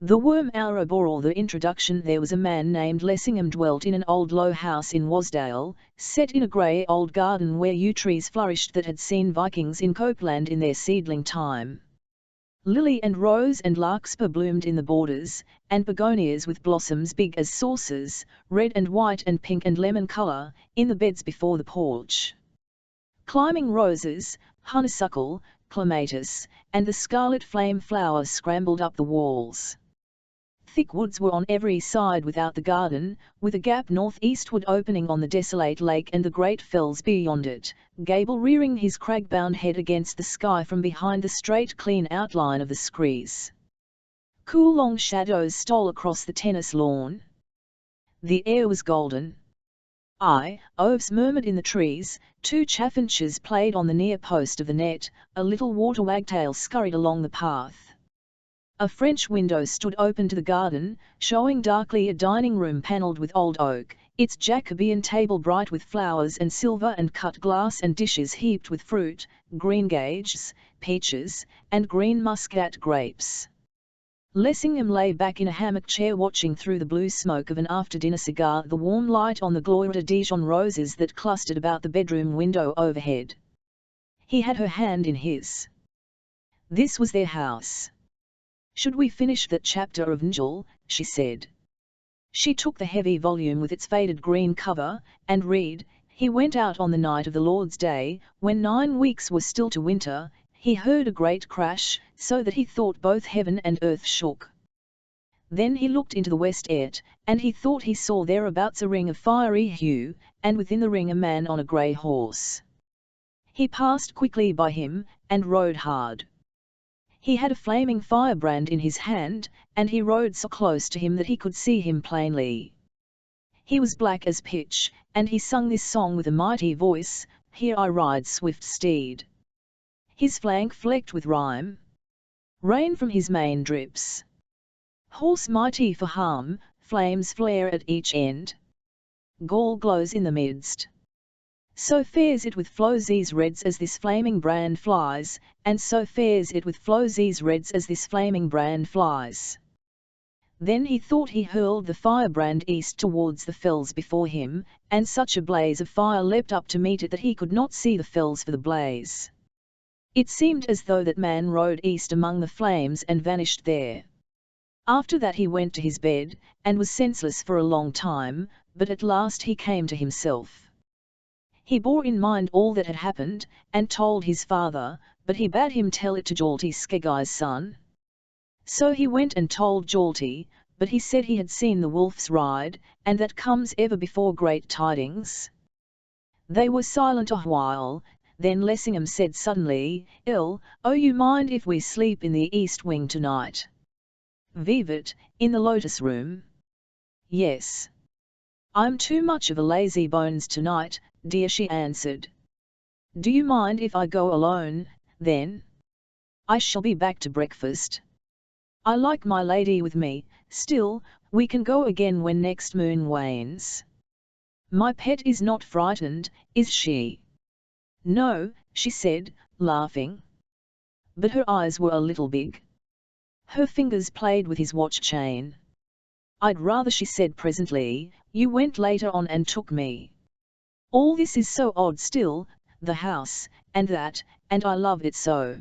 The worm Ouroboros. The introduction. There was a man named Lessingham dwelt in an old low house in Wasdale, set in a grey old garden where yew trees flourished that had seen Vikings in Copeland in their seedling time. Lily and rose and larkspur bloomed in the borders, and begonias with blossoms big as saucers, red and white and pink and lemon colour, in the beds before the porch. Climbing roses, honeysuckle, clematis, and the scarlet flame flowers scrambled up the walls. Thick woods were on every side without the garden, with a gap north-eastward opening on the desolate lake and the great fells beyond it, Gable rearing his crag-bound head against the sky from behind the straight clean outline of the screes. Cool long shadows stole across the tennis lawn. The air was golden. Oves murmured in the trees, two chaffinches played on the near post of the net, a little water wagtail scurried along the path. A French window stood open to the garden, showing darkly a dining room panelled with old oak, its Jacobean table bright with flowers and silver and cut glass and dishes heaped with fruit, greengages, peaches, and green muscat grapes. Lessingham lay back in a hammock chair watching through the blue smoke of an after-dinner cigar the warm light on the Gloire de Dijon roses that clustered about the bedroom window overhead. He had her hand in his. This was their house. "Should we finish that chapter of Nigel?" she said. She took the heavy volume with its faded green cover, and read. He went out on the night of the Lord's Day, when 9 weeks were still to winter. He heard a great crash, so that he thought both heaven and earth shook. Then he looked into the west yet, and he thought he saw thereabouts a ring of fiery hue, and within the ring a man on a grey horse. He passed quickly by him, and rode hard. He had a flaming firebrand in his hand, and he rode so close to him that he could see him plainly. He was black as pitch, and he sung this song with a mighty voice, "Here I ride, swift steed." His flank flecked with rime. Rain from his mane drips. Horse mighty for harm, flames flare at each end. Gall glows in the midst. So fares it with Flozy's reds as this flaming brand flies, and so fares it with Flozy's reds as this flaming brand flies. Then he thought he hurled the firebrand east towards the fells before him, and such a blaze of fire leapt up to meet it that he could not see the fells for the blaze. It seemed as though that man rode east among the flames and vanished there. After that he went to his bed, and was senseless for a long time, but at last he came to himself. He bore in mind all that had happened, and told his father, but he bade him tell it to Jalti Skegai's son. So he went and told Jalti, but he said he had seen the wolves ride, and that comes ever before great tidings. They were silent a while, then Lessingham said suddenly, "Oh, you mind if we sleep in the east wing tonight?" "Vivat, in the lotus room?" "Yes." "I'm too much of a lazy bones tonight, dear," she answered. "Do you mind if I go alone, then? I shall be back to breakfast. I like my lady with me, still, we can go again when next moon wanes. My pet is not frightened, is she?" "No," she said, laughing. But her eyes were a little big. Her fingers played with his watch chain. "I'd rather," she said presently, "you went later on and took me. All this is so odd still, the house, and that, and I love it so.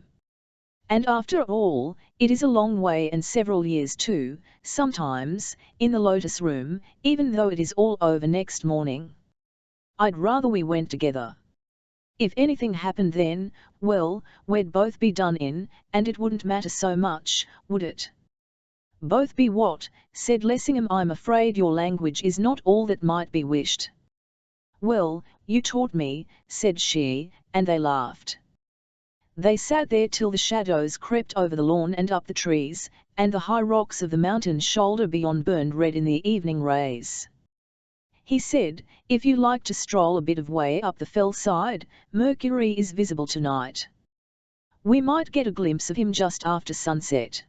And after all, it is a long way and several years too, sometimes, in the lotus room, even though it is all over next morning. I'd rather we went together. If anything happened then, well, we'd both be done in, and it wouldn't matter so much, would it?" "Both be what?" said Lessingham. "I'm afraid your language is not all that might be wished." "Well, you taught me," said she, and they laughed. They sat there till the shadows crept over the lawn and up the trees, and the high rocks of the mountain shoulder beyond burned red in the evening rays. He said, "If you like to stroll a bit of way up the fell side, Mercury is visible tonight. We might get a glimpse of him just after sunset."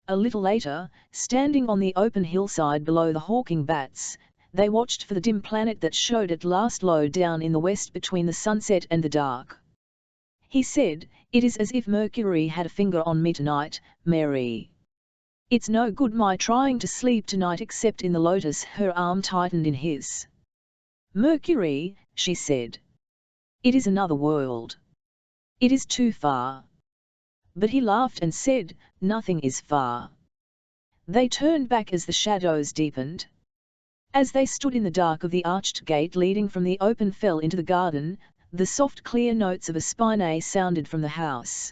A little later, standing on the open hillside below the hawking bats, they watched for the dim planet that showed at last low down in the west between the sunset and the dark. He said, "It is as if Mercury had a finger on me tonight, Mary." It's no good my trying to sleep tonight except in the lotus. Her arm tightened in his. Mercury, she said. It is another world. It is too far. But he laughed and said, nothing is far. They turned back as the shadows deepened. As they stood in the dark of the arched gate leading from the open fell into the garden, the soft clear notes of a spine sounded from the house.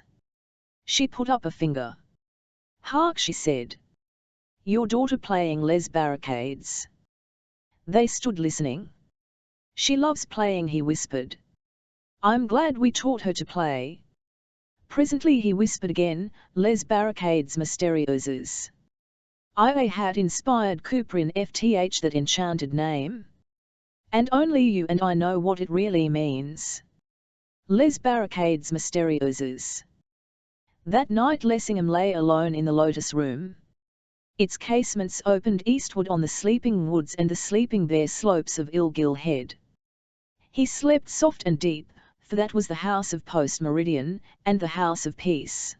She put up a finger. Hark, she said. Your daughter playing les barricades. They stood listening. She loves playing, he whispered. I'm glad we taught her to play. Presently he whispered again, les barricades mystérieuses. I had inspired Cooper in FTH, that enchanted name. And only you and I know what it really means. Les barricades mystérieuses. That night Lessingham lay alone in the lotus room. Its casements opened eastward on the sleeping woods and the sleeping bare slopes of Ilgill Head. He slept soft and deep, for that was the house of post-meridian, and the house of peace.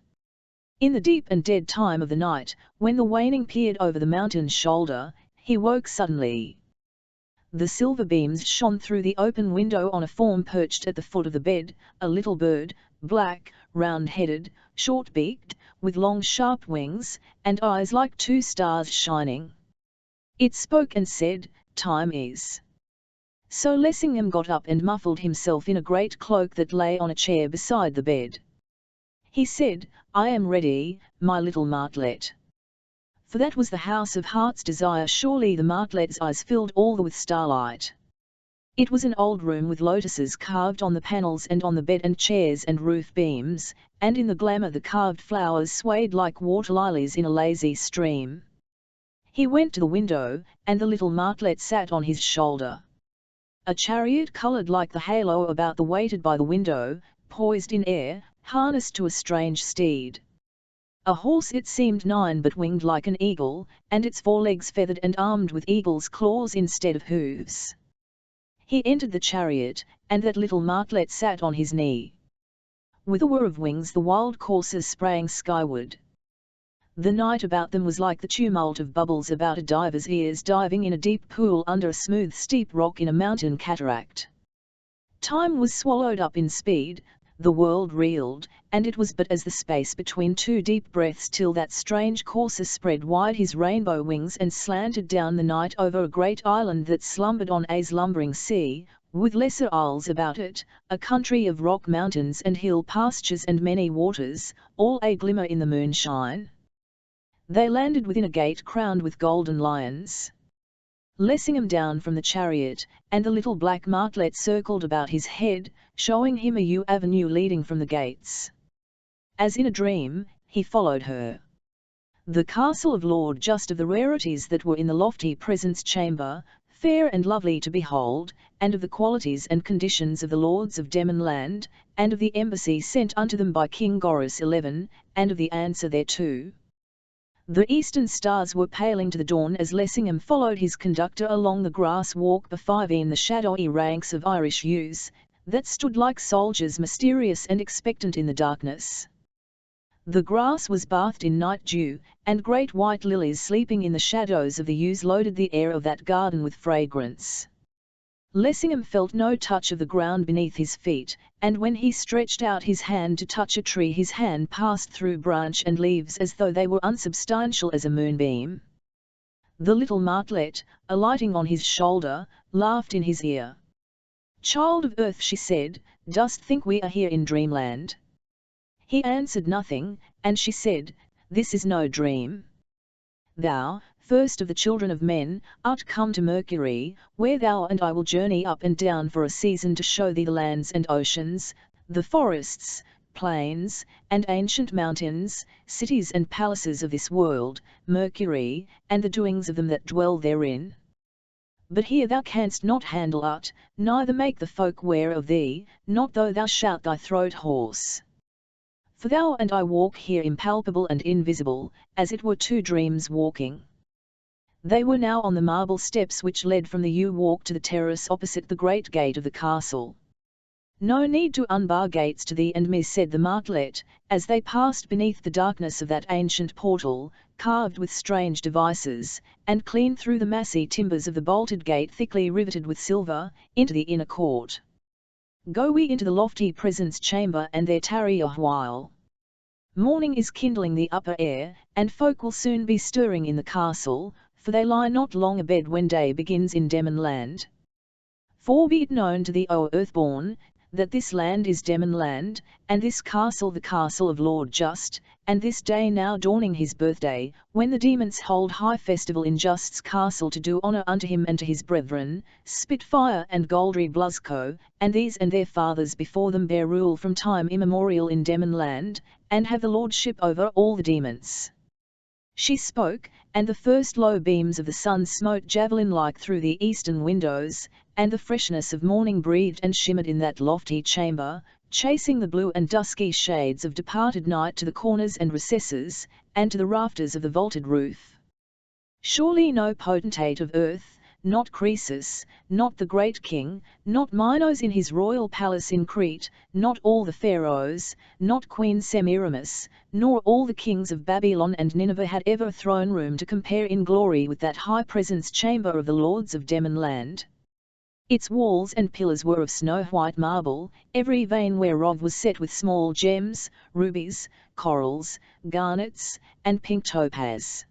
In the deep and dead time of the night, when the waning peered over the mountain's shoulder, he woke suddenly. The silver beams shone through the open window on a form perched at the foot of the bed, a little bird, black, round-headed, short-beaked, with long sharp wings, and eyes like two stars shining. It spoke and said, time is. So Lessingham got up and muffled himself in a great cloak that lay on a chair beside the bed. He said, I am ready, my little martlet. For that was the house of heart's desire. Surely the martlet's eyes filled all with starlight. It was an old room with lotuses carved on the panels and on the bed and chairs and roof beams, and in the glamour the carved flowers swayed like water lilies in a lazy stream. He went to the window, and the little martlet sat on his shoulder. A chariot coloured like the halo about the waited by the window, poised in air, harnessed to a strange steed. A horse it seemed 9 but winged like an eagle, and its forelegs feathered and armed with eagle's claws instead of hooves. He entered the chariot, and that little martlet sat on his knee. With a whir of wings the wild coursers sprang skyward. The night about them was like the tumult of bubbles about a diver's ears diving in a deep pool under a smooth steep rock in a mountain cataract. Time was swallowed up in speed, the world reeled, and it was but as the space between two deep breaths till that strange courser spread wide his rainbow wings and slanted down the night over a great island that slumbered on a slumbering sea, with lesser isles about it, a country of rock mountains and hill pastures and many waters, all a glimmer in the moonshine. They landed within a gate crowned with golden lions. Lessingham down from the chariot, and the little black martlet circled about his head, showing him a yew avenue leading from the gates. As in a dream, he followed her. The castle of Lord Just of the rarities that were in the lofty presence chamber, fair and lovely to behold, and of the qualities and conditions of the lords of Demon land, and of the embassy sent unto them by King Goris XI, and of the answer thereto. The eastern stars were paling to the dawn as Lessingham followed his conductor along the grass walk before the shadowy ranks of Irish yews, that stood like soldiers mysterious and expectant in the darkness. The grass was bathed in night dew, and great white lilies sleeping in the shadows of the yews loaded the air of that garden with fragrance. Lessingham felt no touch of the ground beneath his feet, and when he stretched out his hand to touch a tree his hand passed through branch and leaves as though they were unsubstantial as a moonbeam. The little martlet, alighting on his shoulder, laughed in his ear. "Child of earth," she said, "dost think we are here in dreamland?" He answered nothing, and she said, "This is no dream. Thou, first of the children of men, art come to Mercury, where thou and I will journey up and down for a season to show thee the lands and oceans, the forests, plains, and ancient mountains, cities and palaces of this world, Mercury, and the doings of them that dwell therein. But here thou canst not handle aught, neither make the folk ware of thee, not though thou shalt thy throat hoarse. For thou and I walk here impalpable and invisible, as it were two dreams walking." They were now on the marble steps which led from the yew walk to the terrace opposite the great gate of the castle. "No need to unbar gates to thee and me," said the martlet, as they passed beneath the darkness of that ancient portal, carved with strange devices, and clean through the massy timbers of the bolted gate thickly riveted with silver, into the inner court. "Go we into the lofty presence chamber and there tarry a while. Morning is kindling the upper air, and folk will soon be stirring in the castle, for they lie not long abed when day begins in Demon land. For be it known to thee, O Earthborn, that this land is Demon land, and this castle the castle of Lord Just, and this day now dawning his birthday, when the demons hold high festival in Just's castle to do honour unto him and to his brethren, Spitfire and Goldry Blusco, and these and their fathers before them bear rule from time immemorial in Demon land, and have the lordship over all the demons." She spoke, and the first low beams of the sun smote javelin-like through the eastern windows, and the freshness of morning breathed and shimmered in that lofty chamber, chasing the blue and dusky shades of departed night to the corners and recesses, and to the rafters of the vaulted roof. Surely no potentate of earth, not Croesus, not the great king, not Minos in his royal palace in Crete, not all the pharaohs, not Queen Semiramis, nor all the kings of Babylon and Nineveh had ever throne room to compare in glory with that high presence chamber of the lords of Demon land. Its walls and pillars were of snow-white marble, every vein whereof was set with small gems, rubies, corals, garnets, and pink topaz.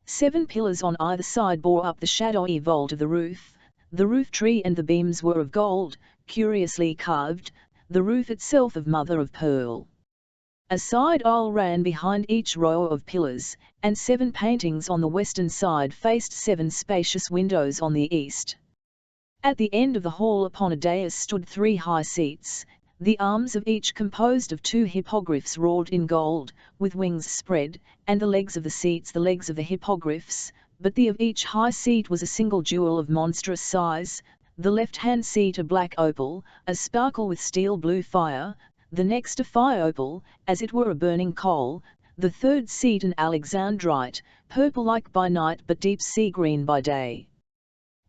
7 pillars on either side bore up the shadowy vault of the roof tree and the beams were of gold, curiously carved, the roof itself of mother of pearl. A side aisle ran behind each row of pillars, and 7 paintings on the western side faced 7 spacious windows on the east. At the end of the hall upon a dais stood 3 high seats, the arms of each composed of 2 hippogriffs wrought in gold, with wings spread, and the legs of the seats the legs of the hippogriffs, but the of each high seat was a single jewel of monstrous size, the left-hand seat a black opal, a sparkle with steel blue fire, the next a fire opal, as it were a burning coal, the third seat an alexandrite, purple-like by night but deep sea-green by day.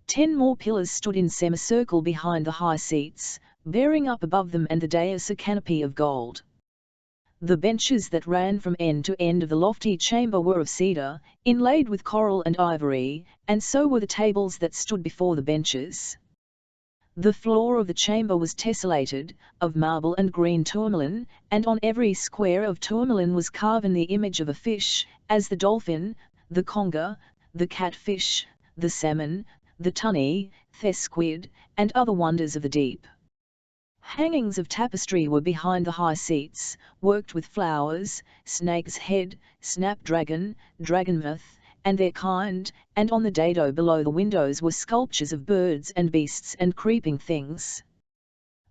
10 more pillars stood in semicircle behind the high seats, bearing up above them and the dais a canopy of gold. The benches that ran from end to end of the lofty chamber were of cedar, inlaid with coral and ivory, and so were the tables that stood before the benches. The floor of the chamber was tessellated, of marble and green tourmaline, and on every square of tourmaline was carven the image of a fish, as the dolphin, the conger, the catfish, the salmon, the tunny, thesquid, and other wonders of the deep. Hangings of tapestry were behind the high seats, worked with flowers, snake's head, snapdragon, dragonmouth, and their kind, and on the dado below the windows were sculptures of birds and beasts and creeping things.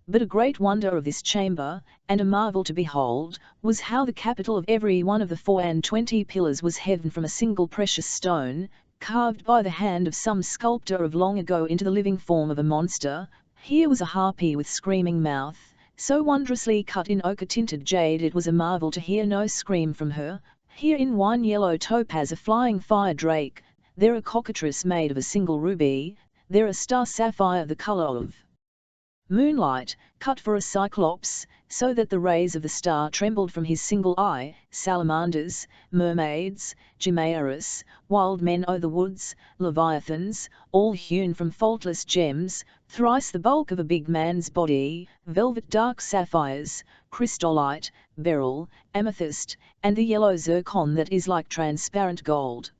But a great wonder of this chamber, and a marvel to behold, was how the capital of every one of the 24 pillars was hewn from a single precious stone, carved by the hand of some sculptor of long ago into the living form of a monster. Here was a harpy with screaming mouth, so wondrously cut in ochre-tinted jade it was a marvel to hear no scream from her. Here in wine-yellow topaz a flying fire drake, there a cockatrice made of a single ruby, there a star sapphire the colour of moonlight, cut for a cyclops, so that the rays of the star trembled from his single eye, salamanders, mermaids, chimaeras, wild men o' the woods, leviathans, all hewn from faultless gems, thrice the bulk of a big man's body, velvet dark sapphires, crystolite, beryl, amethyst, and the yellow zircon that is like transparent gold.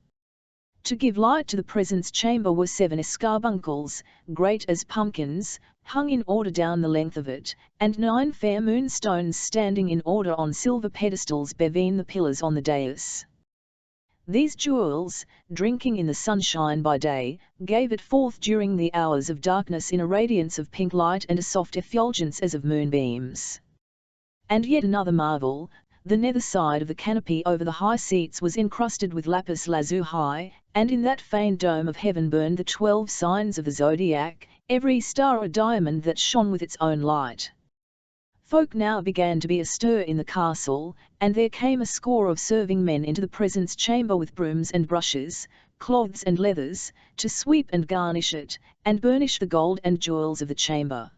To give light to the presence chamber were 7 escarbuncles, great as pumpkins, hung in order down the length of it, and 9 fair moonstones standing in order on silver pedestals between the pillars on the dais. These jewels, drinking in the sunshine by day, gave it forth during the hours of darkness in a radiance of pink light and a soft effulgence as of moonbeams. And yet another marvel, the nether side of the canopy over the high seats was encrusted with lapis lazuli, and in that faint dome of heaven burned the 12 signs of the zodiac, every star a diamond that shone with its own light. Folk now began to be astir in the castle, and there came a score of serving men into the presence chamber with brooms and brushes, cloths and leathers, to sweep and garnish it, and burnish the gold and jewels of the chamber.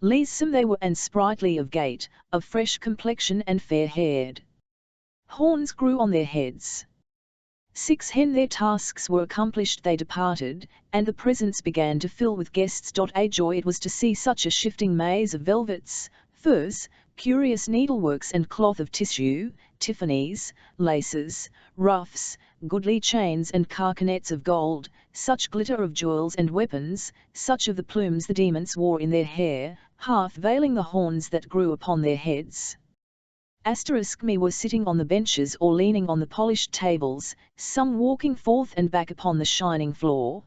Leesome they were and sprightly of gait, of fresh complexion and fair-haired. Horns grew on their heads. 6 when their tasks were accomplished they departed, and the presence began to fill with guests. A joy it was to see such a shifting maze of velvets, furs, curious needleworks and cloth of tissue, tiffanies, laces, ruffs, goodly chains and carcanets of gold, such glitter of jewels and weapons, such of the plumes the demons wore in their hair, half veiling the horns that grew upon their heads. Me were sitting on the benches or leaning on the polished tables, some walking forth and back upon the shining floor.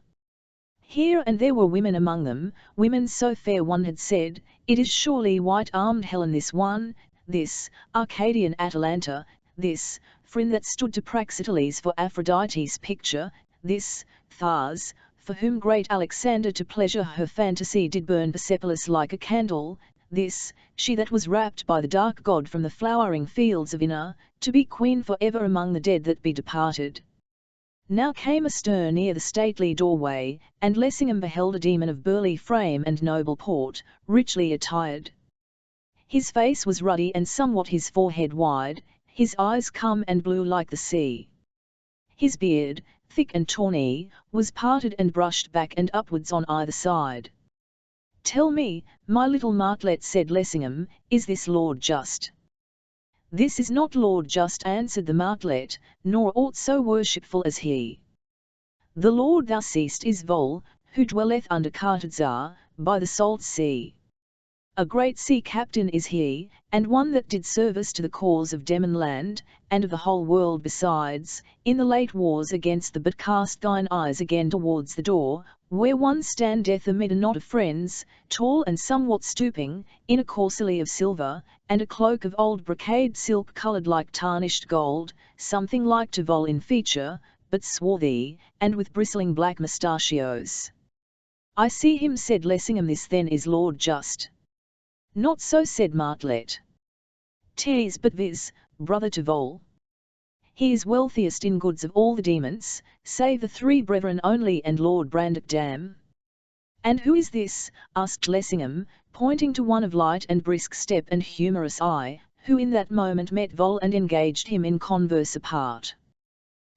Here and there were women among them, women so fair one had said, "It is surely white-armed Helen this one, this, Arcadian Atalanta, this, Phryne that stood to Praxiteles for Aphrodite's picture, this, Thais, for whom great Alexander to pleasure her fantasy did burn Persepolis like a candle, this, she that was rapt by the dark god from the flowering fields of Inner, to be queen for ever among the dead that be departed." Now came a stir near the stately doorway, and Lessingham beheld a demon of burly frame and noble port, richly attired. His face was ruddy and somewhat his forehead wide, his eyes calm and blue like the sea. His beard, thick and tawny, was parted and brushed back and upwards on either side. "Tell me, my little martlet," said Lessingham, "is this Lord Just?" "This is not Lord Just," answered the martlet, "nor aught so worshipful as he. The Lord thou seest is Vol, who dwelleth under Cartedzar, by the salt sea. A great sea captain is he, and one that did service to the cause of Demon land, and of the whole world besides, in the late wars against the. But cast thine eyes again towards the door, where one standeth amid a knot of friends, tall and somewhat stooping, in a corslet of silver, and a cloak of old brocade silk coloured like tarnished gold, something like to Vol in feature, but swarthy, and with bristling black mustachios." "I see him," said Lessingham. "This then is Lord Just." "Not so," said Martlet. "'Tis but viz, brother to Vol. He is wealthiest in goods of all the demons, save the 3 brethren only and Lord Brandekdam." "And who is this?" asked Lessingham, pointing to one of light and brisk step and humorous eye, who in that moment met Vol and engaged him in converse apart.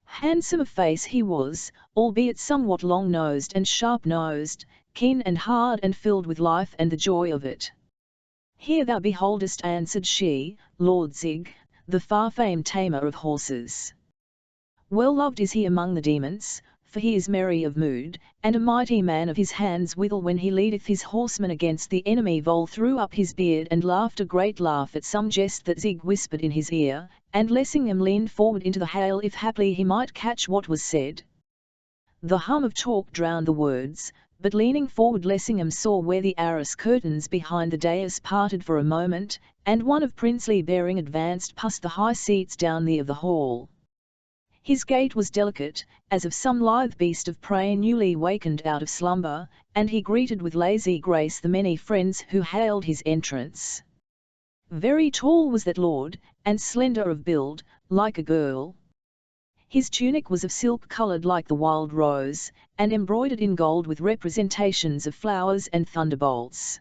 Handsome of face he was, albeit somewhat long-nosed and sharp-nosed, keen and hard and filled with life and the joy of it. "Here thou beholdest," answered she, "Lord Zig, the far-famed tamer of horses. Well loved is he among the demons, for he is merry of mood, and a mighty man of his hands withal when he leadeth his horsemen against the enemy." Vol threw up his beard and laughed a great laugh at some jest that Zig whispered in his ear, and Lessingham leaned forward into the hail if haply he might catch what was said. The hum of talk drowned the words, but leaning forward Lessingham saw where the arras curtains behind the dais parted for a moment, and one of princely bearing advanced past the high seats down the of the hall. His gait was delicate, as of some lithe beast of prey newly wakened out of slumber, and he greeted with lazy grace the many friends who hailed his entrance. Very tall was that lord, and slender of build, like a girl. His tunic was of silk coloured like the wild rose, and embroidered in gold with representations of flowers and thunderbolts.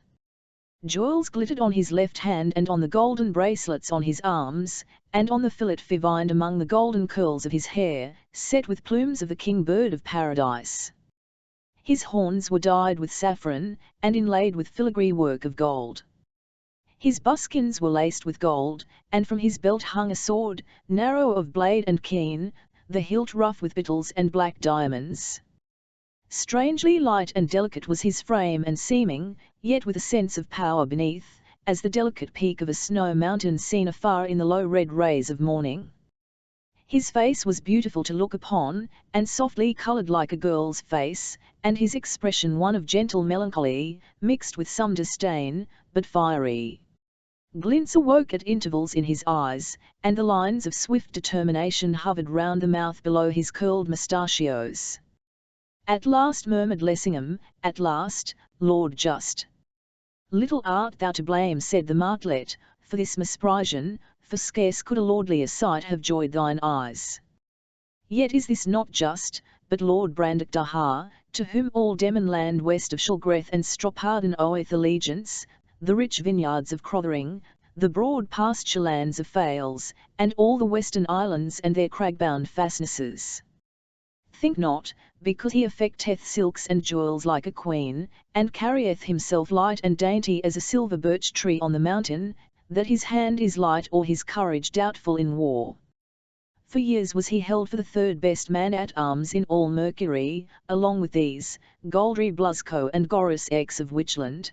Jewels glittered on his left hand and on the golden bracelets on his arms, and on the fillet fivined among the golden curls of his hair, set with plumes of the king bird of paradise. His horns were dyed with saffron, and inlaid with filigree work of gold. His buskins were laced with gold, and from his belt hung a sword, narrow of blade and keen, the hilt rough with beetles and black diamonds. Strangely light and delicate was his frame and seeming, yet with a sense of power beneath, as the delicate peak of a snow mountain seen afar in the low red rays of morning. His face was beautiful to look upon, and softly coloured like a girl's face, and his expression one of gentle melancholy, mixed with some disdain, but fiery. Glints awoke at intervals in his eyes, and the lines of swift determination hovered round the mouth below his curled mustachios. "At last," murmured Lessingham, "at last, Lord Just." "Little art thou to blame," said the martlet, "for this misprision, for scarce could a lordlier sight have joyed thine eyes. Yet is this not Just, but Lord Brandekdahar, to whom all Demon land west of Shulgreth and Stropaden oweth allegiance, the rich vineyards of Crothering, the broad pasture lands of Fales, and all the western islands and their crag-bound fastnesses. Think not, because he affecteth silks and jewels like a queen, and carrieth himself light and dainty as a silver birch tree on the mountain, that his hand is light or his courage doubtful in war. For years was he held for the third best man at arms in all Mercury, along with these, Goldry Blusco and Goris X of Witchland.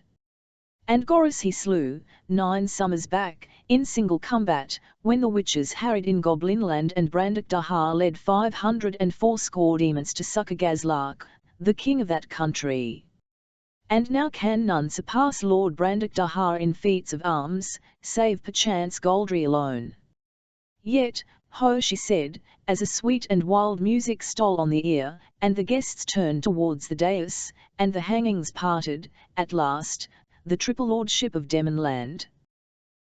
And Goris he slew, 9 summers back, in single combat, when the witches harried in Goblinland and Brandock Dahar led 580 demons to succour Gazlark, the king of that country. And now can none surpass Lord Brandock Dahar in feats of arms, save perchance Goldry alone. Yet, ho, she said, as a sweet and wild music stole on the ear, and the guests turned towards the dais, and the hangings parted, at last, the triple lordship of Demonland.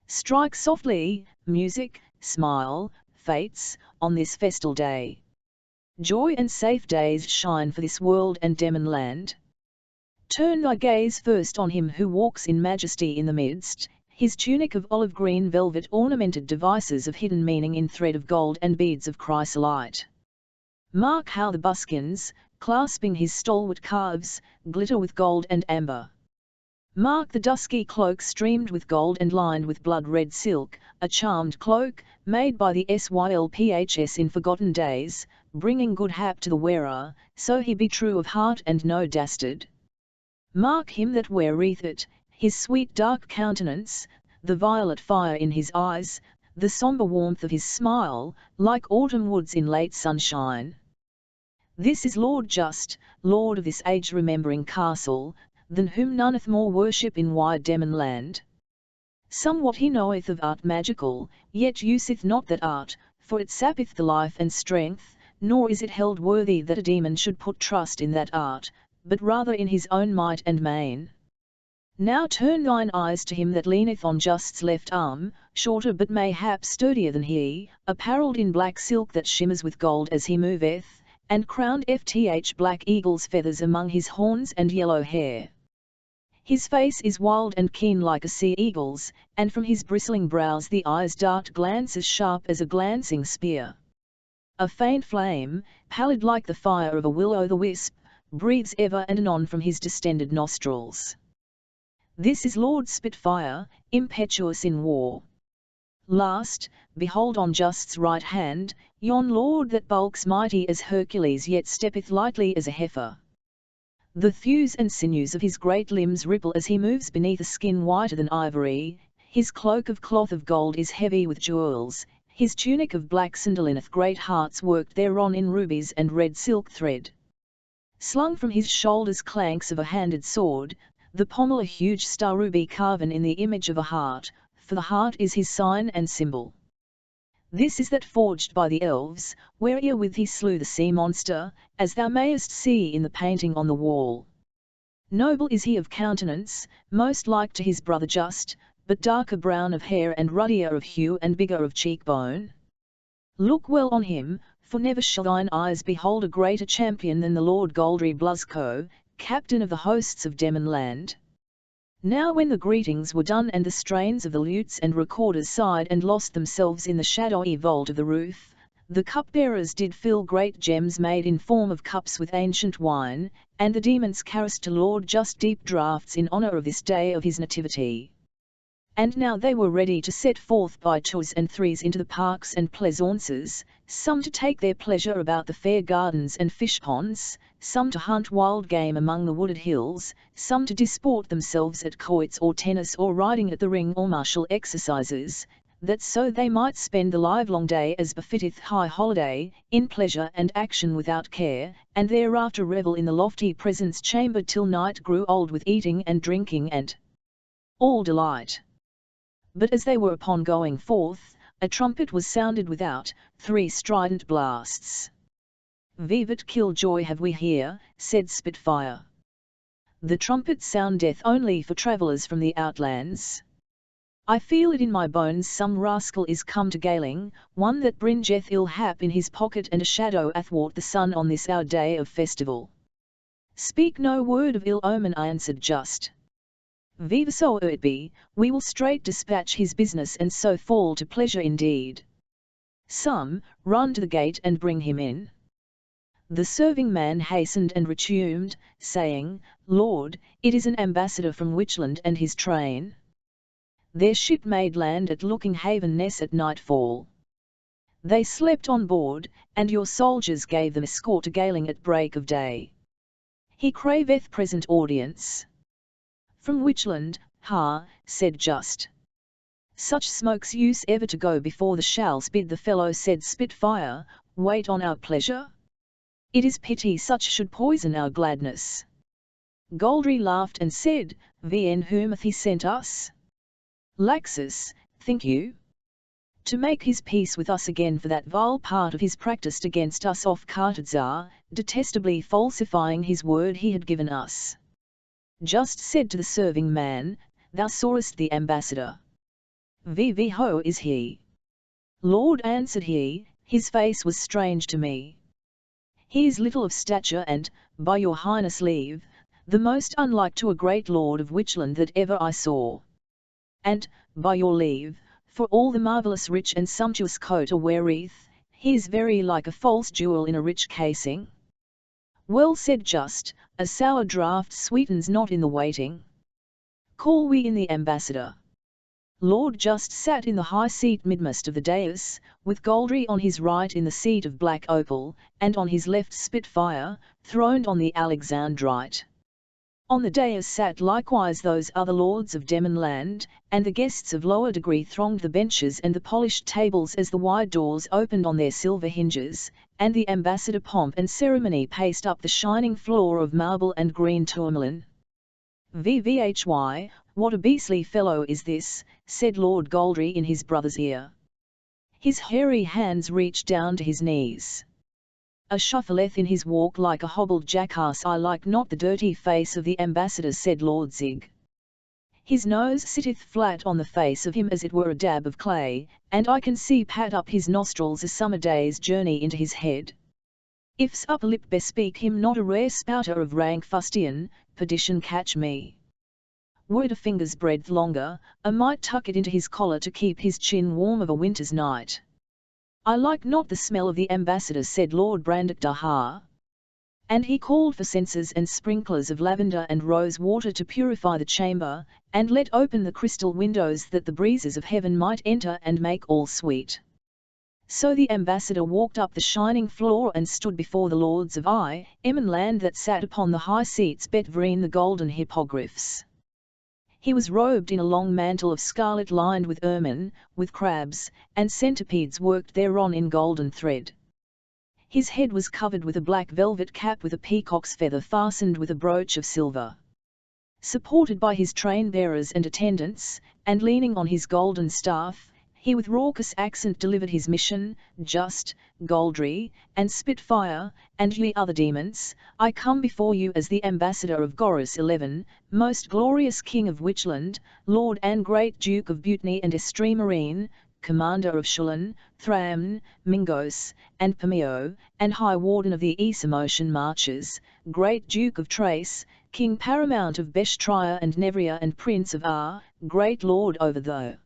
Strike softly, music, smile, fates, on this festal day. Joy and safe days shine for this world and Demonland. Turn thy gaze first on him who walks in majesty in the midst, his tunic of olive green velvet ornamented devices of hidden meaning in thread of gold and beads of chrysolite. Mark how the buskins, clasping his stalwart calves, glitter with gold and amber. Mark the dusky cloak streamed with gold and lined with blood-red silk, a charmed cloak, made by the Sylphs in forgotten days, bringing good hap to the wearer, so he be true of heart and no dastard. Mark him that weareth it, his sweet dark countenance, the violet fire in his eyes, the sombre warmth of his smile, like autumn woods in late sunshine. This is Lord Just, Lord of this age-remembering castle, than whom none hath more worship in wide Demonland. Somewhat he knoweth of art magical, yet useth not that art, for it sappeth the life and strength, nor is it held worthy that a demon should put trust in that art, but rather in his own might and main. Now turn thine eyes to him that leaneth on Just's left arm, shorter but mayhap sturdier than he, apparelled in black silk that shimmers with gold as he moveth, and crowned ft black eagle's feathers among his horns and yellow hair. His face is wild and keen like a sea eagle's, and from his bristling brows the eyes dart glances sharp as a glancing spear. A faint flame, pallid like the fire of a will-o'-the-wisp, breathes ever and anon from his distended nostrils. This is Lord Spitfire, impetuous in war. Last, behold on Just's right hand, yon lord that bulks mighty as Hercules yet steppeth lightly as a heifer. The thews and sinews of his great limbs ripple as he moves beneath a skin whiter than ivory, his cloak of cloth of gold is heavy with jewels, his tunic of black sandalineth great hearts worked thereon in rubies and red silk thread. Slung from his shoulders clanks of a handed sword, the pommel a huge star ruby carven in the image of a heart, for the heart is his sign and symbol. This is that forged by the elves, wherewith he slew the sea monster, as thou mayest see in the painting on the wall. Noble is he of countenance, most like to his brother Just, but darker brown of hair and ruddier of hue and bigger of cheekbone. Look well on him, for never shall thine eyes behold a greater champion than the Lord Goldry Blusco, captain of the hosts of Demonland. Now when the greetings were done and the strains of the lutes and recorders sighed and lost themselves in the shadowy vault of the roof, the cupbearers did fill great gems made in form of cups with ancient wine, and the demons caressed to Lord Just deep draughts in honour of this day of his nativity. And now they were ready to set forth by twos and threes into the parks and pleasaunces, some to take their pleasure about the fair gardens and fish ponds, some to hunt wild game among the wooded hills, some to disport themselves at quoits or tennis or riding at the ring or martial exercises, that so they might spend the livelong day as befitteth high holiday, in pleasure and action without care, and thereafter revel in the lofty presence chamber till night grew old with eating and drinking and all delight. But as they were upon going forth, a trumpet was sounded without, 3 strident blasts. "Vivat Killjoy have we here," said Spitfire. "The trumpet soundeth only for travellers from the outlands. I feel it in my bones some rascal is come to Galing, one that bringeth ill hap in his pocket and a shadow athwart the sun on this our day of festival." "Speak no word of ill omen," I answered Just. Viva so it be, we will straight dispatch his business and so fall to pleasure indeed. Some, run to the gate and bring him in. The serving man hastened and resumed, saying, Lord, it is an ambassador from Witchland and his train. Their ship made land at Looking Haven Ness at nightfall. They slept on board, and your soldiers gave them escort to Galing at break of day. He craveth present audience. From Witchland, ha, said Just. Such smokes use ever to go before the shalls bid the fellow said Spitfire, wait on our pleasure? It is pity such should poison our gladness. Goldry laughed and said, Vn whom hath he sent us? Laxus, think you? To make his peace with us again for that vile part of his practised against us off Cartadzar, detestably falsifying his word he had given us. Just said to the serving man, Thou sawest the ambassador. VV ho is he. Lord, answered he, his face was strange to me. He is little of stature and, by your highness leave, the most unlike to a great lord of Witchland that ever I saw. And, by your leave, for all the marvellous rich and sumptuous coat weareth, he is very like a false jewel in a rich casing. Well said Just, a sour draught sweetens not in the waiting. Call we in the ambassador. Lord Just sat in the high seat midmost of the dais, with Goldry on his right in the seat of black opal, and on his left Spitfire, throned on the Alexandrite. On the dais sat likewise those other lords of Demon land, and the guests of lower degree thronged the benches and the polished tables as the wide doors opened on their silver hinges, and the ambassador pomp and ceremony paced up the shining floor of marble and green tourmaline. VVHY, what a beastly fellow is this, said Lord Goldry in his brother's ear. His hairy hands reached down to his knees. A shuffleth in his walk like a hobbled jackass. I like not the dirty face of the ambassador, said Lord Zig. His nose sitteth flat on the face of him as it were a dab of clay, and I can see pat up his nostrils a summer day's journey into his head. If's upper lip bespeak him not a rare spouter of rank fustian, perdition catch me. Were it a finger's breadth longer, I might tuck it into his collar to keep his chin warm of a winter's night. I like not the smell of the ambassador, said Lord Brandok Daha. And he called for censers and sprinklers of lavender and rose water to purify the chamber, and let open the crystal windows that the breezes of heaven might enter and make all sweet. So the ambassador walked up the shining floor and stood before the lords of Emin that sat upon the high seats between the golden hippogriffs. He was robed in a long mantle of scarlet lined with ermine, with crabs, and centipedes worked thereon in golden thread. His head was covered with a black velvet cap with a peacock's feather fastened with a brooch of silver. Supported by his train-bearers and attendants, and leaning on his golden staff, he with raucous accent delivered his mission, Just, Goldry, and Spitfire, and ye other demons, I come before you as the ambassador of Goris 11, most glorious king of Witchland, lord and great duke of Butany and Estremarine, commander of Shulen, Thramn, Mingos, and Pameo, and high warden of the Esamotian marches, great duke of Trace, king paramount of Beshtria and Nevria and prince of great lord over the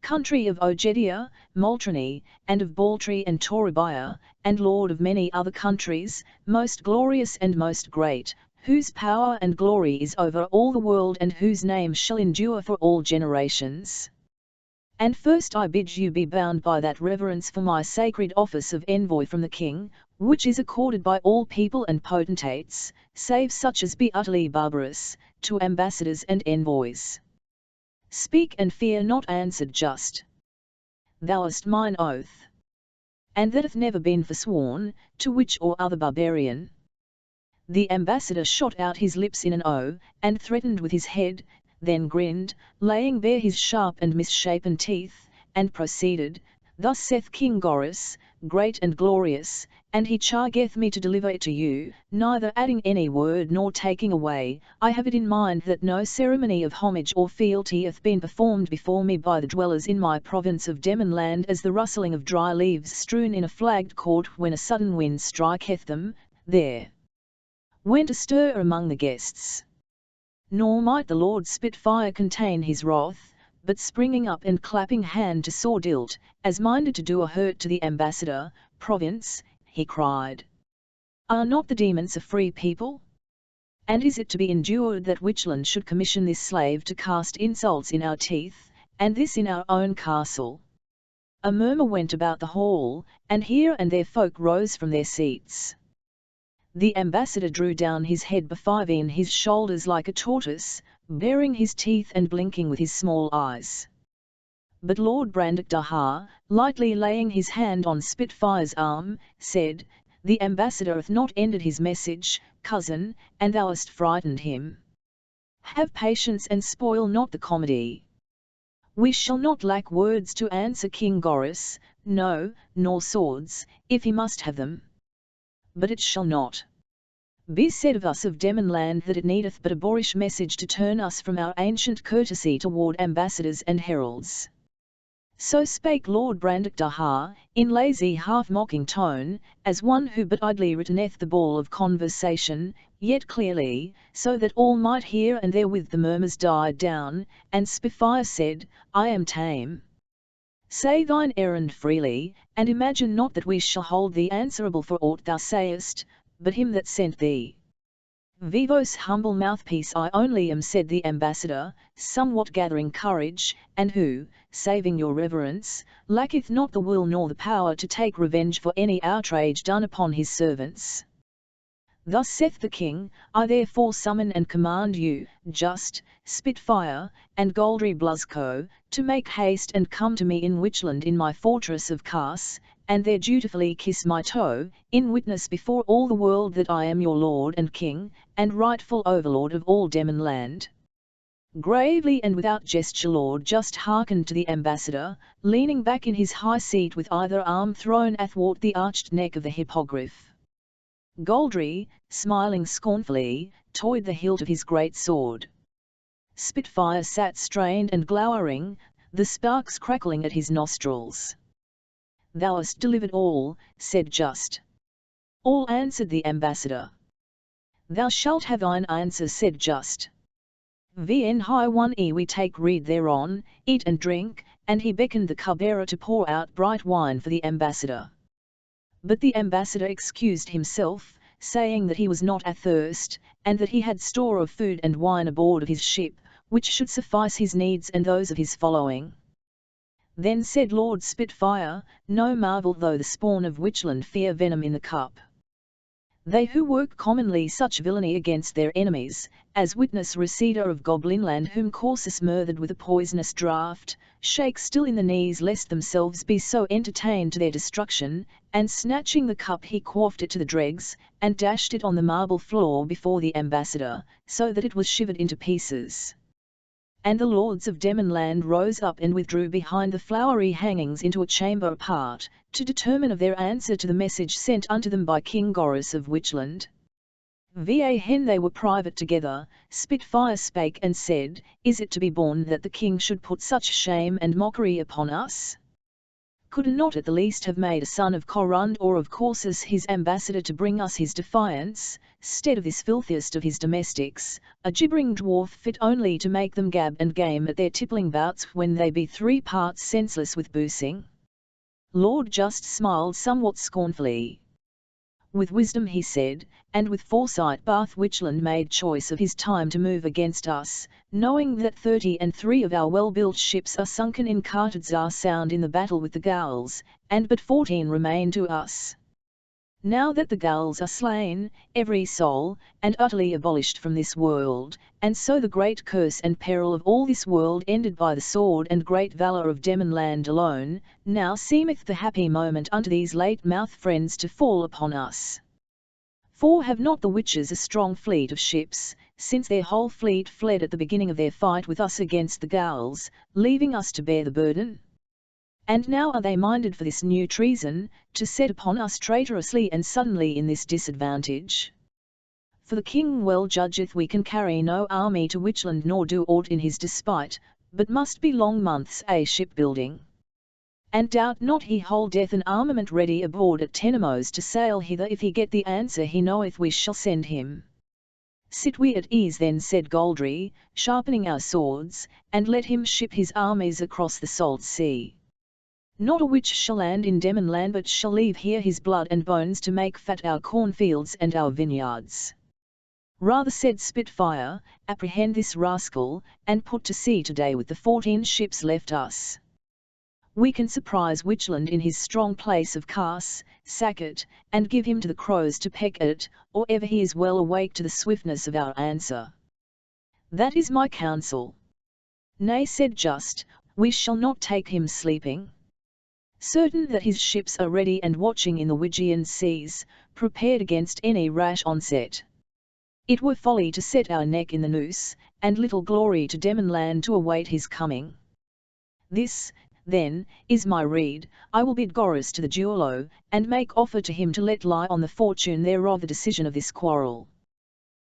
country of Ogedia, Moltrani, and of Baltry and Toribia, and lord of many other countries, most glorious and most great, whose power and glory is over all the world and whose name shall endure for all generations. And first I bid you be bound by that reverence for my sacred office of envoy from the king, which is accorded by all people and potentates, save such as be utterly barbarous, to ambassadors and envoys. Speak and fear not, answered Just. Thou hast mine oath. And that hath never been forsworn, to which or other barbarian. The ambassador shot out his lips in an O, and threatened with his head, then grinned, laying bare his sharp and misshapen teeth, and proceeded, Thus saith King Goris, great and glorious, and he chargeth me to deliver it to you, neither adding any word nor taking away. I have it in mind that no ceremony of homage or fealty hath been performed before me by the dwellers in my province of Demon land as the rustling of dry leaves strewn in a flagged court when a sudden wind striketh them. There went a stir among the guests. Nor might the Lord Spitfire contain his wrath, but springing up and clapping hand to sword hilt, as minded to do a hurt to the ambassador, province, he cried, "Are not the demons a free people? And is it to be endured that Witchland should commission this slave to cast insults in our teeth, and this in our own castle?" A murmur went about the hall, and here and there folk rose from their seats. The ambassador drew down his head befiving his shoulders like a tortoise, baring his teeth and blinking with his small eyes. But Lord Brandakdaha, lightly laying his hand on Spitfire's arm, said, "The ambassador hath not ended his message, cousin, and thou hast frightened him. Have patience and spoil not the comedy. We shall not lack words to answer King Goris, no, nor swords, if he must have them. But it shall not be said of us of Demonland that it needeth but a boorish message to turn us from our ancient courtesy toward ambassadors and heralds." So spake Lord Brandakdaha, in lazy half-mocking tone, as one who but idly returneth the ball of conversation, yet clearly, so that all might hear, and therewith the murmurs died down, and Spitfire said, "I am tame. Say thine errand freely, and imagine not that we shall hold thee answerable for aught thou sayest, but him that sent thee." "Vivos humble mouthpiece I only am," said the ambassador, somewhat gathering courage, "and who, saving your reverence, lacketh not the will nor the power to take revenge for any outrage done upon his servants. Thus saith the king, I therefore summon and command you, Just, Spitfire, and Goldry Blusco, to make haste and come to me in Witchland in my fortress of Cas, and there dutifully kiss my toe, in witness before all the world that I am your lord and king, and rightful overlord of all Demonland." Gravely and without gesture Lord Just hearkened to the ambassador, leaning back in his high seat with either arm thrown athwart the arched neck of the hippogriff. Goldry, smiling scornfully, toyed the hilt of his great sword. Spitfire sat strained and glowering, the sparks crackling at his nostrils. "Thou hast delivered all," said Just. "All," answered the ambassador. "Thou shalt have thine answer," said Just. "Vn high one we take read thereon, eat and drink," and he beckoned the cupbearer to pour out bright wine for the ambassador. But the ambassador excused himself, saying that he was not athirst, and that he had store of food and wine aboard of his ship, which should suffice his needs and those of his following. Then said Lord Spitfire, "No marvel though the spawn of Witchland fear venom in the cup. They who work commonly such villainy against their enemies, as witness Reseda of Goblinland whom Corsus murthered with a poisonous draught, shake still in the knees lest themselves be so entertained to their destruction, and snatching the cup he quaffed it to the dregs, and dashed it on the marble floor before the ambassador, so that it was shivered into pieces. And the lords of Demonland rose up and withdrew behind the flowery hangings into a chamber apart, to determine of their answer to the message sent unto them by King Goris of Witchland. When they were private together, Spitfire spake and said, "Is it to be borne that the king should put such shame and mockery upon us? Could not at the least have made a son of Corund or of Corsus his ambassador to bring us his defiance, stead of this filthiest of his domestics, a gibbering dwarf fit only to make them gab and game at their tippling bouts when they be 3 parts senseless with boosing?" Lord Just smiled somewhat scornfully. With wisdom he said, and with foresight Bath Witchland made choice of his time to move against us, knowing that 33 of our well-built ships are sunken in Cartadzar Sound in the battle with the Gauls, and but 14 remain to us. Now that the Gauls are slain, every soul, and utterly abolished from this world, and so the great curse and peril of all this world ended by the sword and great valour of Demonland alone, now seemeth the happy moment unto these late-mouthed friends to fall upon us. For have not the witches a strong fleet of ships, since their whole fleet fled at the beginning of their fight with us against the Gauls, leaving us to bear the burden? And now are they minded for this new treason, to set upon us traitorously and suddenly in this disadvantage? For the king well judgeth we can carry no army to Witchland nor do aught in his despite, but must be long months shipbuilding. And doubt not he holdeth an armament ready aboard at Tenemos to sail hither if he get the answer he knoweth we shall send him. Sit we at ease then, said Goldry, sharpening our swords, and let him ship his armies across the salt sea. Not a witch shall land in Demonland, but shall leave here his blood and bones to make fat our cornfields and our vineyards. Rather, said Spitfire, apprehend this rascal, and put to sea today with the 14 ships left us. We can surprise Witchland in his strong place of Carse, sack it, and give him to the crows to peck at, or ever he is well awake to the swiftness of our answer. That is my counsel. Nay, said Just, we shall not take him sleeping. Certain that his ships are ready and watching in the Wygian seas, prepared against any rash onset. It were folly to set our neck in the noose, and little glory to Demonland to await his coming. This, then, is my rede. I will bid Gorys to the duello, and make offer to him to let lie on the fortune thereof the decision of this quarrel.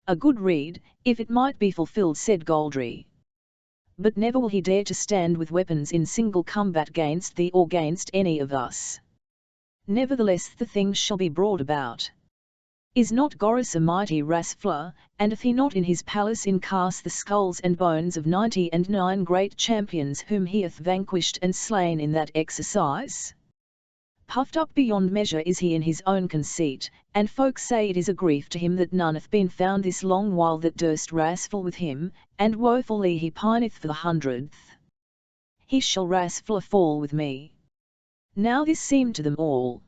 A good rede, if it might be fulfilled, said Goldry. But never will he dare to stand with weapons in single combat gainst thee or gainst any of us. Nevertheless the thing shall be brought about. Is not Gorys a mighty wrestler, and hath he not in his palace in Carse the skulls and bones of 99 great champions whom he hath vanquished and slain in that exercise? Puffed up beyond measure is he in his own conceit, and folk say it is a grief to him that none hath been found this long while that durst wrastle with him, and woefully he pineth for the 100th. He shall wrastle fall with me. Now this seemed to them all.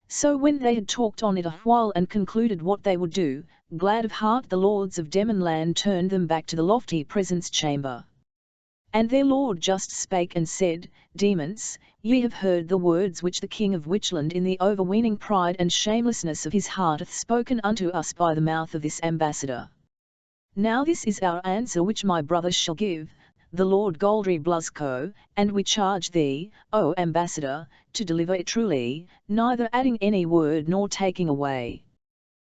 So when they had talked on it a while and concluded what they would do, glad of heart the lords of Demonland turned them back to the lofty presence chamber. And their lord just spake and said, Demons, ye have heard the words which the king of Witchland in the overweening pride and shamelessness of his heart hath spoken unto us by the mouth of this ambassador. Now this is our answer which my brother shall give, the Lord Goldry Blusco, and we charge thee, O ambassador, to deliver it truly, neither adding any word nor taking away.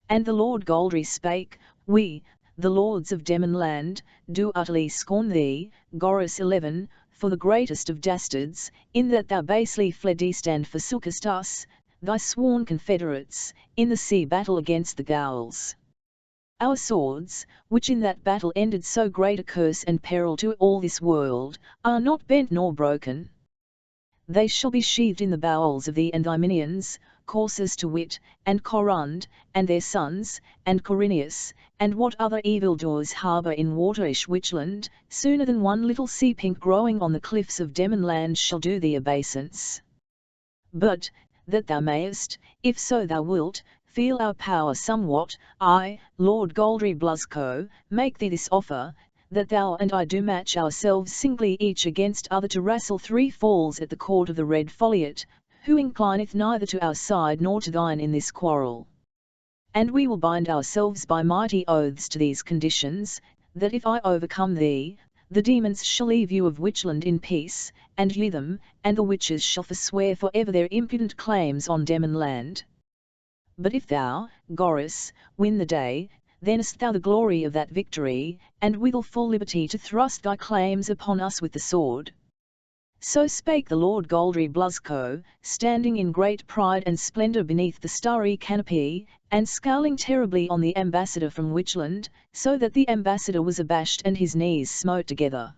And the Lord Goldry spake, We, the lords of Demonland, do utterly scorn thee, Gorys 11, for the greatest of dastards, in that thou basely fleddest and forsookest us, thy sworn confederates, in the sea battle against the Gauls. Our swords, which in that battle ended so great a curse and peril to all this world, are not bent nor broken. They shall be sheathed in the bowels of thee and thy minions, coursers to wit, and Corund, and their sons, and Corinius, and what other evildoers harbour in waterish Witchland, sooner than one little sea pink growing on the cliffs of Demonland shall do thee obeisance. But, that thou mayest, if so thou wilt, feel our power somewhat, I, Lord Goldry Blusco, make thee this offer, that thou and I do match ourselves singly each against other to wrestle 3 falls at the court of the Red Folliot, who inclineth neither to our side nor to thine in this quarrel. And we will bind ourselves by mighty oaths to these conditions, that if I overcome thee, the demons shall leave you of Witchland in peace, and ye them, and the witches shall forswear for ever their impudent claims on Demonland. But if thou, Gorys, win the day, then hast thou the glory of that victory, and withal full liberty to thrust thy claims upon us with the sword. So spake the Lord Goldry Blusco, standing in great pride and splendour beneath the starry canopy, and scowling terribly on the ambassador from Witchland, so that the ambassador was abashed and his knees smote together.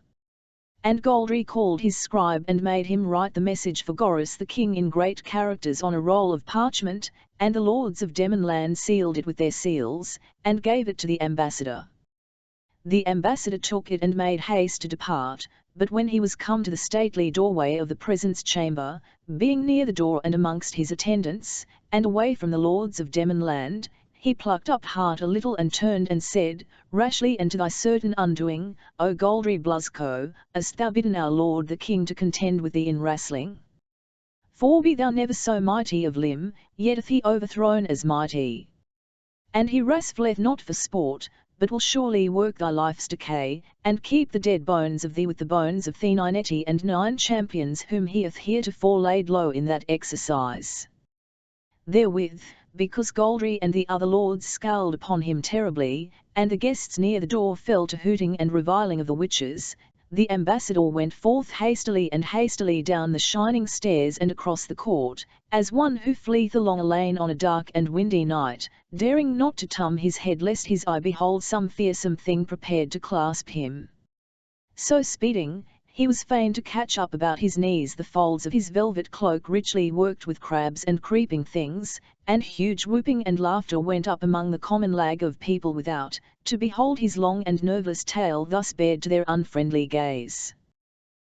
And Goldry called his scribe and made him write the message for Gorys the king in great characters on a roll of parchment, and the lords of Demonland sealed it with their seals, and gave it to the ambassador. The ambassador took it and made haste to depart, but when he was come to the stately doorway of the presence chamber, being near the door and amongst his attendants, and away from the lords of Demonland, he plucked up heart a little and turned and said, Rashly and to thy certain undoing, O Goldry Blusco, hast thou bidden our lord the king to contend with thee in wrestling? For be thou never so mighty of limb, yet hath he overthrown as mighty. And he wrestleth not for sport, but will surely work thy life's decay, and keep the dead bones of thee with the bones of thee 90 and 9 champions whom he hath heretofore laid low in that exercise. Therewith, because Goldry and the other lords scowled upon him terribly, and the guests near the door fell to hooting and reviling of the witches, the ambassador went forth hastily down the shining stairs and across the court, as one who fleeth along a lane on a dark and windy night, daring not to turn his head lest his eye behold some fearsome thing prepared to clasp him. So speeding, he was fain to catch up about his knees the folds of his velvet cloak richly worked with crabs and creeping things, and huge whooping and laughter went up among the common lag of people without, to behold his long and nerveless tail thus bared to their unfriendly gaze.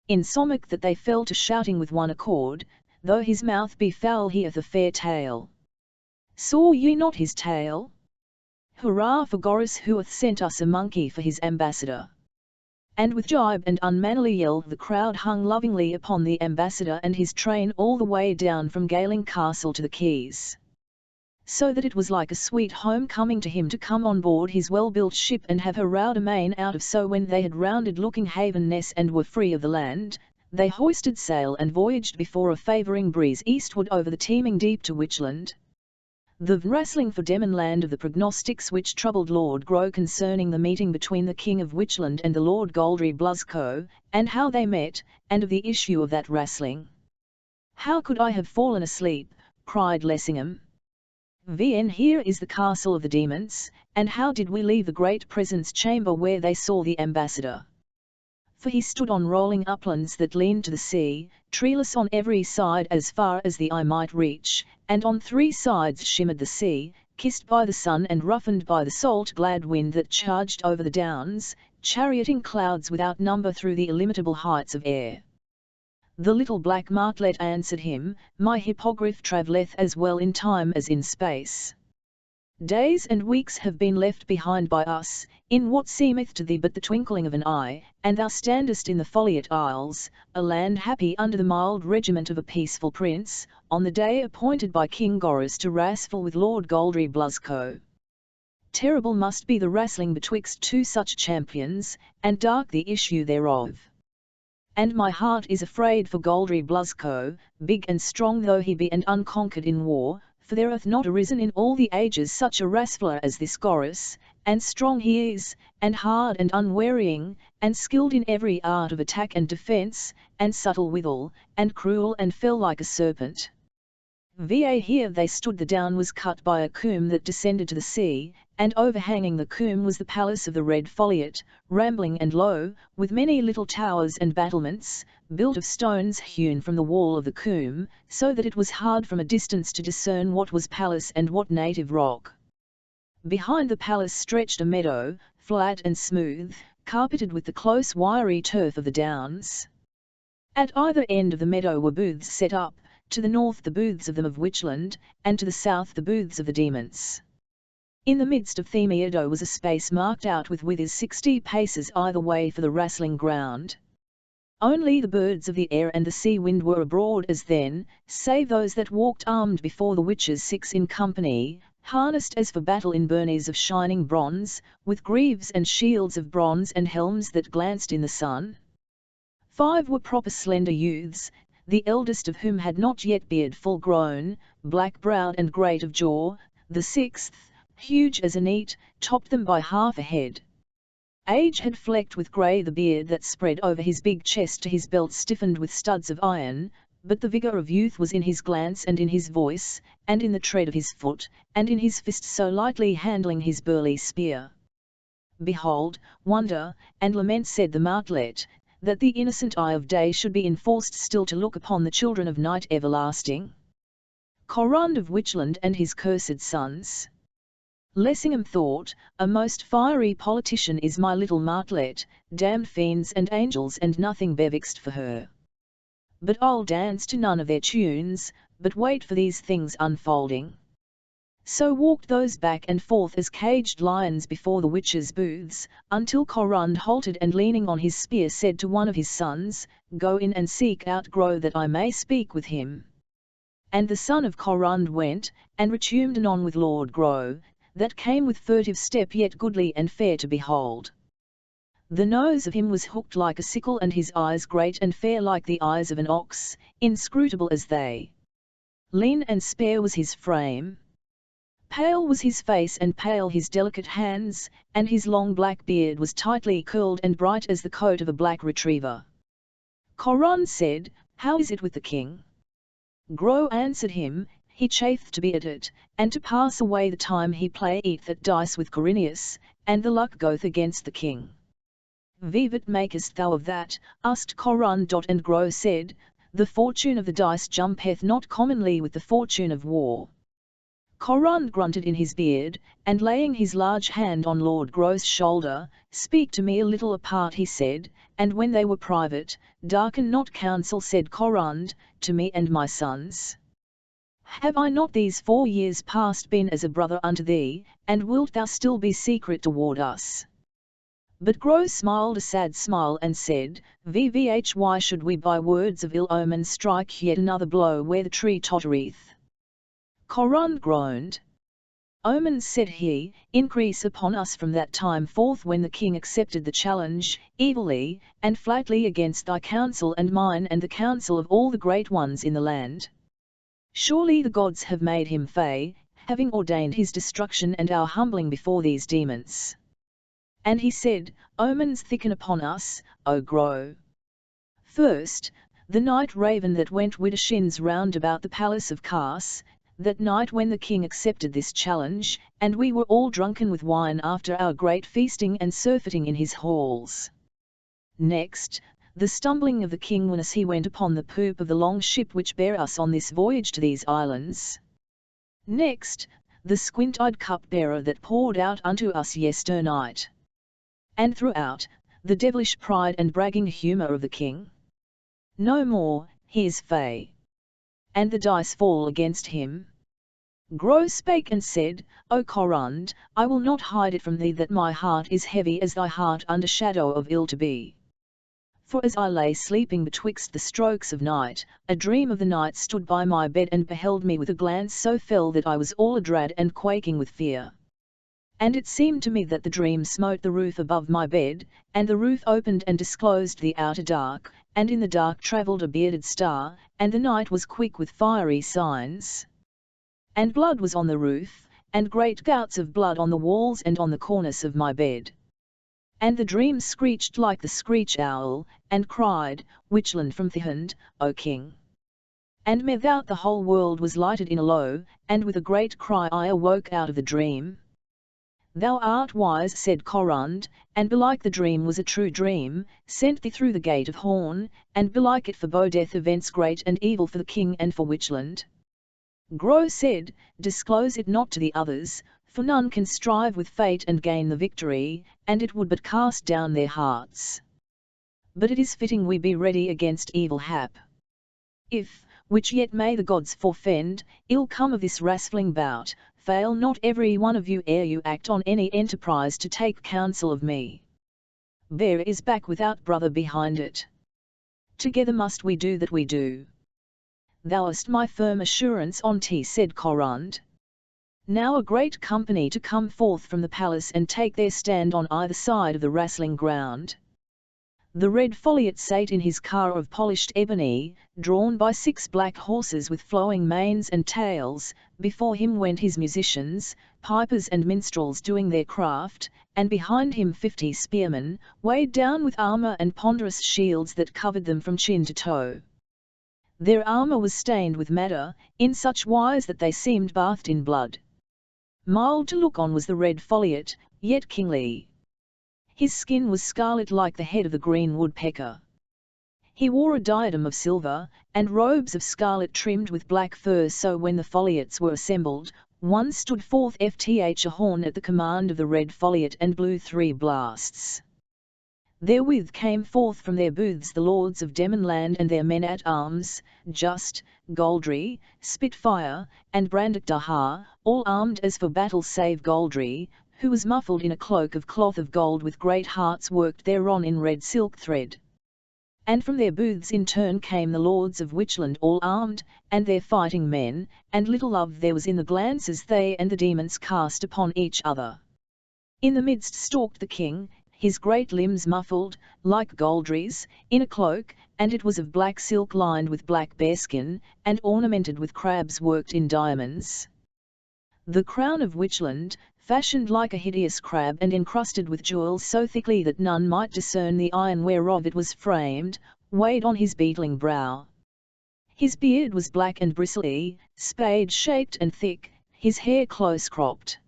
Insomuch that they fell to shouting with one accord, though his mouth be foul he hath a fair tail. Saw ye not his tail? Hurrah for Ouroboros who hath sent us a monkey for his ambassador. And with jibe and unmannerly yell the crowd hung lovingly upon the ambassador and his train all the way down from Galing Castle to the quays. So that it was like a sweet home coming to him to come on board his well-built ship and have her rowed amain out of. So when they had rounded Looking Haven Ness and were free of the land, they hoisted sail and voyaged before a favouring breeze eastward over the teeming deep to Witchland. The wrestling for Demon land of the prognostics which troubled Lord Grow concerning the meeting between the King of Witchland and the Lord Goldry Blusco, and how they met, and of the issue of that wrestling. How could I have fallen asleep, cried Lessingham. Vn here is the castle of the demons, and how did we leave the great presence chamber where they saw the ambassador? For he stood on rolling uplands that leaned to the sea, treeless on every side as far as the eye might reach, and on three sides shimmered the sea, kissed by the sun and roughened by the salt-glad wind that charged over the downs, charioting clouds without number through the illimitable heights of air. The little black martlet answered him, My hippogriff travelleth as well in time as in space. Days and weeks have been left behind by us, in what seemeth to thee but the twinkling of an eye, and thou standest in the Folliot Isles, a land happy under the mild regiment of a peaceful prince, on the day appointed by King Ouroboros to wrestle with Lord Goldry Blusco. Terrible must be the wrestling betwixt two such champions, and dark the issue thereof. And my heart is afraid for Goldry Blusco, big and strong though he be and unconquered in war, for there hath not arisen in all the ages such a wrestler as this Ouroboros, and strong he is, and hard and unwearying, and skilled in every art of attack and defence, and subtle withal, and cruel and fell like a serpent. Va here they stood, the down was cut by a combe that descended to the sea, and overhanging the combe was the palace of the Red Folliot, rambling and low, with many little towers and battlements, built of stones hewn from the wall of the combe, so that it was hard from a distance to discern what was palace and what native rock. Behind the palace stretched a meadow, flat and smooth, carpeted with the close wiry turf of the downs. At either end of the meadow were booths set up, to the north the booths of them of Witchland, and to the south the booths of the demons. In the midst of the meadow was a space marked out with withers 60 paces either way for the wrestling ground. Only the birds of the air and the sea wind were abroad as then, save those that walked armed before the witches 6 in company, harnessed as for battle in burnies of shining bronze, with greaves and shields of bronze and helms that glanced in the sun. 5 were proper slender youths, the eldest of whom had not yet beard full grown, black-browed and great of jaw, the 6th, huge as a neat, topped them by half a head. Age had flecked with grey the beard that spread over his big chest to his belt stiffened with studs of iron, but the vigour of youth was in his glance and in his voice, and in the tread of his foot, and in his fist so lightly handling his burly spear. Behold, wonder, and lament, said the martlet, that the innocent eye of day should be enforced still to look upon the children of night everlasting. Corond of Witchland and his cursed sons. Lessingham thought, a most fiery politician is my little martlet, damned fiends and angels and nothing bevixt for her. But I'll dance to none of their tunes, but wait for these things unfolding. So walked those back and forth as caged lions before the witches' booths, until Corond halted and leaning on his spear said to one of his sons, Go in and seek out Grow that I may speak with him. And the son of Corond went, and returned anon with Lord Grow, that came with furtive step yet goodly and fair to behold. The nose of him was hooked like a sickle and his eyes great and fair like the eyes of an ox, inscrutable as they. Lean and spare was his frame. Pale was his face and pale his delicate hands, and his long black beard was tightly curled and bright as the coat of a black retriever. Corond said, How is it with the king? Grow answered him, he chafeth to be at it, and to pass away the time he playeth at dice with Corineus, and the luck goeth against the king. What makest thou of that? asked Corund. And Grow said, the fortune of the dice jumpeth not commonly with the fortune of war. Corund grunted in his beard, and laying his large hand on Lord Grow's shoulder, speak to me a little apart, he said, and when they were private, darken not counsel, said Corund, to me and my sons. Have I not these 4 years past been as a brother unto thee, and wilt thou still be secret toward us? But Grow smiled a sad smile and said, why should we by words of ill omen strike yet another blow where the tree tottereth? Corund groaned. Omens, said he, increase upon us from that time forth when the king accepted the challenge, evilly, and flatly against thy counsel and mine and the counsel of all the great ones in the land. Surely the gods have made him fey, having ordained his destruction and our humbling before these demons. And he said, omens thicken upon us, O Grow. First, the night raven that went widdershins round about the palace of Kars, that night when the king accepted this challenge, and we were all drunken with wine after our great feasting and surfeiting in his halls. Next, the stumbling of the king when as he went upon the poop of the long ship which bare us on this voyage to these islands. Next, the squint-eyed cup-bearer that poured out unto us yesternight. And throughout, the devilish pride and bragging humour of the king. No more, he is fey. And the dice fall against him. Grow spake and said, O Corund, I will not hide it from thee that my heart is heavy as thy heart under shadow of ill to be. For as I lay sleeping betwixt the strokes of night, a dream of the night stood by my bed and beheld me with a glance so fell that I was all adrad and quaking with fear. And it seemed to me that the dream smote the roof above my bed, and the roof opened and disclosed the outer dark, and in the dark travelled a bearded star, and the night was quick with fiery signs. And blood was on the roof, and great gouts of blood on the walls and on the cornice of my bed. And the dream screeched like the screech owl, and cried, Witchland from Thihand, O king! And methought the whole world was lighted in a low, and with a great cry I awoke out of the dream. Thou art wise, said Corund, and belike the dream was a true dream, sent thee through the gate of Horn, and belike it forebodeth events great and evil for the king and for Witchland. Grow said, disclose it not to the others, for none can strive with fate and gain the victory, and it would but cast down their hearts. But it is fitting we be ready against evil hap. If, which yet may the gods forfend, ill come of this wrestling bout, fail not every one of you ere you act on any enterprise to take counsel of me. Bear is back without brother behind it. Together must we do that we do. Thou hast my firm assurance on't, said Corund. Now a great company to come forth from the palace and take their stand on either side of the wrestling ground. The red Folliot sate in his car of polished ebony, drawn by 6 black horses with flowing manes and tails. Before him went his musicians, pipers and minstrels doing their craft, and behind him 50 spearmen, weighed down with armour and ponderous shields that covered them from chin to toe. Their armour was stained with madder, in such wise that they seemed bathed in blood. Mild to look on was the red Folliot, yet kingly. His skin was scarlet like the head of the green woodpecker. He wore a diadem of silver, and robes of scarlet trimmed with black fur, so when the Folliots were assembled, one stood forth ft a horn at the command of the red Folliot and blew 3 blasts. Therewith came forth from their booths the lords of Demonland and their men-at-arms, Just, Goldry, Spitfire, and Brandakdahar, all armed as for battle save Goldry, who was muffled in a cloak of cloth of gold with great hearts worked thereon in red silk thread. And from their booths in turn came the lords of Witchland all armed, and their fighting men, and little love there was in the glances they and the demons cast upon each other. In the midst stalked the king, his great limbs muffled, like Goldry's, in a cloak, and it was of black silk lined with black bearskin, and ornamented with crabs worked in diamonds. The crown of Witchland, fashioned like a hideous crab and encrusted with jewels so thickly that none might discern the iron whereof it was framed, weighed on his beetling brow. His beard was black and bristly, spade-shaped and thick, his hair close-cropped.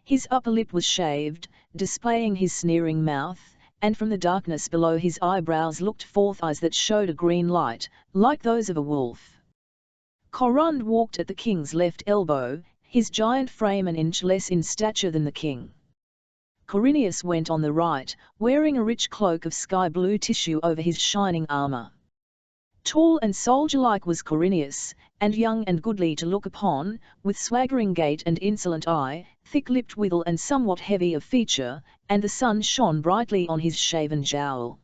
His upper lip was shaved, displaying his sneering mouth, and from the darkness below his eyebrows looked forth eyes that showed a green light, like those of a wolf. Corund walked at the king's left elbow, his giant frame an inch less in stature than the king. Corineus went on the right, wearing a rich cloak of sky-blue tissue over his shining armor. Tall and soldier-like was Corineus, and young and goodly to look upon, with swaggering gait and insolent eye, thick-lipped withal and somewhat heavy of feature, and the sun shone brightly on his shaven jowl.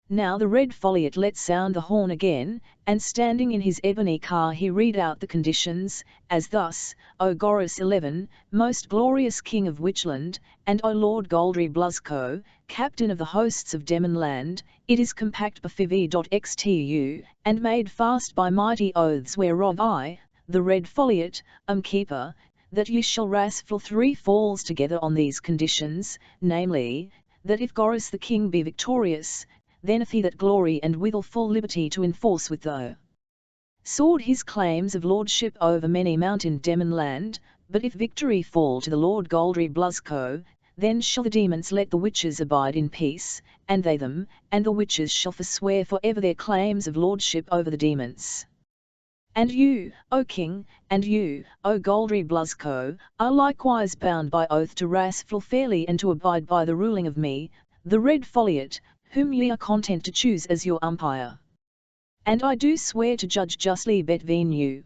Now the red Folliot let sound the horn again, and standing in his ebony car he read out the conditions, as thus: Ouroboros 11, most glorious king of Witchland, and O Lord Goldry Blusco, captain of the hosts of Demonland, it is compact befivy.xtu, and made fast by mighty oaths whereof I, the red Folliot, am keeper, that ye shall wrastful 3 falls together on these conditions, namely, that if Goris the king be victorious, then hath he that glory and withal full liberty to enforce with thou sword his claims of lordship over many mountain Demonland, but if victory fall to the Lord Goldry Blusco, then shall the demons let the witches abide in peace, and they them, and the witches shall forswear for ever their claims of lordship over the demons. And you, O king, and you, O Goldry Blusco, are likewise bound by oath to wrastful fairly and to abide by the ruling of me, the red Folliot, whom ye are content to choose as your umpire. And I do swear to judge justly between you.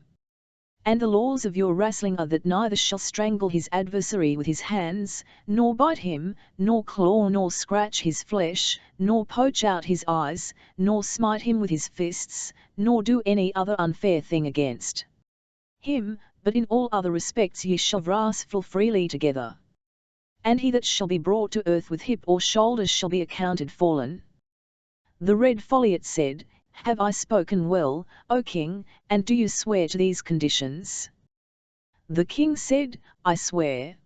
And the laws of your wrestling are that neither shall strangle his adversary with his hands, nor bite him, nor claw nor scratch his flesh, nor poach out his eyes, nor smite him with his fists, nor do any other unfair thing against him, but in all other respects ye shall wrastful freely together. And he that shall be brought to earth with hip or shoulder shall be accounted fallen. The red Folliot said, Have I spoken well, O king, and do you swear to these conditions? The king said, I swear.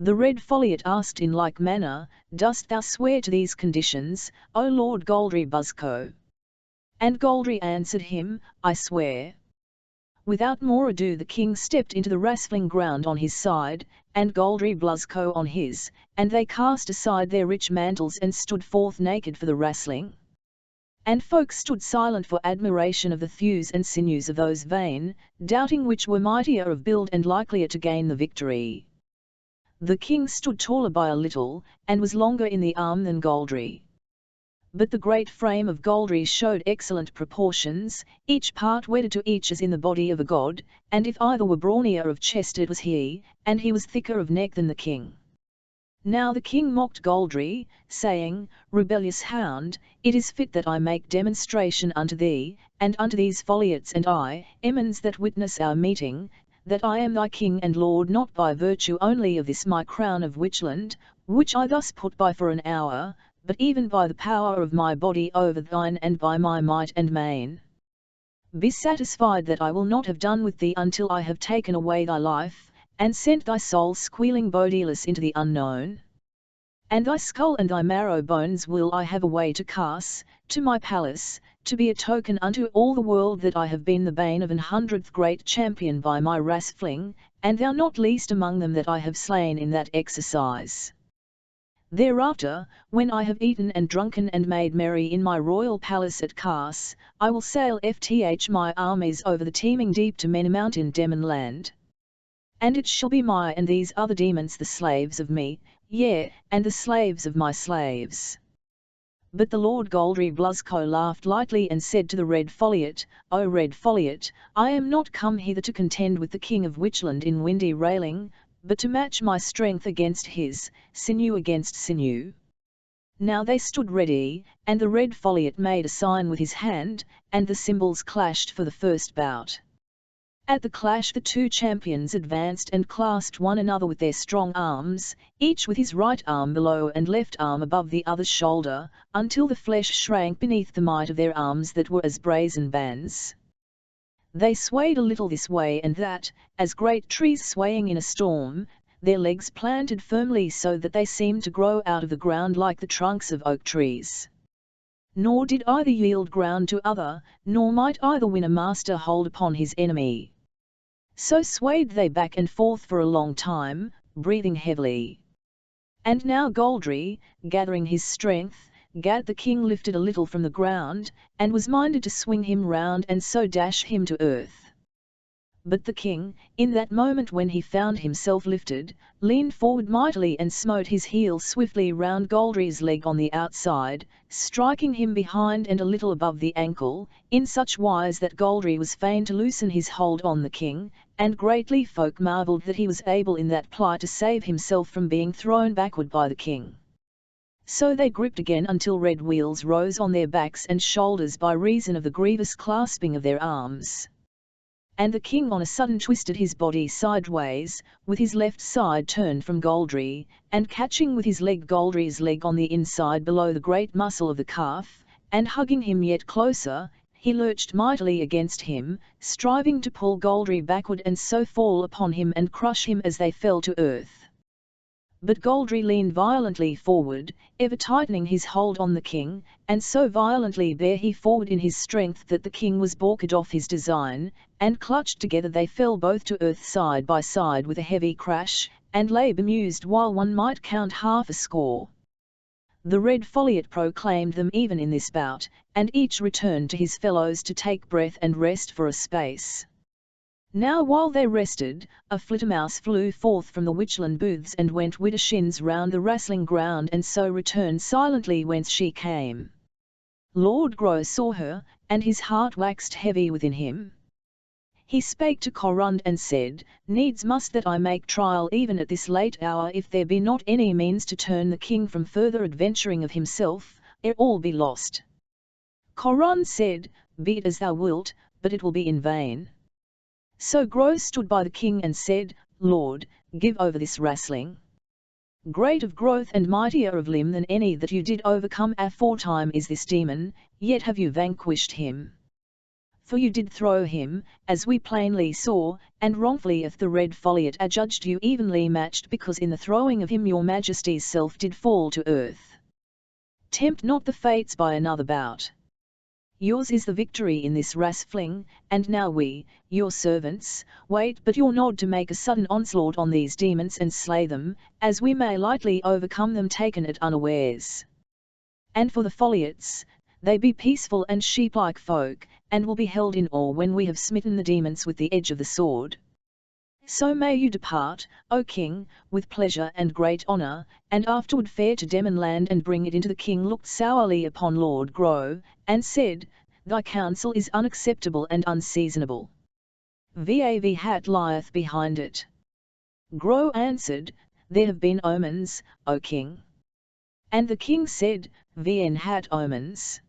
The red Folliot asked in like manner, Dost thou swear to these conditions, O Lord Goldry Blusco? And Goldry answered him, I swear. Without more ado the king stepped into the wrestling ground on his side, and Goldry Blusco on his, and they cast aside their rich mantles and stood forth naked for the wrestling. And folk stood silent for admiration of the thews and sinews of those vain, doubting which were mightier of build and likelier to gain the victory. The king stood taller by a little, and was longer in the arm than Goldry. But the great frame of Goldry showed excellent proportions, each part wedded to each as in the body of a god, and if either were brawnier of chest it was he, and he was thicker of neck than the king. Now the king mocked Goldry, saying, Rebellious hound, it is fit that I make demonstration unto thee, and unto these Folliots and I, emmons that witness our meeting, that I am thy king and lord not by virtue only of this my crown of Witchland, which I thus put by for an hour, but even by the power of my body over thine and by my might and main. Be satisfied that I will not have done with thee until I have taken away thy life, and sent thy soul squealing bodiless into the unknown. And thy skull and thy marrow bones will I have away to Kars, to my palace, to be a token unto all the world that I have been the bane of 100th great champion by my wrastling, and thou not least among them that I have slain in that exercise. Thereafter, when I have eaten and drunken and made merry in my royal palace at Kars, I will sail my armies over the teeming deep to many mountain Demonland. And it shall be my and these other demons the slaves of me, yea, and the slaves of my slaves. But the Lord Goldry Blusco laughed lightly and said to the red Folliot, O red Folliot, I am not come hither to contend with the king of Witchland in windy railing, but to match my strength against his, sinew against sinew. Now they stood ready, and the red Folliot made a sign with his hand, and the cymbals clashed for the first bout. At the clash the two champions advanced and clasped one another with their strong arms, each with his right arm below and left arm above the other's shoulder, until the flesh shrank beneath the might of their arms that were as brazen bands. They swayed a little this way and that, as great trees swaying in a storm, their legs planted firmly so that they seemed to grow out of the ground like the trunks of oak trees. nor did either yield ground to other, nor might either win a master hold upon his enemy. So swayed they back and forth for a long time, breathing heavily. And now Goldry, gathering his strength, gat the king lifted a little from the ground, and was minded to swing him round and so dash him to earth. But the king, in that moment when he found himself lifted, leaned forward mightily and smote his heel swiftly round Goldry's leg on the outside, striking him behind and a little above the ankle, in such wise that Goldry was fain to loosen his hold on the king, and greatly folk marvelled that he was able in that plight to save himself from being thrown backward by the king. So they gripped again until red wheals rose on their backs and shoulders by reason of the grievous clasping of their arms. And the king on a sudden twisted his body sideways, with his left side turned from Goldry, and catching with his leg Goldry's leg on the inside below the great muscle of the calf, and hugging him yet closer, he lurched mightily against him, striving to pull Goldry backward and so fall upon him and crush him as they fell to earth. But Goldry leaned violently forward, ever tightening his hold on the king, and so violently bare he forward in his strength that the king was balked off his design, and clutched together they fell both to earth side by side with a heavy crash, and lay bemused while one might count 60. The red folliot proclaimed them even in this bout, and each returned to his fellows to take breath and rest for a space. Now while they rested, a flittermouse flew forth from the witchland booths and went with her shins round the wrestling ground and so returned silently whence she came. Lord Grow saw her, and his heart waxed heavy within him. He spake to Corund and said, Needs must that I make trial even at this late hour if there be not any means to turn the king from further adventuring of himself, ere all be lost. Corund said, Be it as thou wilt, but it will be in vain. So Grow stood by the king and said, Lord, give over this wrestling. Great of growth and mightier of limb than any that you did overcome aforetime is this demon, yet have you vanquished him. For you did throw him, as we plainly saw, and wrongfully if the red folliot adjudged you evenly matched because in the throwing of him your majesty's self did fall to earth. Tempt not the fates by another bout. Yours is the victory in this wrestling, and now we, your servants, wait but your nod to make a sudden onslaught on these demons and slay them, as we may lightly overcome them taken at unawares. And for the Folliots, they be peaceful and sheep-like folk, and will be held in awe when we have smitten the demons with the edge of the sword. So may you depart, O king, with pleasure and great honour, and afterward fare to Demon land and bring it into. The king looked sourly upon Lord Grow, and said, Thy counsel is unacceptable and unseasonable. Vav hat lieth behind it. Grow answered, There have been omens, O king. And the king said, Vn hat omens.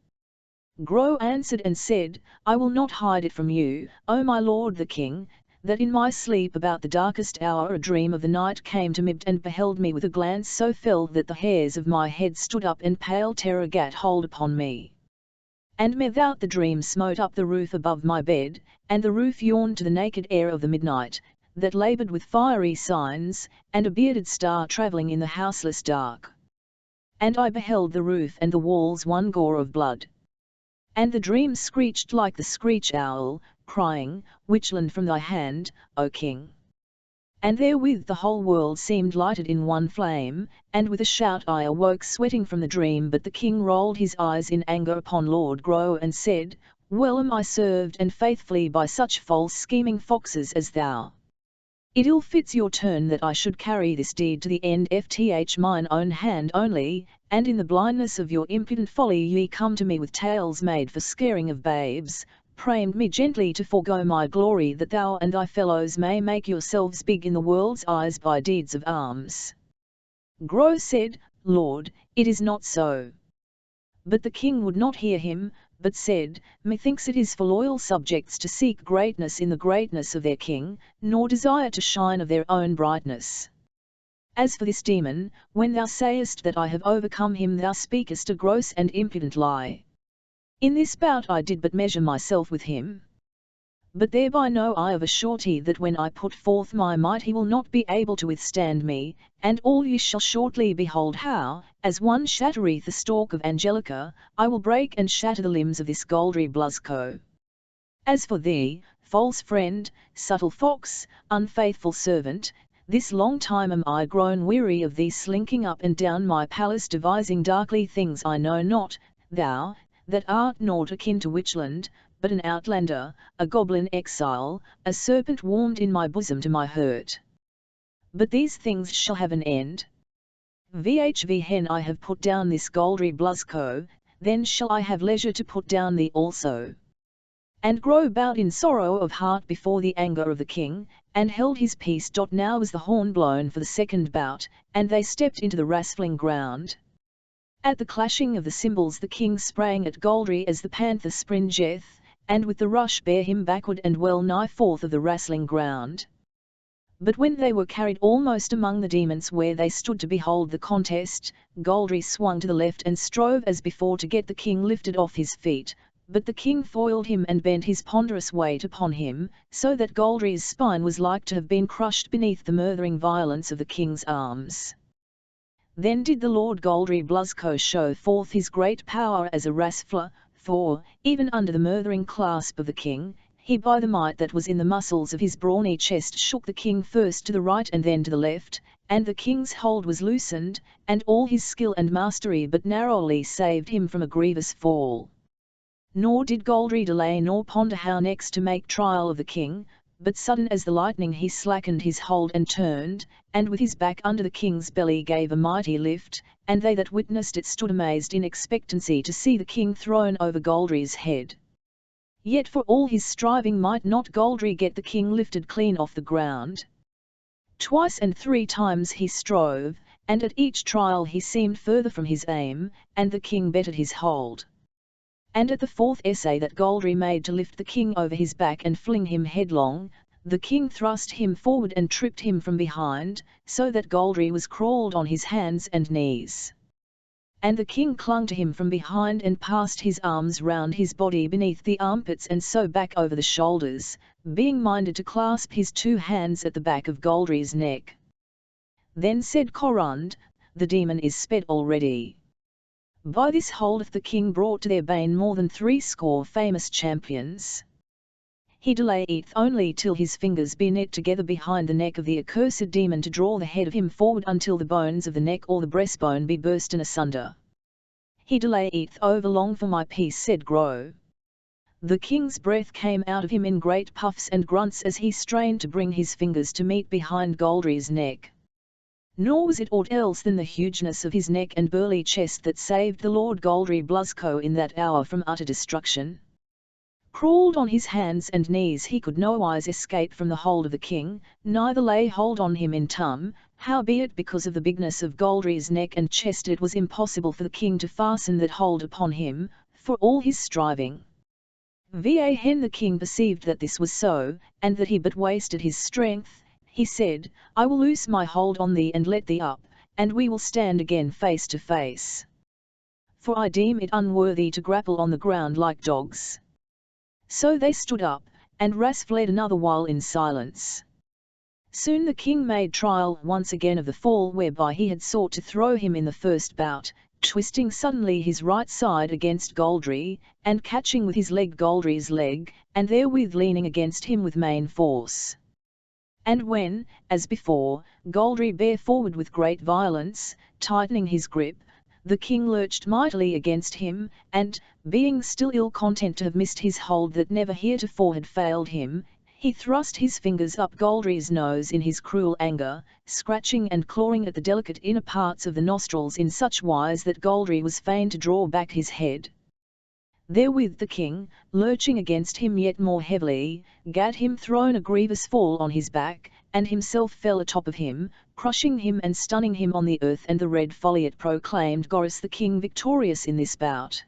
Grow answered and said, I will not hide it from you, O my lord the king, that in my sleep about the darkest hour a dream of the night came to me and beheld me with a glance so fell that the hairs of my head stood up and pale terror gat hold upon me. And methought the dream smote up the roof above my bed, and the roof yawned to the naked air of the midnight, that laboured with fiery signs, and a bearded star travelling in the houseless dark. And I beheld the roof and the walls one gore of blood. And the dream screeched like the screech owl, crying, Witchland from thy hand, O king. And therewith the whole world seemed lighted in one flame, and with a shout I awoke sweating from the dream. But the king rolled his eyes in anger upon Lord Grow and said, Well am I served and faithfully by such false scheming foxes as thou. It ill fits your turn that I should carry this deed to the end ft mine own hand only, and in the blindness of your impudent folly ye come to me with tales made for scaring of babes, praying me gently to forego my glory that thou and thy fellows may make yourselves big in the world's eyes by deeds of arms. Grow said, Lord, it is not so. But the king would not hear him, but said, Methinks it is for loyal subjects to seek greatness in the greatness of their king, nor desire to shine of their own brightness. As for this demon, when thou sayest that I have overcome him thou speakest a gross and impudent lie. In this bout I did but measure myself with him. But thereby know I of a surety that when I put forth my might he will not be able to withstand me, and all ye shall shortly behold how, as one shattereth the stalk of Angelica, I will break and shatter the limbs of this Goldry Blusco. As for thee, false friend, subtle fox, unfaithful servant, this long time am I grown weary of thee slinking up and down my palace devising darkly things I know not, thou, that art naught akin to Witchland, but an outlander, a goblin exile, a serpent warmed in my bosom to my hurt. But these things shall have an end. Vhv hen I have put down this Goldry Blusco, then shall I have leisure to put down thee also. And Grow bowed in sorrow of heart before the anger of the king, and held his peace. Now was the horn blown for the second bout, and they stepped into the wrestling ground. At the clashing of the cymbals the king sprang at Goldry as the panther springeth, and with the rush bare him backward and well nigh forth of the wrestling ground. But when they were carried almost among the demons where they stood to behold the contest, Goldry swung to the left and strove as before to get the king lifted off his feet, but the king foiled him and bent his ponderous weight upon him, so that Goldry's spine was like to have been crushed beneath the murthering violence of the king's arms. Then did the Lord Goldry Blusco show forth his great power as a wrestler, for, even under the murthering clasp of the king, he by the might that was in the muscles of his brawny chest shook the king first to the right and then to the left, and the king's hold was loosened, and all his skill and mastery but narrowly saved him from a grievous fall. Nor did Goldry delay nor ponder how next to make trial of the king, but sudden as the lightning he slackened his hold and turned, and with his back under the king's belly gave a mighty lift, and they that witnessed it stood amazed in expectancy to see the king thrown over Goldry's head. Yet for all his striving might not Goldry get the king lifted clean off the ground. Twice and 3 times he strove, and at each trial he seemed further from his aim, and the king bettered his hold. And at the 4th essay that Goldry made to lift the king over his back and fling him headlong, the king thrust him forward and tripped him from behind, so that Goldry was crawled on his hands and knees. And the king clung to him from behind and passed his arms round his body beneath the armpits and so back over the shoulders, being minded to clasp his 2 hands at the back of Goldry's neck. Then said Corund, the demon is sped already. By this holdeth the king brought to their bane more than 60 famous champions. He delayeth only till his fingers be knit together behind the neck of the accursed demon to draw the head of him forward until the bones of the neck or the breastbone be bursten asunder. He delayeth over long for my peace, said Grow. The king's breath came out of him in great puffs and grunts as he strained to bring his fingers to meet behind Goldry's neck. Nor was it aught else than the hugeness of his neck and burly chest that saved the Lord Goldry Blusco in that hour from utter destruction. Crawled on his hands and knees he could nowise escape from the hold of the king, neither lay hold on him in time, howbeit because of the bigness of Goldry's neck and chest it was impossible for the king to fasten that hold upon him, for all his striving. When the king perceived that this was so, and that he but wasted his strength, he said, I will loose my hold on thee and let thee up, and we will stand again face to face. For I deem it unworthy to grapple on the ground like dogs. So they stood up, and wrestled another while in silence. Soon the king made trial once again of the fall whereby he had sought to throw him in the first bout, twisting suddenly his right side against Goldry, and catching with his leg Goldry's leg, and therewith leaning against him with main force. And when, as before, Goldry bare forward with great violence, tightening his grip, the king lurched mightily against him, and, being still ill content to have missed his hold that never heretofore had failed him, he thrust his fingers up Goldry's nose in his cruel anger, scratching and clawing at the delicate inner parts of the nostrils in such wise that Goldry was fain to draw back his head. Therewith the king, lurching against him yet more heavily, gat him thrown a grievous fall on his back, and himself fell atop of him, crushing him and stunning him on the earth, and the red foliot proclaimed Goris the king victorious in this bout.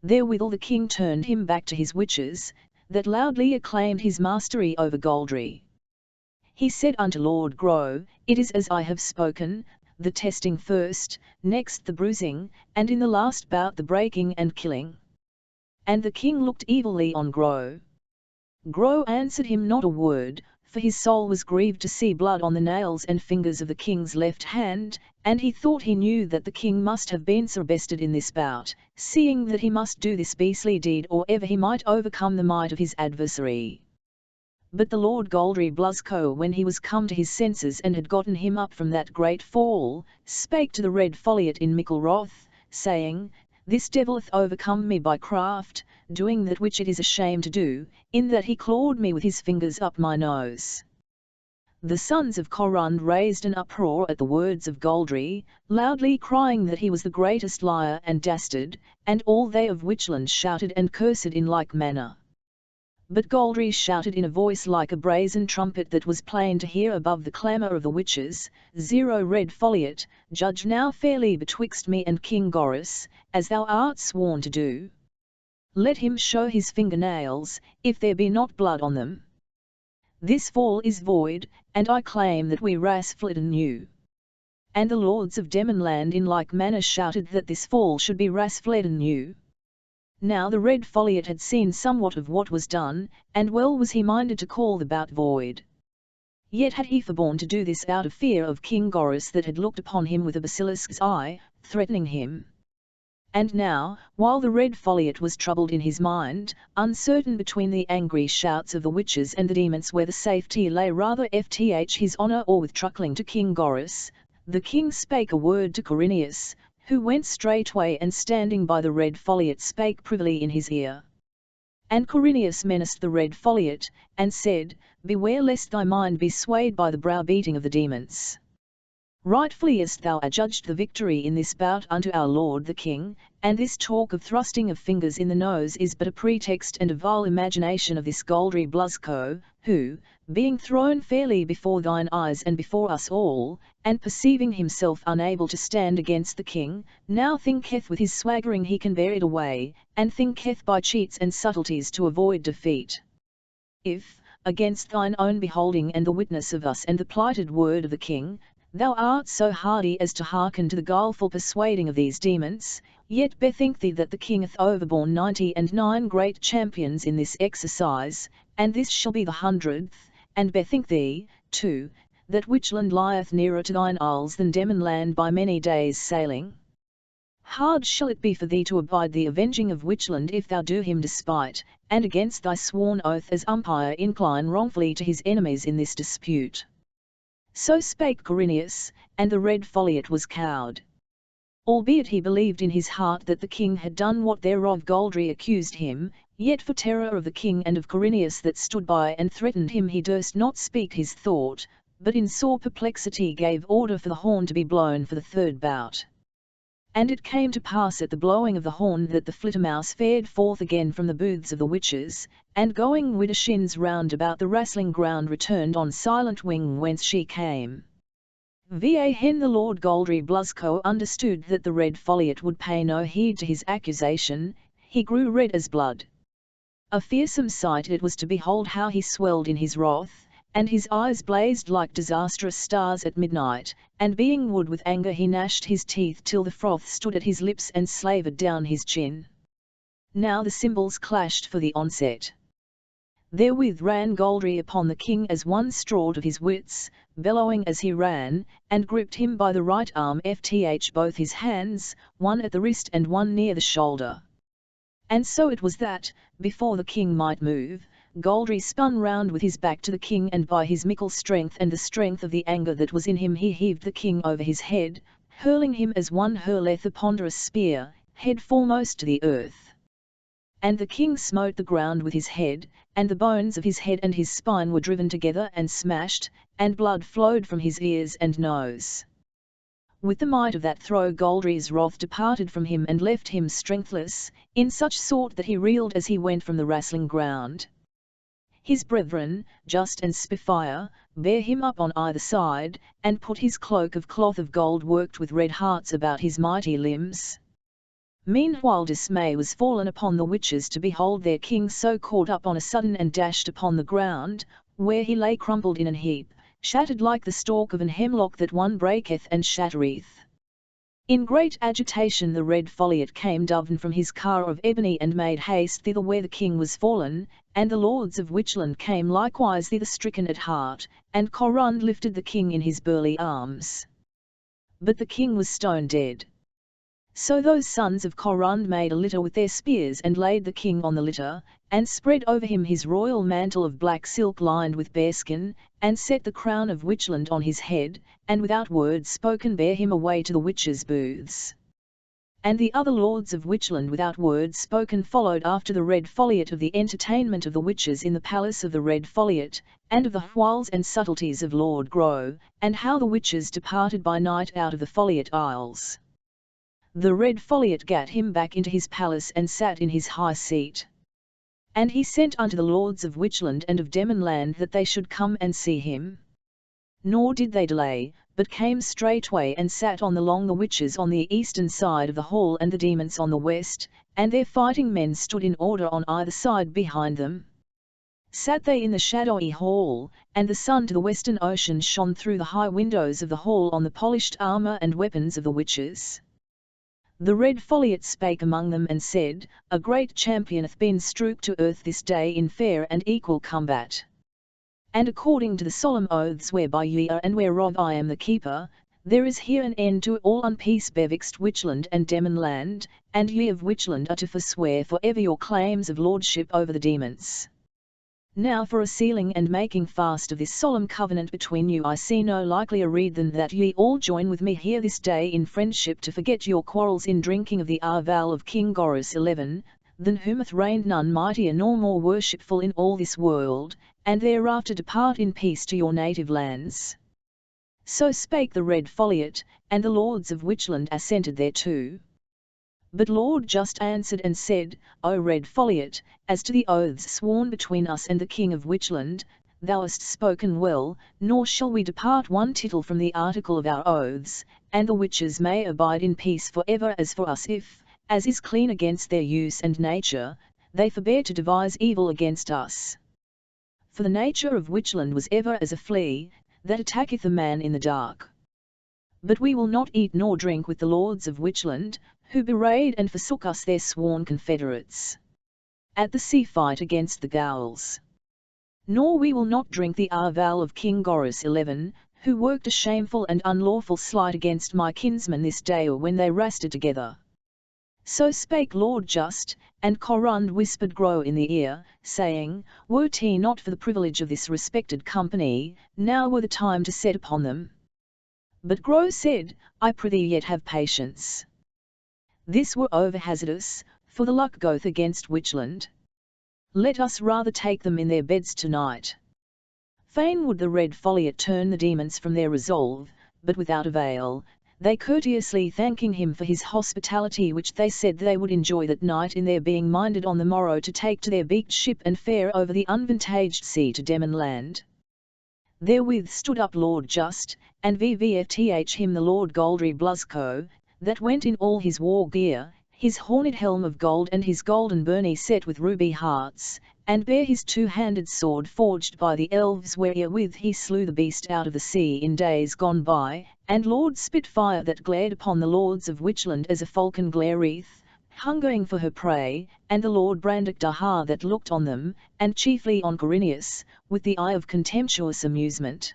Therewithal the king turned him back to his witches, that loudly acclaimed his mastery over Goldry. He said unto Lord Grow, it is as I have spoken, the testing first, next the bruising, and in the last bout the breaking and killing. And the king looked evilly on Grow. Grow answered him not a word, for his soul was grieved to see blood on the nails and fingers of the king's left hand, and he thought he knew that the king must have been sore bested in this bout, seeing that he must do this beastly deed or ever he might overcome the might of his adversary. But the Lord Goldry Blusco, when he was come to his senses and had gotten him up from that great fall, spake to the red folliot in mickle wrath, saying, This devil hath overcome me by craft, doing that which it is a shame to do, in that he clawed me with his fingers up my nose. The sons of Corund raised an uproar at the words of Goldry, loudly crying that he was the greatest liar and dastard, and all they of Witchland shouted and cursed in like manner. But Goldry shouted in a voice like a brazen trumpet that was plain to hear above the clamour of the witches, Zero red folliot, judge now fairly betwixt me and King Goris, as thou art sworn to do. Let him show his fingernails, if there be not blood on them. This fall is void, and I claim that we Rasfleden knew. And the lords of Demonland in like manner shouted that this fall should be Rasfleden knew. Now the red folliot had seen somewhat of what was done, and well was he minded to call the bout void. Yet had he forborne to do this out of fear of King Goris that had looked upon him with a basilisk's eye, threatening him. And now, while the red folliot was troubled in his mind, uncertain between the angry shouts of the witches and the demons where the safety lay rather fth his honour or with truckling to King Goris, the king spake a word to Corinius, who went straightway and standing by the red folliot spake privily in his ear. And Corinius menaced the red folliot, and said, Beware lest thy mind be swayed by the browbeating of the demons. Rightfully hast thou adjudged the victory in this bout unto our lord the king, and this talk of thrusting of fingers in the nose is but a pretext and a vile imagination of this Goldry Blusco, who, being thrown fairly before thine eyes and before us all, and perceiving himself unable to stand against the king, now thinketh with his swaggering he can bear it away, and thinketh by cheats and subtleties to avoid defeat. If, against thine own beholding and the witness of us and the plighted word of the king, thou art so hardy as to hearken to the guileful persuading of these demons, yet bethink thee that the king hath overborne 99 great champions in this exercise, and this shall be the 100th, and bethink thee, too, that Witchland lieth nearer to thine isles than Demonland by many days' sailing. Hard shall it be for thee to abide the avenging of Witchland if thou do him despite, and against thy sworn oath as umpire incline wrongfully to his enemies in this dispute. So spake Corinius, and the red folliot was cowed. Albeit he believed in his heart that the king had done what thereof Goldry accused him, yet for terror of the king and of Corinius that stood by and threatened him he durst not speak his thought, but in sore perplexity gave order for the horn to be blown for the third bout. And it came to pass at the blowing of the horn that the flittermouse fared forth again from the booths of the witches, and going widdershins round about the wrestling ground returned on silent wing whence she came. Va hen the Lord Goldry Blusco understood that the red folliot would pay no heed to his accusation, he grew red as blood. A fearsome sight it was to behold how he swelled in his wrath, and his eyes blazed like disastrous stars at midnight, and being wood with anger he gnashed his teeth till the froth stood at his lips and slavered down his chin. Now the cymbals clashed for the onset. Therewith ran Goldry upon the king as one straught of his wits, bellowing as he ran, and gripped him by the right arm fth both his hands, one at the wrist and one near the shoulder. And so it was that, before the king might move, Goldry spun round with his back to the king and by his mickle strength and the strength of the anger that was in him he heaved the king over his head, hurling him as one hurleth a ponderous spear, head foremost to the earth. And the king smote the ground with his head, and the bones of his head and his spine were driven together and smashed, and blood flowed from his ears and nose. With the might of that throw Goldry's wrath departed from him and left him strengthless, in such sort that he reeled as he went from the wrestling ground. His brethren, Just and Spitfire, bare him up on either side, and put his cloak of cloth of gold worked with red hearts about his mighty limbs. Meanwhile dismay was fallen upon the witches to behold their king so caught up on a sudden and dashed upon the ground, where he lay crumpled in an heap, shattered like the stalk of an hemlock that one breaketh and shattereth. In great agitation the red Folliot came down from his car of ebony and made haste thither where the king was fallen, and the lords of Witchland came likewise thither stricken at heart, and Corund lifted the king in his burly arms. But the king was stone dead. So those sons of Corund made a litter with their spears and laid the king on the litter, and spread over him his royal mantle of black silk lined with bearskin, and set the crown of Witchland on his head, and without word spoken bare him away to the witches' booths. And the other lords of Witchland without word spoken followed after the red Folliot of the entertainment of the witches in the palace of the red Folliot, and of the wiles and subtleties of Lord Grow, and how the witches departed by night out of the Folliot Isles. The red Folliot gat him back into his palace and sat in his high seat. And he sent unto the lords of Witchland and of Demonland that they should come and see him. Nor did they delay, but came straightway and sat along the witches on the eastern side of the hall and the demons on the west, and their fighting men stood in order on either side behind them. Sat they in the shadowy hall, and the sun to the western ocean shone through the high windows of the hall on the polished armour and weapons of the witches. The red Folliot spake among them and said, A great champion hath been strook to earth this day in fair and equal combat. And according to the solemn oaths whereby ye are and whereof I am the keeper, there is here an end to all unpeace betwixt Witchland and Demonland, and ye of Witchland are to forswear for ever your claims of lordship over the demons. Now for a sealing and making fast of this solemn covenant between you I see no likelier rede than that ye all join with me here this day in friendship to forget your quarrels in drinking of the arval of King Gorus 11, than whom hath reigned none mightier nor more worshipful in all this world, and thereafter depart in peace to your native lands. So spake the red Folliot, and the lords of Witchland assented thereto. But Lord Just answered and said, O red Folliot, as to the oaths sworn between us and the king of Witchland, thou hast spoken well, nor shall we depart one tittle from the article of our oaths, and the witches may abide in peace for ever as for us if, as is clean against their use and nature, they forbear to devise evil against us. For the nature of Witchland was ever as a flea, that attacketh a man in the dark. But we will not eat nor drink with the lords of Witchland, who bewrayed and forsook us their sworn confederates at the sea fight against the Gauls. Nor we will not drink the arval of King Gorus 11, who worked a shameful and unlawful slight against my kinsmen this day or when they rested together. So spake Lord Just, and Corund whispered Grow in the ear, saying, Were he not for the privilege of this respected company, now were the time to set upon them. But Grow said, I prithee yet have patience. This were over hazardous, for the luck goeth against Witchland. Let us rather take them in their beds tonight. Fain would the red Folliot turn the demons from their resolve, but without avail, they courteously thanking him for his hospitality which they said they would enjoy that night in their being minded on the morrow to take to their beaked ship and fare over the unvantaged sea to Demonland. Therewith stood up Lord Just, and vvfth him the Lord Goldry Blusco, that went in all his war gear, his horned helm of gold and his golden byrnie set with ruby hearts, and bare his two-handed sword forged by the elves wherewith he slew the beast out of the sea in days gone by, and Lord Spitfire that glared upon the lords of Witchland as a falcon glareth, hungering for her prey, and the Lord Brandock Dahar that looked on them, and chiefly on Corinius, with the eye of contemptuous amusement,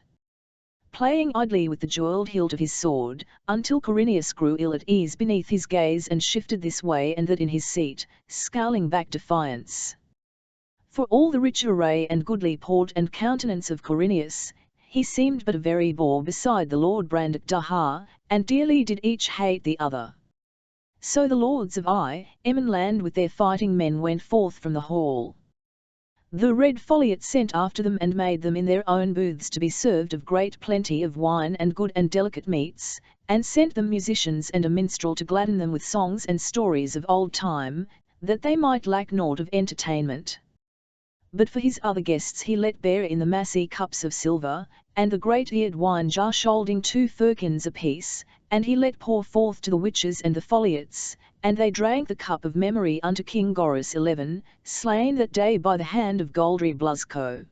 playing idly with the jewelled hilt of his sword, until Corinius grew ill at ease beneath his gaze and shifted this way and that in his seat, scowling back defiance. For all the rich array and goodly port and countenance of Corinius, he seemed but a very boor beside the Lord Brandock Dahar, and dearly did each hate the other. So the lords of Emonland with their fighting men went forth from the hall. The red Folliot sent after them and made them in their own booths to be served of great plenty of wine and good and delicate meats, and sent them musicians and a minstrel to gladden them with songs and stories of old time, that they might lack naught of entertainment. But for his other guests he let bear in the massy cups of silver, and the great-eared wine jar shoulding 2 firkins apiece, and he let pour forth to the witches and the Folliots, and they drank the cup of memory unto King Gorus 11, slain that day by the hand of Goldry Blusco.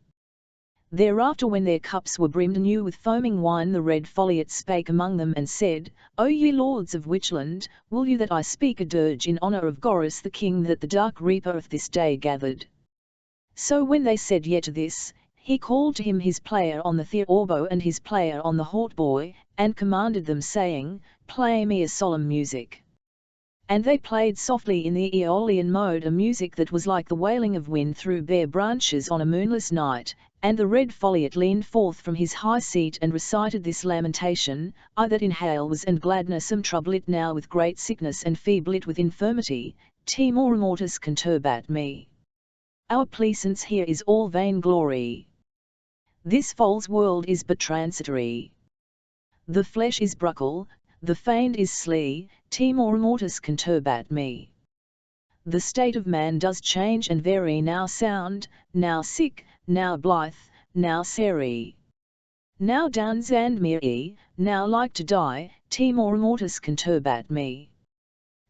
Thereafter when their cups were brimmed anew with foaming wine, the red Folliot spake among them and said, O ye lords of Witchland, will you that I speak a dirge in honour of Goris the king that the dark reaper hath this day gathered? So when they said yet to this, he called to him his player on the theorbo and his player on the hautboy, and commanded them, saying, Play me a solemn music. And they played softly in the Aeolian mode a music that was like the wailing of wind through bare branches on a moonless night, and the red Folliot leaned forth from his high seat and recited this lamentation, I that in hail was and gladness am troubled now with great sickness and feeblit with infirmity, timor mortis conturbat me. Our pleasance here is all vain glory. This false world is but transitory. The flesh is bruckle, the feigned is slee, timor mortis conturbat me. The state of man does change and vary, now sound, now sick, now blithe, now serry. Now downs and merry, now like to die, timor mortis conturbat me.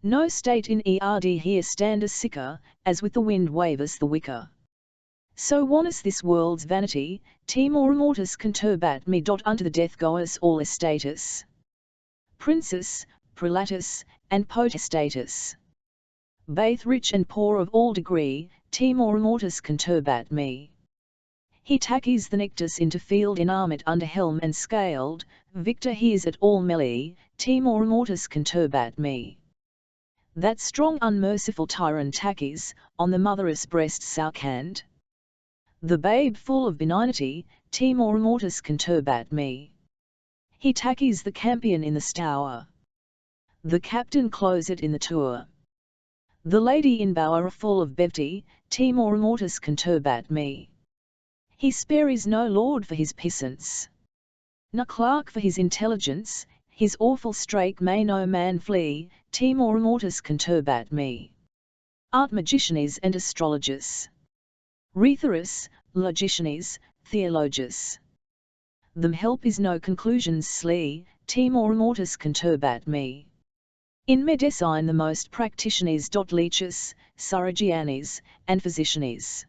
No state in erd here standeth sicker, as with the wind waveth the wicker. So wanneth this world's vanity, timor mortis conturbat me. Unto the death goers all estatus, princes, prelatus, and potestatus. Baith rich and poor of all degree, timor mortis conturbat me. He tackies the nectus into field in armet under helm and scaled, victor he is at all melee, timor mortis conturbat me. That strong unmerciful tyrant tackies, on the mother's breast soughand. The babe full of benignity, timor mortis conturbat me. He tackies the campion in the stour. The captain closet in the tour. The lady in bower full of bevity, timor mortis conturbat me. He spares no lord for his puissance, no clerk for his intelligence, his awful strake may no man flee, timor mortis conturbat me. Art magicianes and astrologers. Rhetorus, logicianes, theologus. Them help is no conclusions slee, timor mortis conturbat me. In medicine the most practitioners. Leeches, surgeones, and physicianes.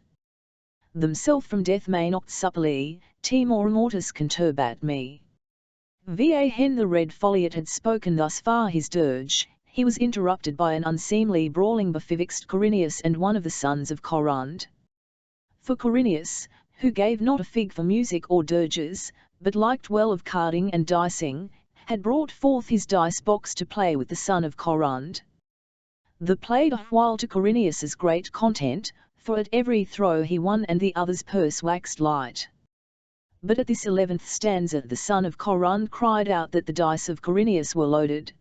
Themself from death may not supplee, timor mortis conturbat me. Va hen the red Folliot had spoken thus far his dirge, he was interrupted by an unseemly brawling betwixt Corineus and one of the sons of Corund. For Corineus, who gave not a fig for music or dirges, but liked well of carding and dicing, had brought forth his dice box to play with the son of Corund. The played a while to Corineus's great content, for at every throw he won and the other's purse waxed light. But at this 11th stanza the son of Corund cried out that the dice of Corineus were loaded.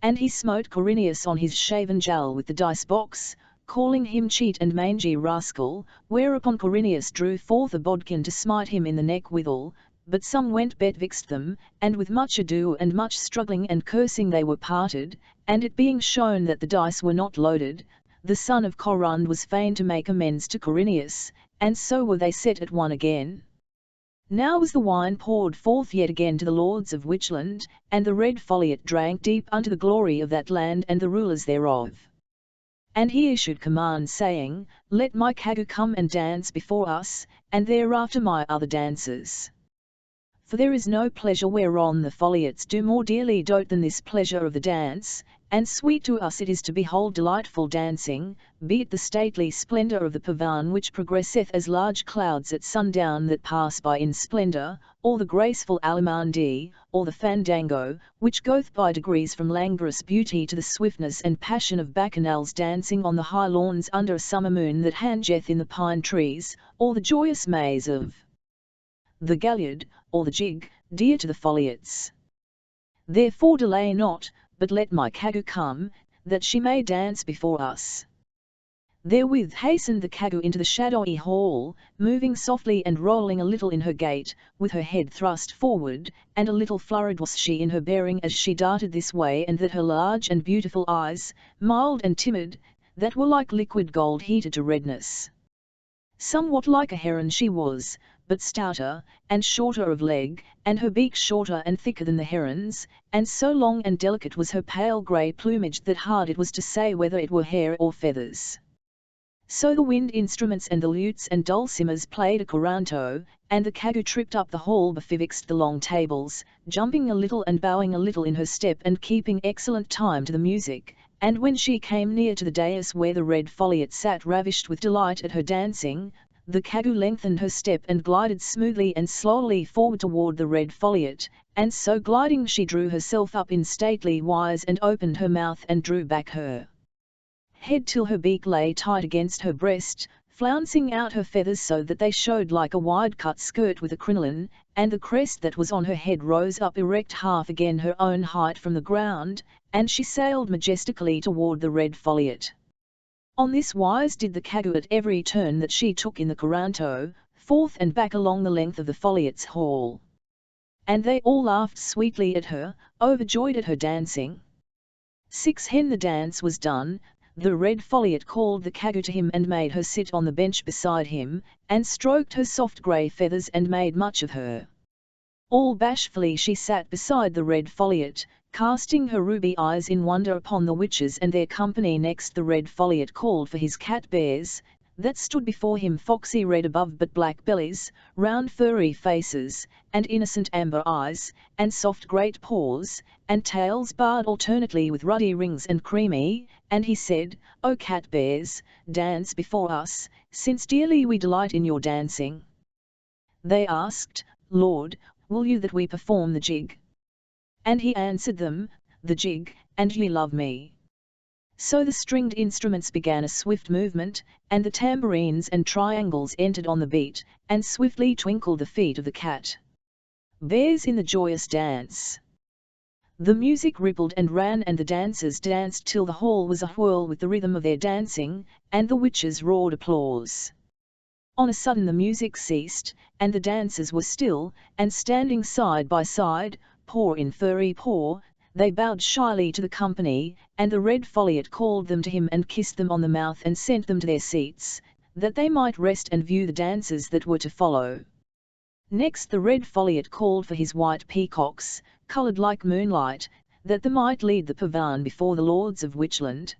And he smote Corineus on his shaven jowl with the dice box, calling him cheat and mangy rascal, whereupon Corineus drew forth a bodkin to smite him in the neck withal, but some went betwixt them, and with much ado and much struggling and cursing they were parted, and it being shown that the dice were not loaded, the son of Corund was fain to make amends to Corineus, and so were they set at one again. Now was the wine poured forth yet again to the lords of Witchland, and the red Folliot drank deep unto the glory of that land and the rulers thereof. And he issued command, saying, Let my Cagu come and dance before us, and thereafter my other dancers. For there is no pleasure whereon the Folliots do more dearly dote than this pleasure of the dance, and sweet to us it is to behold delightful dancing, be it the stately splendour of the pavane which progresseth as large clouds at sundown that pass by in splendour, or the graceful allemande, or the fandango, which goeth by degrees from languorous beauty to the swiftness and passion of bacchanals dancing on the high lawns under a summer moon that hangeth in the pine trees, or the joyous maze of the galliard, or the jig, dear to the Folliots. Therefore delay not, but let my Cagu come, that she may dance before us. Therewith hastened the Cagu into the shadowy hall, moving softly and rolling a little in her gait, with her head thrust forward, and a little flurried was she in her bearing as she darted this way and that. Her large and beautiful eyes, mild and timid, that were like liquid gold heated to redness. Somewhat like a heron she was, but stouter, and shorter of leg, and her beak shorter and thicker than the heron's, and so long and delicate was her pale grey plumage that hard it was to say whether it were hair or feathers. So the wind instruments and the lutes and dulcimers played a coranto, and the Kagu tripped up the hall betwixt the long tables, jumping a little and bowing a little in her step and keeping excellent time to the music. And when she came near to the dais where the red Folliot sat ravished with delight at her dancing, the Kagu lengthened her step and glided smoothly and slowly forward toward the red Folliot, and so gliding she drew herself up in stately wise and opened her mouth and drew back her head till her beak lay tight against her breast, flouncing out her feathers so that they showed like a wide-cut skirt with a crinoline, and the crest that was on her head rose up erect half again her own height from the ground, and she sailed majestically toward the red Folliot. On this wise did the Kagu at every turn that she took in the coranto, forth and back along the length of the Folliot's hall. And they all laughed sweetly at her, overjoyed at her dancing. 6. When the dance was done, the red Folliot called the Kagu to him and made her sit on the bench beside him, and stroked her soft grey feathers and made much of her. All bashfully she sat beside the red Folliot, casting her ruby eyes in wonder upon the witches and their company. Next the red Folliot called for his cat bears, that stood before him foxy red above but black bellies, round furry faces, and innocent amber eyes, and soft great paws, and tails barred alternately with ruddy rings and creamy, and he said, O cat bears, dance before us, since dearly we delight in your dancing. They asked, Lord, will you that we perform the jig? And he answered them, the jig, and ye love me. So the stringed instruments began a swift movement, and the tambourines and triangles entered on the beat, and swiftly twinkled the feet of the cat bears in the joyous dance. The music rippled and ran and the dancers danced till the hall was a-whirl with the rhythm of their dancing, and the witches roared applause. On a sudden the music ceased, and the dancers were still, and standing side by side, paw in furry paw, they bowed shyly to the company, and the red Folliot called them to him and kissed them on the mouth and sent them to their seats, that they might rest and view the dances that were to follow. Next the red Folliot called for his white peacocks, coloured like moonlight, that they might lead the pavane before the lords of Witchland.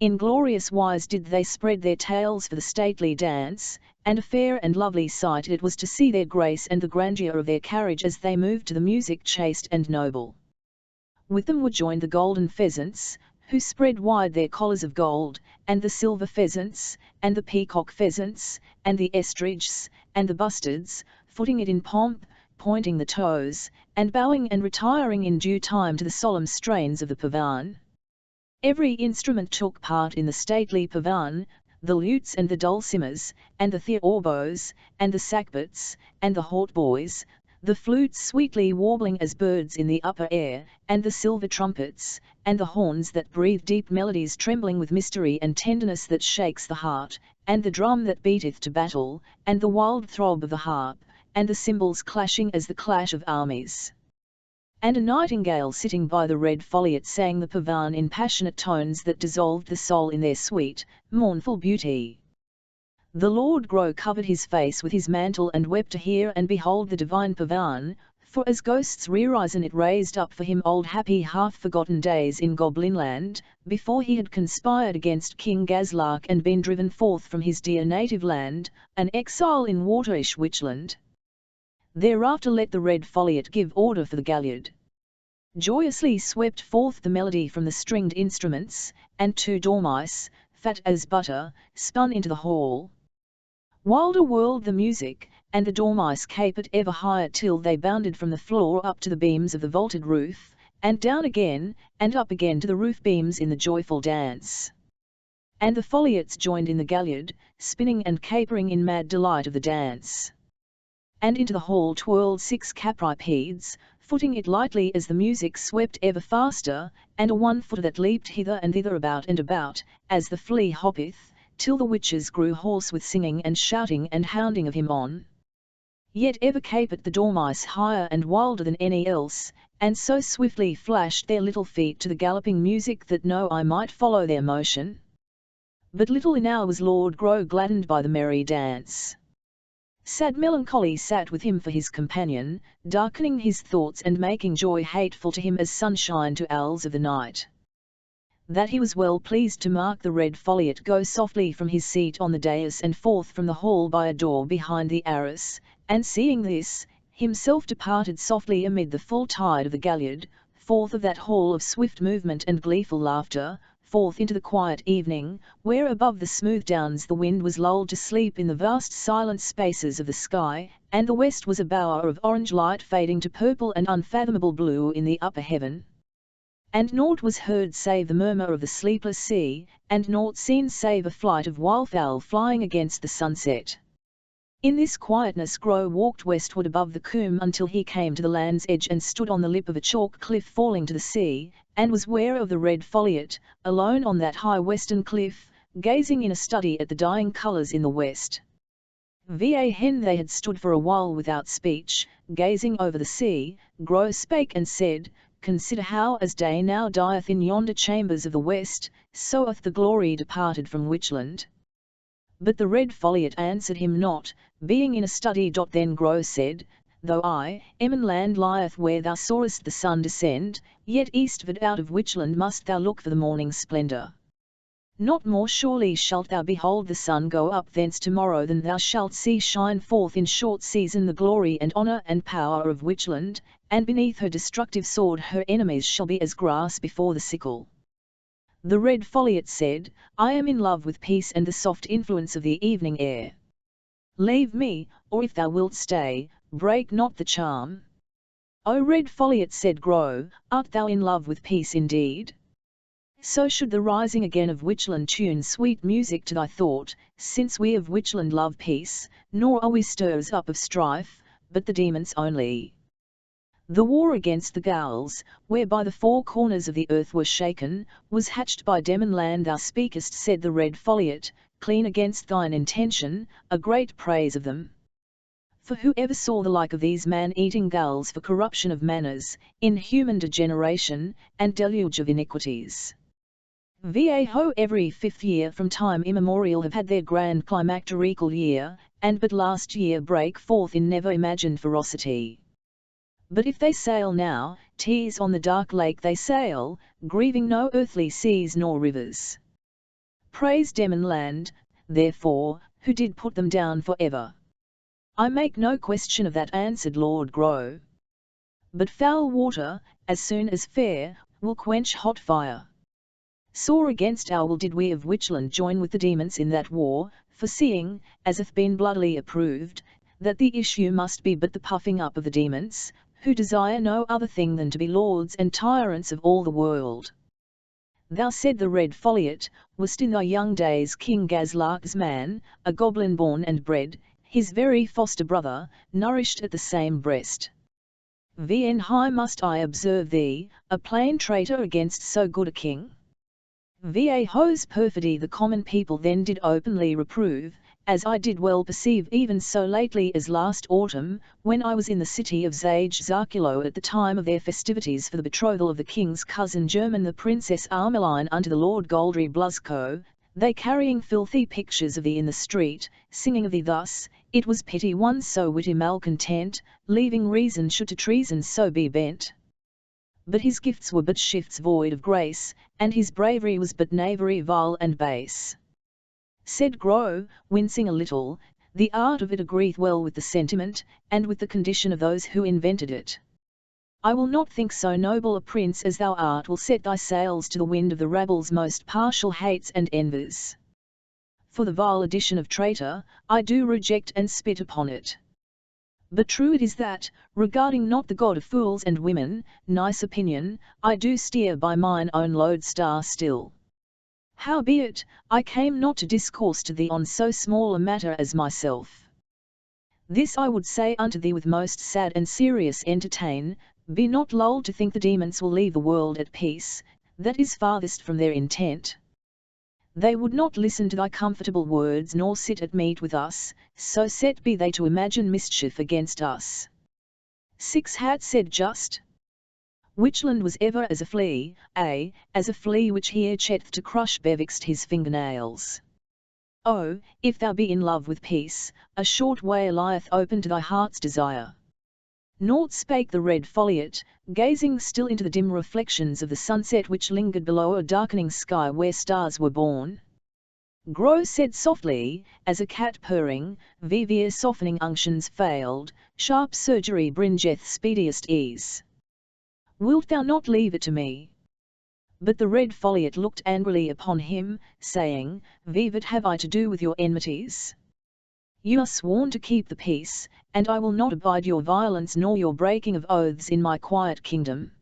In glorious wise did they spread their tails for the stately dance, and a fair and lovely sight it was to see their grace and the grandeur of their carriage as they moved to the music chaste and noble. With them were joined the golden pheasants, who spread wide their collars of gold, and the silver pheasants, and the peacock pheasants, and the estridges, and the bustards, footing it in pomp, pointing the toes, and bowing and retiring in due time to the solemn strains of the pavane. Every instrument took part in the stately pavane, the lutes and the dulcimers, and the theorbos, and the sackbuts, and the hautboys, the flutes sweetly warbling as birds in the upper air, and the silver trumpets, and the horns that breathe deep melodies trembling with mystery and tenderness that shakes the heart, and the drum that beateth to battle, and the wild throb of the harp, and the cymbals clashing as the clash of armies. And a nightingale sitting by the red Folliot sang the pavane in passionate tones that dissolved the soul in their sweet, mournful beauty. The Lord Grow covered his face with his mantle and wept to hear and behold the divine pavane, for as ghosts re-risen it raised up for him old happy half-forgotten days in Goblinland, before he had conspired against King Gazlark and been driven forth from his dear native land, an exile in waterish Witchland. Thereafter let the red Folliot give order for the galliard. Joyously swept forth the melody from the stringed instruments, and 2 dormice, fat as butter, spun into the hall. Wilder whirled the music, and the dormice capered ever higher till they bounded from the floor up to the beams of the vaulted roof, and down again, and up again to the roof beams in the joyful dance. And the Folliots joined in the galliard, spinning and capering in mad delight of the dance. And into the hall twirled 6 capripeds, footing it lightly as the music swept ever faster, and a one-footer that leaped hither and thither about and about, as the flea hoppeth, till the witches grew hoarse with singing and shouting and hounding of him on. Yet ever capered the dormice higher and wilder than any else, and so swiftly flashed their little feet to the galloping music that no eye might follow their motion. But little enow was Lord Grow gladdened by the merry dance. Sad melancholy sat with him for his companion, darkening his thoughts and making joy hateful to him as sunshine to owls of the night. that he was well pleased to mark the red Folliot go softly from his seat on the dais and forth from the hall by a door behind the arras, and seeing this, himself departed softly amid the full tide of the galliard, forth of that hall of swift movement and gleeful laughter, forth into the quiet evening, where above the smooth downs the wind was lulled to sleep in the vast silent spaces of the sky, and the west was a bower of orange light fading to purple and unfathomable blue in the upper heaven. And naught was heard save the murmur of the sleepless sea, and naught seen save a flight of wildfowl flying against the sunset. In this quietness Grow walked westward above the coombe until he came to the land's edge and stood on the lip of a chalk cliff falling to the sea, and was ware of the red Folliot, alone on that high western cliff, gazing in a study at the dying colours in the west. Hen they had stood for a while without speech, gazing over the sea. Grow spake and said, "Consider how as day now dieth in yonder chambers of the west, so hath the glory departed from Witchland." But the red Folliot answered him not, being in a study. Then Grow said, "Though Emin land lieth where thou sawest the sun descend, yet eastward out of Witchland must thou look for the morning splendour. Not more surely shalt thou behold the sun go up thence tomorrow than thou shalt see shine forth in short season the glory and honour and power of Witchland, and beneath her destructive sword her enemies shall be as grass before the sickle." The red Folliot said, "I am in love with peace and the soft influence of the evening air. Leave me, or if thou wilt stay, break not the charm." "O red Folliot," said Grow, "art thou in love with peace indeed? So should the rising again of Witchland tune sweet music to thy thought, since we of Witchland love peace, nor are we stirrers up of strife, but the demons only. The war against the Gauls, whereby the four corners of the earth were shaken, was hatched by Demon land thou speakest," said the red Folliot, "clean against thine intention, a great praise of them. For who ever saw the like of these man-eating Gauls for corruption of manners, inhuman degeneration, and deluge of iniquities? Ho every 5th year from time immemorial have had their grand climacterical year, and but last year break forth in never imagined ferocity. But if they sail now, 'tis on the dark lake they sail, grieving no earthly seas nor rivers. Praise Demon land, therefore, who did put them down for ever." "I make no question of that," answered Lord Grow. "But foul water, as soon as fair, will quench hot fire. Sore against our will did we of Witchland join with the demons in that war, foreseeing, as hath been bloodily approved, that the issue must be but the puffing up of the demons, who desire no other thing than to be lords and tyrants of all the world. Thou, said the red Folliot, wast in thy young days King Gazlark's man, a goblin born and bred, his very foster brother, nourished at the same breast. High must I observe thee, a plain traitor against so good a king? Ho's perfidy the common people then did openly reprove, as I did well perceive even so lately as last autumn, when I was in the city of Zage Zarculo at the time of their festivities for the betrothal of the king's cousin German the Princess Armeline unto the Lord Goldry Blusco, they carrying filthy pictures of thee in the street, singing of thee thus, "It was pity one so witty malcontent, leaving reason should to treason so be bent. But his gifts were but shifts void of grace, and his bravery was but knavery vile and base." Said Grow, wincing a little, "The art of it agreeth well with the sentiment, and with the condition of those who invented it. I will not think so noble a prince as thou art will set thy sails to the wind of the rabble's most partial hates and envies. For the vile addition of traitor, I do reject and spit upon it. But true it is that, regarding not the god of fools and women, nice opinion, I do steer by mine own lodestar still. Howbeit, I came not to discourse to thee on so small a matter as myself. This I would say unto thee with most sad and serious entertain, be not lulled to think the demons will leave the world at peace, that is farthest from their intent. They would not listen to thy comfortable words nor sit at meat with us, so set be they to imagine mischief against us." Six Hat said just. "Witchland was ever as a flea, as a flea which he itcheth to crush bevixt his fingernails. Oh, if thou be in love with peace, a short way lieth open to thy heart's desire. Naught spake the red foliot, gazing still into the dim reflections of the sunset which lingered below a darkening sky where stars were born. Gro said softly, as a cat purring, Vivere softening unctions failed, sharp surgery bringeth speediest ease. Wilt thou not leave it to me? But the red foliot looked angrily upon him, saying, What have I to do with your enmities? You are sworn to keep the peace, and I will not abide your violence nor your breaking of oaths in my quiet kingdom.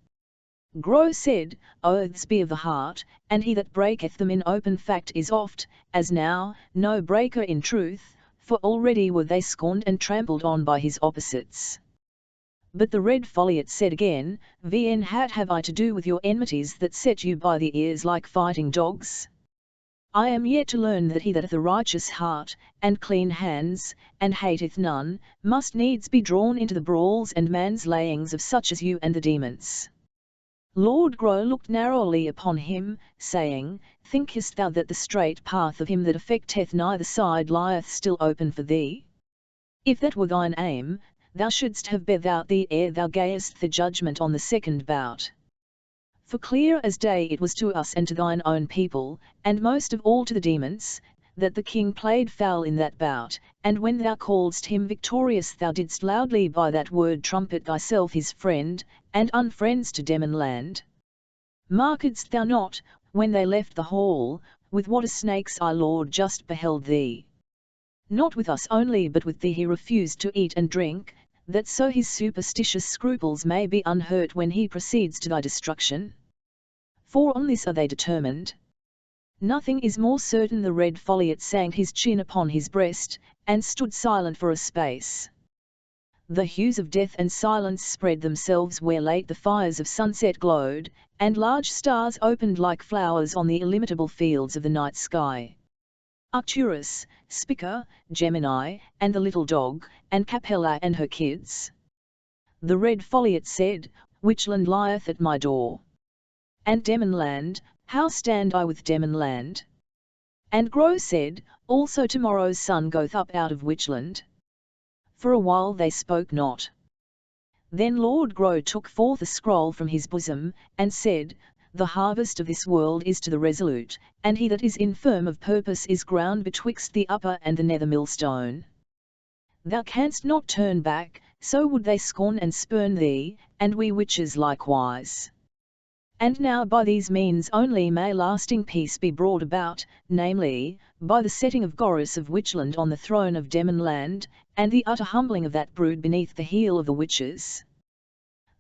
Gro said, Oaths be of the heart, and he that breaketh them in open fact is oft, as now, no breaker in truth, for already were they scorned and trampled on by his opposites. But the red foliot said again, What have I to do with your enmities that set you by the ears like fighting dogs? I am yet to learn that he that hath a righteous heart, and clean hands, and hateth none, must needs be drawn into the brawls and manslayings of such as you and the demons. Lord Gro looked narrowly upon him, saying, Thinkest thou that the straight path of him that affecteth neither side lieth still open for thee? If that were thine aim, thou shouldst have bet out thee ere thou gayest the judgment on the second bout. For clear as day it was to us and to thine own people, and most of all to the demons, that the king played foul in that bout, and when thou calledst him victorious thou didst loudly by that word trumpet thyself his friend, and unfriends to Demon land. Markedst thou not, when they left the hall, with what a snake's eye Lord just beheld thee? Not with us only but with thee he refused to eat and drink, that so his superstitious scruples may be unhurt when he proceeds to thy destruction? For on this are they determined. Nothing is more certain. The red foliot sank his chin upon his breast, and stood silent for a space. The hues of death and silence spread themselves where late the fires of sunset glowed, and large stars opened like flowers on the illimitable fields of the night sky. Arcturus, Spica, Gemini, and the little dog, and Capella and her kids. The red foliot said, Which land lieth at my door? And Demon land, how stand I with Demon land? And Gro said, Also tomorrow's sun goeth up out of which land? For a while they spoke not. Then Lord Gro took forth a scroll from his bosom, and said, The harvest of this world is to the resolute, and he that is infirm of purpose is ground betwixt the upper and the nether millstone. Thou canst not turn back, so would they scorn and spurn thee, and we witches likewise. And now by these means only may lasting peace be brought about, namely, by the setting of Goris of Witchland on the throne of Demon land, and the utter humbling of that brood beneath the heel of the witches.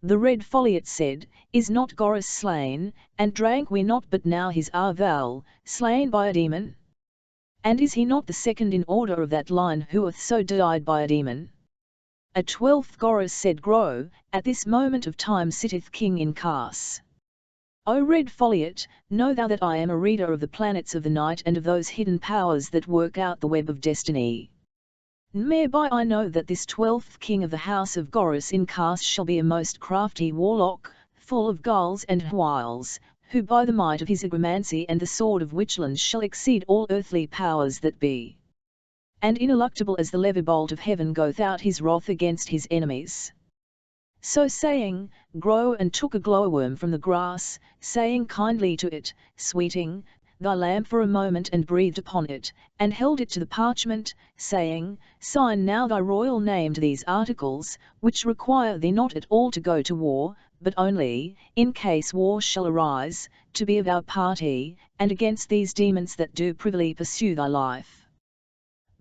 The red foliot said, Is not Goris slain, and drank we not but now his Arval, slain by a demon? And is he not the second in order of that line who hath so died by a demon? A 12th Goris said Gro, At this moment of time sitteth king in Cas. O red foliot, know thou that I am a reader of the planets of the night and of those hidden powers that work out the web of destiny. Mereby I know that this 12th king of the house of Goris in Cas shall be a most crafty warlock, full of guiles and wiles, who by the might of his agromancy and the sword of Witchland shall exceed all earthly powers that be. And ineluctable as the lever-bolt of heaven goeth out his wrath against his enemies. So saying, Gro and took a glowworm from the grass, saying kindly to it, Sweeting, thy lamp for a moment and breathed upon it, and held it to the parchment, saying, Sign now thy royal name to these articles, which require thee not at all to go to war, but only, in case war shall arise, to be of our party, and against these demons that do privily pursue thy life.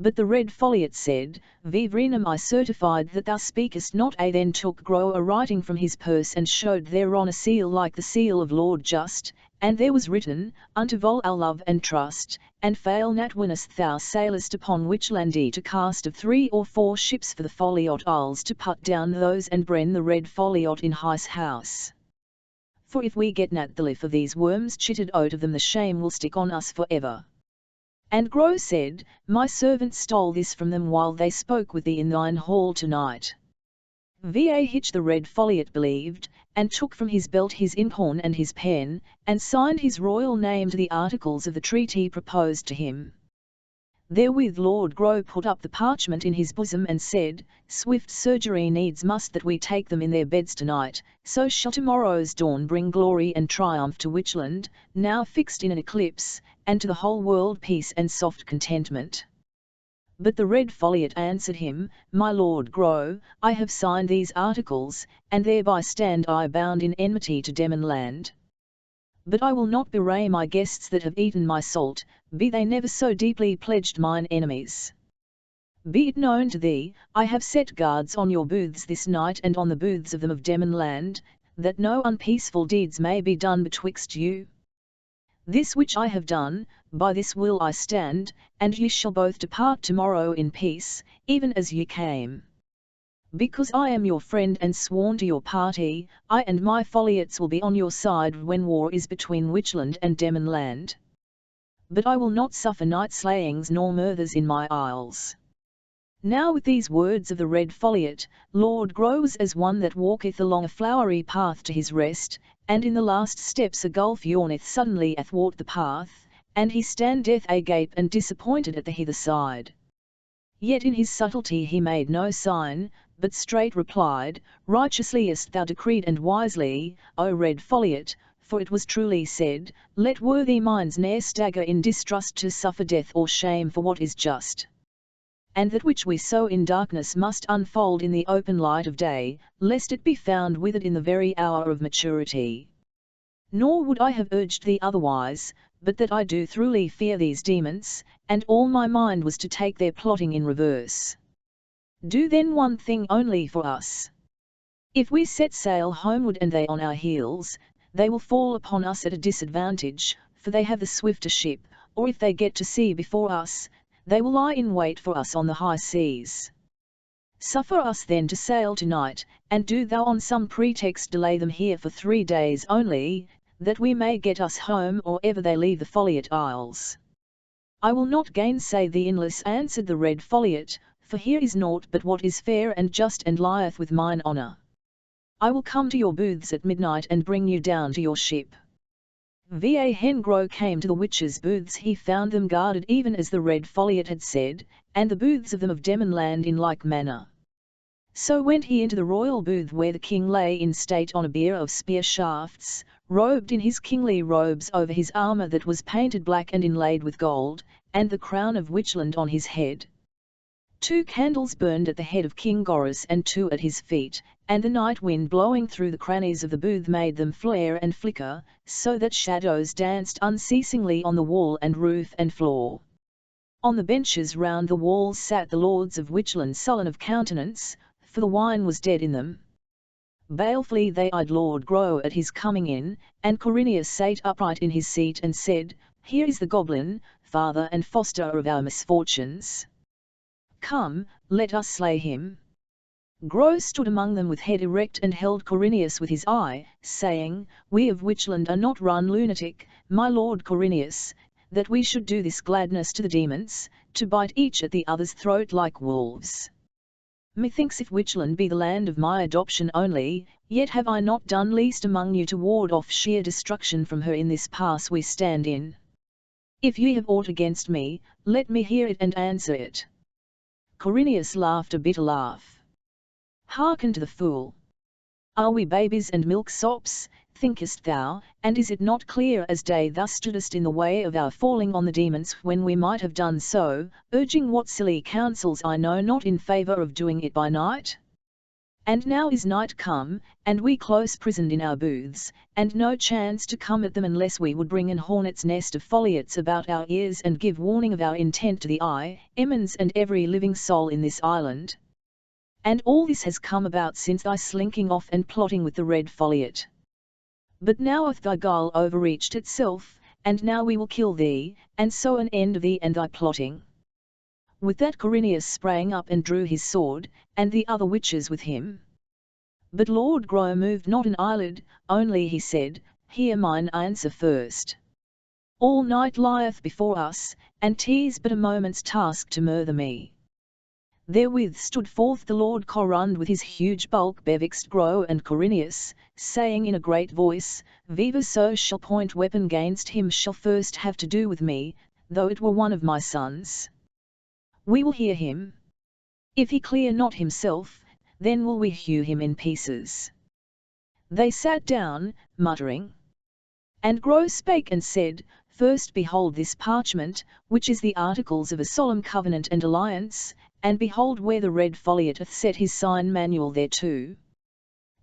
But the red foliot said, Vivrinum I certified that thou speakest not. A then took Gro a writing from his purse and showed thereon a seal like the seal of Lord Just, and there was written, Unto Vol our love and trust, and fail not winnest thou sailest upon Witchlandi to cast of 3 or 4 ships for the Foliot Isles to put down those and bren the red foliot in his house. For if we get nat the life of these worms chitted out of them the shame will stick on us for ever. And Gro said, My servant stole this from them while they spoke with thee in thine hall tonight. Vah the red foliot believed, and took from his belt his inkhorn and his pen, and signed his royal name to the articles of the treaty proposed to him. Therewith Lord Grow put up the parchment in his bosom and said, Swift surgery needs must that we take them in their beds tonight, so shall tomorrow's dawn bring glory and triumph to Witchland, now fixed in an eclipse, and to the whole world peace and soft contentment. But the red folliot answered him, My Lord Grow, I have signed these articles, and thereby stand I bound in enmity to Demon land. But I will not bewray my guests that have eaten my salt, be they never so deeply pledged mine enemies. Be it known to thee, I have set guards on your booths this night and on the booths of them of Demon land, that no unpeaceful deeds may be done betwixt you. This which I have done, by this will I stand, and ye shall both depart tomorrow in peace, even as ye came. Because I am your friend and sworn to your party, I and my folliots will be on your side when war is between Witchland and Demon land. But I will not suffer night slayings nor murders in my isles. Now with these words of the red folliot, Lord Grow was as one that walketh along a flowery path to his rest, and in the last steps a gulf yawneth suddenly athwart the path, and he standeth agape and disappointed at the hither side. Yet in his subtlety he made no sign, but straight replied, Righteously hast thou decreed and wisely, O red folliot, for it was truly said, Let worthy minds ne'er stagger in distrust to suffer death or shame for what is just. And that which we sow in darkness must unfold in the open light of day, lest it be found withered in the very hour of maturity. Nor would I have urged thee otherwise, but that I do throughly fear these demons, and all my mind was to take their plotting in reverse. Do then one thing only for us. If we set sail homeward and they on our heels, they will fall upon us at a disadvantage, for they have the swifter ship, or if they get to sea before us, they will lie in wait for us on the high seas. Suffer us then to sail tonight, and do thou on some pretext delay them here for 3 days only, that we may get us home or ever they leave the Folliot Isles. I will not gainsay thee inless, answered the red folliot, for here is naught but what is fair and just and lieth with mine honour. I will come to your booths at midnight and bring you down to your ship. When Grow came to the witches' booths he found them guarded even as the red folliot had said, and the booths of them of Demon land in like manner. So went he into the royal booth where the king lay in state on a bier of spear shafts, robed in his kingly robes over his armour that was painted black and inlaid with gold, and the crown of Witchland on his head. 2 candles burned at the head of King Gorris and 2 at his feet, and the night wind blowing through the crannies of the booth made them flare and flicker, so that shadows danced unceasingly on the wall and roof and floor. On the benches round the walls sat the lords of Witchland sullen of countenance, for the wine was dead in them. Balefully they eyed Lord Grow at his coming in, and Corinius sate upright in his seat and said, Here is the goblin, father and foster of our misfortunes. Come, let us slay him. Grow stood among them with head erect and held Corinius with his eye, saying, We of Witchland are not run lunatic, my lord Corinius, that we should do this gladness to the demons, to bite each at the other's throat like wolves. Methinks if Witchland be the land of my adoption only, yet have I not done least among you to ward off sheer destruction from her in this pass we stand in. If ye have aught against me, let me hear it and answer it. Corinius laughed a bitter laugh. Hearken to the fool. Are we babies and milksops, thinkest thou, and is it not clear as day thou stoodest in the way of our falling on the demons when we might have done so, urging what silly counsels I know not in favour of doing it by night? And now is night come, and we close prisoned in our booths, and no chance to come at them unless we would bring an hornet's nest of folliots about our ears and give warning of our intent to the eye, emmons and every living soul in this island. And all this has come about since thy slinking off and plotting with the red folliot. But now hath thy guile overreached itself, and now we will kill thee, and so an end of thee and thy plotting. With that Corinius sprang up and drew his sword, and the other witches with him. But Lord Grow moved not an eyelid, only he said, Hear mine answer first. All night lieth before us, and 'tis but a moment's task to murder me. Therewith stood forth the Lord Corund with his huge bulk betwixt Grow and Corinius, saying in a great voice, Viva so shall point weapon gainst him shall first have to do with me, though it were one of my sons. We will hear him. If he clear not himself, then will we hew him in pieces. They sat down, muttering. And Gro spake and said, First behold this parchment, which is the articles of a solemn covenant and alliance, and behold where the red folliot hath set his sign manual thereto.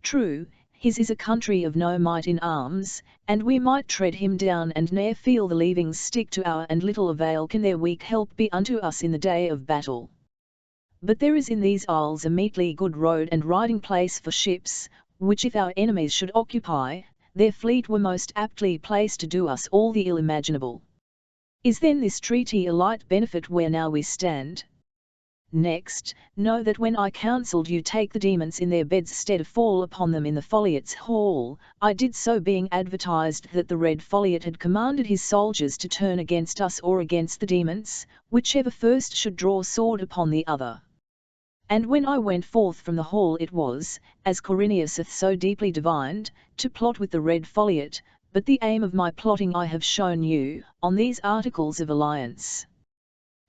True, his is a country of no might in arms, and we might tread him down and ne'er feel the leavings stick to our, and little avail can their weak help be unto us in the day of battle. But there is in these isles a meetly good road and riding place for ships, which if our enemies should occupy, their fleet were most aptly placed to do us all the ill imaginable. Is then this treaty a light benefit where now we stand? Next, know that when I counselled you take the demons in their beds stead of fall upon them in the Folliot's hall, I did so being advertised that the red Folliot had commanded his soldiers to turn against us or against the demons, whichever first should draw sword upon the other. And when I went forth from the hall it was, as Corineus hath so deeply divined, to plot with the red Folliot, but the aim of my plotting I have shown you, on these articles of alliance.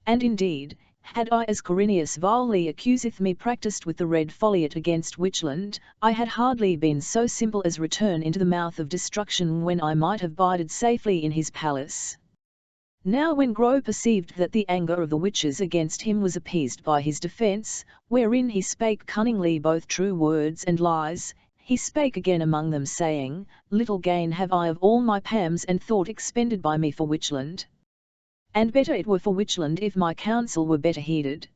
And indeed, had I as Corineus vilely accuseth me practised with the red Folliot against Witchland, I had hardly been so simple as return into the mouth of destruction when I might have bided safely in his palace. Now when Gro perceived that the anger of the witches against him was appeased by his defence, wherein he spake cunningly both true words and lies, he spake again among them saying, Little gain have I of all my pams and thought expended by me for Witchland. And better it were for Witchland if my counsel were better heeded.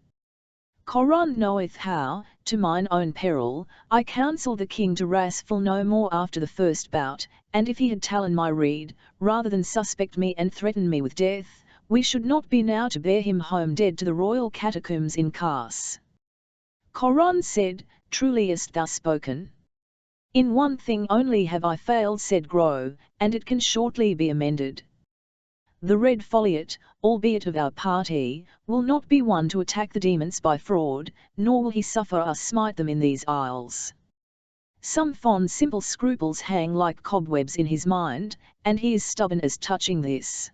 Corond knoweth how, to mine own peril, I counselled the king to wrathful no more after the first bout, and if he had ta'en my rede, rather than suspect me and threaten me with death, we should not be now to bear him home dead to the royal catacombs in Kars. Corond said, Truly hast thou spoken. In one thing only have I failed, said Gro, and it can shortly be amended. The red Folliot, albeit of our party, will not be one to attack the demons by fraud, nor will he suffer us smite them in these isles. Some fond simple scruples hang like cobwebs in his mind, and he is stubborn as touching this.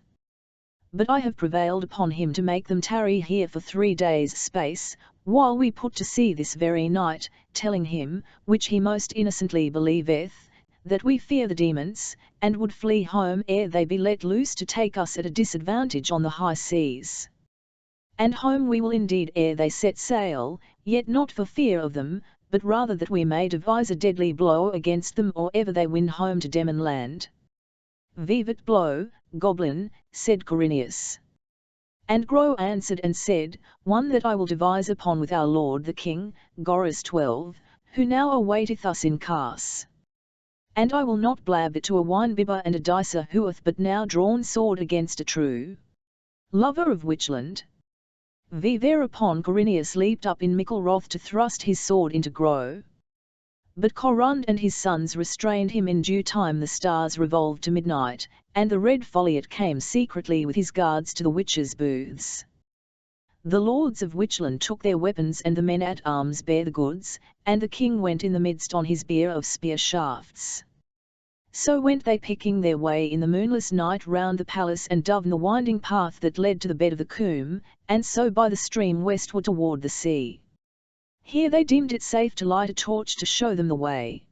But I have prevailed upon him to make them tarry here for 3 days' space, while we put to sea this very night, telling him, which he most innocently believeth, that we fear the demons, and would flee home ere they be let loose to take us at a disadvantage on the high seas. And home we will indeed ere they set sail, yet not for fear of them, but rather that we may devise a deadly blow against them or ever they win home to Demon land. Vivat blow, goblin, said Corineus. And Gro answered and said, One that I will devise upon with our lord the king, Goris 12, who now awaiteth us in Kars. And I will not blab it to a wine-bibber and a dicer who hath but now drawn sword against a true lover of Witchland. Thereupon Corineus leaped up in mickle wrath to thrust his sword into Gro. But Corond and his sons restrained him. In due time the stars revolved to midnight, and the red Folliot came secretly with his guards to the witches' booths. The lords of Witchland took their weapons and the men at arms bare the goods, and the king went in the midst on his bier of spear shafts. So went they picking their way in the moonless night round the palace and down the winding path that led to the bed of the Coombe, and so by the stream westward toward the sea. Here they deemed it safe to light a torch to show them the way.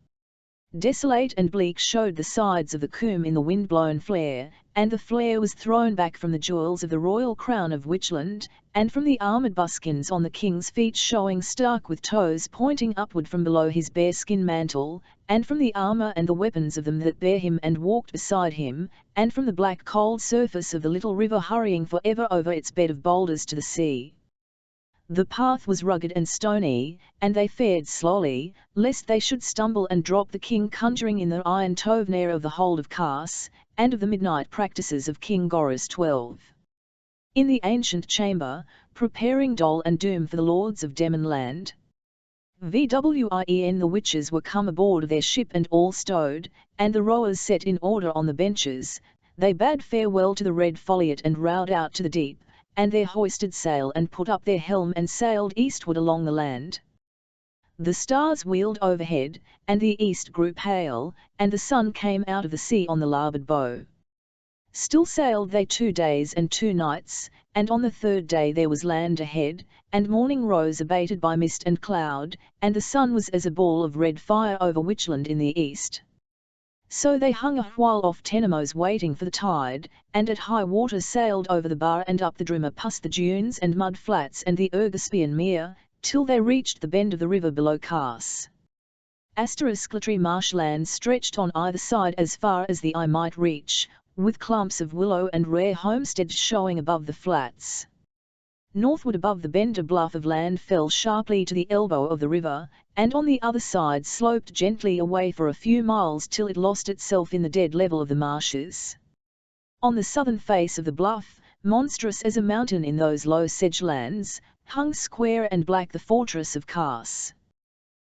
Desolate and bleak showed the sides of the Coombe in the wind-blown flare, and the flare was thrown back from the jewels of the royal crown of Witchland, and from the armoured buskins on the king's feet showing stark with toes pointing upward from below his bearskin mantle, and from the armour and the weapons of them that bare him and walked beside him, and from the black cold surface of the little river hurrying for ever over its bed of boulders to the sea. The path was rugged and stony, and they fared slowly, lest they should stumble and drop, the king conjuring in the iron tovnare of the hold of Kars, and of the midnight practices of King Goris 12. In the ancient chamber, preparing dole and doom for the lords of Demon land. Wien the witches were come aboard their ship and all stowed, and the rowers set in order on the benches. They bade farewell to the red Folliot and rowed out to the deep, and they hoisted sail and put up their helm and sailed eastward along the land. The stars wheeled overhead, and the east grew pale, and the sun came out of the sea on the larboard bow. Still sailed they 2 days and 2 nights, and on the 3rd day there was land ahead, and morning rose abated by mist and cloud, and the sun was as a ball of red fire over Witchland in the east. So they hung a while off Tenemos waiting for the tide, and at high water sailed over the bar and up the Drimmer past the dunes and mud flats and the Ergospian mere, till they reached the bend of the river below Kars. Asteriskletry marshland stretched on either side as far as the eye might reach, with clumps of willow and rare homesteads showing above the flats. Northward above the bend a bluff of land fell sharply to the elbow of the river, and on the other side sloped gently away for a few miles till it lost itself in the dead level of the marshes. On the southern face of the bluff, monstrous as a mountain in those low sedgelands, hung square and black the fortress of Kars.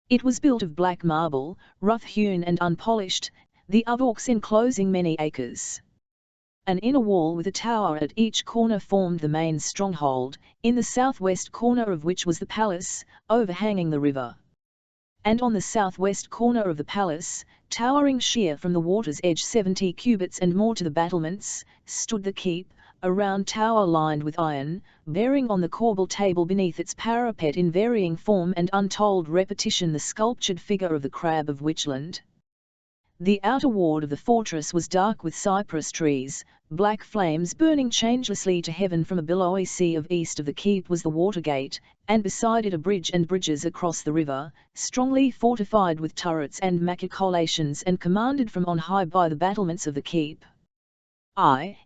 It was built of black marble, rough-hewn and unpolished, the outworks enclosing many acres. An inner wall with a tower at each corner formed the main stronghold, in the southwest corner of which was the palace, overhanging the river. And on the southwest corner of the palace, towering sheer from the water's edge 70 cubits and more to the battlements, stood the keep, a round tower lined with iron, bearing on the corbel table beneath its parapet in varying form and untold repetition the sculptured figure of the crab of Witchland. The outer ward of the fortress was dark with cypress trees, black flames burning changelessly to heaven from a billowy sea of east of the keep was the watergate, and beside it a bridge and bridges across the river, strongly fortified with turrets and machicolations and commanded from on high by the battlements of the keep.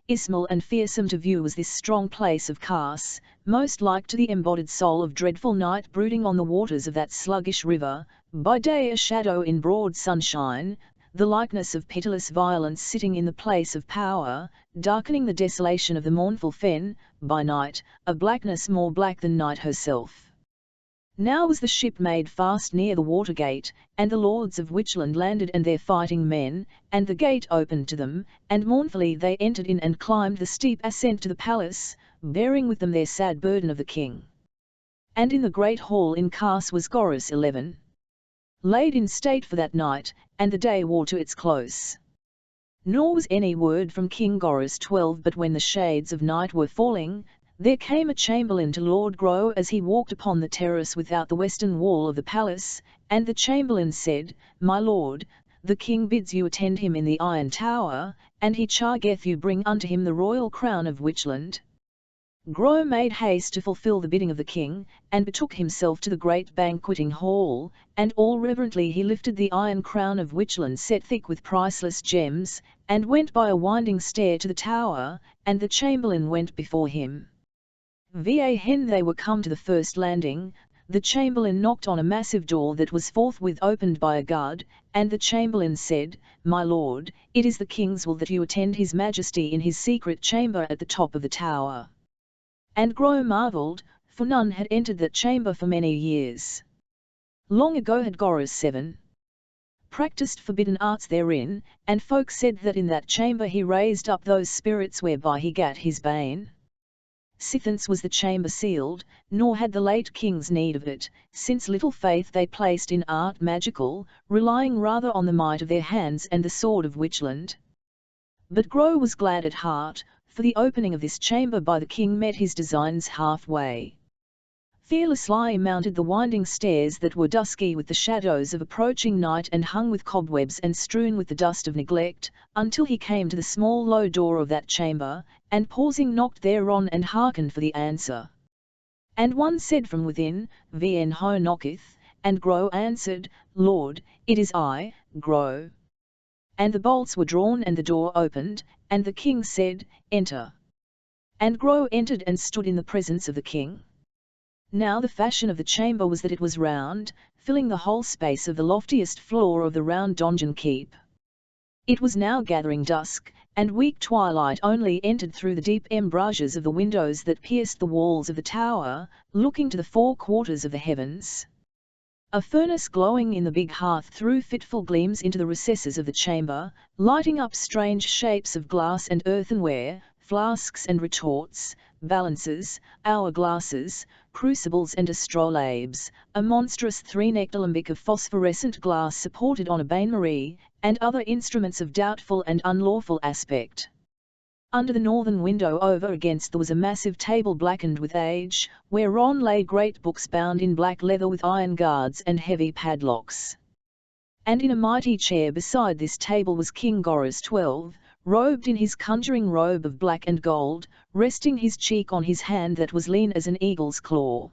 Ismail and fearsome to view was this strong place of Kars, most like to the embodied soul of dreadful night brooding on the waters of that sluggish river, by day a shadow in broad sunshine, the likeness of pitiless violence sitting in the place of power, darkening the desolation of the mournful fen, by night, a blackness more black than night herself. Now was the ship made fast near the watergate, and the lords of Witchland landed and their fighting men, and the gate opened to them, and mournfully they entered in and climbed the steep ascent to the palace, bearing with them their sad burden of the king. And in the great hall in Kars was Goris 11. Laid in state for that night, and the day wore to its close. Nor was any word from King Goris 12, but when the shades of night were falling, there came a chamberlain to Lord Grow as he walked upon the terrace without the western wall of the palace, and the chamberlain said, "My lord, the king bids you attend him in the iron tower, and he chargeth you bring unto him the royal crown of Witchland." Grow made haste to fulfil the bidding of the king, and betook himself to the great banqueting hall, and all reverently he lifted the iron crown of Witchland set thick with priceless gems, and went by a winding stair to the tower, and the chamberlain went before him. When they were come to the first landing, the chamberlain knocked on a massive door that was forthwith opened by a guard, and the chamberlain said, "My lord, it is the king's will that you attend his majesty in his secret chamber at the top of the tower." And Grow marvelled, for none had entered that chamber for many years. Long ago had Goris 7 practised forbidden arts therein, and folk said that in that chamber he raised up those spirits whereby he gat his bane. Sithence was the chamber sealed, nor had the late kings need of it, since little faith they placed in art magical, relying rather on the might of their hands and the sword of Witchland. But Grow was glad at heart, for the opening of this chamber by the king met his designs halfway. Fearlessly mounted the winding stairs that were dusky with the shadows of approaching night and hung with cobwebs and strewn with the dust of neglect, until he came to the small low door of that chamber, and pausing knocked thereon and hearkened for the answer. And one said from within, "Vn ho knocketh," and Grow answered, "Lord, it is I, Grow." And the bolts were drawn and the door opened, and the king said, "Enter." And Grow entered and stood in the presence of the king. Now the fashion of the chamber was that it was round, filling the whole space of the loftiest floor of the round donjon keep. It was now gathering dusk, and weak twilight only entered through the deep embrasures of the windows that pierced the walls of the tower, looking to the 4 quarters of the heavens. A furnace glowing in the big hearth threw fitful gleams into the recesses of the chamber, lighting up strange shapes of glass and earthenware, flasks and retorts, balances, hourglasses, crucibles and astrolabes, a monstrous 3-necked alembic of phosphorescent glass supported on a bain-marie, and other instruments of doubtful and unlawful aspect. Under the northern window over against there was a massive table blackened with age, whereon lay great books bound in black leather with iron guards and heavy padlocks. And in a mighty chair beside this table was King Goros XII, robed in his conjuring robe of black and gold, resting his cheek on his hand that was lean as an eagle's claw.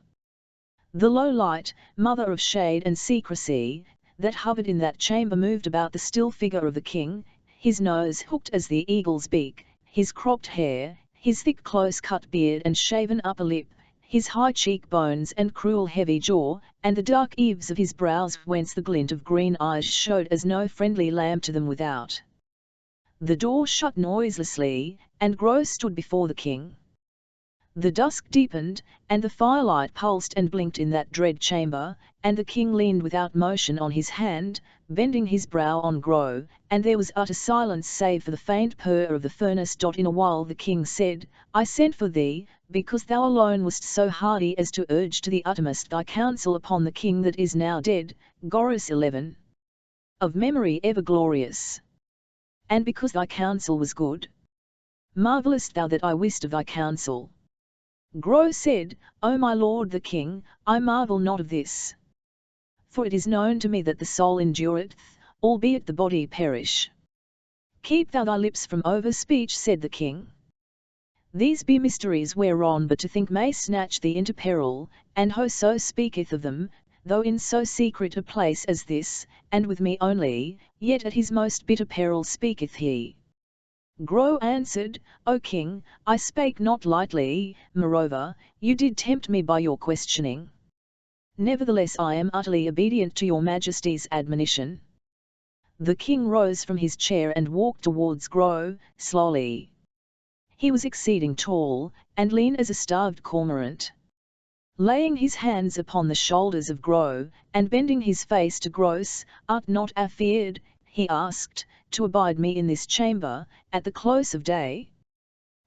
The low light, mother of shade and secrecy, that hovered in that chamber moved about the still figure of the king, his nose hooked as the eagle's beak, his cropped hair, his thick close-cut beard and shaven upper lip, his high cheekbones and cruel heavy jaw, and the dark eaves of his brows whence the glint of green eyes showed as no friendly lamp to them without. The door shut noiselessly, and Gros stood before the king. The dusk deepened, and the firelight pulsed and blinked in that dread chamber, and the king leaned without motion on his hand, bending his brow on Gros, and there was utter silence save for the faint purr of the furnace. In a while the king said, I sent for thee, because thou alone wast so hardy as to urge to the uttermost thy counsel upon the king that is now dead, Goros XI. Of memory ever glorious. And because thy counsel was good. Marvellest thou that I wist of thy counsel? Gros said, O my lord the king, I marvel not of this. For it is known to me that the soul endureth, albeit the body perish. Keep thou thy lips from over-speech, said the king. These be mysteries whereon but to think may snatch thee into peril, and whoso speaketh of them, though in so secret a place as this, and with me only, yet at his most bitter peril speaketh he. Gros answered, O king, I spake not lightly, moreover, you did tempt me by your questioning. Nevertheless I am utterly obedient to your majesty's admonition. The king rose from his chair and walked towards Gros, slowly. He was exceeding tall, and lean as a starved cormorant. Laying his hands upon the shoulders of Gros, and bending his face to Gros, art not afeard, he asked, to abide me in this chamber, at the close of day?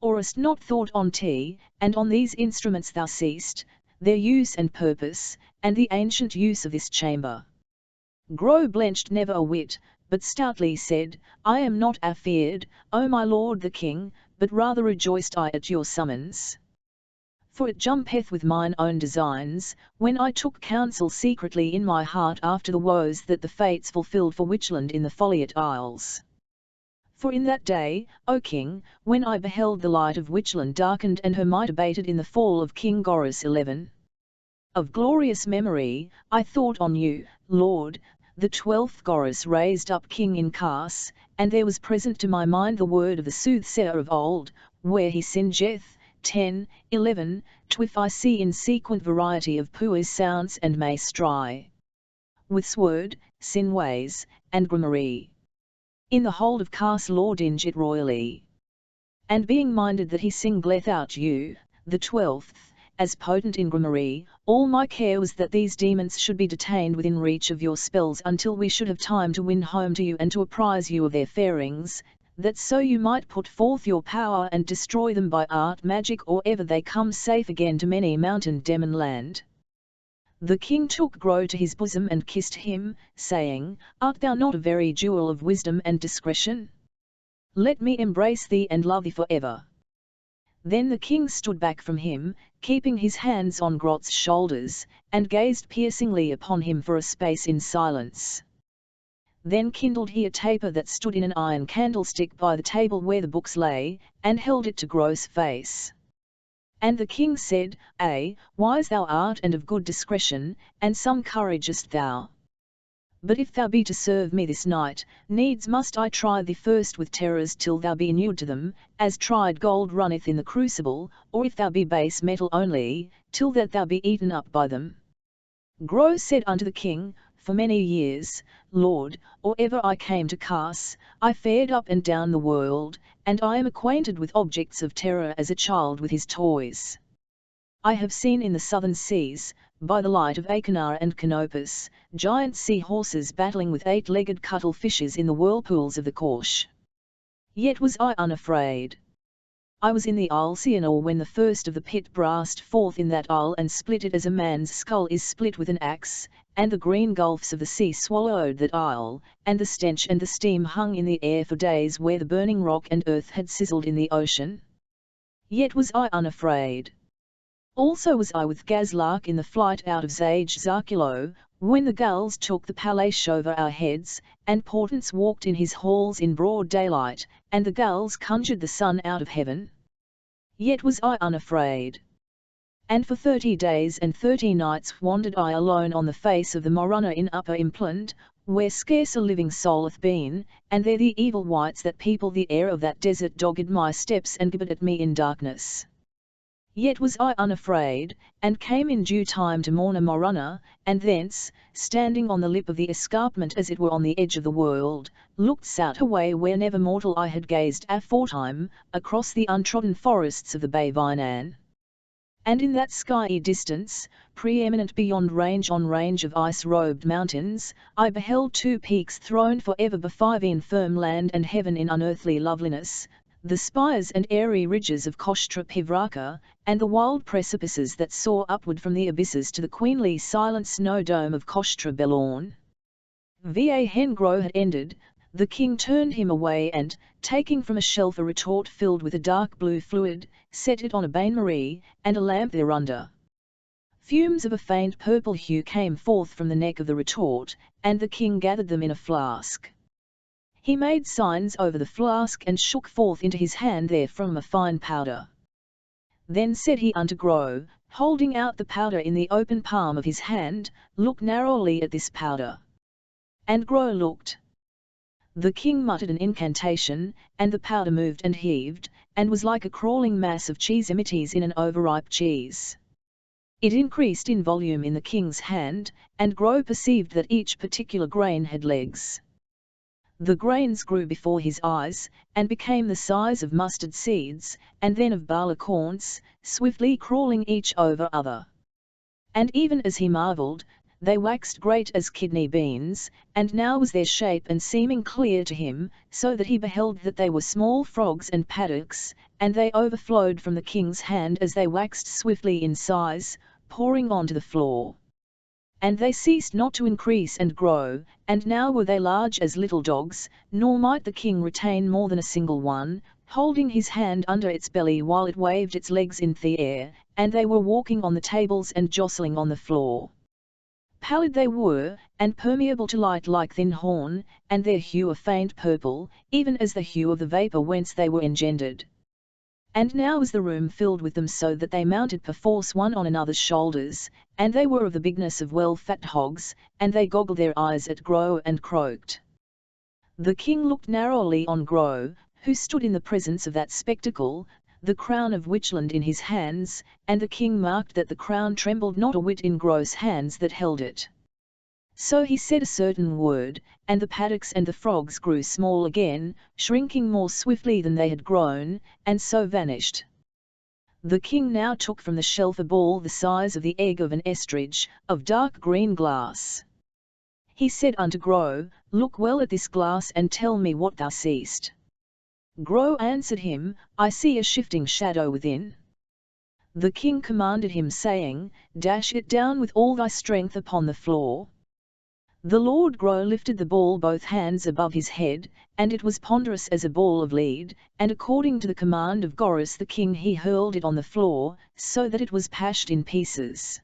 Or hast not thought on tea, and on these instruments thou seest, their use and purpose, and the ancient use of this chamber? Gros blenched never a whit, but stoutly said, I am not afeard, O my lord the king, but rather rejoiced I at your summons. For it jumpeth with mine own designs, when I took counsel secretly in my heart after the woes that the fates fulfilled for Witchland in the Folliot Isles. For in that day, O king, when I beheld the light of Witchland darkened and her might abated in the fall of King Goros XI. Of glorious memory, I thought on you, Lord, the 12th Goros raised up king in Kars, and there was present to my mind the word of the soothsayer of old, where he singeth, 10, 11, 12 I see in sequent variety of puers sounds and may stry. With sword, sin ways, and gramarye. In the hold of Kars Lord inge it royally. And being minded that he singleth out you, the 12th, as potent in gramarye, all my care was that these demons should be detained within reach of your spells until we should have time to win home to you and to apprise you of their farings, that so you might put forth your power and destroy them by art magic or ever they come safe again to many mountain demon land. The king took Gros to his bosom and kissed him, saying, Art thou not a very jewel of wisdom and discretion? Let me embrace thee and love thee for ever. Then the king stood back from him, keeping his hands on Gros's shoulders, and gazed piercingly upon him for a space in silence. Then kindled he a taper that stood in an iron candlestick by the table where the books lay, and held it to Gros' face. And the king said, Wise thou art and of good discretion, and some courageous thou. But if thou be to serve me this night, needs must I try thee first with terrors till thou be inured to them, as tried gold runneth in the crucible, or if thou be base metal only, till that thou be eaten up by them. Gros said unto the king, For many years, Lord, or ever I came to Kars, I fared up and down the world, and I am acquainted with objects of terror as a child with his toys. I have seen in the southern seas, by the light of Achenar and Canopus, giant sea horses battling with 8-legged cuttle-fishes in the whirlpools of the Corsh. Yet was I unafraid. I was in the isle Cianor when the first of the pit brast forth in that isle and split it as a man's skull is split with an axe, and the green gulfs of the sea swallowed that isle, and the stench and the steam hung in the air for days where the burning rock and earth had sizzled in the ocean. Yet was I unafraid. Also was I with Gazlark in the flight out of Zage Zarkulo, when the gulls took the palace over our heads, and portents walked in his halls in broad daylight, and the gulls conjured the sun out of heaven. Yet was I unafraid. And for 30 days and 30 nights wandered I alone on the face of the Morunna in Upper Impland, where scarce a living soul hath been, and there the evil wights that people the air of that desert dogged my steps and gibbered at me in darkness. Yet was I unafraid, and came in due time to Morna Morunna, and thence, standing on the lip of the escarpment as it were on the edge of the world, looked south away where never mortal eye had gazed aforetime, across the untrodden forests of the Bay Vinan. And in that skyey distance, preeminent beyond range on range of ice-robed mountains, I beheld two peaks throned for ever befiving firm land and heaven in unearthly loveliness, the spires and airy ridges of Kostra Pivraka, and the wild precipices that soar upward from the abysses to the queenly silent snow dome of Kostra Belorn. Va Hengro had ended. The king turned him away and, taking from a shelf a retort filled with a dark blue fluid, set it on a bain-marie, and a lamp thereunder. Fumes of a faint purple hue came forth from the neck of the retort, and the king gathered them in a flask. He made signs over the flask and shook forth into his hand therefrom a fine powder. Then said he unto Gro, holding out the powder in the open palm of his hand, "Look narrowly at this powder." And Gro looked. The king muttered an incantation, and the powder moved and heaved, and was like a crawling mass of cheese imities in an overripe cheese. It increased in volume in the king's hand, and Gro perceived that each particular grain had legs. The grains grew before his eyes, and became the size of mustard seeds, and then of barleycorns, swiftly crawling each over other. And even as he marvelled, they waxed great as kidney beans, and now was their shape and seeming clear to him, so that he beheld that they were small frogs and paddocks, and they overflowed from the king's hand as they waxed swiftly in size, pouring on to the floor. And they ceased not to increase and grow, and now were they large as little dogs, nor might the king retain more than a single one, holding his hand under its belly while it waved its legs in the air, and they were walking on the tables and jostling on the floor. Pallid they were, and permeable to light like thin horn, and their hue a faint purple, even as the hue of the vapour whence they were engendered. And now was the room filled with them so that they mounted perforce one on another's shoulders, and they were of the bigness of well-fat hogs, and they goggled their eyes at Gro and croaked. The king looked narrowly on Gro, who stood in the presence of that spectacle, the crown of Witchland in his hands, and the king marked that the crown trembled not a whit in Gro's hands that held it. So he said a certain word, and the paddocks and the frogs grew small again, shrinking more swiftly than they had grown, and so vanished. The king now took from the shelf a ball the size of the egg of an ostrich, of dark green glass. He said unto Gro, "Look well at this glass and tell me what thou seest." Gro answered him, "I see a shifting shadow within." The king commanded him saying, "Dash it down with all thy strength upon the floor." The Lord Gro lifted the ball both hands above his head, and it was ponderous as a ball of lead, and according to the command of Goris the king he hurled it on the floor, so that it was pashed in pieces.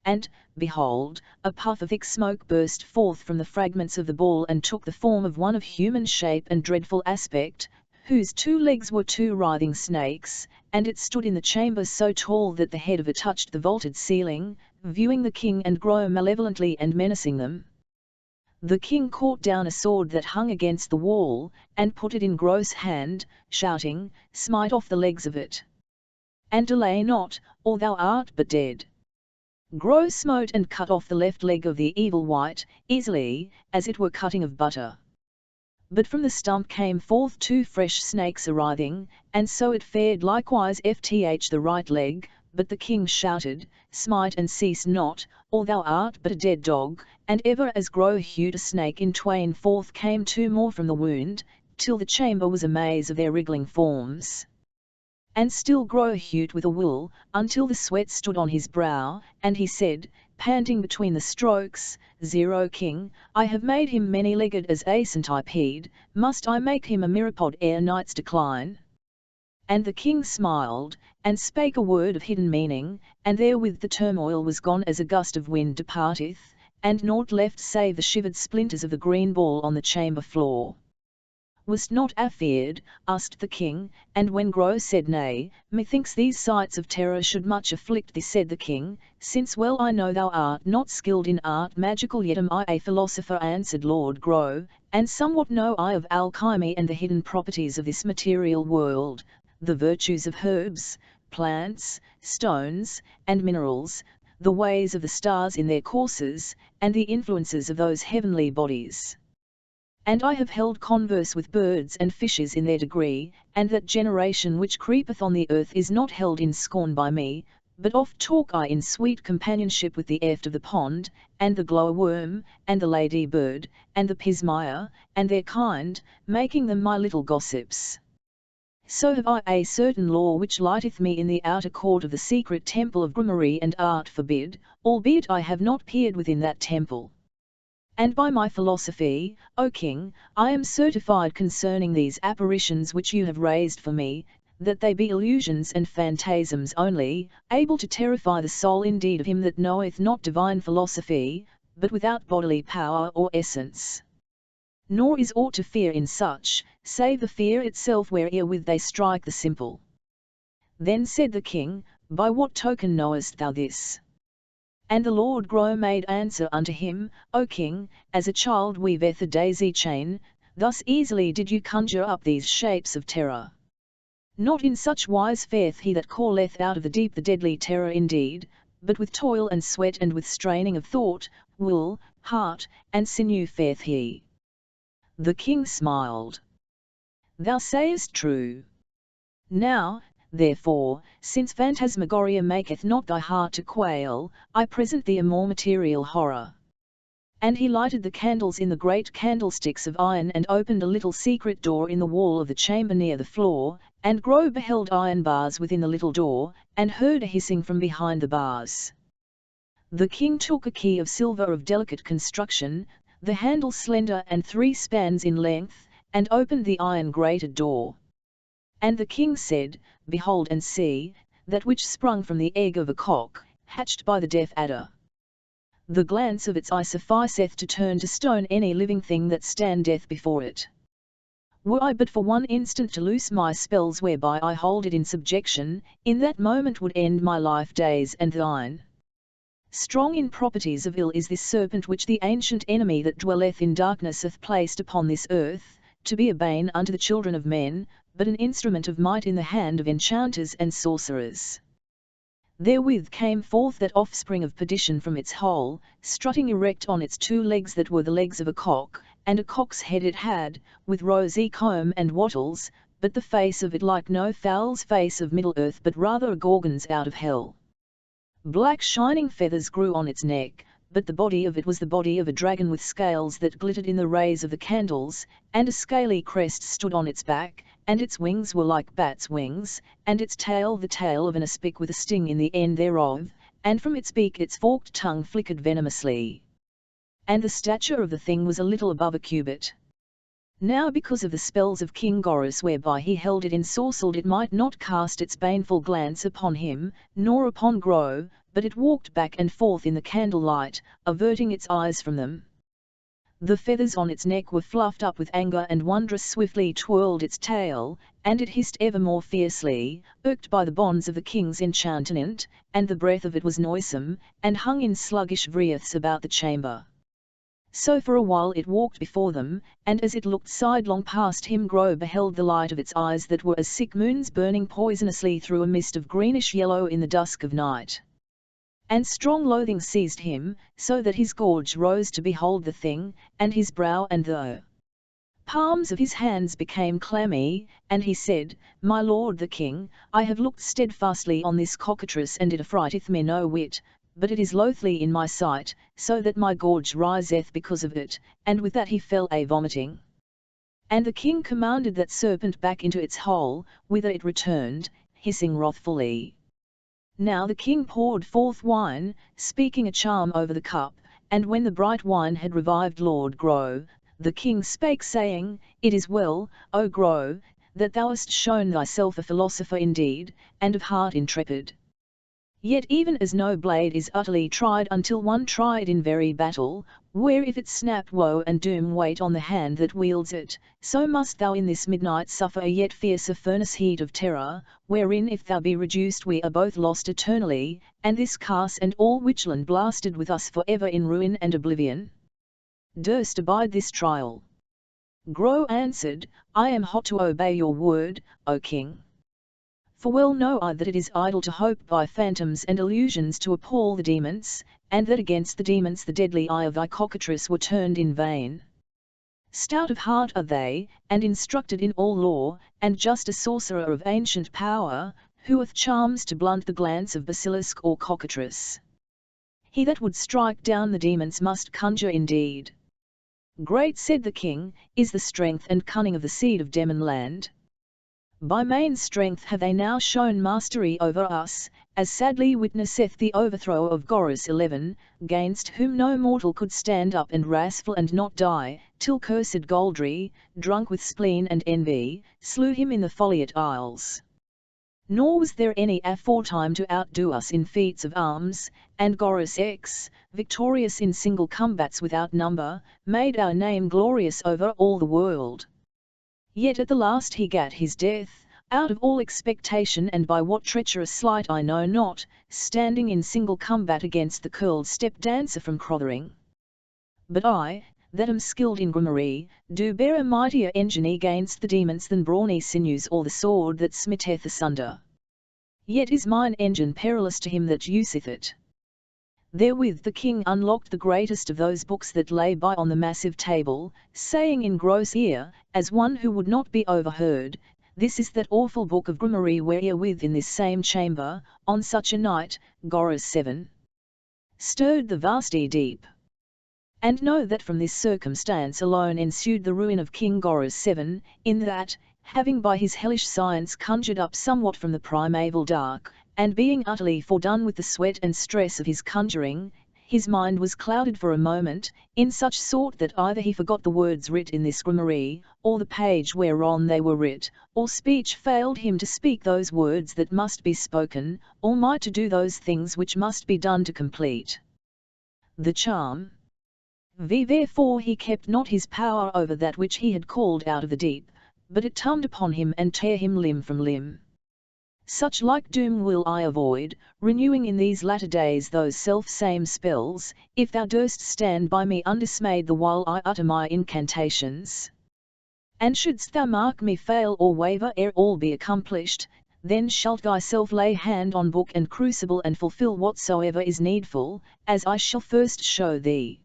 And, behold, a puff of thick smoke burst forth from the fragments of the ball and took the form of one of human shape and dreadful aspect, whose 2 legs were 2 writhing snakes, and it stood in the chamber so tall that the head of it touched the vaulted ceiling, viewing the king and Gro malevolently and menacing them. The king caught down a sword that hung against the wall, and put it in Gro's hand, shouting, "Smite off the legs of it. And delay not, or thou art but dead." Gro smote and cut off the left leg of the evil wight, easily, as it were cutting of butter. But from the stump came forth 2 fresh snakes a-writhing, and so it fared likewise ft the right leg, but the king shouted, "Smite and cease not, or thou art but a dead dog," and ever as Gro hewed a snake in twain forth came 2 more from the wound, till the chamber was a maze of their wriggling forms. and still grow hute with a will, until the sweat stood on his brow, and he said, panting between the strokes, "Zero King, I have made him many-legged as a centipede, must I make him a myriapod ere night's decline?" And the king smiled, and spake a word of hidden meaning, and therewith the turmoil was gone as a gust of wind departeth, and naught left save the shivered splinters of the green ball on the chamber floor. "Wast not afeard?" asked the king, and when Gro said nay, "Methinks these sights of terror should much afflict thee," said the king, "since well I know thou art not skilled in art magical, yet am I a philosopher," answered Lord Gro, "and somewhat know I of alchemy and the hidden properties of this material world, the virtues of herbs, plants, stones, and minerals, the ways of the stars in their courses, and the influences of those heavenly bodies. And I have held converse with birds and fishes in their degree, and that generation which creepeth on the earth is not held in scorn by me, but oft talk I in sweet companionship with the eft of the pond, and the glowworm, and the lady-bird, and the pismire, and their kind, making them my little gossips. So have I a certain law which lighteth me in the outer court of the secret temple of Grimoire and art forbid, albeit I have not peered within that temple. And by my philosophy, O king, I am certified concerning these apparitions which you have raised for me, that they be illusions and phantasms only, able to terrify the soul indeed of him that knoweth not divine philosophy, but without bodily power or essence. Nor is aught to fear in such, save the fear itself wherewith they strike the simple." Then said the king, "By what token knowest thou this?" And the Lord Gro made answer unto him, "O king, as a child weaveth a daisy chain, thus easily did you conjure up these shapes of terror. Not in such wise fareth he that calleth out of the deep the deadly terror indeed, but with toil and sweat and with straining of thought, will, heart, and sinew fareth he." The king smiled. "Thou sayest true. Now, therefore, since phantasmagoria maketh not thy heart to quail, I present thee a more material horror." And he lighted the candles in the great candlesticks of iron and opened a little secret door in the wall of the chamber near the floor, and Gro beheld iron bars within the little door, and heard a hissing from behind the bars. The king took a key of silver of delicate construction, the handle slender and 3 spans in length, and opened the iron-grated door. And the king said, "Behold and see, that which sprung from the egg of a cock, hatched by the deaf adder. The glance of its eye sufficeth to turn to stone any living thing that standeth before it. Were I but for one instant to loose my spells whereby I hold it in subjection, in that moment would end my life days and thine. Strong in properties of ill is this serpent which the ancient enemy that dwelleth in darkness hath placed upon this earth, to be a bane unto the children of men, but an instrument of might in the hand of enchanters and sorcerers." Therewith came forth that offspring of perdition from its hole, strutting erect on its 2 legs that were the legs of a cock, and a cock's head it had, with rosy comb and wattles, but the face of it like no fowl's face of Middle-earth but rather a gorgon's out of hell. Black shining feathers grew on its neck, but the body of it was the body of a dragon with scales that glittered in the rays of the candles, and a scaly crest stood on its back, and its wings were like bats' wings, and its tail the tail of an aspic with a sting in the end thereof, and from its beak its forked tongue flickered venomously. And the stature of the thing was a little above a cubit. Now because of the spells of King Goris whereby he held it ensorcelled, it might not cast its baneful glance upon him, nor upon Gro, but it walked back and forth in the candlelight, averting its eyes from them. The feathers on its neck were fluffed up with anger and wondrous swiftly twirled its tail, and it hissed ever more fiercely, irked by the bonds of the king's enchantment, and the breath of it was noisome, and hung in sluggish wreaths about the chamber. So for a while it walked before them, and as it looked sidelong past him Gro beheld the light of its eyes that were as sick moons burning poisonously through a mist of greenish yellow in the dusk of night. And strong loathing seized him, so that his gorge rose to behold the thing, and his brow and the palms of his hands became clammy, and he said, "My lord the king, I have looked steadfastly on this cockatrice and it affrighteth me no whit, but it is loathly in my sight, so that my gorge riseth because of it," and with that he fell a vomiting. And the king commanded that serpent back into its hole, whither it returned, hissing wrathfully. Now the king poured forth wine, speaking a charm over the cup, and when the bright wine had revived Lord Grow, the king spake saying, It is well, O Grow, that thou hast shown thyself a philosopher indeed, and of heart intrepid. Yet even as no blade is utterly tried until one tried in very battle, where if it snap woe and doom wait on the hand that wields it, so must thou in this midnight suffer a yet fiercer furnace heat of terror, wherein if thou be reduced we are both lost eternally, and this Carse and all Witchland blasted with us for ever in ruin and oblivion. Durst abide this trial? Grow answered, I am hot to obey your word, O king. For well know I that it is idle to hope by phantoms and illusions to appall the demons, and that against the demons the deadly eye of thy cockatrice were turned in vain. Stout of heart are they, and instructed in all law, and just a sorcerer of ancient power, who hath charms to blunt the glance of basilisk or cockatrice. He that would strike down the demons must conjure indeed. Great, said the king, is the strength and cunning of the seed of Demon land. By main strength have they now shown mastery over us, as sadly witnesseth the overthrow of Goris 11, gainst whom no mortal could stand up and wrathful and not die, till cursed Goldry, drunk with spleen and envy, slew him in the Folliot Isles. Nor was there any aforetime to outdo us in feats of arms, and Goris X, victorious in single combats without number, made our name glorious over all the world. Yet at the last he gat his death, out of all expectation, and by what treacherous sleight I know not, standing in single combat against the curled step dancer from Crothering. But I, that am skilled in grimery, do bear a mightier engine against the demons than brawny sinews or the sword that smiteth asunder. Yet is mine engine perilous to him that useth it. Therewith the king unlocked the greatest of those books that lay by on the massive table, saying in gross ear, as one who would not be overheard, This is that awful book of grimery wherewith in this same chamber, on such a night, Goris 7 stirred the vasty deep. And know that from this circumstance alone ensued the ruin of King Goris 7, in that, having by his hellish science conjured up somewhat from the primeval dark, and being utterly fordone with the sweat and stress of his conjuring, his mind was clouded for a moment, in such sort that either he forgot the words writ in this grimery, or the page whereon they were writ, or speech failed him to speak those words that must be spoken, or might to do those things which must be done to complete the charm. Therefore he kept not his power over that which he had called out of the deep, but it tummed upon him and tear him limb from limb. Such like doom will I avoid, renewing in these latter days those self-same spells, if thou durst stand by me undismayed the while I utter my incantations. And shouldst thou mark me fail or waver ere all be accomplished, then shalt thyself lay hand on book and crucible and fulfil whatsoever is needful, as I shall first show thee.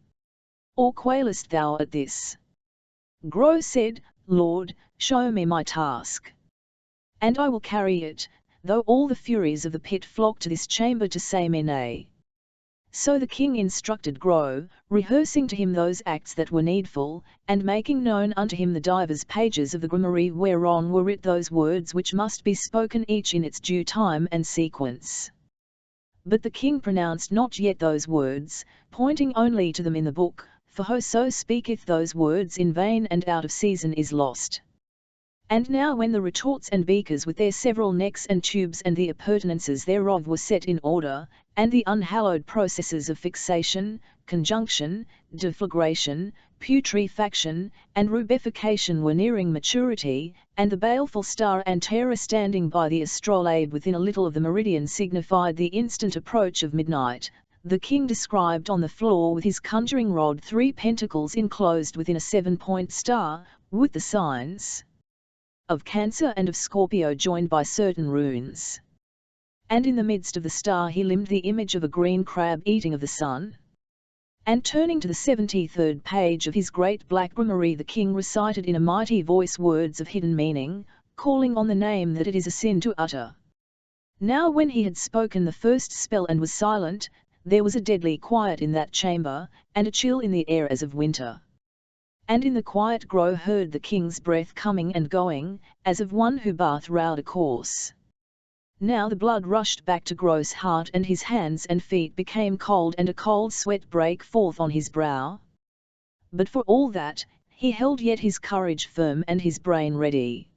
Or quailest thou at this? Grow said, Lord, show me my task. And I will carry it, though all the furies of the pit flock to this chamber to say me nay. So the king instructed Grow, rehearsing to him those acts that were needful, and making known unto him the divers pages of the grimery whereon were writ those words which must be spoken each in its due time and sequence. But the king pronounced not yet those words, pointing only to them in the book, for whoso speaketh those words in vain and out of season is lost. And now when the retorts and beakers with their several necks and tubes and the appurtenances thereof were set in order, and the unhallowed processes of fixation, conjunction, deflagration, putrefaction, and rubification were nearing maturity, and the baleful star Antera standing by the astrolabe within a little of the meridian signified the instant approach of midnight, the king described on the floor with his conjuring rod 3 pentacles enclosed within a 7-point star, with the signs of Cancer and of Scorpio joined by certain runes. And in the midst of the star he limned the image of a green crab eating of the sun. And turning to the 73rd page of his great black grimery the king recited in a mighty voice words of hidden meaning, calling on the name that it is a sin to utter. Now when he had spoken the first spell and was silent, there was a deadly quiet in that chamber, and a chill in the air as of winter. And in the quiet Grow heard the king's breath coming and going, as of one who bath rowed a course. Now the blood rushed back to Gro's heart, and his hands and feet became cold, and a cold sweat brake forth on his brow. But for all that, he held yet his courage firm and his brain ready.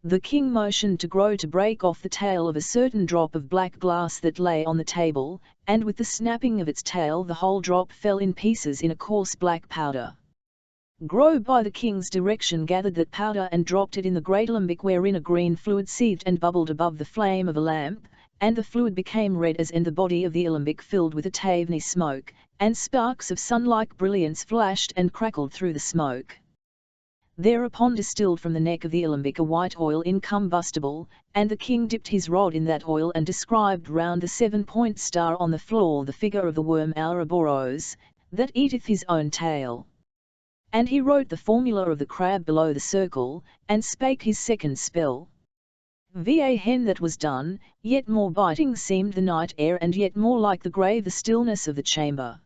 The king motioned to Gro to break off the tail of a certain drop of black glass that lay on the table, and with the snapping of its tail the whole drop fell in pieces in a coarse black powder. Gro by the king's direction gathered that powder and dropped it in the great alembic, wherein a green fluid seethed and bubbled above the flame of a lamp, and the fluid became red as and the body of the alembic filled with a tavany smoke, and sparks of sun-like brilliance flashed and crackled through the smoke. Thereupon distilled from the neck of the alembic a white oil incombustible, and the king dipped his rod in that oil and described round the 7-point star on the floor the figure of the worm Ouroboros, that eateth his own tail. And he wrote the formula of the crab below the circle, and spake his second spell. Va hen that was done, yet more biting seemed the night air, and yet more like the grave the stillness of the chamber.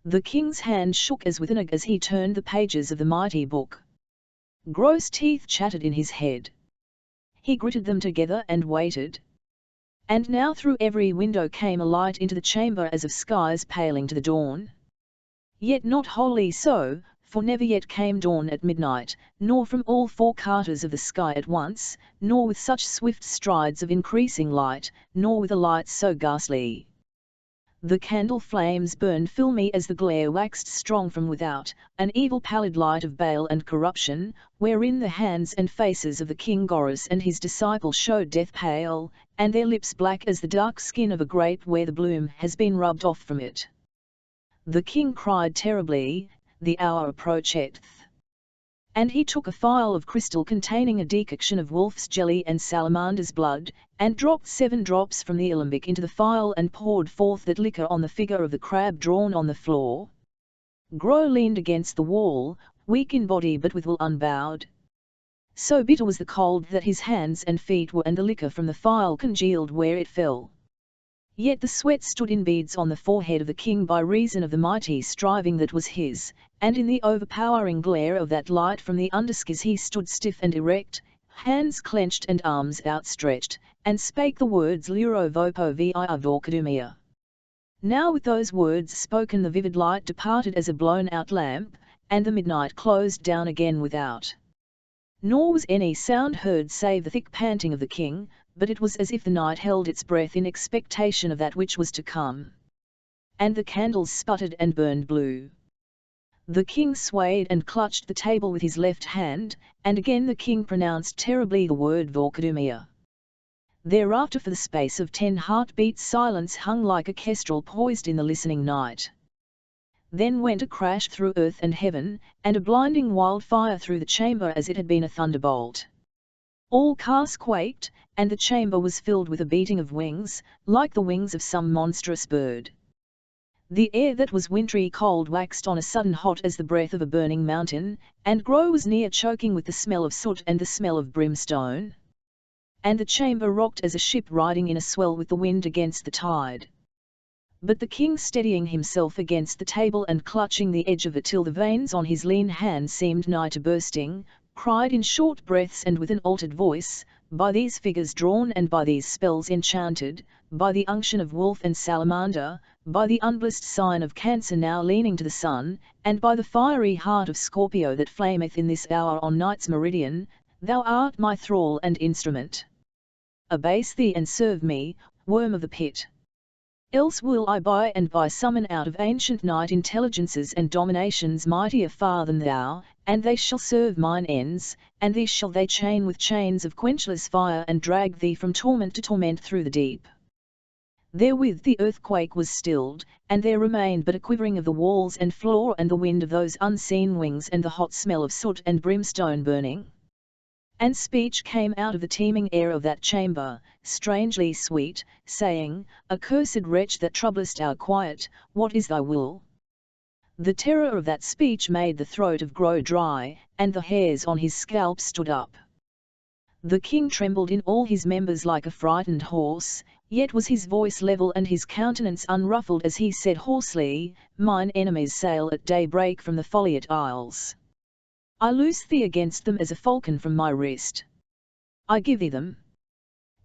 The king's hand shook as with an ague as he turned the pages of the mighty book. Gro's teeth chattered in his head. He gritted them together and waited. And now through every window came a light into the chamber as of skies paling to the dawn. Yet not wholly so, for never yet came dawn at midnight, nor from all four quarters of the sky at once, nor with such swift strides of increasing light, nor with a light so ghastly. The candle flames burned filmy as the glare waxed strong from without, an evil pallid light of bale and corruption, wherein the hands and faces of the king Goras and his disciple showed death pale, and their lips black as the dark skin of a grape where the bloom has been rubbed off from it. The king cried terribly, "The hour approacheth." And he took a phial of crystal containing a decoction of wolf's jelly and salamander's blood, and dropped 7 drops from the alembic into the phial and poured forth that liquor on the figure of the crab drawn on the floor. Gro leaned against the wall, weak in body but with will unbowed. So bitter was the cold that his hands and feet were, and the liquor from the phial congealed where it fell. Yet the sweat stood in beads on the forehead of the king by reason of the mighty striving that was his, and in the overpowering glare of that light from the underskies he stood stiff and erect, hands clenched and arms outstretched, and spake the words Ouroboros vi vorkadumia. Now with those words spoken the vivid light departed as a blown-out lamp, and the midnight closed down again without. Nor was any sound heard save the thick panting of the king, but it was as if the night held its breath in expectation of that which was to come. And the candles sputtered and burned blue. The king swayed and clutched the table with his left hand, and again the king pronounced terribly the word vorkadumia. Thereafter for the space of 10 heartbeats silence hung like a kestrel poised in the listening night. Then went a crash through earth and heaven, and a blinding wildfire through the chamber as it had been a thunderbolt. All cast quaked, and the chamber was filled with a beating of wings, like the wings of some monstrous bird. The air that was wintry cold waxed on a sudden hot as the breath of a burning mountain, and Gro was near choking with the smell of soot and the smell of brimstone. And the chamber rocked as a ship riding in a swell with the wind against the tide. But the king, steadying himself against the table and clutching the edge of it till the veins on his lean hand seemed nigh to bursting, cried in short breaths and with an altered voice, "By these figures drawn and by these spells enchanted, by the unction of wolf and salamander, by the unblessed sign of Cancer now leaning to the sun, and by the fiery heart of Scorpio that flameth in this hour on night's meridian, thou art my thrall and instrument. Abase thee and serve me, worm of the pit. Else will I by and by summon out of ancient night intelligences and dominations mightier far than thou, and they shall serve mine ends, and thee shall they chain with chains of quenchless fire and drag thee from torment to torment through the deep." Therewith the earthquake was stilled, and there remained but a quivering of the walls and floor and the wind of those unseen wings and the hot smell of soot and brimstone burning. And speech came out of the teeming air of that chamber, strangely sweet, saying, "Accursed wretch that troublest our quiet, what is thy will?" The terror of that speech made the throat of Gro dry, and the hairs on his scalp stood up. The king trembled in all his members like a frightened horse, yet was his voice level and his countenance unruffled as he said hoarsely, "Mine enemies sail at daybreak from the Foliot Isles. I loose thee against them as a falcon from my wrist. I give thee them.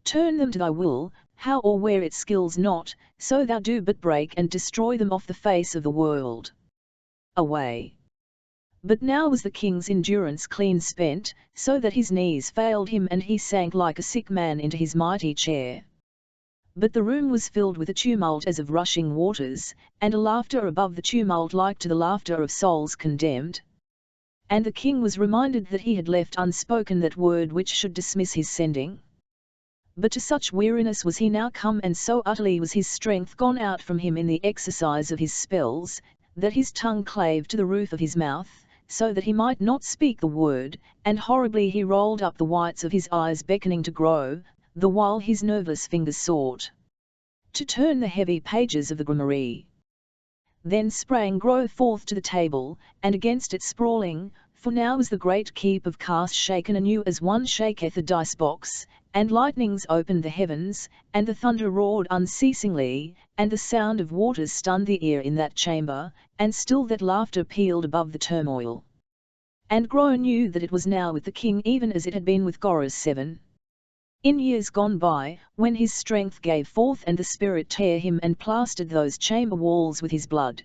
Turn them to thy will, how or where it skills not, so thou do but break and destroy them off the face of the world. Away. But now was the king's endurance clean spent, so that his knees failed him and he sank like a sick man into his mighty chair. But the room was filled with a tumult as of rushing waters, and a laughter above the tumult like to the laughter of souls condemned. And the king was reminded that he had left unspoken that word which should dismiss his sending. But to such weariness was he now come, and so utterly was his strength gone out from him in the exercise of his spells, that his tongue clave to the roof of his mouth, so that he might not speak the word, and horribly he rolled up the whites of his eyes, beckoning to grow, the while his nerveless fingers sought to turn the heavy pages of the gramarye. Then sprang Grow forth to the table, and against it sprawling, for now was the great keep of Cast shaken anew as one shaketh a dice-box, and lightnings opened the heavens, and the thunder roared unceasingly, and the sound of waters stunned the ear in that chamber, and still that laughter pealed above the turmoil. And Grow knew that it was now with the king even as it had been with Gora's 7. In years gone by, when his strength gave forth and the spirit tear him and plastered those chamber walls with his blood.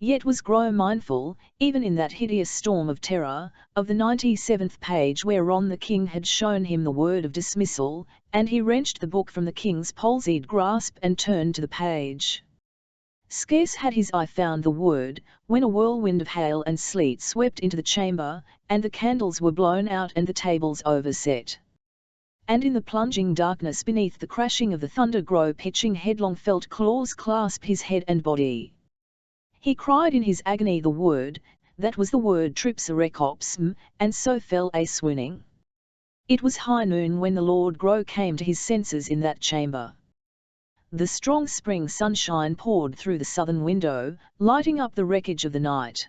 Yet was Grow mindful, even in that hideous storm of terror, of the 97th page whereon the king had shown him the word of dismissal, and he wrenched the book from the king's palsied grasp and turned to the page. Scarce had his eye found the word, when a whirlwind of hail and sleet swept into the chamber, and the candles were blown out and the tables overset. And in the plunging darkness beneath the crashing of the thunder Grow pitching headlong felt claws clasp his head and body. He cried in his agony the word, that was the word tripsarekopsm, and so fell a swooning. It was high noon when the Lord Grow came to his senses in that chamber. The strong spring sunshine poured through the southern window, lighting up the wreckage of the night.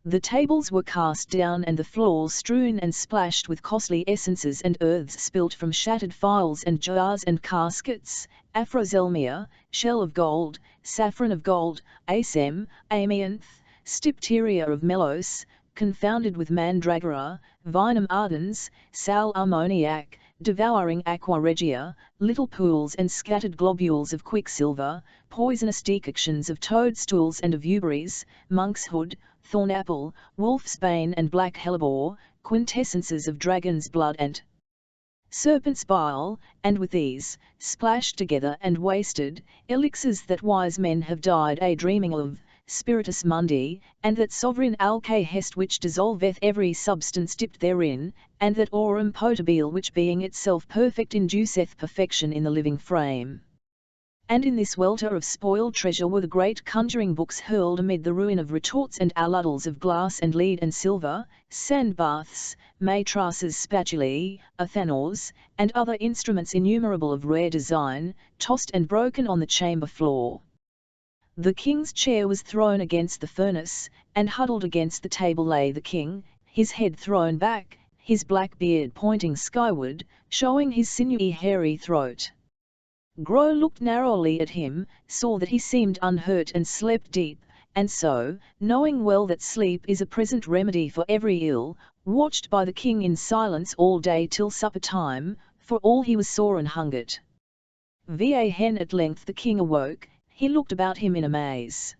The tables were cast down and the floors strewn and splashed with costly essences and earths spilt from shattered phials and jars and caskets, aphroselmia, shell of gold, saffron of gold, asem, amianth, stypteria of melos, confounded with mandragora, vinum ardens, sal ammoniac, devouring aqua regia, little pools and scattered globules of quicksilver, poisonous decoctions of toadstools and of uberies, monk's hood, thornapple, wolf's bane and black hellebore, quintessences of dragon's blood and serpent's bile, and with these, splashed together and wasted, elixirs that wise men have died a-dreaming of, spiritus mundi, and that sovereign alkahest which dissolveth every substance dipped therein, and that aurum potabile which being itself perfect induceth perfection in the living frame. And in this welter of spoiled treasure were the great conjuring books hurled amid the ruin of retorts and aludels of glass and lead and silver, sand-baths, matraces spatulae, athanors, and other instruments innumerable of rare design, tossed and broken on the chamber floor. The king's chair was thrown against the furnace, and huddled against the table lay the king, his head thrown back, his black beard pointing skyward, showing his sinewy hairy throat. Grow looked narrowly at him, saw that he seemed unhurt and slept deep, and so, knowing well that sleep is a present remedy for every ill, watched by the king in silence all day till supper time, for all he was sore and hungered. Hen at length the king awoke, he looked about him in amaze.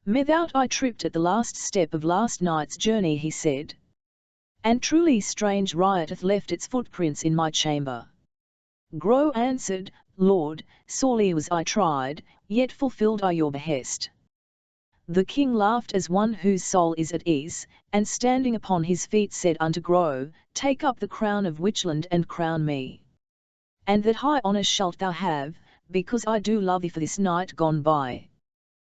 "Methought I tripped at the last step of last night's journey," he said. "And truly strange riot hath left its footprints in my chamber." Grow answered, "Lord, sorely was I tried, yet fulfilled I your behest." The king laughed as one whose soul is at ease, and standing upon his feet said unto Grow, "Take up the crown of Witchland and crown me. And that high honour shalt thou have, because I do love thee for this night gone by."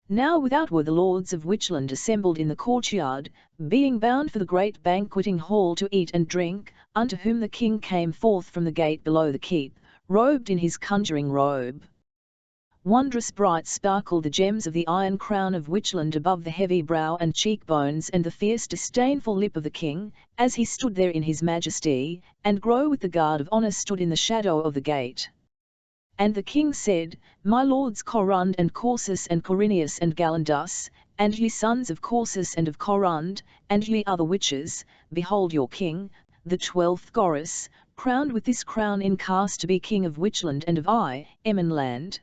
Now without were the lords of Witchland assembled in the courtyard, being bound for the great banqueting hall to eat and drink, unto whom the king came forth from the gate below the keep, robed in his conjuring robe. Wondrous bright sparkled the gems of the iron crown of Witchland above the heavy brow and cheekbones and the fierce disdainful lip of the king, as he stood there in his majesty, and Grow with the guard of honour stood in the shadow of the gate. And the king said, "My lords Corund and Corsus and Corinius and Galandus, and ye sons of Corsus and of Corund, and ye other witches, behold your king, the 12th Goras, crowned with this crown in Kars to be king of Witchland and of Eminland,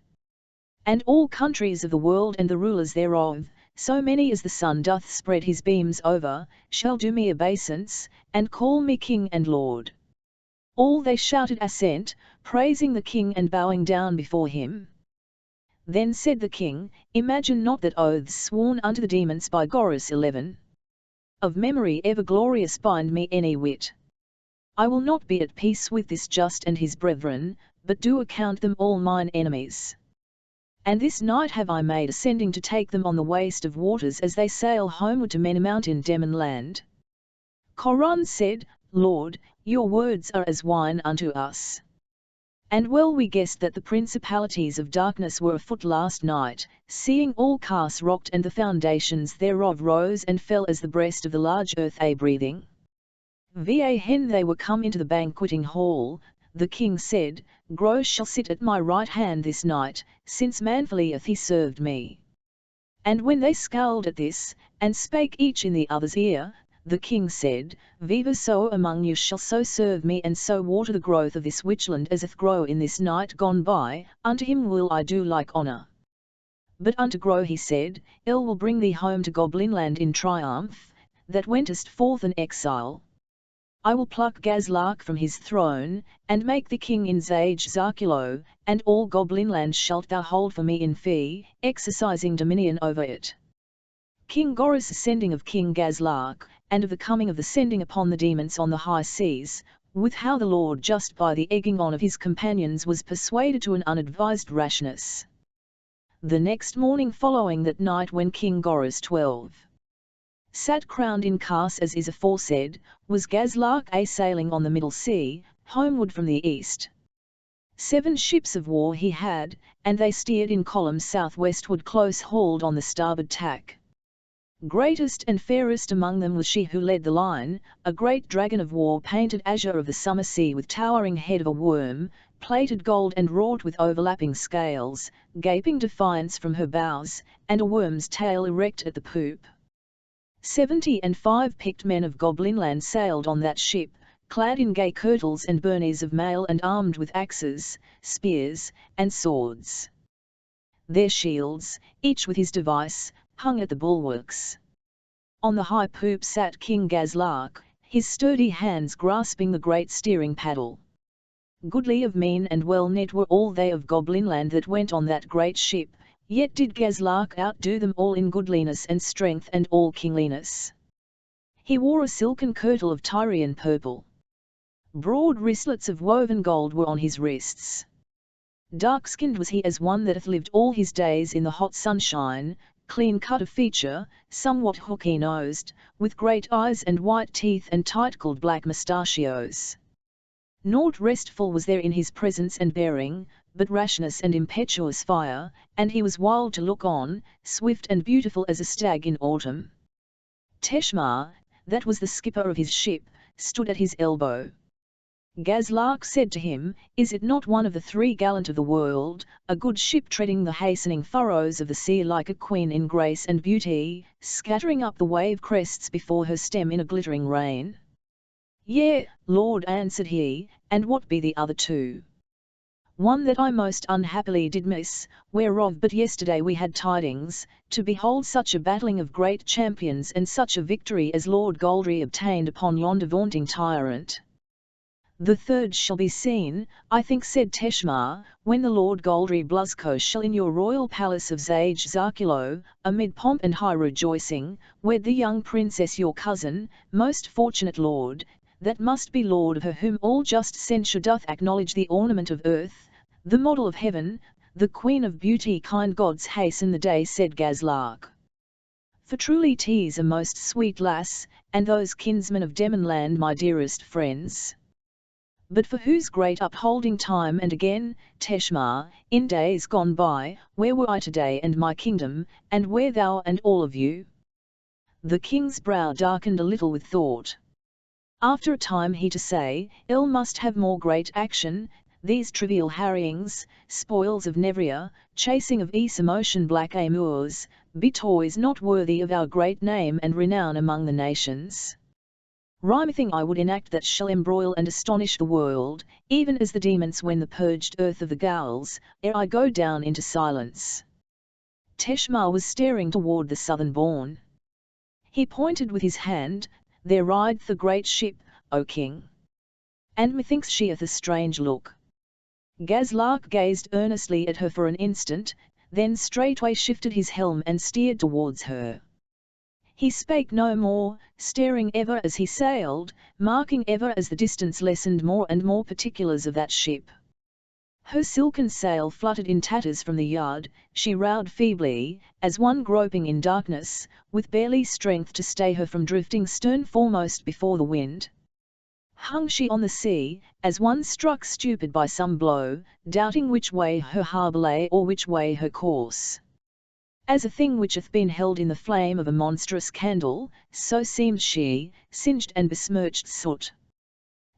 and all countries of the world and the rulers thereof, so many as the sun doth spread his beams over, shall do me obeisance, and call me king and lord. All they shouted assent, praising the king and bowing down before him. Then said the king, Imagine not that oaths sworn unto the demons by Goris 11. Of memory ever glorious bind me any whit. I will not be at peace with this just and his brethren, but do account them all mine enemies. And this night have I made ascending to take them on the waste of waters as they sail homeward to many mountain Demon land. Coron said, Lord, your words are as wine unto us. And well we guessed that the principalities of darkness were afoot last night, seeing all Kars rocked and the foundations thereof rose and fell as the breast of the large earth a breathing. When they were come into the banqueting hall, the king said, Gros shall sit at my right hand this night, since manfully hath he served me. And when they scowled at this, and spake each in the other's ear, the king said, Viva so among you shall so serve me and so water the growth of this Witchland as hath grow in this night gone by, unto him will I do like honour. But unto Gros he said, Il will bring thee home to Goblinland in triumph, that wentest forth an exile. I will pluck Gazlark from his throne, and make thee king in Zage Zarkulo, and all Goblinland shalt thou hold for me in fee, exercising dominion over it. King Goris ascending of King Gazlark, and of the coming of the sending upon the demons on the high seas, with how the Lord just by the egging on of his companions was persuaded to an unadvised rashness. The next morning following that night when King Goris 12 sat crowned in Kars as is aforesaid, was Gazlark a sailing on the middle sea, homeward from the east. 7 ships of war he had, and they steered in column southwestward close hauled on the starboard tack. Greatest and fairest among them was she who led the line, a great dragon of war painted azure of the summer sea with towering head of a worm, plated gold and wrought with overlapping scales, gaping defiance from her bows, and a worm's tail erect at the poop. 75 picked men of Goblinland sailed on that ship, clad in gay kirtles and burnies of mail and armed with axes, spears, and swords. Their shields, each with his device, hung at the bulwarks. On the high poop sat King Gazlark, his sturdy hands grasping the great steering paddle. Goodly of mien and well knit were all they of Goblinland that went on that great ship, yet did Gazlark outdo them all in goodliness and strength and all kingliness. He wore a silken kirtle of Tyrian purple. Broad wristlets of woven gold were on his wrists. Dark-skinned was he as one that hath lived all his days in the hot sunshine, clean-cut of feature, somewhat hooky-nosed, with great eyes and white teeth and tight-curled black mustachios. Naught restful was there in his presence and bearing, but rashness and impetuous fire, and he was wild to look on, swift and beautiful as a stag in autumn. Teshmar, that was the skipper of his ship, stood at his elbow. Gazlark said to him, Is it not one of the 3 gallant of the world, a good ship treading the hastening furrows of the sea like a queen in grace and beauty, scattering up the wave crests before her stem in a glittering rain? Yea, Lord, answered he, and what be the other 2? One that I most unhappily did miss, whereof but yesterday we had tidings, to behold such a battling of great champions and such a victory as Lord Goldry obtained upon yonder vaunting tyrant. The 3rd shall be seen, I think, said Teshmar, when the Lord Goldry Blusco shall in your royal palace of Zage Zarkulo, amid pomp and high rejoicing, wed the young princess your cousin, most fortunate lord, that must be lord of her whom all just censure doth acknowledge the ornament of earth, the model of heaven, the queen of beauty. Kind gods hasten the day, said Gazlark. For truly 'tis a most sweet lass, and those kinsmen of Demonland my dearest friends. But for whose great upholding time and again, Teshmar, in days gone by, where were I today and my kingdom, and where thou and all of you? The king's brow darkened a little with thought. After a time he to say, Il must have more great action, these trivial harryings, spoils of Nevria, chasing of ease emotion black amours, be toys not worthy of our great name and renown among the nations. Rhymething I would enact that shall embroil and astonish the world, even as the demons when the purged earth of the Gauls, ere I go down into silence. Teshmar was staring toward the southern bourne. He pointed with his hand, there rideth the great ship, O king. And methinks she hath a strange look. Gazlark gazed earnestly at her for an instant, then straightway shifted his helm and steered towards her. He spake no more, staring ever as he sailed, marking ever as the distance lessened more and more particulars of that ship. Her silken sail fluttered in tatters from the yard, she rowed feebly, as one groping in darkness, with barely strength to stay her from drifting stern foremost before the wind. Hung she on the sea, as one struck stupid by some blow, doubting which way her harbour lay or which way her course. As a thing which hath been held in the flame of a monstrous candle, so seemed she, singed and besmirched soot.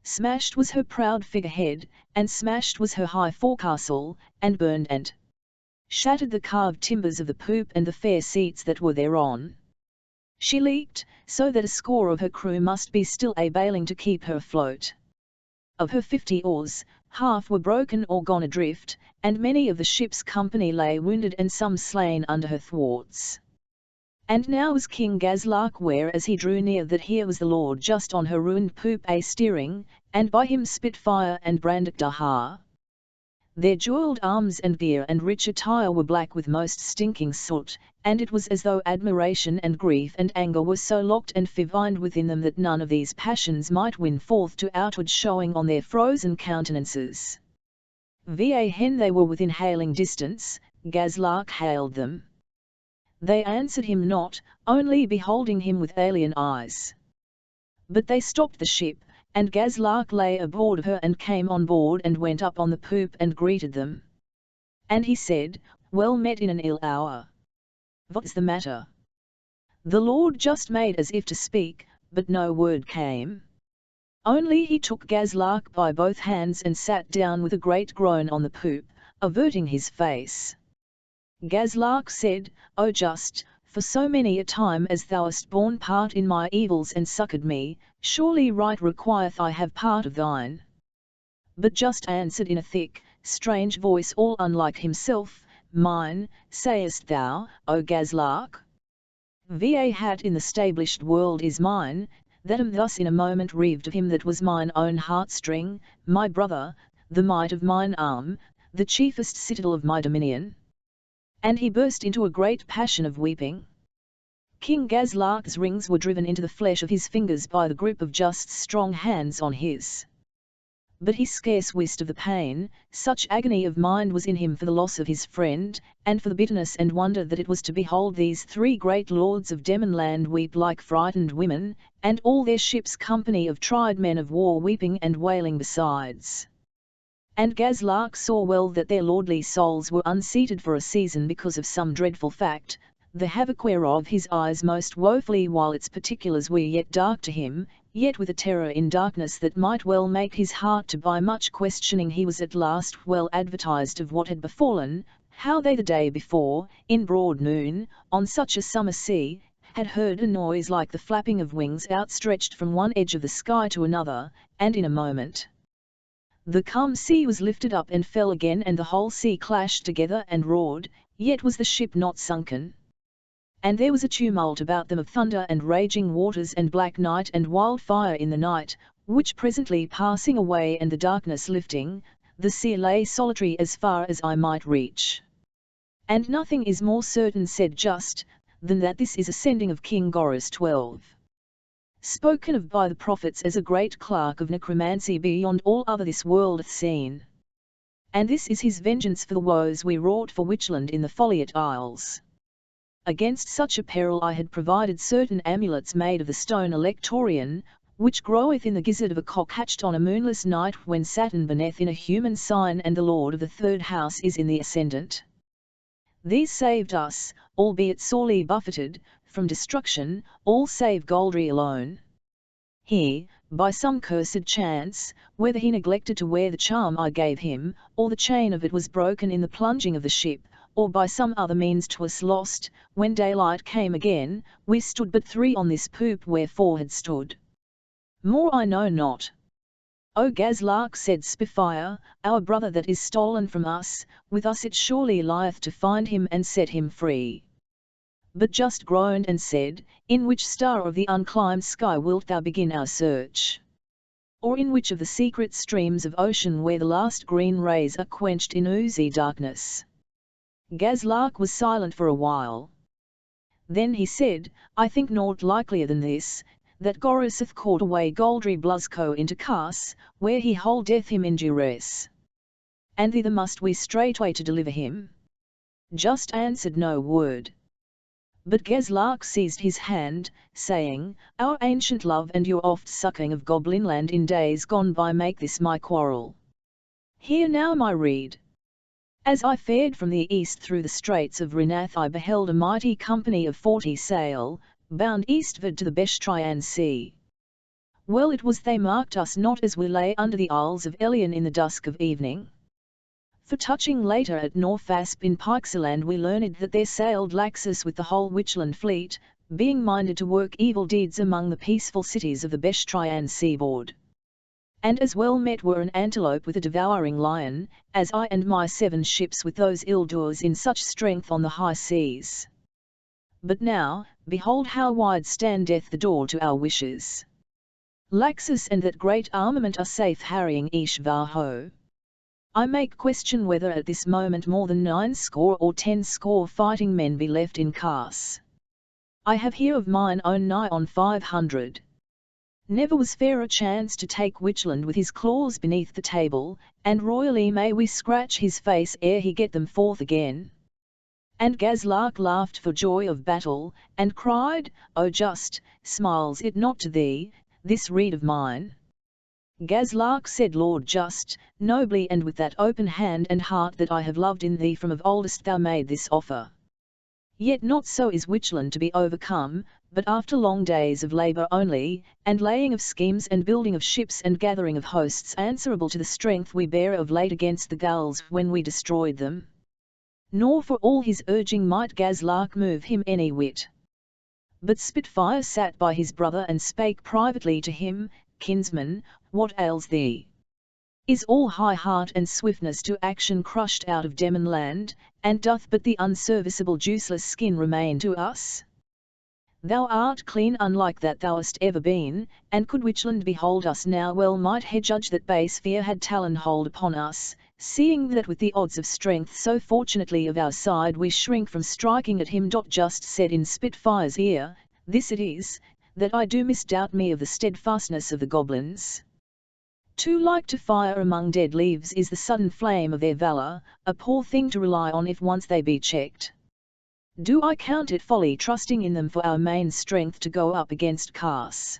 Smashed was her proud figurehead, and smashed was her high forecastle, and burned and shattered the carved timbers of the poop and the fair seats that were thereon. She leaked, so that a score of her crew must be still a-bailing to keep her afloat. Of her 50 oars, half were broken or gone adrift, and many of the ship's company lay wounded and some slain under her thwarts. And now was King Gazlark ware as he drew near that here was the Lord just on her ruined poop a-steering, and by him Spitfire and Brandakdahar. Their jewelled arms and gear and rich attire were black with most stinking soot, and it was as though admiration and grief and anger were so locked and fivined within them that none of these passions might win forth to outward showing on their frozen countenances. When they were within hailing distance, Gazlark hailed them. They answered him not, only beholding him with alien eyes. But they stopped the ship, and Gazlark lay aboard of her and came on board and went up on the poop and greeted them. And he said, Well met in an ill hour. What's the matter? The Lord just made as if to speak, but no word came. Only he took Gazlark by both hands and sat down with a great groan on the poop, averting his face. Gazlark said, O just, for so many a time as thou hast borne part in my evils and succoured me, surely right requireth I have part of thine. But Just answered in a thick, strange voice all unlike himself, Mine, sayest thou, O Gazlark? Va hat in the stablished world is mine, that am thus in a moment reaved of him that was mine own heartstring, my brother, the might of mine arm, the chiefest citadel of my dominion. And he burst into a great passion of weeping. King Gazlark's rings were driven into the flesh of his fingers by the grip of Just's strong hands on his. But he scarce wist of the pain, such agony of mind was in him for the loss of his friend, and for the bitterness and wonder that it was to behold these 3 great lords of Demonland weep like frightened women, and all their ship's company of tried men of war weeping and wailing besides. And Gazlark saw well that their lordly souls were unseated for a season because of some dreadful fact, the havoc whereof his eyes most woefully while its particulars were yet dark to him, yet with a terror in darkness that might well make his heart to by much questioning he was at last well advertised of what had befallen, how they the day before, in broad noon, on such a summer sea, had heard a noise like the flapping of wings outstretched from one edge of the sky to another, and in a moment the calm sea was lifted up and fell again and the whole sea clashed together and roared, yet was the ship not sunken. And there was a tumult about them of thunder and raging waters and black night and wildfire in the night, which presently passing away and the darkness lifting, the sea lay solitary as far as eye might reach. And nothing is more certain said Just, than that this is a sending of King Goris 12. Spoken of by the prophets as a great clerk of necromancy beyond all other this world hath seen. And this is his vengeance for the woes we wrought for Witchland in the Foliot Isles. Against such a peril I had provided certain amulets made of the stone electorian, which groweth in the gizzard of a cock hatched on a moonless night when Saturn burneth in a human sign and the Lord of the 3rd house is in the ascendant. These saved us, albeit sorely buffeted, from destruction, all save Goldry alone. He, by some cursed chance, whether he neglected to wear the charm I gave him, or the chain of it was broken in the plunging of the ship, or by some other means 'twas lost, when daylight came again, we stood but 3 on this poop where 4 had stood. More I know not. O Gazlark, said Spitfire, our brother that is stolen from us, with us it surely lieth to find him and set him free. But just groaned and said, in which star of the unclimbed sky wilt thou begin our search? Or in which of the secret streams of ocean where the last green rays are quenched in oozy darkness? Gazlark was silent for a while. Then he said, I think naught likelier than this, that Gorus hath caught away Goldry Blusco into Kars, where he holdeth him in duress. And thither must we straightway to deliver him. Just answered no word. But Gazlark seized his hand, saying, our ancient love and your oft succouring of Goblinland in days gone by make this my quarrel. Hear now my rede. As I fared from the east through the straits of Rhinath I beheld a mighty company of 40 sail, bound eastward to the Beshtrian Sea. Well it was they marked us not as we lay under the Isles of Elion in the dusk of evening. For touching later at Norfasp in Pixeland we learned that there sailed Laxus with the whole Witchland fleet, being minded to work evil deeds among the peaceful cities of the Beshtrian seaboard. And as well met were an antelope with a devouring lion, as I and my 7 ships with those ill-doers in such strength on the high seas. But now, behold how wide standeth the door to our wishes. Laxus and that great armament are safe harrying Ishvarho. I make question whether at this moment more than 9 score or 10 score fighting men be left in Kars. I have here of mine own nigh on 500. Never was fairer chance to take Witchland with his claws beneath the table, and royally may we scratch his face ere he get them forth again. And Gazlark laughed for joy of battle, and cried, O just, smiles it not to thee, this rede of mine? Gazlark said, Lord Just, nobly and with that open hand and heart that I have loved in thee from of oldest thou made this offer. Yet not so is Witchland to be overcome, but after long days of labour only, and laying of schemes and building of ships and gathering of hosts answerable to the strength we bare of late against the Gauls when we destroyed them. Nor for all his urging might Gazlark move him any whit. But Spitfire sat by his brother and spake privately to him, Kinsman, what ails thee? Is all high heart and swiftness to action crushed out of Demon land, and doth but the unserviceable juiceless skin remain to us? Thou art clean unlike that thou hast ever been, and could Witchland behold us now well might he judge that base fear had talon hold upon us, seeing that with the odds of strength so fortunately of our side we shrink from striking at him. Just said in Spitfire's ear, this it is, that I do misdoubt me of the steadfastness of the goblins. Too like to fire among dead leaves is the sudden flame of their valour, a poor thing to rely on if once they be checked. Do I count it folly trusting in them for our main strength to go up against Kars?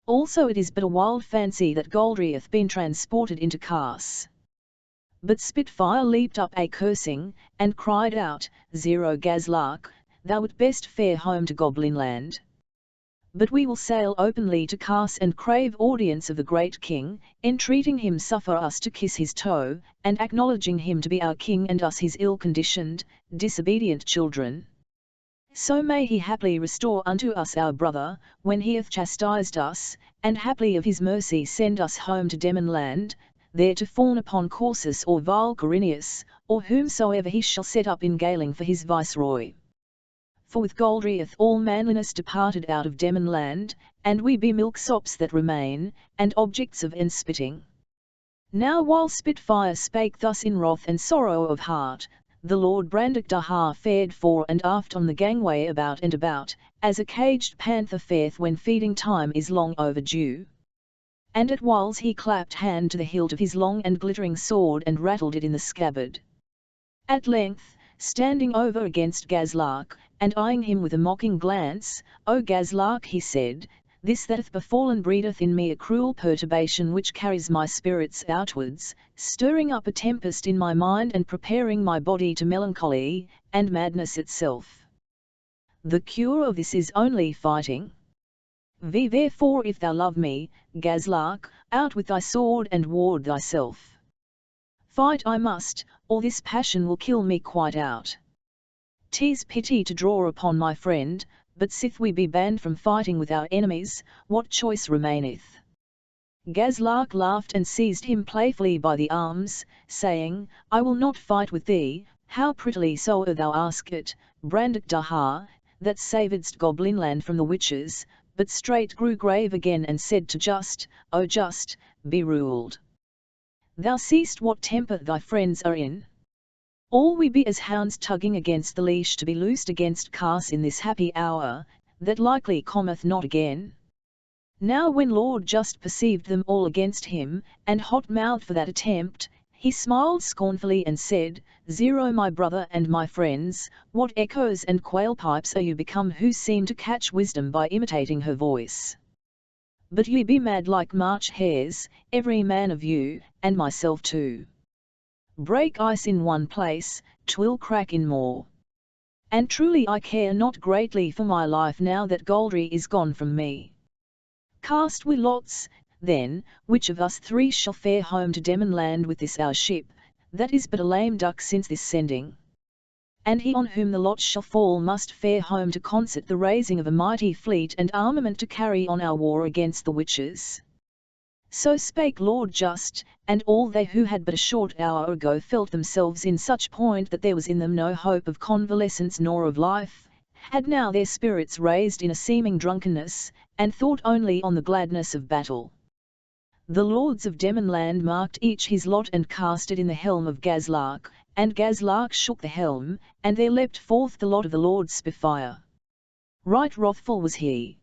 Also it is but a wild fancy that Goldry hath been transported into Kars. But Spitfire leaped up a cursing, and cried out, Zero Gazlark, thou wert best fare home to Goblinland. But we will sail openly to Kars and crave audience of the great king, entreating him suffer us to kiss his toe, and acknowledging him to be our king and us his ill-conditioned, disobedient children. So may he haply restore unto us our brother, when he hath chastised us, and haply of his mercy send us home to Demon land, there to fawn upon Corsus or vile Corinius, or whomsoever he shall set up in Galing for his viceroy. For with Goldry hath all manliness departed out of Demon land, and we be milksops that remain, and objects of enspitting. Now while Spitfire spake thus in wrath and sorrow of heart, the Lord Brandakdahar fared fore and aft on the gangway about and about, as a caged panther fareth when feeding time is long overdue. And at whiles he clapped hand to the hilt of his long and glittering sword and rattled it in the scabbard. At length, standing over against Gazlark, and eyeing him with a mocking glance, O Gazlark, he said, this that hath befallen breedeth in me a cruel perturbation which carries my spirits outwards, stirring up a tempest in my mind and preparing my body to melancholy, and madness itself. The cure of this is only fighting. Therefore if thou love me, Gazlark, out with thy sword and ward thyself. Fight I must, or this passion will kill me quite out. 'Tis pity to draw upon my friend, but sith we be banned from fighting with our enemies, what choice remaineth? Gazlark laughed and seized him playfully by the arms, saying, I will not fight with thee. How prettily soe'er thou ask it, Brandock Dahar, that savedst Goblinland from the witches, but straight grew grave again and said to Just, O Just, be ruled. Thou seest what temper thy friends are in. All we be as hounds tugging against the leash to be loosed against Cas in this happy hour, that likely cometh not again. Now when Lord Just perceived them all against him, and hot-mouthed for that attempt, he smiled scornfully and said, Zero my brother and my friends, what echoes and quail-pipes are you become who seem to catch wisdom by imitating her voice? But ye be mad like March hares, every man of you, and myself too. Break ice in one place, 'twill crack in more. And truly I care not greatly for my life now that Goldry is gone from me. Cast we lots, then, which of us three shall fare home to Demonland with this our ship, that is but a lame duck since this sending. And he on whom the lot shall fall must fare home to concert the raising of a mighty fleet and armament to carry on our war against the witches. So spake Lord Just, and all they who had but a short hour ago felt themselves in such point that there was in them no hope of convalescence nor of life, had now their spirits raised in a seeming drunkenness, and thought only on the gladness of battle. The lords of Demonland marked each his lot and cast it in the helm of Gazlark, and Gazlark shook the helm, and there leapt forth the lot of the Lord Spitfire. Right wrathful was he.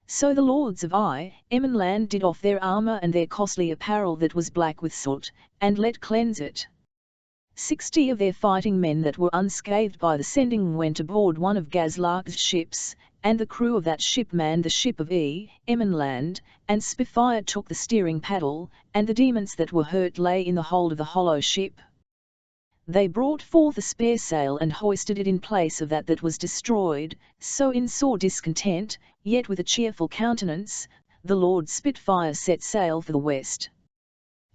So the lords of Emonland did off their armour and their costly apparel that was black with soot, and let cleanse it. 60 of their fighting men that were unscathed by the sending went aboard one of Gazlark's ships, and the crew of that ship manned the ship of Emonland, and Spitfire took the steering paddle, and the demons that were hurt lay in the hold of the hollow ship. They brought forth a spare sail and hoisted it in place of that was destroyed, so in sore discontent, yet with a cheerful countenance, the Lord Spitfire set sail for the west.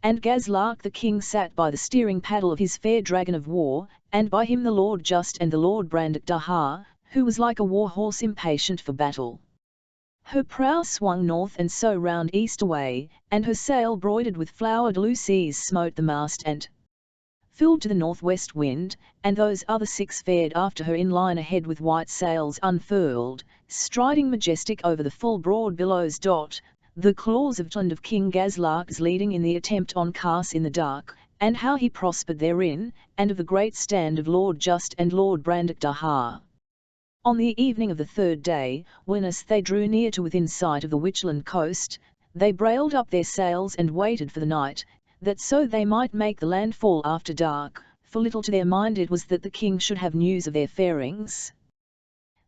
And Gazlark the king sat by the steering paddle of his fair dragon of war, and by him the Lord Just and the Lord Brandock Dahar, who was like a war horse impatient for battle. Her prow swung north and so round east away, and her sail broidered with flowered luces smote the mast and filled to the northwest wind, and those other 6 fared after her in line ahead with white sails unfurled, striding majestic over the full broad billows. The claws of Tund of King Gazlark's leading in the attempt on Cas in the dark, and how he prospered therein, and of the great stand of Lord Just and Lord Brandock Dahar. On the evening of the 3rd day, when as they drew near to within sight of the Witchland coast, they brailed up their sails and waited for the night, that so they might make the landfall after dark, for little to their mind it was that the king should have news of their farings.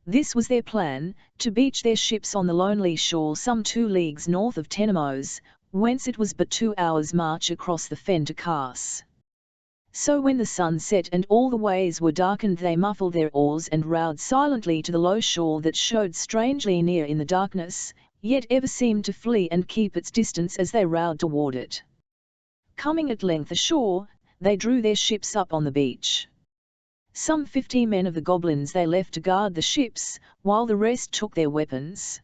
This was their plan, to beach their ships on the lonely shore some 2 leagues north of Tenemos, whence it was but 2 hours' march across the fen to Cas. So when the sun set and all the ways were darkened they muffled their oars and rowed silently to the low shore that showed strangely near in the darkness, yet ever seemed to flee and keep its distance as they rowed toward it. Coming at length ashore, they drew their ships up on the beach. Some 50 men of the goblins they left to guard the ships, while the rest took their weapons.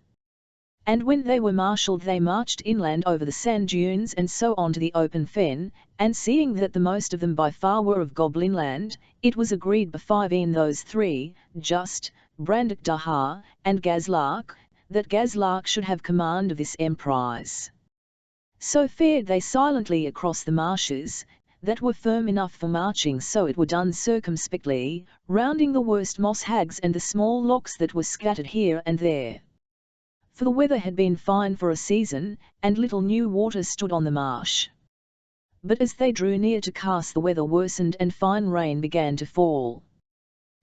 And when they were marshalled they marched inland over the sand dunes and so on to the open fen, and seeing that the most of them by far were of Goblinland, it was agreed between those 3, Just, Brandock Dahar, and Gazlark, that Gazlark should have command of this emprise. So fared they silently across the marshes, that were firm enough for marching so it were done circumspectly, rounding the worst moss hags and the small locks that were scattered here and there. For the weather had been fine for a season, and little new water stood on the marsh. But as they drew near to Cas the weather worsened and fine rain began to fall.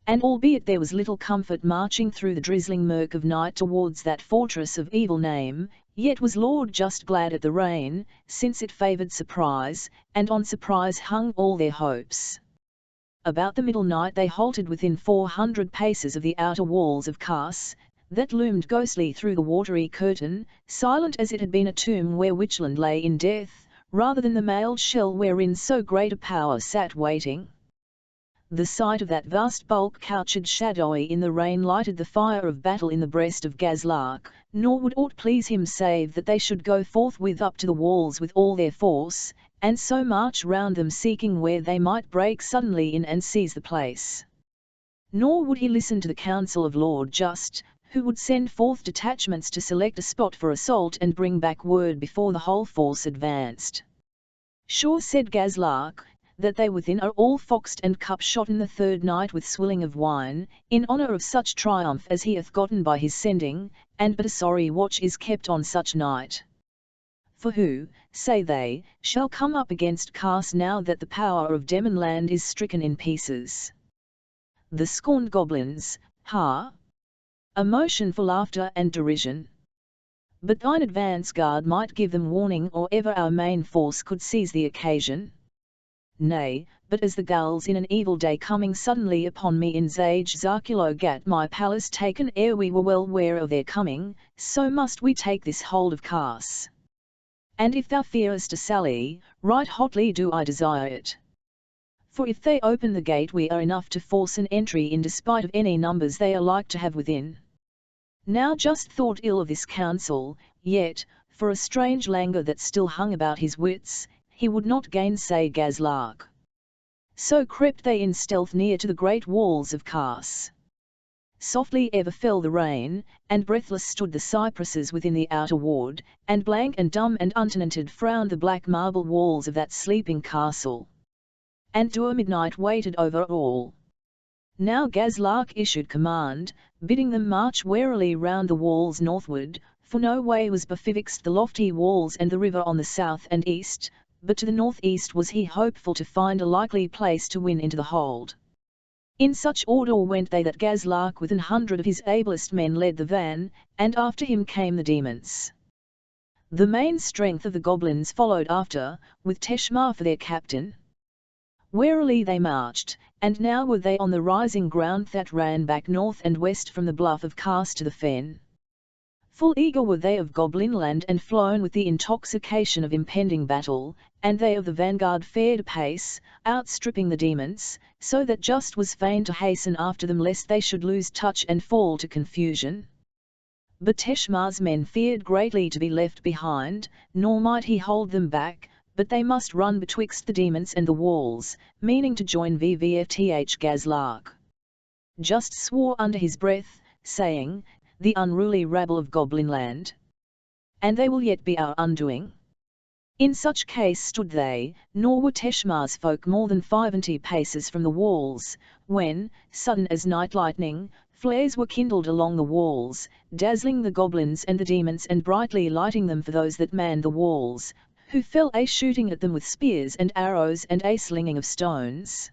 And albeit there was little comfort marching through the drizzling murk of night towards that fortress of evil name, yet was Lord Just glad at the rain, since it favoured surprise, and on surprise hung all their hopes. About the middle night they halted within 400 paces of the outer walls of Cas, that loomed ghostly through the watery curtain, silent as it had been a tomb where Witchland lay in death, rather than the mailed shell wherein so great a power sat waiting. The sight of that vast bulk couched shadowy in the rain lighted the fire of battle in the breast of Gazlark, nor would aught please him save that they should go forthwith up to the walls with all their force, and so march round them seeking where they might break suddenly in and seize the place. Nor would he listen to the counsel of Lord Just, who would send forth detachments to select a spot for assault and bring back word before the whole force advanced. Sure, said Gazlark, that they within are all foxed and cup-shot in the third night with swilling of wine, in honour of such triumph as he hath gotten by his sending, and but a sorry watch is kept on such night. For who, say they, shall come up against Kars now that the power of Demon land is stricken in pieces? The scorned goblins, ha! A motion for laughter and derision. But thine advance guard might give them warning or ever our main force could seize the occasion. Nay, but as the gulls in an evil day coming suddenly upon me in Zage Zarkulo gat my palace taken ere we were well ware of their coming, so must we take this hold of Kars. And if thou fearest a sally, right hotly do I desire it. For if they open the gate we are enough to force an entry in despite of any numbers they are like to have within. Now Just thought ill of this counsel, yet, for a strange languor that still hung about his wits, he would not gainsay Gazlark. So crept they in stealth near to the great walls of Kars. Softly ever fell the rain, and breathless stood the cypresses within the outer ward, and blank and dumb and untenanted frowned the black marble walls of that sleeping castle. And dour midnight waited over all. Now Gazlark issued command, bidding them march warily round the walls northward, for no way was betwixt the lofty walls and the river on the south and east, but to the northeast was he hopeful to find a likely place to win into the hold. In such order went they that Gazlark with 100 of his ablest men led the van, and after him came the demons. The main strength of the goblins followed after, with Teshmar for their captain. Warily they marched, and now were they on the rising ground that ran back north and west from the bluff of Kars to the fen. Full eager were they of Goblin land and flown with the intoxication of impending battle, and they of the vanguard fared apace, outstripping the demons, so that Just was fain to hasten after them lest they should lose touch and fall to confusion. But Teshmar's men feared greatly to be left behind, nor might he hold them back, but they must run betwixt the demons and the walls, meaning to join VVFTH Gazlark. Just swore under his breath, saying, the unruly rabble of Goblinland. And they will yet be our undoing. In such case stood they, nor were Teshmar's folk more than 50 paces from the walls, when, sudden as night lightning, flares were kindled along the walls, dazzling the goblins and the demons and brightly lighting them for those that manned the walls, who fell a-shooting at them with spears and arrows and a-slinging of stones.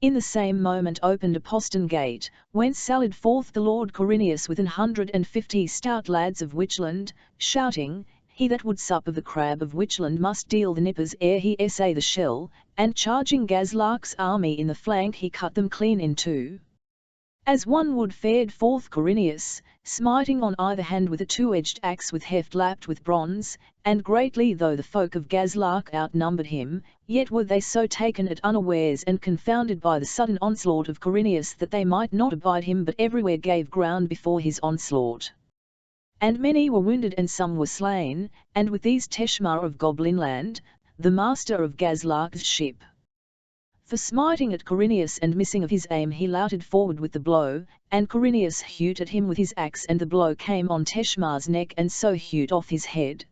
In the same moment opened a postern gate, whence sallied forth the Lord Corineus with 150 stout lads of Witchland, shouting, he that would sup of the crab of Witchland must deal the nippers ere he essay the shell, and charging Gazlark's army in the flank he cut them clean in two. As one would fared forth Corineus, smiting on either hand with a two-edged axe with heft lapped with bronze, and greatly though the folk of Gazlark outnumbered him, yet were they so taken at unawares and confounded by the sudden onslaught of Corineus that they might not abide him but everywhere gave ground before his onslaught. And many were wounded and some were slain, and with these Teshmar of Goblinland, the master of Gazlark's ship. For smiting at Corineus and missing of his aim he louted forward with the blow, and Corineus hewed at him with his axe and the blow came on Teshmar's neck and so hewed off his head.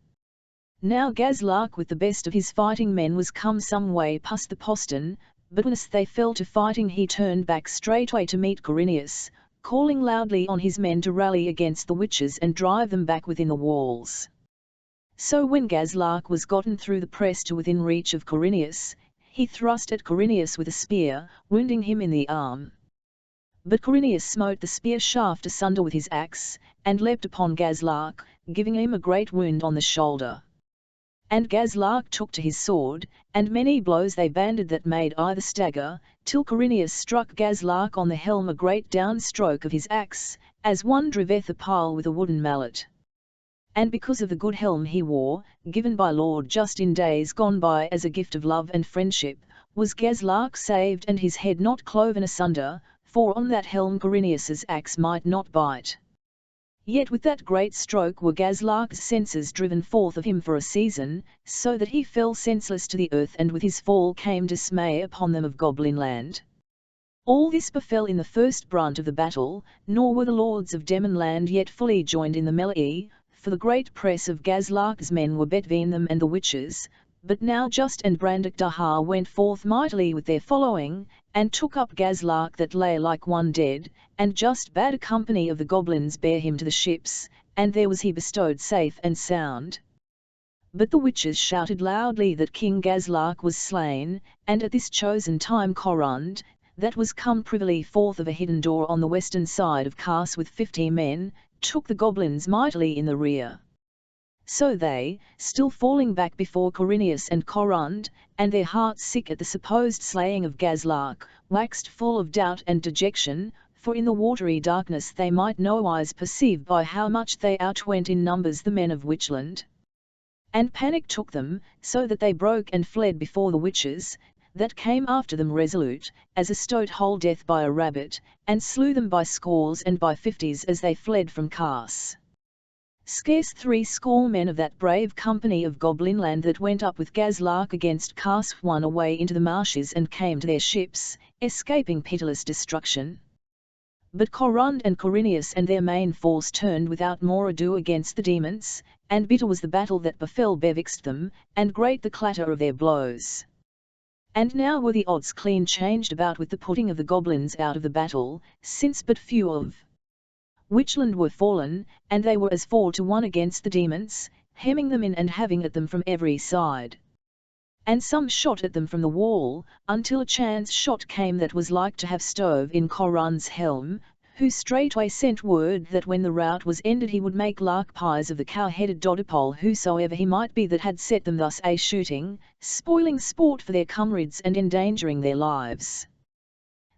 Now Gazlark with the best of his fighting men was come some way past the postern, but when they fell to fighting he turned back straightway to meet Corineus, calling loudly on his men to rally against the witches and drive them back within the walls. So when Gazlark was gotten through the press to within reach of Corineus, he thrust at Corineus with a spear, wounding him in the arm. But Corineus smote the spear shaft asunder with his axe, and leapt upon Gazlark, giving him a great wound on the shoulder. And Gazlark took to his sword, and many blows they banded that made either stagger, till Corineus struck Gazlark on the helm a great downstroke of his axe, as one driveth a pile with a wooden mallet. And because of the good helm he wore, given by Lord Just in days gone by as a gift of love and friendship, was Gazlark saved and his head not cloven asunder, for on that helm Corinius's axe might not bite. Yet with that great stroke were Gazlark's senses driven forth of him for a season, so that he fell senseless to the earth, and with his fall came dismay upon them of Goblinland. All this befell in the first brunt of the battle, nor were the lords of Demonland yet fully joined in the melee, for the great press of Gazlark's men were between them and the witches. But now Just and Brandock Dahar went forth mightily with their following, and took up Gazlark that lay like one dead, and Just bade a company of the goblins bear him to the ships, and there was he bestowed safe and sound. But the witches shouted loudly that King Gazlark was slain, and at this chosen time Corund, that was come privily forth of a hidden door on the western side of Cars with 50 men, took the goblins mightily in the rear. So they, still falling back before Corinius and Corund, and their hearts sick at the supposed slaying of Gazlark, waxed full of doubt and dejection, for in the watery darkness they might nowise perceive by how much they outwent in numbers the men of Witchland. And panic took them, so that they broke and fled before the witches, that came after them resolute, as a stoat whole death by a rabbit, and slew them by scores and by 50s as they fled from Cars. Scarce 60 men of that brave company of Goblinland that went up with Gazlark against Cars won away into the marshes and came to their ships, escaping pitiless destruction. But Corund and Corinius and their main force turned without more ado against the demons, and bitter was the battle that befell betwixt them, and great the clatter of their blows. And now were the odds clean changed about with the putting of the goblins out of the battle, since but few of Witchland were fallen, and they were as 4 to 1 against the demons, hemming them in and having at them from every side. And some shot at them from the wall, until a chance shot came that was like to have stove in Corund's helm, who straightway sent word that when the rout was ended he would make lark pies of the cow-headed dodderpole whosoever he might be that had set them thus a-shooting, spoiling sport for their comrades and endangering their lives.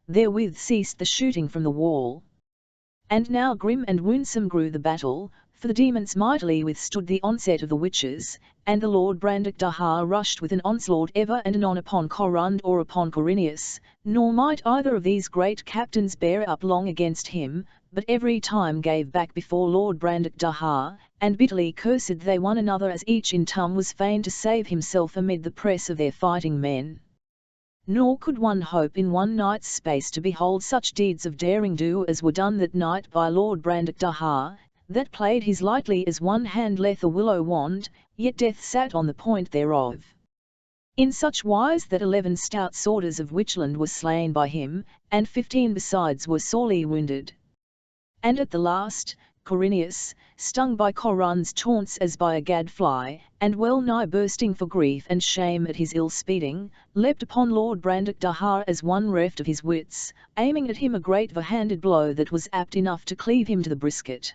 Therewith ceased the shooting from the wall. And now grim and woundsome grew the battle, for the demons mightily withstood the onset of the witches, and the Lord Brandock Dahar rushed with an onslaught ever and anon upon Corund or upon Corinius, nor might either of these great captains bear up long against him, but every time gave back before Lord Brandock Dahar, and bitterly cursed they one another as each in turn was fain to save himself amid the press of their fighting men. Nor could one hope in one night's space to behold such deeds of daring do as were done that night by Lord Brandock Dahar, that played his lightly as one hand leth a willow wand, yet death sat on the point thereof. In such wise that 11 stout swords of Witchland were slain by him, and 15 besides were sorely wounded. And at the last, Corinius, stung by Corund's taunts as by a gadfly, and well nigh bursting for grief and shame at his ill speeding, leapt upon Lord Brandock Dahar as one reft of his wits, aiming at him a great handed blow that was apt enough to cleave him to the brisket.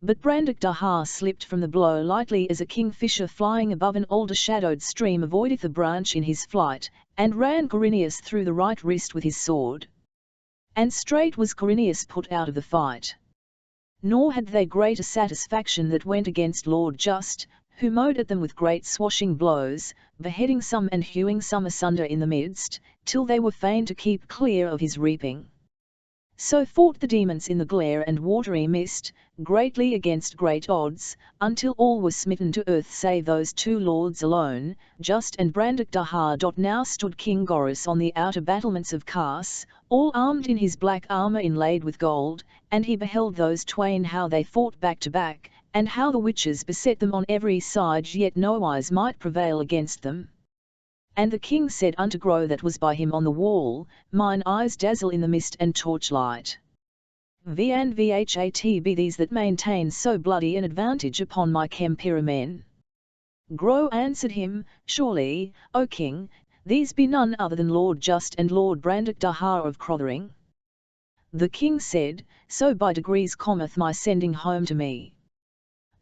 But Brandock Dahar slipped from the blow lightly as a kingfisher flying above an alder-shadowed stream avoideth a branch in his flight, and ran Corinius through the right wrist with his sword. And straight was Corinius put out of the fight. Nor had they greater satisfaction that went against Lord Just, who mowed at them with great swashing blows, beheading some and hewing some asunder in the midst, till they were fain to keep clear of his reaping. So fought the demons in the glare and watery mist, greatly against great odds, until all were smitten to earth save those 2 lords alone, Just and Brandock Dahar. Now stood King Gorus on the outer battlements of Cars, all armed in his black armour inlaid with gold, and he beheld those twain how they fought back to back, and how the witches beset them on every side yet nowise might prevail against them. And the king said unto Grow that was by him on the wall, Mine eyes dazzle in the mist and torchlight. V and vhat be these that maintain so bloody an advantage upon my Kempira men. Grow answered him, Surely, O king, these be none other than Lord Just and Lord Brandock Dahar of Crothering. The king said, So by degrees cometh my sending home to me.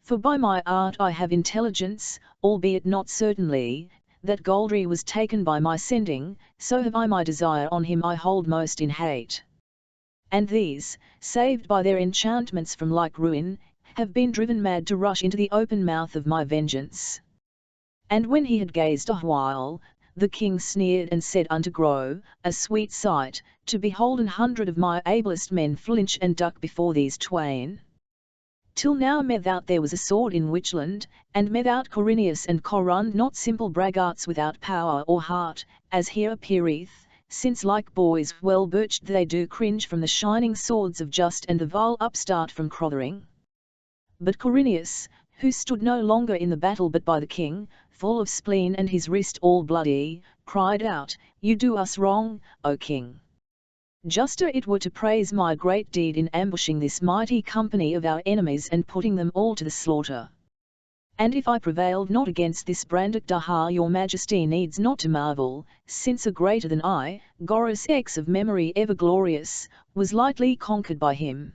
For by my art I have intelligence, albeit not certainly, that Goldry was taken by my sending, so have I my desire on him I hold most in hate. And these, saved by their enchantments from like ruin, have been driven mad to rush into the open mouth of my vengeance. And when he had gazed a while, The king sneered and said unto Grow, A sweet sight, to behold 100 of my ablest men flinch and duck before these twain. Till now methout there was a sword in Witchland, and methout Corineus and Corund not simple braggarts without power or heart, as here appeareth, since like boys well birched they do cringe from the shining swords of just and the vile upstart from Crothering. But Corineus, who stood no longer in the battle but by the king, full of spleen and his wrist all bloody, cried out, You do us wrong, O king. Juster it were to praise my great deed in ambushing this mighty company of our enemies and putting them all to the slaughter. And if I prevailed not against this Brandock Dahar, your majesty needs not to marvel, since a greater than I, Gorus X of memory ever glorious, was lightly conquered by him.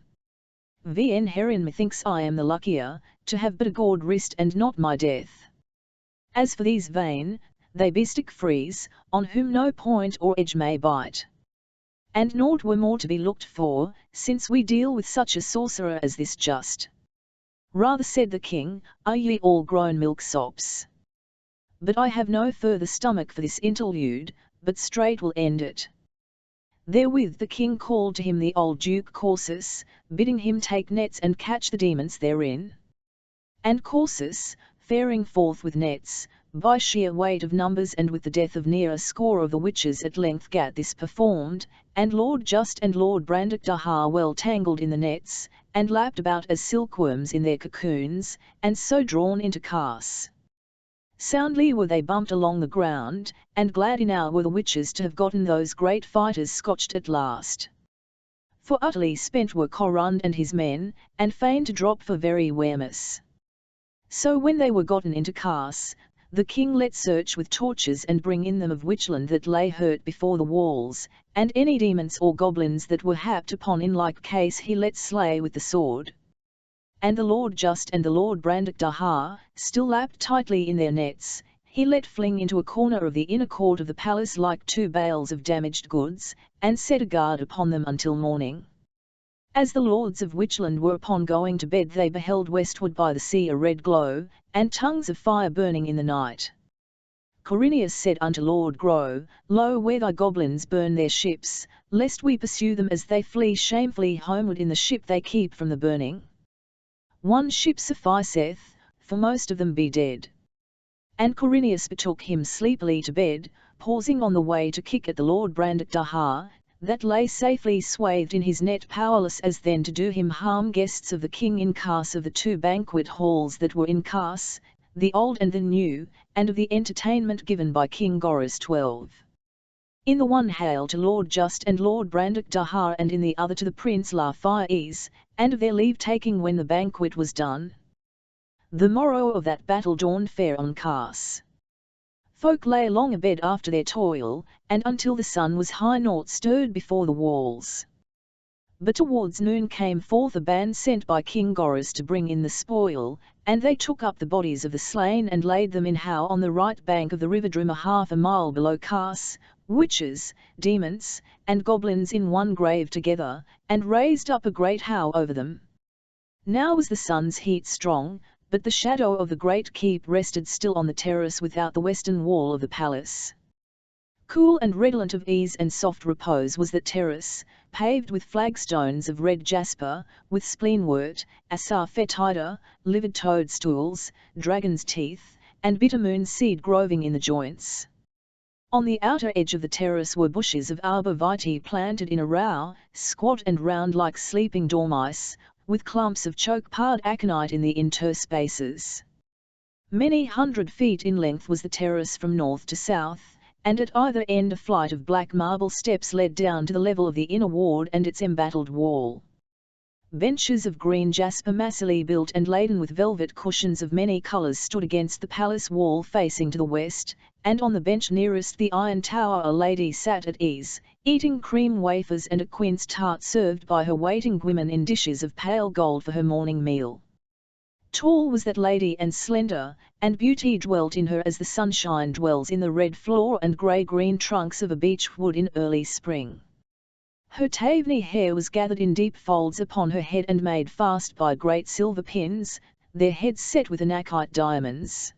Vn herein methinks I am the luckier, to have but a gored wrist and not my death. As for these vain, they be stick frees, on whom no point or edge may bite. And naught were more to be looked for, since we deal with such a sorcerer as this just. Rather said the king, Are ye all grown milksops? But I have no further stomach for this interlude, but straight will end it. Therewith the king called to him the old Duke Corsus, bidding him take nets and catch the demons therein. And Corsus, faring forth with nets, by sheer weight of numbers and with the death of near a score of the witches at length gat this performed, and Lord Just and Lord Brandock Dahar well tangled in the nets, and lapped about as silkworms in their cocoons, and so drawn into casts. Soundly were they bumped along the ground, and glad enow were the witches to have gotten those great fighters scotched at last. For utterly spent were Corund and his men, and fain to drop for very weariness. So when they were gotten into casts, the king let search with torches and bring in them of Witchland that lay hurt before the walls, and any demons or goblins that were happed upon in like case he let slay with the sword. And the Lord Just and the Lord Brandock Dahar, still lapped tightly in their nets, he let fling into a corner of the inner court of the palace like 2 bales of damaged goods, and set a guard upon them until morning. As the lords of Witchland were upon going to bed, they beheld westward by the sea a red glow, and tongues of fire burning in the night. Corineus said unto Lord Grow, Lo, where thy goblins burn their ships, lest we pursue them as they flee shamefully homeward in the ship they keep from the burning. 1 ship sufficeth, for most of them be dead. And Corineus betook him sleepily to bed, pausing on the way to kick at the Lord Brandock Dahar, that lay safely swathed in his net, powerless as then to do him harm. Guests of the king in Cas of the 2 banquet halls that were in Cas, the old and the new, and of the entertainment given by King Gorus 12. In the one hail to Lord Just and Lord Brandock Dahar, and in the other to the Prince La Faiz, and of their leave taking when the banquet was done. The morrow of that battle dawned fair on Cas. Folk lay long abed after their toil, and until the sun was high naught stirred before the walls. But towards noon came forth a band sent by King Gorus to bring in the spoil, and they took up the bodies of the slain and laid them in How on the right bank of the river Druma, half a mile below Cas, witches, demons, and goblins in one grave together, and raised up a great How over them. Now was the sun's heat strong, but the shadow of the great keep rested still on the terrace without the western wall of the palace. Cool and redolent of ease and soft repose was that terrace, paved with flagstones of red jasper, with spleenwort, asafoetida, livid toadstools, dragon's teeth, and bitter moon seed growing in the joints. On the outer edge of the terrace were bushes of arbor vitae planted in a row, squat and round like sleeping dormice, with clumps of choke-pared aconite in the interspaces. Many 100 feet in length was the terrace from north to south, and at either end a flight of black marble steps led down to the level of the inner ward and its embattled wall. Benches of green jasper massily built and laden with velvet cushions of many colours stood against the palace wall facing to the west, and on the bench nearest the iron tower a lady sat at ease, eating cream wafers and a quince tart served by her waiting women in dishes of pale gold for her morning meal. Tall was that lady and slender, and beauty dwelt in her as the sunshine dwells in the red floor and grey-green trunks of a beech wood in early spring. Her tawny hair was gathered in deep folds upon her head and made fast by great silver pins, their heads set with anakite diamonds.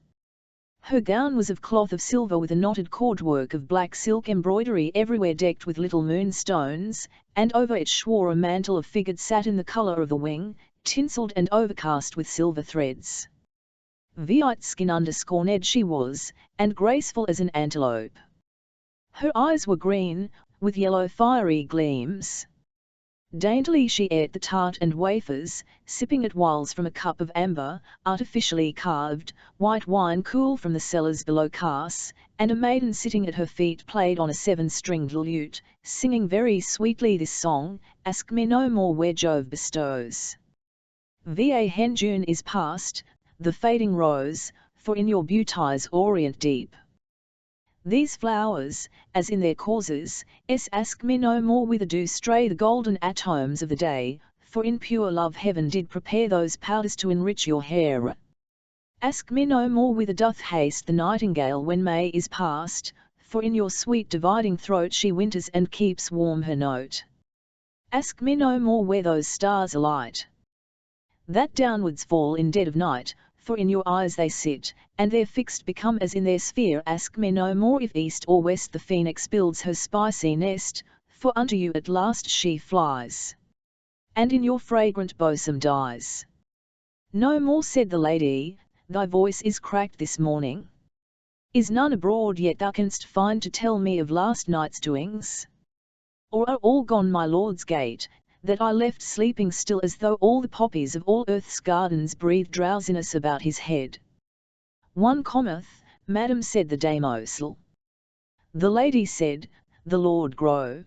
Her gown was of cloth of silver with a knotted cordwork of black silk embroidery everywhere decked with little moonstones, and over it swore a mantle of figured satin the colour of a wing, tinselled and overcast with silver threads. White skin underscorned she was, and graceful as an antelope. Her eyes were green, with yellow fiery gleams. Daintily she ate the tart and wafers, sipping at whiles from a cup of amber, artificially carved, white wine cool from the cellars below Cas, and a maiden sitting at her feet played on a seven-stringed lute, singing very sweetly this song, "Ask me no more where Jove bestows. Va hen June is past, the fading rose, for in your beauty's orient deep. These flowers, as in their causes, ask me no more whither do stray the golden atoms of the day, for in pure love heaven did prepare those powders to enrich your hair. Ask me no more whither doth haste the nightingale when May is past, for in your sweet dividing throat she winters and keeps warm her note. Ask me no more where those stars alight, that downwards fall in dead of night, for in your eyes they sit, and their fixed become as in their sphere. Ask me no more if east or west the phoenix builds her spicy nest, for unto you at last she flies, and in your fragrant bosom dies. No more, said the lady, thy voice is cracked this morning. Is none abroad yet thou canst find to tell me of last night's doings? Or are all gone my lord's gate, that I left sleeping still as though all the poppies of all earth's gardens breathed drowsiness about his head? One cometh, madam, said the damoiselle. The lady said, the Lord grow.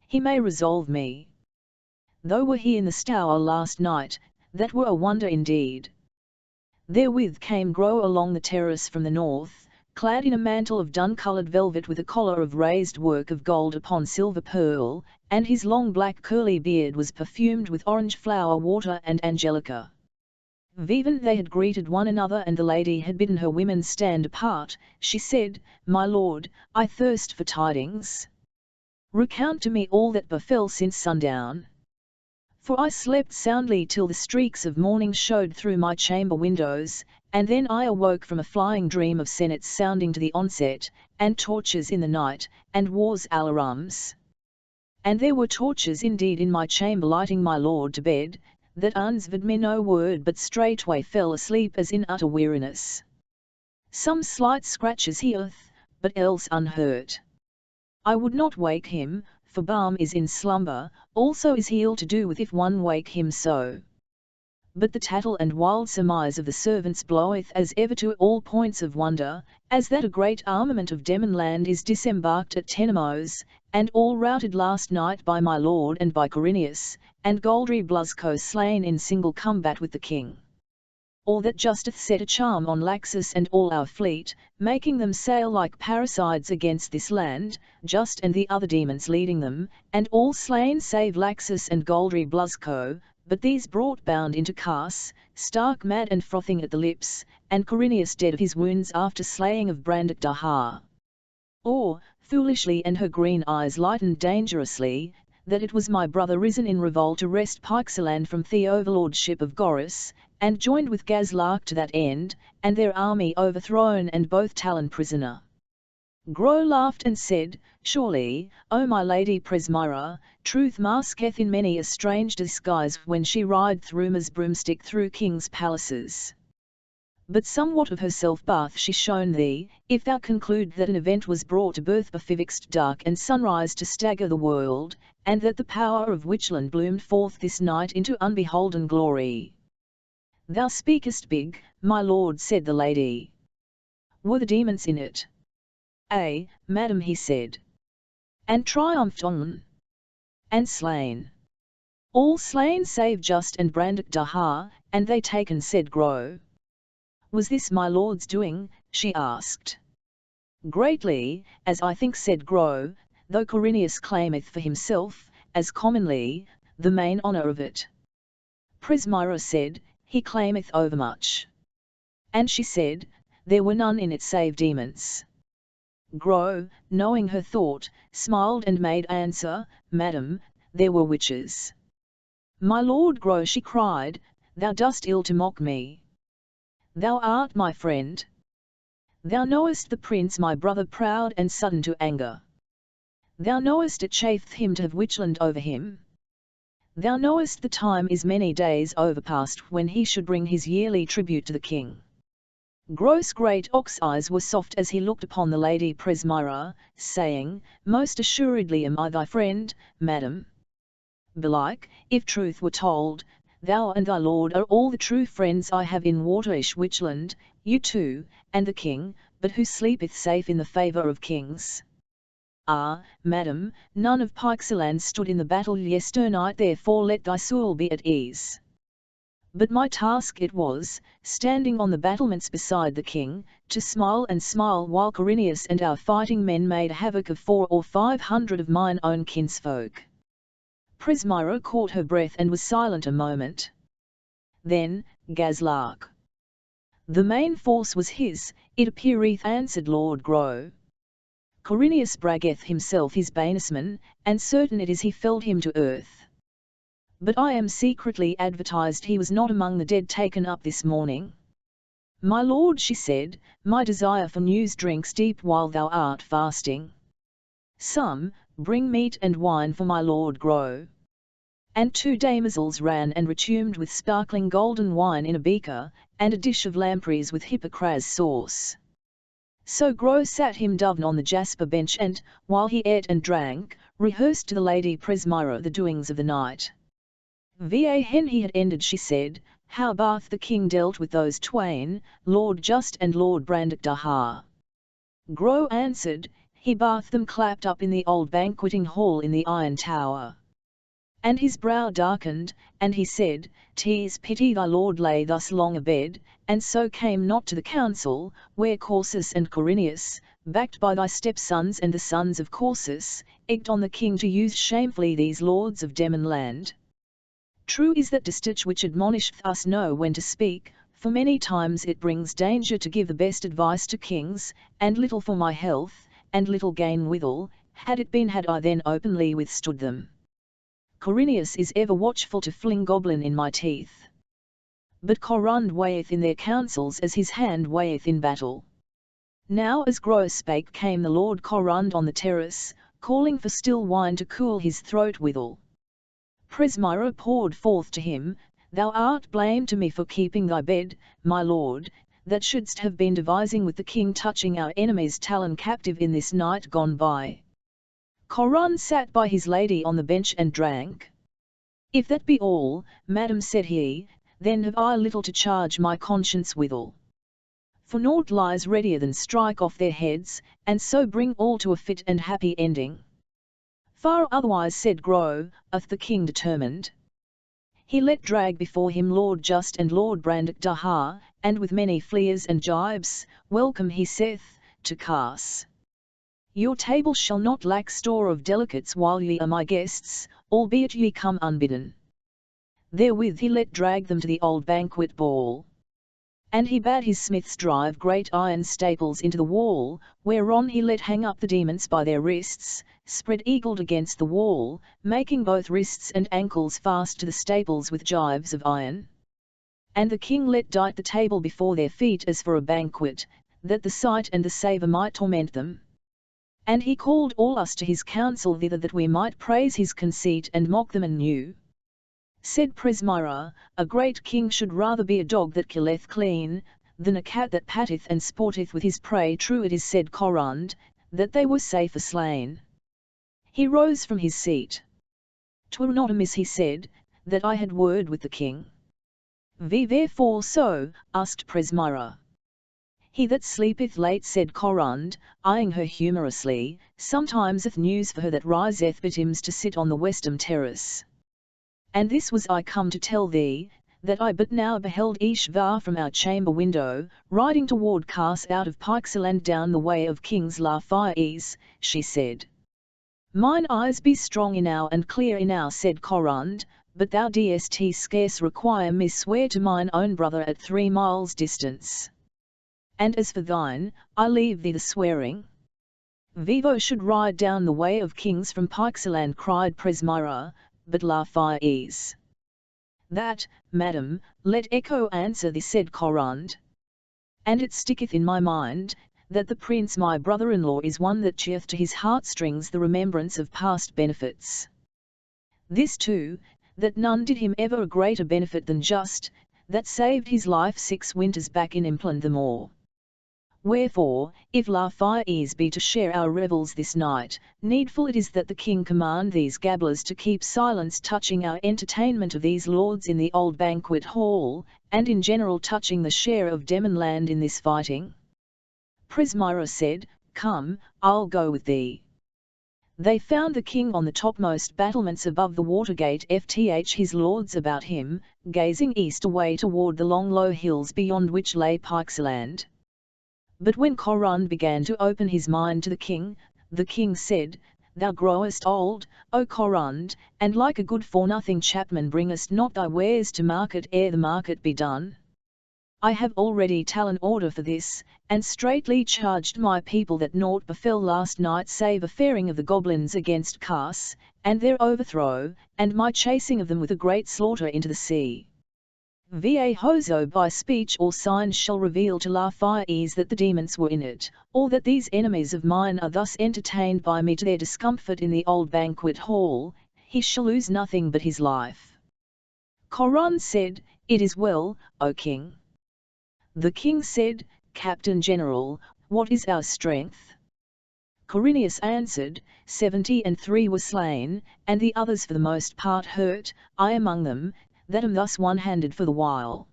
He may resolve me. Though were he in the stour last night, that were a wonder indeed. Therewith came Grow along the terrace from the north, clad in a mantle of dun-coloured velvet with a collar of raised work of gold upon silver pearl, and his long black curly beard was perfumed with orange flower water and angelica. Even they had greeted one another and the lady had bidden her women stand apart. She said, my lord, I thirst for tidings. Recount to me all that befell since sundown. For I slept soundly till the streaks of morning showed through my chamber windows, and then I awoke from a flying dream of senates sounding to the onset, and torches in the night, and wars alarums. And there were torches indeed in my chamber lighting my lord to bed, that answered me no word but straightway fell asleep as in utter weariness. Some slight scratches he hath, but else unhurt. I would not wake him, for balm is in slumber, also is he ill to do with if one wake him so. But the tattle and wild surmise of the servants bloweth as ever to all points of wonder, as that a great armament of demon land is disembarked at Tenemos, and all routed last night by my lord and by Corinius, and Goldry Blusco slain in single combat with the king. Or that justeth set a charm on Laxus and all our fleet, making them sail like parricides against this land, just and the other demons leading them, and all slain save Laxus and Goldry Blusco, but these brought bound into Cas, stark mad and frothing at the lips, and Corinius dead of his wounds after slaying of Brandic Dahar. Or, foolishly and her green eyes lightened dangerously, that it was my brother risen in revolt to wrest Pyxeland from the overlordship of Goris, and joined with Gazlark to that end, and their army overthrown and both Talon prisoner. Grow laughed and said, surely, O my lady Presmyra, truth masketh in many a strange disguise when she rideth rumour's broomstick through kings' palaces. But somewhat of herself bath she shown thee, if thou conclude that an event was brought to birth betwixt dark and sunrise to stagger the world, and that the power of Witchland bloomed forth this night into unbeholden glory. Thou speakest big, my lord, said the lady. Were the demons in it? Ay, madam, he said. And triumphed on. And slain. All slain save Just and Brandic Dahar, and they taken, said Grow. Was this my lord's doing? She asked. Greatly, as I think, said Grow, though Corinius claimeth for himself, as commonly, the main honour of it. Presmyra said, he claimeth overmuch. And she said, there were none in it save demons. Grow, knowing her thought, smiled and made answer, madam, there were witches. My lord Grow, she cried, thou dost ill to mock me. Thou art my friend. Thou knowest the prince my brother proud and sudden to anger. Thou knowest it chafeth him to have Witchland over him. Thou knowest the time is many days overpast when he should bring his yearly tribute to the king. Gro's great ox eyes were soft as he looked upon the Lady Presmira, saying, Most assuredly am I thy friend, madam. Belike, if truth were told, thou and thy lord are all the true friends I have in Waterish Witchland, you too, and the king, but who sleepeth safe in the favour of kings? Ah, madam, none of Pikesaland stood in the battle yesternight, therefore let thy soul be at ease. But my task it was, standing on the battlements beside the king, to smile and smile while Corineus and our fighting men made havoc of 400 or 500 of mine own kinsfolk. Presmira caught her breath and was silent a moment. Then, Gazlark. The main force was his, it appeareth, answered Lord Gro. Corineus braggeth himself his banishman, and certain it is he felled him to earth. But I am secretly advertised he was not among the dead taken up this morning. My lord, she said, my desire for news drinks deep while thou art fasting. Some, bring meat and wine for my lord Gro. And 2 damosels ran and retumed with sparkling golden wine in a beaker, and a dish of lampreys with hippocras sauce. So Gro sat him down on the jasper bench and, while he ate and drank, rehearsed to the Lady Presmira the doings of the night. When he had ended she said, How bath the king dealt with those twain, Lord Just and Lord Brandock Dahar. Gro answered, He bath them clapped up in the old banqueting hall in the Iron Tower. And his brow darkened, and he said, 'Tis pity thy lord lay thus long abed, and so came not to the council, where Corsus and Corineus, backed by thy stepsons and the sons of Corsus, egged on the king to use shamefully these lords of Demon land. True is that distich which admonisheth us know when to speak, for many times it brings danger to give the best advice to kings, and little for my health, and little gain withal, had it been had I then openly withstood them. Corineus is ever watchful to fling goblin in my teeth. But Corund weigheth in their counsels as his hand weigheth in battle. Now as Gro spake came the Lord Corund on the terrace, calling for still wine to cool his throat withal. Presmira poured forth to him, Thou art blamed to me for keeping thy bed, my lord, that shouldst have been devising with the king touching our enemy's Talon captive in this night gone by. Corund sat by his lady on the bench and drank. If that be all, madam, said he, then have I little to charge my conscience withal. For naught lies readier than strike off their heads, and so bring all to a fit and happy ending. Far otherwise, said Gro, hath the king determined. He let drag before him Lord Just and Lord Brandock Dahar, and with many fleers and jibes, welcome he saith, to Cas. Your table shall not lack store of delicates while ye are my guests, albeit ye come unbidden. Therewith he let drag them to the old banquet ball. And he bade his smiths drive great iron staples into the wall, whereon he let hang up the demons by their wrists, spread-eagled against the wall, making both wrists and ankles fast to the staples with gyves of iron. And the king let dight the table before their feet as for a banquet, that the sight and the savour might torment them. And he called all us to his council thither that we might praise his conceit and mock them anew. Said Presmira, a great king should rather be a dog that killeth clean, than a cat that patteth and sporteth with his prey. True it is, said Corund, that they were safer slain. He rose from his seat. 'Twere not amiss, he said, that I had word with the king. Therefore so, asked Presmira. He that sleepeth late, said Corund, eyeing her humorously, sometimes hath news for her that riseth betimes to sit on the western terrace. And this was I come to tell thee, that I but now beheld Ishvar from our chamber window, riding toward Cas out of Pikesaland down the way of King's Lafayes, she said. Mine eyes be strong enow and clear enow, said Corund, but thou dst scarce require me swear to mine own brother at 3 miles distance. And as for thine, I leave thee the swearing. Vivo should ride down the way of kings from Pikesaland, cried Presmira, but Lafayes. That, madam, let Echo answer thee, said Corund. And it sticketh in my mind, that the prince my brother-in-law is one that cheereth to his heartstrings the remembrance of past benefits. This too, that none did him ever a greater benefit than just, that saved his life 6 winters back in Empland the Moor. Wherefore, if La Fayes be to share our revels this night, needful it is that the king command these gabblers to keep silence touching our entertainment of these lords in the old banquet hall, and in general touching the share of Demon land in this fighting. Presmira said, Come, I'll go with thee. They found the king on the topmost battlements above the watergate, ft his lords about him, gazing east away toward the long low hills beyond which lay Pikesaland. But when Corund began to open his mind to the king said, Thou growest old, O Corund, and like a good for-nothing chapman bringest not thy wares to market ere the market be done. I have already ta'en order for this, and straitly charged my people that naught befell last night save a faring of the goblins against Cas, and their overthrow, and my chasing of them with a great slaughter into the sea. Va hozo by speech or sign shall reveal to La Fayes that the demons were in it, or that these enemies of mine are thus entertained by me to their discomfort in the old banquet hall, he shall lose nothing but his life. Corund said, It is well, O king. The king said, Captain General, what is our strength? Corinius answered, 73 were slain, and the others for the most part hurt, I among them, that am thus one-handed for the while.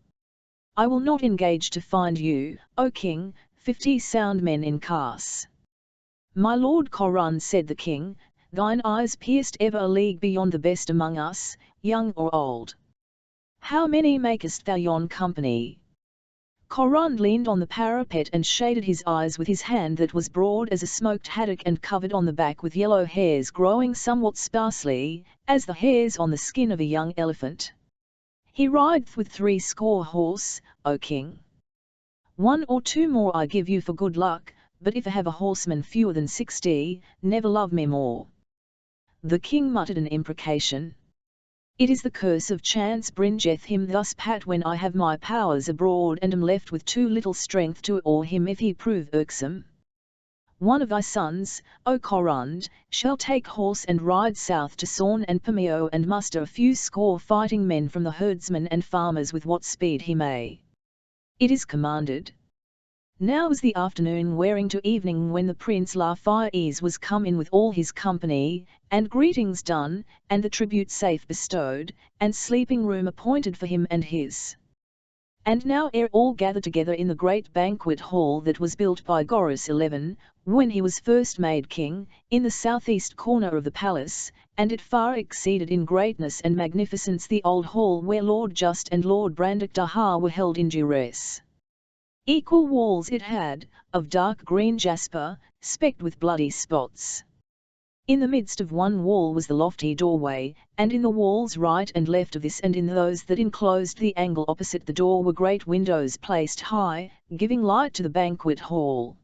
I will not engage to find you, O king, 50 sound men in Cas. My lord Corund, said the king, thine eyes pierced ever a league beyond the best among us, young or old. How many makest thou yon company? Corund leaned on the parapet and shaded his eyes with his hand that was broad as a smoked haddock and covered on the back with yellow hairs growing somewhat sparsely, as the hairs on the skin of a young elephant. He rideth with 80 horse, O king. 1 or 2 more I give you for good luck, but if I have a horseman fewer than 60, never love me more. The king muttered an imprecation. It is the curse of chance bringeth him thus pat when I have my powers abroad and am left with too little strength to awe him if he prove irksome. One of thy sons, O Corund, shall take horse and ride south to Sorn and Pameo and muster a few score fighting men from the herdsmen and farmers with what speed he may. It is commanded. Now was the afternoon wearing to evening when the Prince La Fayes was come in with all his company, and greetings done, and the tribute safe bestowed, and sleeping room appointed for him and his. And now ere all gathered together in the great banquet hall that was built by Goris XI, when he was first made king, in the southeast corner of the palace, and it far exceeded in greatness and magnificence the old hall where Lord Just and Lord Brandok were held in duress. Equal walls it had, of dark green jasper, specked with bloody spots. In the midst of one wall was the lofty doorway, and in the walls right and left of this and in those that enclosed the angle opposite the door were great windows placed high, giving light to the banquet hall.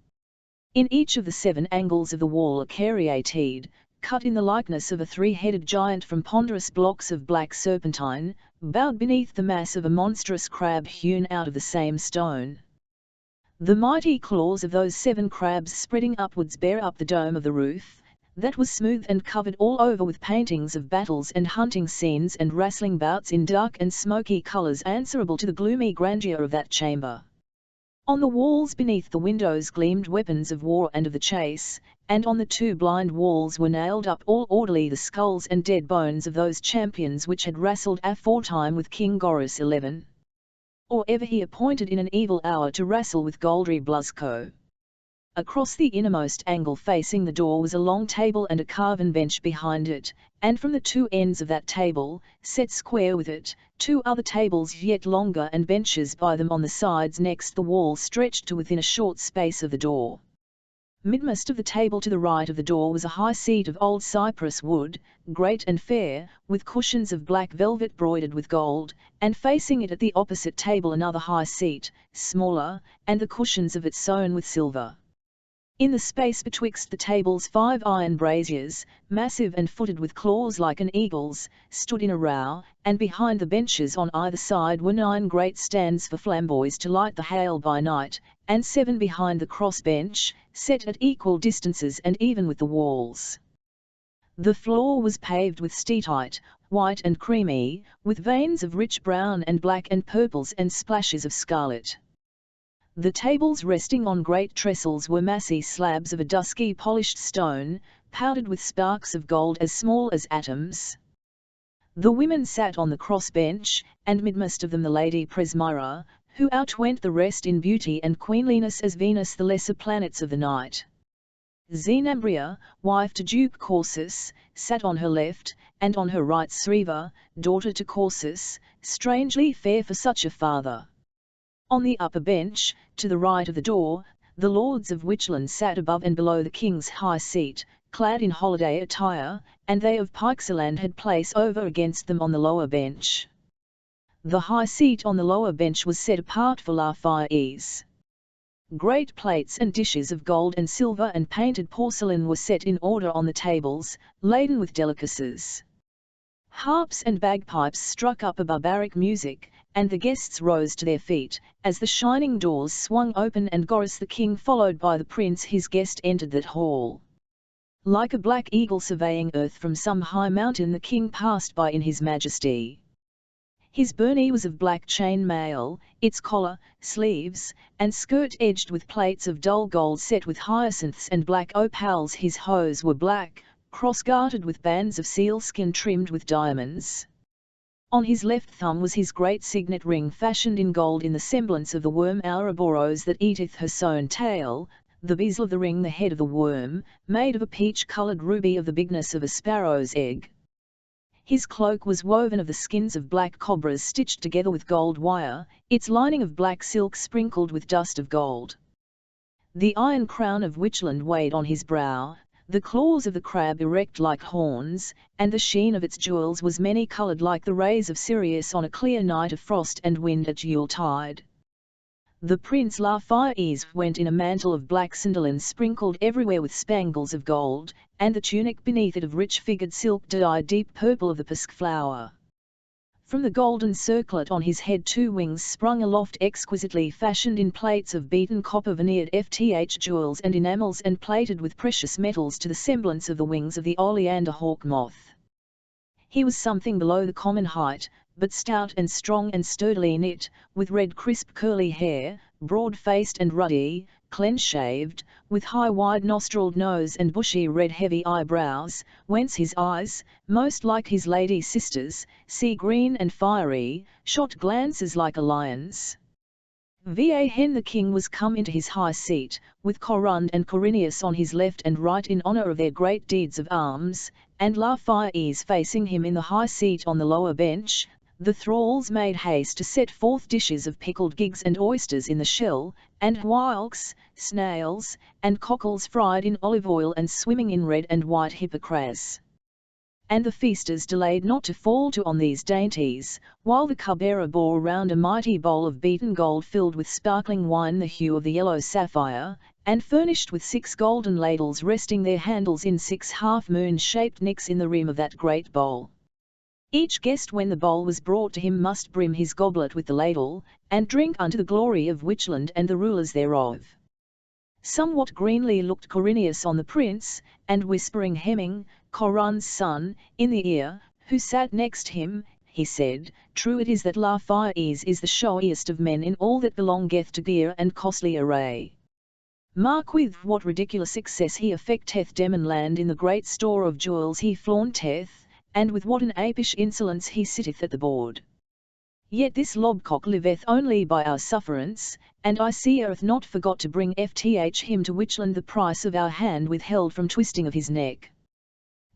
In each of the 7 angles of the wall a caryatide, cut in the likeness of a 3-headed giant from ponderous blocks of black serpentine, bowed beneath the mass of a monstrous crab hewn out of the same stone. The mighty claws of those 7 crabs spreading upwards bare up the dome of the roof, that was smooth and covered all over with paintings of battles and hunting scenes and wrestling bouts in dark and smoky colours answerable to the gloomy grandeur of that chamber. On the walls beneath the windows gleamed weapons of war and of the chase, and on the 2 blind walls were nailed up all orderly the skulls and dead bones of those champions which had wrestled aforetime with King Goris XI. Or ever he appointed in an evil hour to wrestle with Goldry Blusco. Across the innermost angle facing the door was a long table and a carven bench behind it, and from the 2 ends of that table, set square with it, 2 other tables yet longer and benches by them on the sides next the wall stretched to within a short space of the door. Midmost of the table to the right of the door was a high seat of old cypress wood, great and fair, with cushions of black velvet broidered with gold, and facing it at the opposite table another high seat, smaller, and the cushions of it sewn with silver. In the space betwixt the tables 5 iron braziers, massive and footed with claws like an eagle's, stood in a row, and behind the benches on either side were 9 great stands for flambeaux to light the hail by night, and 7 behind the crossbench, set at equal distances and even with the walls. The floor was paved with steatite, white and creamy, with veins of rich brown and black and purples and splashes of scarlet. The tables resting on great trestles were massy slabs of a dusky polished stone, powdered with sparks of gold as small as atoms. The women sat on the cross-bench, and midmost of them the lady Presmyra, who outwent the rest in beauty and queenliness as Venus the lesser planets of the night. Zenambria, wife to Duke Corsus, sat on her left, and on her right Sreva, daughter to Corsus, strangely fair for such a father. On the upper bench, to the right of the door, the lords of Witchland sat above and below the king's high seat, clad in holiday attire, and they of Pixeland had place over against them on the lower bench. The high seat on the lower bench was set apart for La Faiz. Great plates and dishes of gold and silver and painted porcelain were set in order on the tables, laden with delicacies. Harps and bagpipes struck up a barbaric music, and the guests rose to their feet, as the shining doors swung open and Goris the king followed by the prince his guest entered that hall. Like a black eagle surveying earth from some high mountain the king passed by in his majesty. His burney was of black chain mail, its collar, sleeves, and skirt edged with plates of dull gold set with hyacinths and black opals. His hose were black, cross-gartered with bands of sealskin trimmed with diamonds. On his left thumb was his great signet ring fashioned in gold in the semblance of the worm Ouroboros that eateth her sown tail, the bezel of the ring the head of the worm, made of a peach-coloured ruby of the bigness of a sparrow's egg. His cloak was woven of the skins of black cobras stitched together with gold wire, its lining of black silk sprinkled with dust of gold. The iron crown of Witchland weighed on his brow, the claws of the crab erect like horns, and the sheen of its jewels was many-coloured like the rays of Sirius on a clear night of frost and wind at Yuletide. The Prince La Faiz went in a mantle of black sandalin sprinkled everywhere with spangles of gold, and the tunic beneath it of rich-figured silk dyed deep purple of the pasque flower. From the golden circlet on his head 2 wings sprung aloft exquisitely fashioned in plates of beaten copper veneered FTH jewels and enamels and plated with precious metals to the semblance of the wings of the oleander hawk moth. He was something below the common height, but stout and strong and sturdily knit, with red crisp curly hair, broad-faced and ruddy, clean-shaved, with high wide-nostriled nose and bushy red heavy eyebrows, whence his eyes, most like his lady sister's, sea-green and fiery, shot glances like a lion's. Vahen the king was come into his high seat, with Corund and Corinius on his left and right in honour of their great deeds of arms, and La Faiz facing him in the high seat on the lower bench. The thralls made haste to set forth dishes of pickled gigs and oysters in the shell, and whylks, snails, and cockles fried in olive oil and swimming in red and white hippocras. And the feasters delayed not to fall to on these dainties, while the cupbearer bore round a mighty bowl of beaten gold filled with sparkling wine the hue of the yellow sapphire, and furnished with 6 golden ladles resting their handles in 6 half-moon-shaped nicks in the rim of that great bowl. Each guest when the bowl was brought to him must brim his goblet with the ladle, and drink unto the glory of Witchland and the rulers thereof. Somewhat greenly looked Corinius on the prince, and whispering Hemming, Corund's son, in the ear, who sat next him, he said, "True it is that La Faiz is the showiest of men in all that belongeth to gear and costly array. Mark with what ridiculous excess he affecteth Demonland in the great store of jewels he flaunteth, and with what an apish insolence he sitteth at the board. Yet this lobcock liveth only by our sufferance, and I seeth not forgot to bring FTH him to Witchland the price of our hand withheld from twisting of his neck.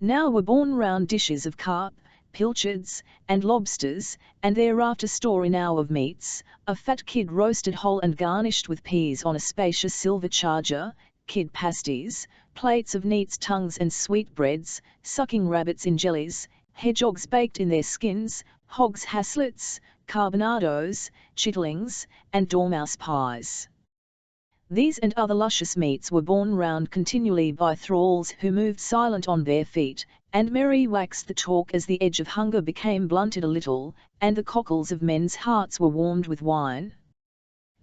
Now were borne round dishes of carp, pilchards, and lobsters, and thereafter store enow of meats, a fat kid roasted whole and garnished with peas on a spacious silver charger, kid pasties, plates of neats' tongues and sweetbreads, sucking rabbits in jellies, hedgehogs baked in their skins, hogs' haslets, carbonados, chitterlings, and dormouse pies. These and other luscious meats were borne round continually by thralls who moved silent on bare feet, and merry waxed the talk as the edge of hunger became blunted a little, and the cockles of men's hearts were warmed with wine.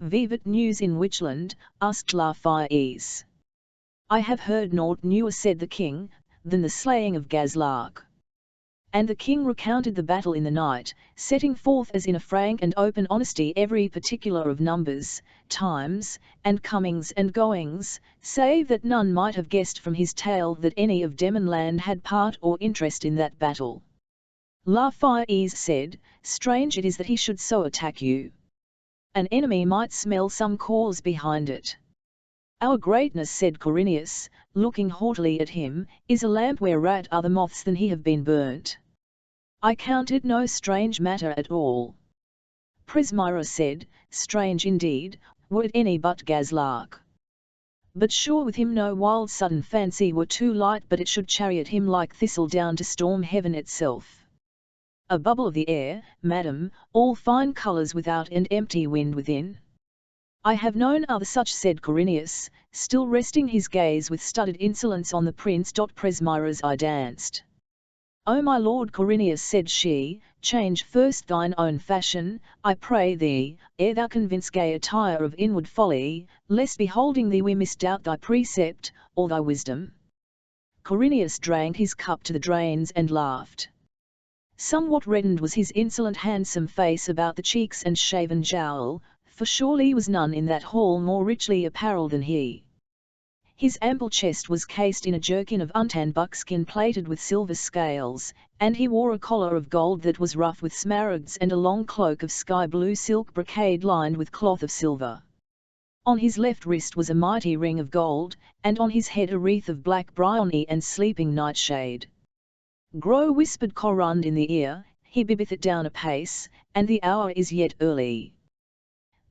Vivat news in Witchland? Asked La Fayez. I have heard naught newer, said the king, than the slaying of Gazlark. And the king recounted the battle in the night, setting forth as in a frank and open honesty every particular of numbers, times, and comings and goings, save that none might have guessed from his tale that any of Demonland had part or interest in that battle. La Fayez said, strange it is that he should so attack you. An enemy might smell some cause behind it. Our greatness, said Corinius, looking haughtily at him, is a lamp where rat other moths than he have been burnt. I count it no strange matter at all. Presmira said, strange indeed, were it any but Gazlark. But sure with him no wild sudden fancy were too light, but it should chariot him like thistledown to storm heaven itself. A bubble of the air, madam, all fine colours without and empty wind within. I have known other such, said Corinius, still resting his gaze with studied insolence on the prince. Presmira's eye danced. O my lord Corinius, said she, change first thine own fashion, I pray thee, ere thou convince gay attire of inward folly, lest beholding thee we misdoubt thy precept, or thy wisdom. Corinius drank his cup to the drains and laughed. Somewhat reddened was his insolent handsome face about the cheeks and shaven jowl, for surely was none in that hall more richly apparelled than he. His ample chest was cased in a jerkin of untanned buckskin plated with silver scales, and he wore a collar of gold that was rough with smaragds and a long cloak of sky-blue silk brocade lined with cloth of silver. On his left wrist was a mighty ring of gold, and on his head a wreath of black bryony and sleeping nightshade. Grow, whispered Corund in the ear, he bibbeth it down apace, and the hour is yet early.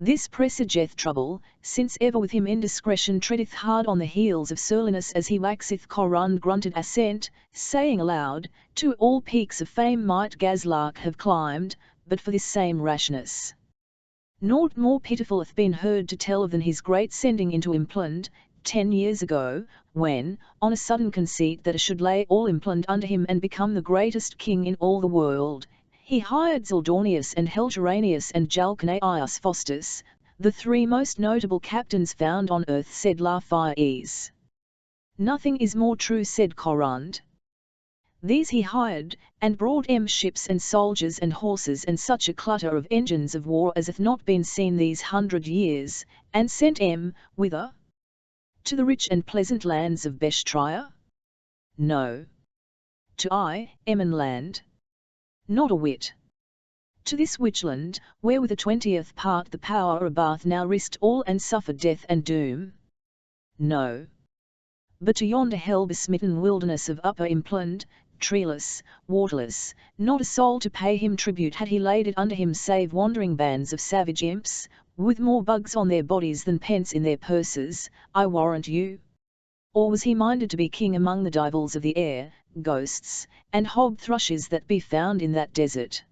This presageth trouble, since ever with him indiscretion treadeth hard on the heels of surliness as he waxeth. Corund grunted assent, saying aloud, to all peaks of fame might Gazlark have climbed, but for this same rashness. Naught more pitiful hath been heard to tell of than his great sending into Impland, 10 years ago, when, on a sudden conceit that should lay all Impland under him and become the greatest king in all the world, he hired Zildornius and Helturanius and Jalcanius Faustus, the 3 most notable captains found on earth, said La Fayez. Nothing is more true, said Corund. These he hired, and brought ships and soldiers and horses and such a clutter of engines of war as hath not been seen these 100 years, and sent whither? To the rich and pleasant lands of Beshtria? No. To Eminland? Not a whit. To this Witchland, where with a 20th part the power of Bath now risked all and suffered death and doom? No. But to yonder hell-besmitten wilderness of Upper Impland, treeless, waterless, not a soul to pay him tribute had he laid it under him save wandering bands of savage imps, with more bugs on their bodies than pence in their purses, I warrant you. Or was he minded to be king among the divils of the air, ghosts, and hob-thrushes that be found in that desert?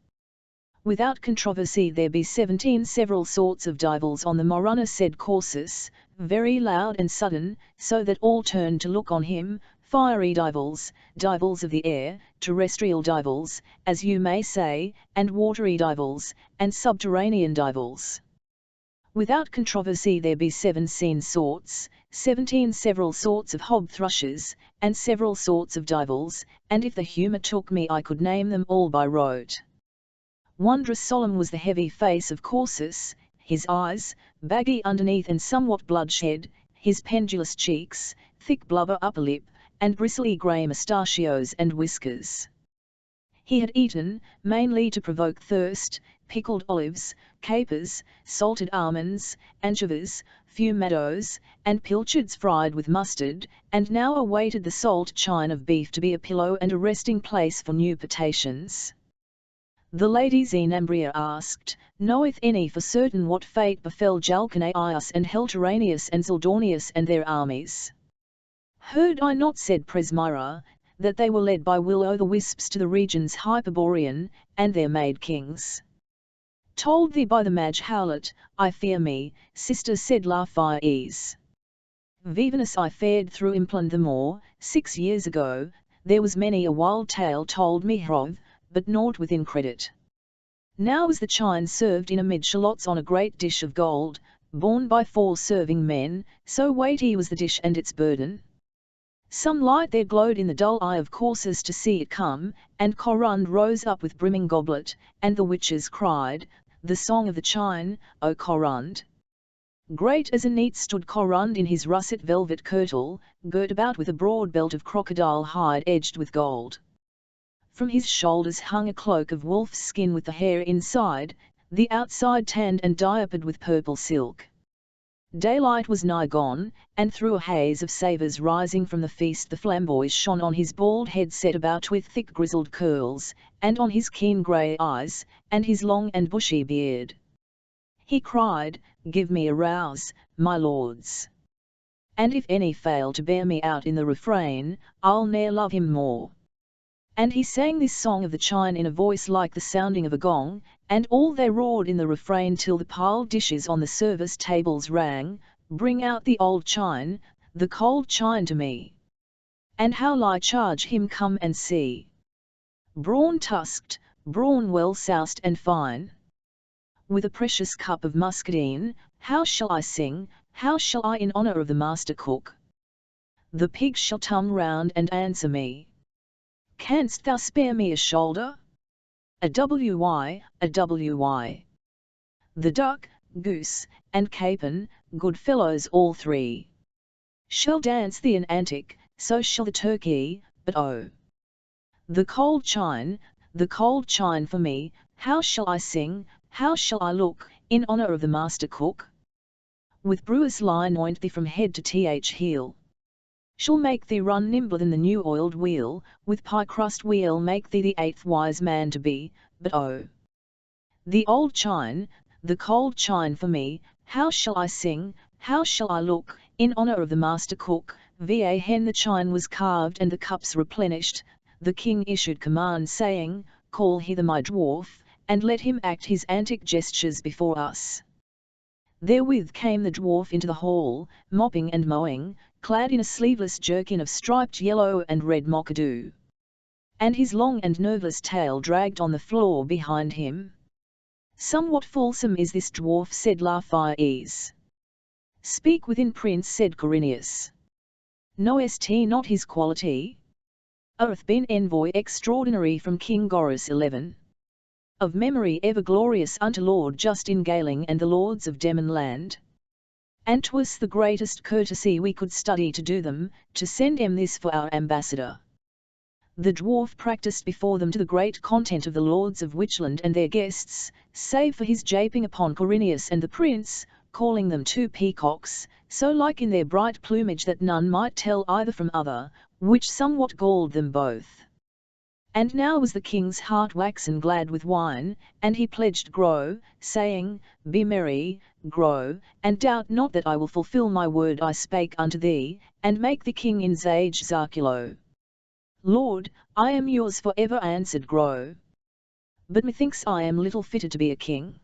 Without controversy there be 17 several sorts of divils on the Morunna, said Corsus, very loud and sudden, so that all turned to look on him, fiery divils, divils of the air, terrestrial divils, as you may say, and watery divils, and subterranean divils. Without controversy there be 17 sorts, 17 several sorts of hob-thrushes, and several sorts of divils, and if the humour took me I could name them all by rote. Wondrous solemn was the heavy face of Corsus, his eyes, baggy underneath and somewhat bloodshed, his pendulous cheeks, thick blubber upper lip, and bristly grey mustachios and whiskers. He had eaten, mainly to provoke thirst, pickled olives, capers, salted almonds, anchovies, fumados, and pilchards fried with mustard, and now awaited the salt chine of beef to be a pillow and a resting place for new potations. The lady Zenambria asked, knoweth any for certain what fate befell Jalcanius and Helturanius and Zildornius and their armies? Heard I not, said Presmira, that they were led by will-o'-the-wisps to the regions Hyperborean, and there made kings? Told thee by the Maj Howlet, I fear me, sister, said La Fayez. Vivenus I fared through Impland the Moor, 6 years ago, there was many a wild tale told me of, but naught within credit. Now was the chine served in amid shallots on a great dish of gold, borne by 4 serving men, so weighty was the dish and its burden. Some light there glowed in the dull eye of coursers to see it come, and Corund rose up with brimming goblet, and the witches cried, the song of the chine, O Corund. Great as a neat stood Corund in his russet velvet kirtle, girt about with a broad belt of crocodile hide edged with gold. From his shoulders hung a cloak of wolf's skin with the hair inside, the outside tanned and diapered with purple silk. Daylight was nigh gone, and through a haze of savours rising from the feast the flamboys shone on his bald head set about with thick grizzled curls, and on his keen grey eyes, and his long and bushy beard. He cried, "Give me a rouse, my lords! And if any fail to bear me out in the refrain, I'll ne'er love him more." And he sang this song of the chine in a voice like the sounding of a gong, and all they roared in the refrain till the piled dishes on the service tables rang, "Bring out the old chine, the cold chine to me. And how'll I charge him, come and see? Brawn tusked, brawn well soused and fine. With a precious cup of muscadine, how shall I sing, how shall I in honour of the master cook? The pig shall tum round and answer me. Canst thou spare me a shoulder? A wy, a wy. The duck, goose, and capon, good fellows all 3. Shall dance thee an antic, so shall the turkey, but oh! The cold chine for me, how shall I sing, how shall I look, in honour of the master cook? With brewer's lie anoint thee from head to heel. Shall make thee run nimbler than the new oiled wheel, with pie crust wheel make thee the 8th wise man to be, but oh! The old chine, the cold chine for me, how shall I sing, how shall I look, in honour of the master cook? Va hen the chine was carved and the cups replenished, the king issued command saying, "Call hither my dwarf, and let him act his antic gestures before us." Therewith came the dwarf into the hall, mopping and mowing, clad in a sleeveless jerkin of striped yellow and red mockadoo. And his long and nerveless tail dragged on the floor behind him. "Somewhat fulsome is this dwarf," said Lafayes. "Speak within, prince," said Corinius. "Knowest not his quality? Hath been envoy extraordinary from King Gorus 11. Of memory ever glorious unto Lord Justin Gailing and the lords of Demon land. And 'twas the greatest courtesy we could study to do them, to send this for our ambassador." The dwarf practised before them to the great content of the lords of Witchland and their guests, save for his japing upon Corinius and the prince, calling them 2 peacocks, so like in their bright plumage that none might tell either from other, which somewhat galled them both. And now was the king's heart waxen glad with wine, and he pledged Grow, saying, "Be merry, Grow, and doubt not that I will fulfil my word I spake unto thee, and make thee king in Zage Zarculo." "Lord, I am yours for ever," answered Grow. "But methinks I am little fitted to be a king.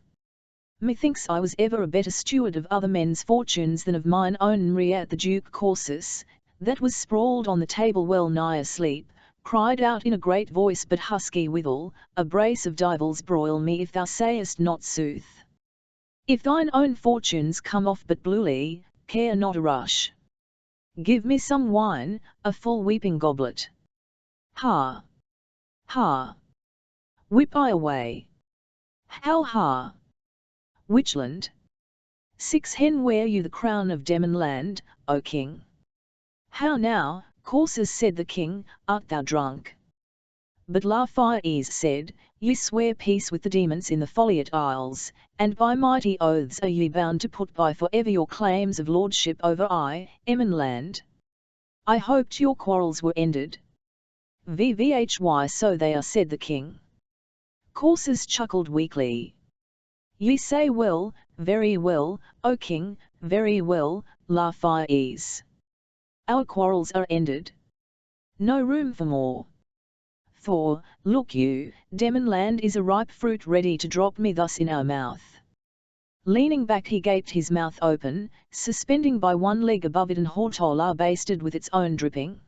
Methinks I was ever a better steward of other men's fortunes than of mine own." At the Duke Corsus, that was sprawled on the table well nigh asleep, cried out in a great voice but husky withal, "A brace of divils broil me if thou sayest not sooth. If thine own fortunes come off but bluely, care not a rush. Give me some wine, a full weeping goblet. Ha! Ha! Whip I away. How ha! Witchland! 6 hen wear you the crown of Demon land, O king." "How now, Corsus," said the king, "art thou drunk?" But Lafayes said, "Ye swear peace with the demons in the Foliot Isles, and by mighty oaths are ye bound to put by for ever your claims of lordship over Eminland. I hoped your quarrels were ended." "Vvhy so they are," said the king. Corsus chuckled weakly. "Ye say well, very well, O king, very well, Lafayes. Our quarrels are ended. No room for more. For, look you, Demon land is a ripe fruit ready to drop me thus in our mouth." Leaning back he gaped his mouth open, suspending by one leg above it an hortola basted with its own dripping.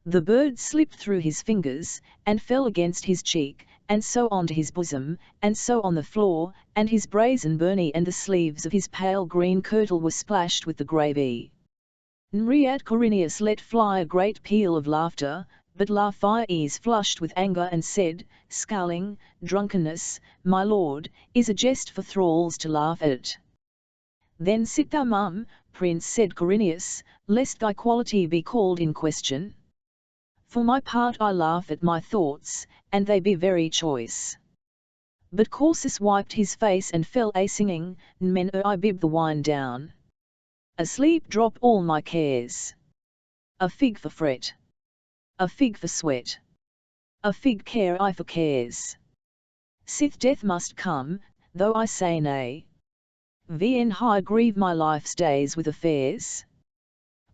The bird slipped through his fingers, and fell against his cheek, and so on to his bosom, and so on the floor, and his brazen byrnie and the sleeves of his pale green kirtle were splashed with the gravy. Nriat Corineus let fly a great peal of laughter, but Laphaies flushed with anger and said, scowling, drunkenness, my lord, is a jest for thralls to laugh at. Then sit thou mum, prince, said Corineus, lest thy quality be called in question. For my part I laugh at my thoughts, and they be very choice. But Corsus wiped his face and fell a-singing, Nmen I bib the wine down. Asleep drop all my cares. A fig for fret. A fig for sweat. A fig care I for cares. Sith death must come, though I say nay. Vn high grieve my life's days with affairs.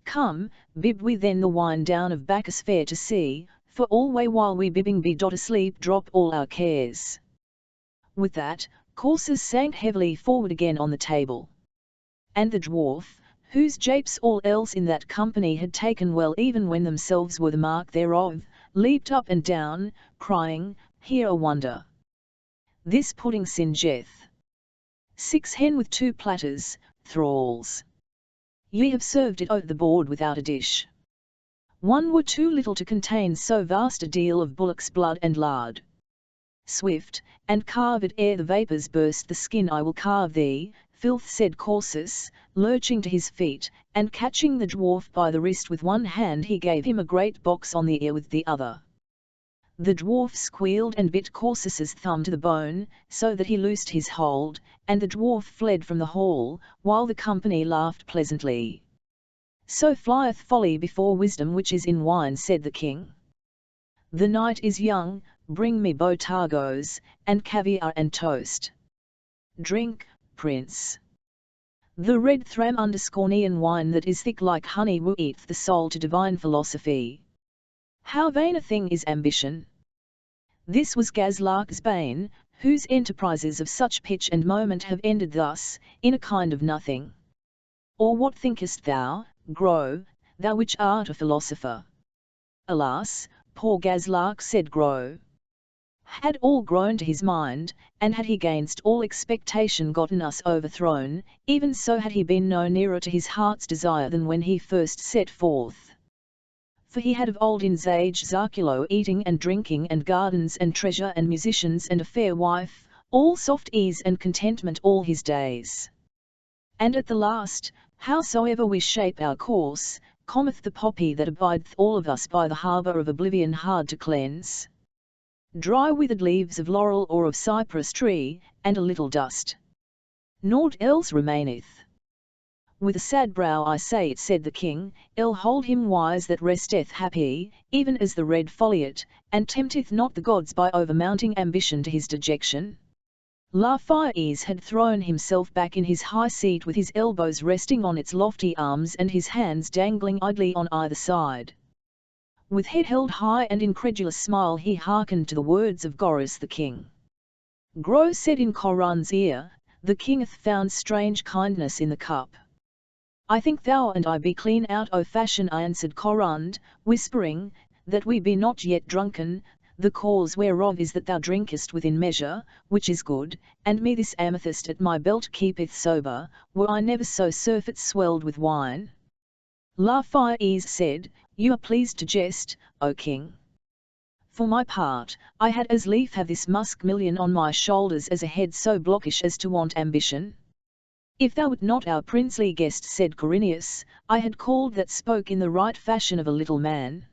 Come, bib we then the wine down of Bacchus fair to see, for alway while we bibbing be asleep drop all our cares. With that, Corsus sank heavily forward again on the table. And the dwarf, whose japes all else in that company had taken well even when themselves were the mark thereof, leaped up and down, crying, Here a wonder! This pudding singeth. 6 hen with 2 platters, thralls. Ye have served it o'er the board without a dish. One were too little to contain so vast a deal of bullock's blood and lard. Swift, and carve it ere the vapours burst the skin. I will carve thee, filth, said Corsus, lurching to his feet, and catching the dwarf by the wrist with one hand he gave him a great box on the ear with the other. The dwarf squealed and bit Corsus's thumb to the bone, so that he loosed his hold, and the dwarf fled from the hall, while the company laughed pleasantly. So flieth folly before wisdom which is in wine, said the king. The night is young, bring me botargos, and caviar and toast. Drink, prince. The red Thram_Nean wine that is thick like honey wooeth the soul to divine philosophy. How vain a thing is ambition! This was Gazlark's bane, whose enterprises of such pitch and moment have ended thus, in a kind of nothing. Or what thinkest thou, Gro, thou which art a philosopher? Alas, poor Gazlark, said Gro. Had all grown to his mind, and had he gainst all expectation gotten us overthrown, even so had he been no nearer to his heart's desire than when he first set forth. For he had of old in's age Zarculo eating and drinking and gardens and treasure and musicians and a fair wife, all soft ease and contentment all his days. And at the last, howsoever we shape our course, cometh the poppy that abideth all of us by the harbour of oblivion hard to cleanse. Dry withered leaves of laurel or of cypress tree, and a little dust. Naught else remaineth. With a sad brow I say it, said the king, ill hold him wise that resteth happy, even as the red foliot, and tempteth not the gods by overmounting ambition to his dejection. Laphaies had thrown himself back in his high seat with his elbows resting on its lofty arms and his hands dangling idly on either side. With head held high and incredulous smile he hearkened to the words of Gorus the king. Gro said in Coran's ear, the king hath found strange kindness in the cup. I think thou and I be clean out o' fashion, answered Corand, whispering, that we be not yet drunken, the cause whereof is that thou drinkest within measure, which is good, and me this amethyst at my belt keepeth sober, were I never so surfeit swelled with wine. Laphaies said, You are pleased to jest, O king. For my part, I had as lief have this musk-million on my shoulders as a head so blockish as to want ambition. If thou wert not our princely guest, said Corineus, I had called that spoke in the right fashion of a little man.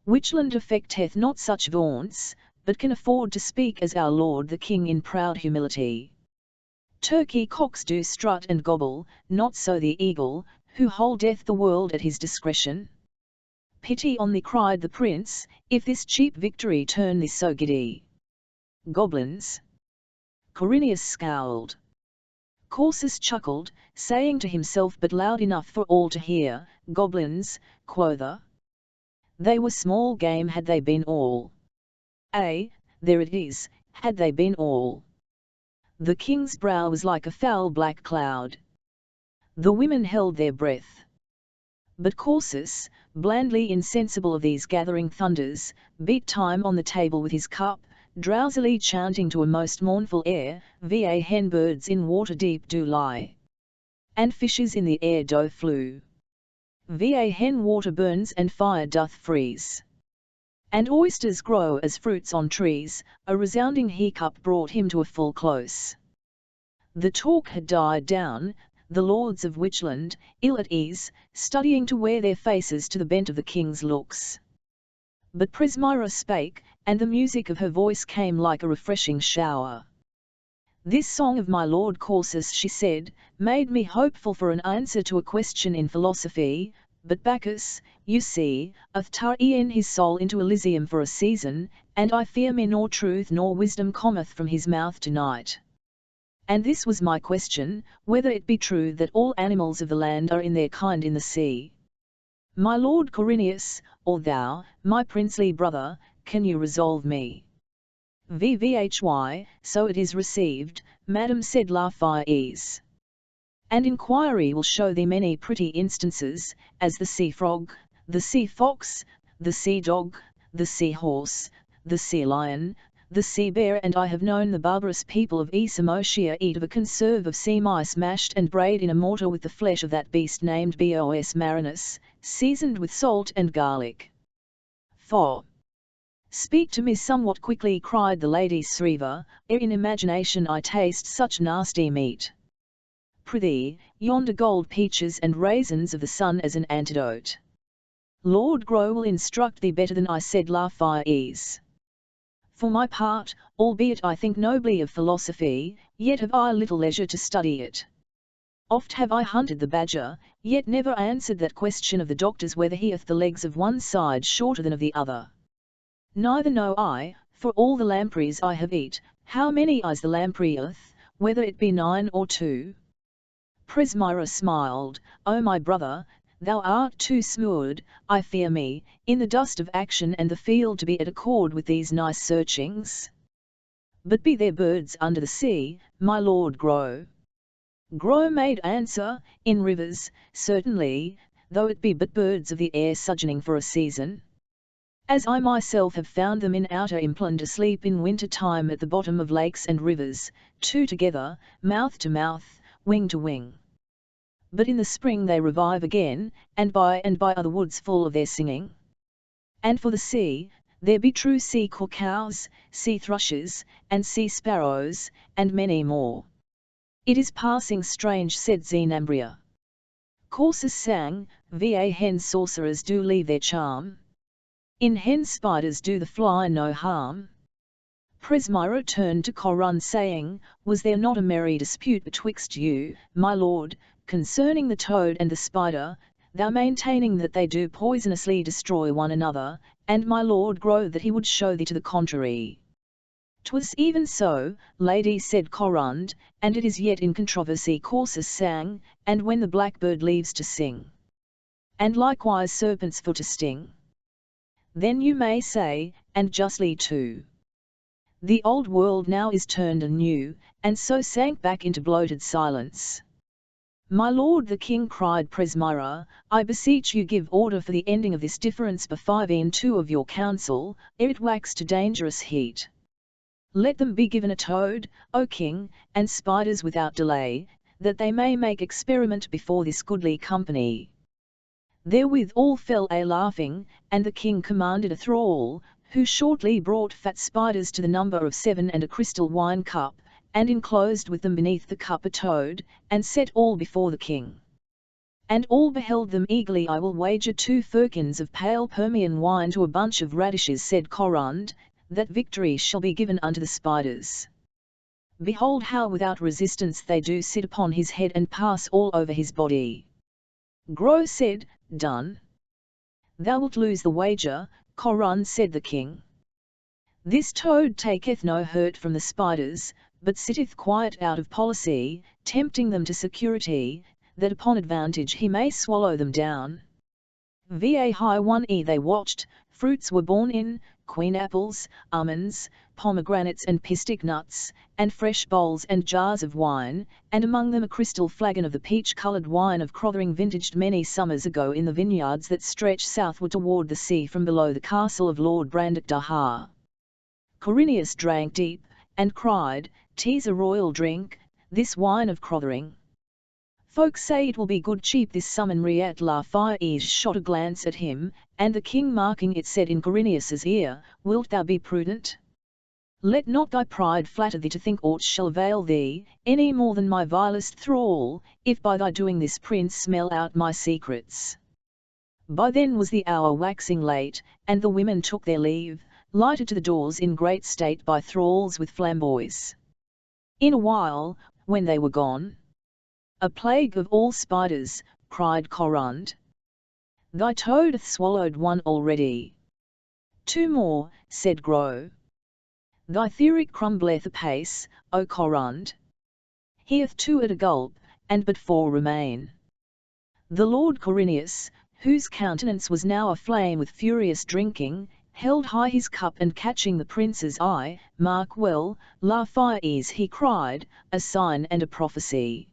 Which land affecteth not such vaunts, but can afford to speak as our lord the king in proud humility. Turkey cocks do strut and gobble, not so the eagle, who holdeth the world at his discretion. Pity on thee, cried the prince, if this cheap victory turn thee so giddy. Goblins. Corineus scowled. Corsus chuckled, saying to himself but loud enough for all to hear, Goblins, quotha. They were small game had they been all. There it is, had they been all. The king's brow was like a foul black cloud. The women held their breath. But Corsus, blandly insensible of these gathering thunders, beat time on the table with his cup, drowsily chanting to a most mournful air, va hen birds in water deep do lie, and fishes in the air do flew. Va hen water burns and fire doth freeze, and oysters grow as fruits on trees. A resounding hiccup brought him to a full close. The talk had died down, the lords of Witchland, ill at ease, studying to wear their faces to the bent of the king's looks. But Presmyra spake, and the music of her voice came like a refreshing shower. This song of my Lord Corsus, she said, made me hopeful for an answer to a question in philosophy, but Bacchus, you see, hath ta'en his soul into Elysium for a season, and I fear me nor truth nor wisdom cometh from his mouth tonight. And this was my question, whether it be true that all animals of the land are in their kind in the sea. My Lord Corineus, or thou, my princely brother, can you resolve me? Vvhy, so it is received, madam, said Lafayette. And inquiry will show thee many pretty instances, as the sea frog, the sea fox, the sea dog, the sea horse, the sea lion, the sea bear, and I have known the barbarous people of Esamotia eat of a conserve of sea mice mashed and brayed in a mortar with the flesh of that beast named Bos marinus, seasoned with salt and garlic. 4. Speak to me somewhat quickly, cried the lady Sreva, ere in imagination I taste such nasty meat. Prithee, yonder gold peaches and raisins of the sun as an antidote. Lord Grow will instruct thee better than I, said Lafayette. For my part, albeit I think nobly of philosophy, yet have I little leisure to study it. Oft have I hunted the badger, yet never answered that question of the doctors whether he hath the legs of one side shorter than of the other. Neither know I, for all the lampreys I have eat, how many eyes the lamprey hath, whether it be 9 or 2. Presmyra smiled, O my brother, thou art too smothered, I fear me, in the dust of action and the field to be at accord with these nice searchings. But be there birds under the sea, my Lord Grow? Grow made answer, in rivers, certainly, though it be but birds of the air sojourning for a season. As I myself have found them in outer Impland asleep in winter time at the bottom of lakes and rivers, two together, mouth to mouth, wing to wing. But in the spring they revive again, and by are the woods full of their singing. And for the sea, there be true sea cuckoos, sea thrushes, and sea sparrows, and many more. It is passing strange, said Zenambria. Corsus sang, va hen sorcerers do leave their charm. In hen spiders do the fly no harm. Presmyra turned to Coron, saying, was there not a merry dispute betwixt you, my lord, concerning the toad and the spider, thou maintaining that they do poisonously destroy one another, and my Lord Grow that he would show thee to the contrary? 'Twas even so, lady, said Corund, and it is yet in controversy. Corsus sang, and when the blackbird leaves to sing, and likewise serpents for to sting, then you may say, and justly too. The old world now is turned anew, and so sank back into bloated silence. My lord the king, cried Presmyra, I beseech you give order for the ending of this difference by 5 of your council, ere it wax to dangerous heat. Let them be given a toad, O king, and spiders without delay, that they may make experiment before this goodly company. Therewith all fell a laughing, and the king commanded a thrall, who shortly brought fat spiders to the number of 7 and a crystal wine cup, and enclosed with them beneath the cup a toad, and set all before the king. And all beheld them eagerly. I will wager 2 firkins of pale Permian wine to a bunch of radishes, said Corund, that victory shall be given unto the spiders. Behold how without resistance they do sit upon his head and pass all over his body. Grow said, done. Thou wilt lose the wager, Corund, said the king. This toad taketh no hurt from the spiders, but sitteth quiet out of policy, tempting them to security, that upon advantage he may swallow them down. Va high 1e they watched, fruits were borne in, queen apples, almonds, pomegranates and pistic nuts, and fresh bowls and jars of wine, and among them a crystal flagon of the peach-coloured wine of Crothering vintaged many summers ago in the vineyards that stretch southward toward the sea from below the castle of Lord Brandok Dahar. Corineus drank deep, and cried, "'Tis a royal drink, this wine of Crothering. Folks say it will be good cheap this summer." Laertes shot a glance at him, and the king marking it said in Corineus's ear, "Wilt thou be prudent? Let not thy pride flatter thee to think aught shall avail thee, any more than my vilest thrall, if by thy doing this prince smell out my secrets." By then was the hour waxing late, and the women took their leave, lighted to the doors in great state by thralls with flamboys. In a while, when they were gone, "A plague of all spiders," cried Corund. "Thy toad hath swallowed one already." "Two more," said Gro. "Thy theoric crumbleth apace, O Corund." "He hath two at a gulp, and but four remain." The Lord Corineus, whose countenance was now aflame with furious drinking, held high his cup and catching the prince's eye, "Mark well, Laertes," he cried, "a sign and a prophecy.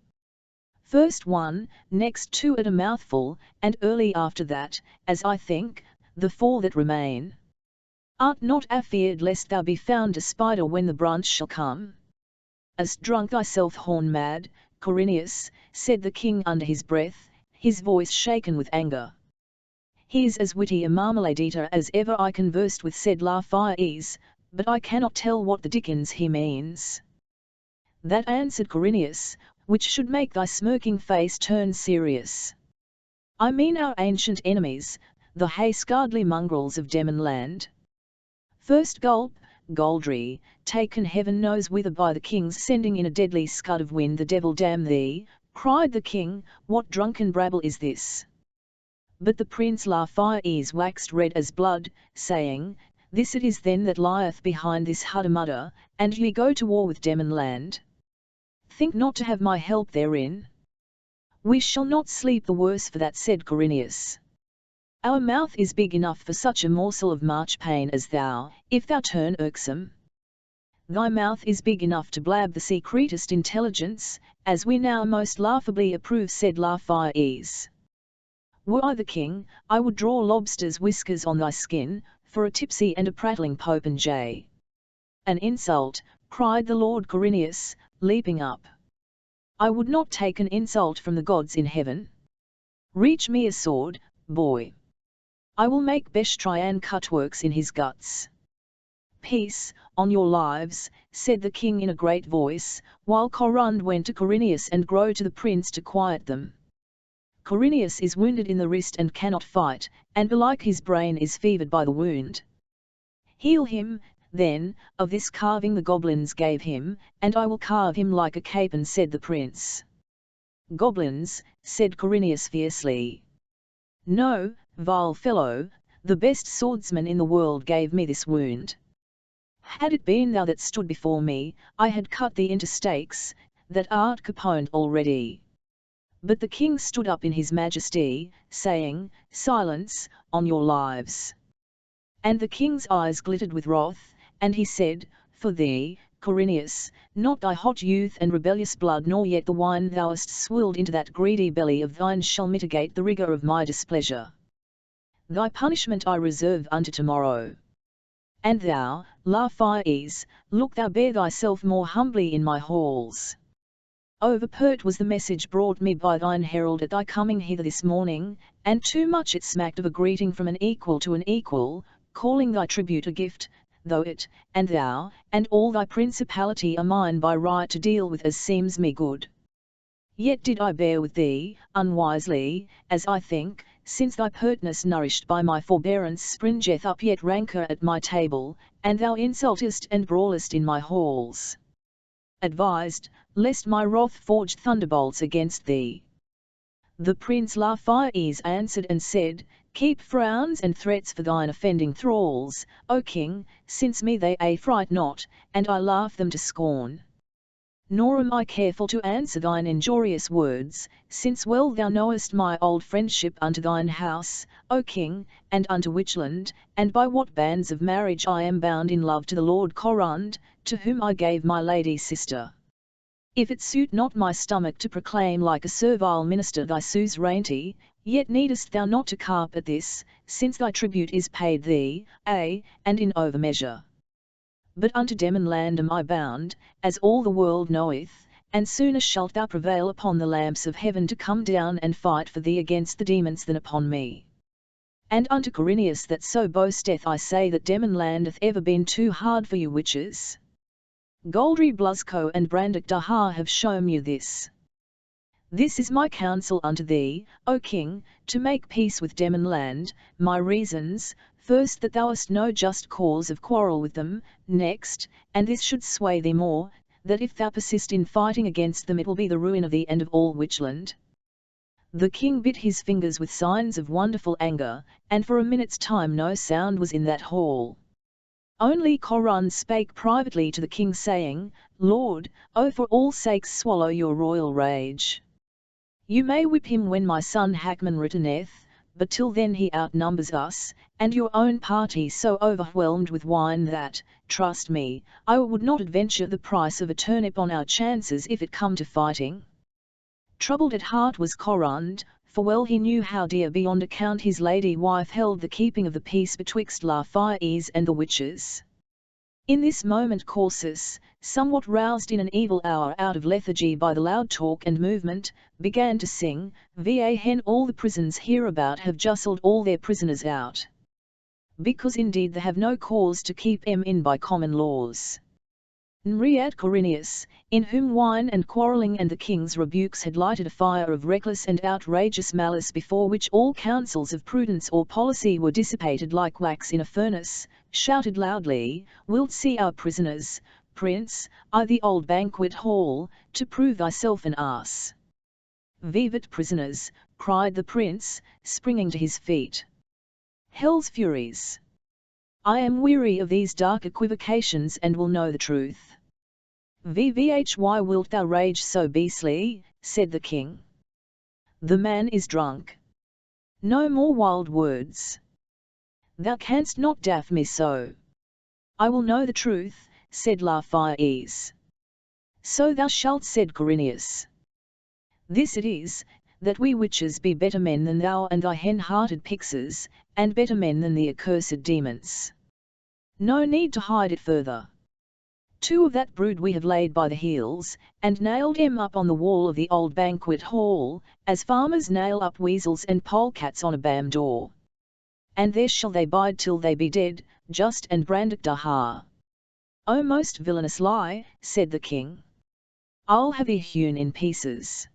First one, next two at a mouthful, and early after that, as I think, the four that remain. Art not afeard lest thou be found a spider when the brunch shall come?" "Hast drunk thyself horn mad, Corineus?" said the king under his breath, his voice shaken with anger. "He is as witty a marmalade eater as ever I conversed with," said Laertes, "but I cannot tell what the dickens he means." "That," answered Corineus, "which should make thy smirking face turn serious. I mean our ancient enemies, the hay-scardly mongrels of Demon land. First gulp, Goldry, taken heaven knows whither by the king's sending in a deadly scud of wind." "The devil damn thee," cried the king, "what drunken brabble is this?" But the Prince Laertes waxed red as blood, saying, "This it is then that lieth behind this hudder-mudder, and ye go to war with Demon land? Think not to have my help therein." "We shall not sleep the worse for that," said Corineus. "Our mouth is big enough for such a morsel of marchpane as thou, if thou turn irksome. Thy mouth is big enough to blab the secretest intelligence, as we now most laughably approve," said Laertes. "Were I the king, I would draw lobsters' whiskers on thy skin, for a tipsy and a prattling popinjay." "An insult," cried the Lord Corineus, leaping up. "I would not take an insult from the gods in heaven. Reach me a sword, boy. I will make Beshtrian cutworks in his guts." "Peace, on your lives," said the king in a great voice, while Corund went to Corineus and Gro to the prince to quiet them. "Corineus is wounded in the wrist and cannot fight, and belike his brain is fevered by the wound. Heal him, then, of this carving the goblins gave him, and I will carve him like a capon," said the prince. "Goblins," said Corineus fiercely. "No, vile fellow, the best swordsman in the world gave me this wound. Had it been thou that stood before me, I had cut thee into steaks, that art caponed already." But the king stood up in his majesty, saying, "Silence, on your lives." And the king's eyes glittered with wrath, and he said, "For thee, Corineus, not thy hot youth and rebellious blood nor yet the wine thou hast swilled into that greedy belly of thine shall mitigate the rigour of my displeasure. Thy punishment I reserve unto tomorrow. And thou, Laertes, look thou bear thyself more humbly in my halls. Overpert was the message brought me by thine herald at thy coming hither this morning, and too much it smacked of a greeting from an equal to an equal, calling thy tribute a gift, though it, and thou, and all thy principality are mine by right to deal with as seems me good. Yet did I bear with thee, unwisely, as I think, since thy pertness nourished by my forbearance springeth up yet rancour at my table, and thou insultest and brawlest in my halls. Advised, lest my wrath forge thunderbolts against thee." The Prince Laertes answered and said, "Keep frowns and threats for thine offending thralls, O king, since me they affright not, and I laugh them to scorn. Nor am I careful to answer thine injurious words, since well thou knowest my old friendship unto thine house, O king, and unto Witchland, and by what bands of marriage I am bound in love to the Lord Corund, to whom I gave my lady sister. If it suit not my stomach to proclaim like a servile minister thy suzerainty, yet needest thou not to carp at this, since thy tribute is paid thee, and in overmeasure. But unto Demon land am I bound, as all the world knoweth, and sooner shalt thou prevail upon the lamps of heaven to come down and fight for thee against the demons than upon me. And unto Corineus that so boasteth I say that Demon land hath ever been too hard for you witches. Goldry Blusco and Brandock Daha have shown you this. This is my counsel unto thee, O king, to make peace with Demon land, my reasons, first that thou hast no just cause of quarrel with them, next, and this should sway thee more, that if thou persist in fighting against them it will be the ruin of thee and of all Witchland. The king bit his fingers with signs of wonderful anger, and for a minute's time no sound was in that hall. Only Coron spake privately to the king saying, Lord, oh for all sakes swallow your royal rage. You may whip him when my son Hackman returneth, but till then he outnumbers us, and your own party so overwhelmed with wine that, trust me, I would not adventure the price of a turnip on our chances if it come to fighting. Troubled at heart was Corond, for well he knew how dear beyond account his lady wife held the keeping of the peace betwixt La Fires and the witches. In this moment Corsus, somewhat roused in an evil hour out of lethargy by the loud talk and movement, began to sing, Va hen all the prisons hereabout have justled all their prisoners out. Because indeed they have no cause to keep em in by common laws. Nriad Corineus, in whom wine and quarrelling and the king's rebukes had lighted a fire of reckless and outrageous malice before which all counsels of prudence or policy were dissipated like wax in a furnace, shouted loudly, Wilt see our prisoners, prince, I the old banquet hall, to prove thyself an ass. Vivat prisoners, cried the prince, springing to his feet. Hell's furies! I am weary of these dark equivocations and will know the truth. Why wilt thou rage so beastly, said the king. The man is drunk. No more wild words. Thou canst not daff me so. I will know the truth, said La Fires. So thou shalt, said Corineus. This it is, that we witches be better men than thou and thy hen-hearted pyxes, and better men than the accursed demons. No need to hide it further. 2 of that brood we have laid by the heels, and nailed em up on the wall of the old banquet hall, as farmers nail up weasels and polecats on a bam door. And there shall they bide till they be dead, Just and Brandock Daha. O most villainous lie, said the king. I'll have thee hewn in pieces.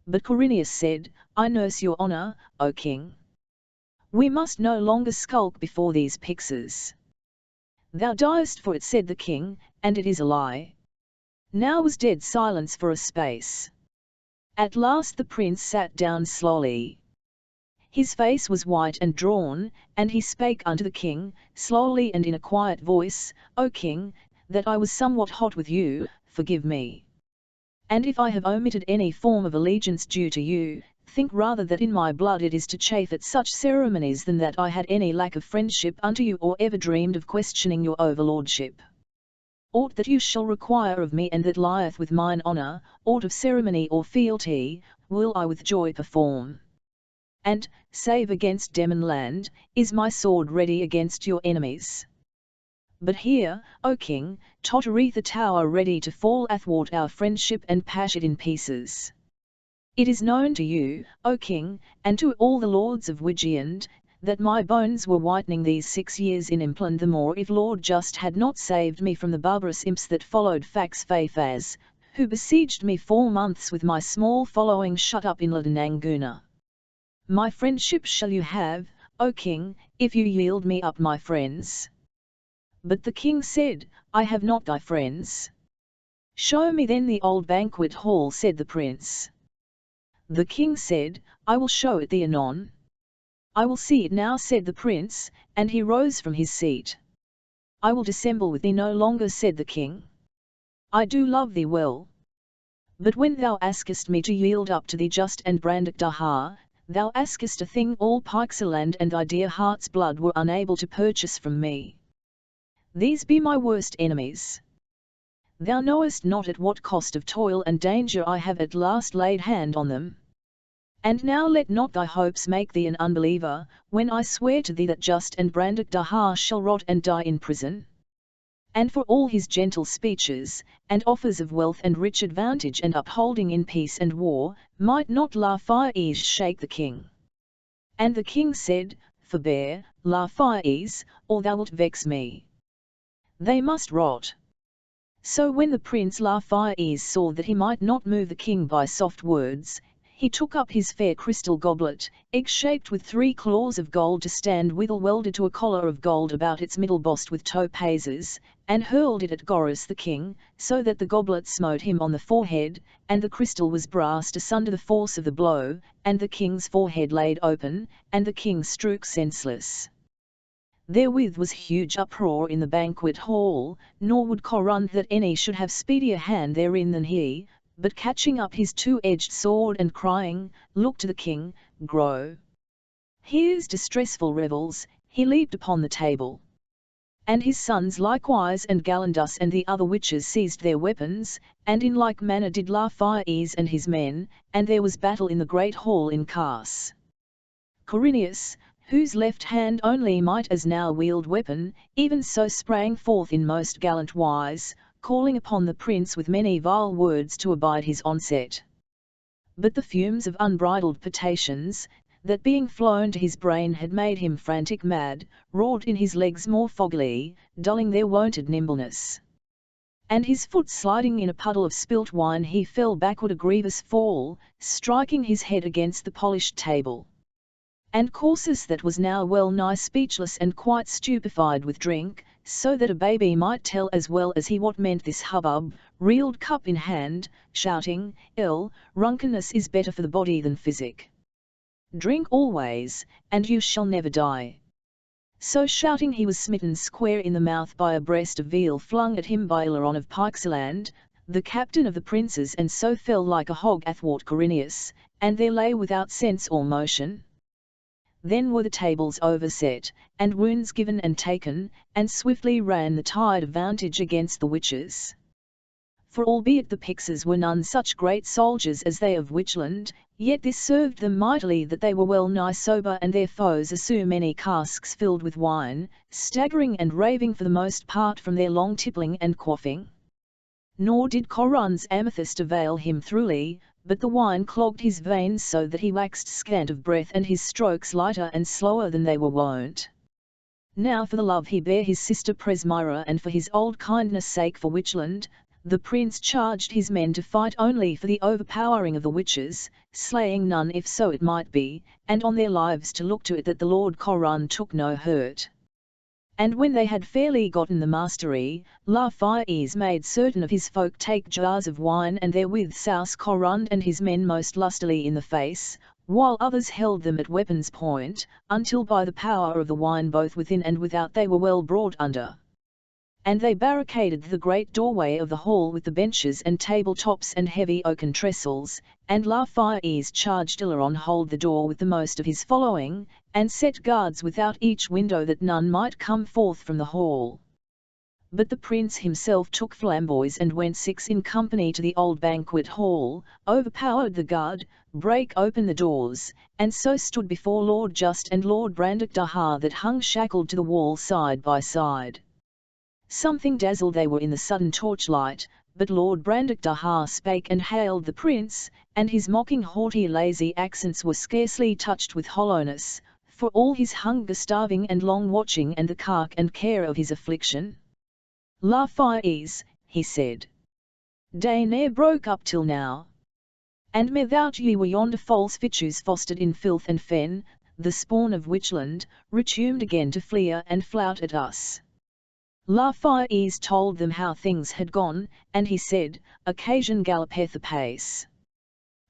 But Corineus said, I nurse your honour, O king. We must no longer skulk before these pyxes. Thou diest for it, said the king, and it is a lie. Now was dead silence for a space. At last the prince sat down slowly. His face was white and drawn, and he spake unto the king, slowly and in a quiet voice, O king, that I was somewhat hot with you, forgive me. And if I have omitted any form of allegiance due to you, think rather that in my blood it is to chafe at such ceremonies than that I had any lack of friendship unto you or ever dreamed of questioning your overlordship. Aught that you shall require of me and that lieth with mine honour, aught of ceremony or fealty, will I with joy perform. And, save against Demon land, is my sword ready against your enemies. But here, O king, tottereth a tower ready to fall athwart our friendship and pash it in pieces. It is known to you, O king, and to all the lords of Wigiand, that my bones were whitening these 6 years in Impland the more if Lord Just had not saved me from the barbarous imps that followed Fax Fafaz, who besieged me 4 months with my small following shut up in Ladananguna. My friendship shall you have, O king, if you yield me up my friends. But the king said, I have not thy friends. Show me then the old banquet hall, said the prince. The king said, I will show it thee anon. I will see it now, said the prince, and he rose from his seat. I will dissemble with thee no longer, said the king. I do love thee well. But when thou askest me to yield up to thee Just and Brandock Daha, thou askest a thing all Pyxeland and thy dear heart's blood were unable to purchase from me. These be my worst enemies. Thou knowest not at what cost of toil and danger I have at last laid hand on them. And now let not thy hopes make thee an unbeliever, when I swear to thee that Just and Brandock Daha shall rot and die in prison. And for all his gentle speeches, and offers of wealth and rich advantage and upholding in peace and war, might not Lafayes shake the king. And the king said, Forbear, Lafayes, or thou wilt vex me. They must rot. So when the Prince Lafayes saw that he might not move the king by soft words, he took up his fair crystal goblet, egg-shaped with 3 claws of gold to stand withal welded to a collar of gold about its middle bossed with topazes, and hurled it at Goris the king, so that the goblet smote him on the forehead, and the crystal was brast asunder the force of the blow, and the king's forehead laid open, and the king strook senseless. Therewith was huge uproar in the banquet hall, nor would Corund that any should have speedier hand therein than he, but catching up his 2-edged sword and crying, Look to the king, grow. Here's distressful revels, he leaped upon the table. And his sons likewise and Galindus and the other witches seized their weapons, and in like manner did Lafayes and his men, and there was battle in the great hall in Cars. Corinius, whose left hand only might as now wield weapon, even so sprang forth in most gallant wise, calling upon the prince with many vile words to abide his onset. But the fumes of unbridled potations, that being flown to his brain had made him frantic mad, wrought in his legs more foggily, dulling their wonted nimbleness. And his foot sliding in a puddle of spilt wine he fell backward a grievous fall, striking his head against the polished table. And Corsus that was now well nigh speechless and quite stupefied with drink, so that a baby might tell as well as he what meant this hubbub, reeled cup in hand, shouting, Drunkenness is better for the body than physic. Drink always, and you shall never die. So shouting he was smitten square in the mouth by a breast of veal flung at him by Ileron of Pixeland, the captain of the princes, and so fell like a hog athwart Corinius, and there lay without sense or motion. Then were the tables overset, and wounds given and taken, and swiftly ran the tide of vantage against the witches. For albeit the Pixes were none such great soldiers as they of Witchland, yet this served them mightily that they were well nigh sober, and their foes assume many casks filled with wine, staggering and raving for the most part from their long tippling and quaffing. Nor did Corund's amethyst avail him throughly, but the wine clogged his veins so that he waxed scant of breath, and his strokes lighter and slower than they were wont. Now for the love he bare his sister Presmira, and for his old kindness sake for Witchland, the prince charged his men to fight only for the overpowering of the witches, slaying none if so it might be, and on their lives to look to it that the Lord Corund took no hurt. And when they had fairly gotten the mastery, Lafayes made certain of his folk take jars of wine, and therewith souse Corund and his men most lustily in the face, while others held them at weapon's point, until by the power of the wine both within and without they were well brought under. And they barricaded the great doorway of the hall with the benches and table-tops and heavy oaken trestles, and Lafayes charged Ileron hold the door with the most of his following, and set guards without each window that none might come forth from the hall. But the prince himself took flamboys and went 6 in company to the old banquet hall, overpowered the guard, brake open the doors, and so stood before Lord Just and Lord Brandok that hung shackled to the wall side by side. Something dazzled they were in the sudden torchlight, but Lord Brandok spake and hailed the prince, and his mocking haughty lazy accents were scarcely touched with hollowness, for all his hunger starving and long watching and the cark and care of his affliction. Lafayes, he said, day ne'er broke up till now. And methought ye were yonder false fitchews fostered in filth and fen, the spawn of Witchland, retumed again to fleer and flout at us. Lafayes told them how things had gone, and he said, occasion gallopeth apace.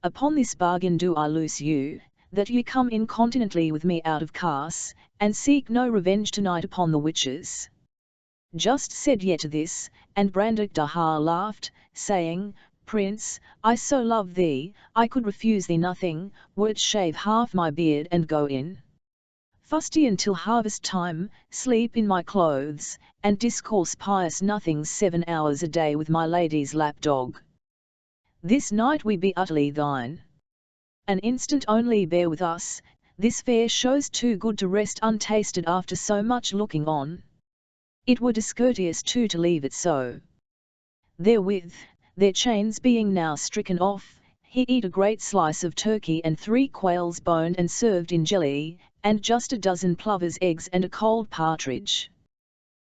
Upon this bargain do I loose you, that ye come incontinently with me out of Cars, and seek no revenge tonight upon the witches. Just said ye to this, and Brandok laughed, saying, Prince, I so love thee, I could refuse thee nothing, wert shave half my beard and go in fusty until harvest time, sleep in my clothes, and discourse pious nothings 7 hours a day with my lady's lapdog. This night we be utterly thine. An instant only bear with us, this fare shows too good to rest untasted after so much looking on. It were discourteous too to leave it so. Therewith, their chains being now stricken off, he eat a great slice of turkey and 3 quails boned and served in jelly, and just a dozen plovers' eggs and a cold partridge.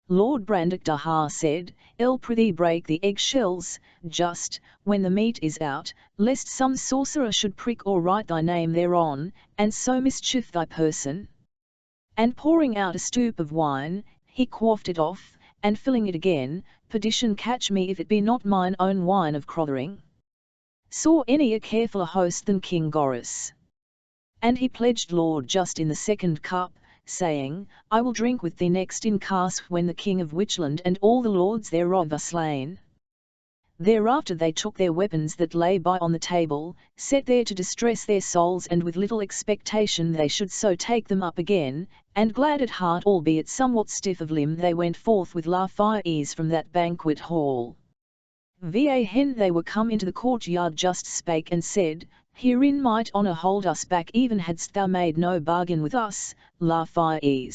Lord Brandakdaha said, "El prithee break the egg shells, just, when the meat is out, lest some sorcerer should prick or write thy name thereon, and so mischief thy person." And pouring out a stoup of wine, he quaffed it off, and filling it again, "Perdition catch me if it be not mine own wine of Crothering." Saw any a carefuller host than King Goris. And he pledged Lord Just in the second cup, saying, "I will drink with thee next in Cars when the King of Witchland and all the lords thereof are slain." Thereafter they took their weapons that lay by on the table, set there to distress their souls, and with little expectation they should so take them up again, and glad at heart albeit somewhat stiff of limb they went forth with la fire from that banquet hall. When they were come into the courtyard, Just spake and said, "Herein might honour hold us back, even hadst thou made no bargain with us, la fire.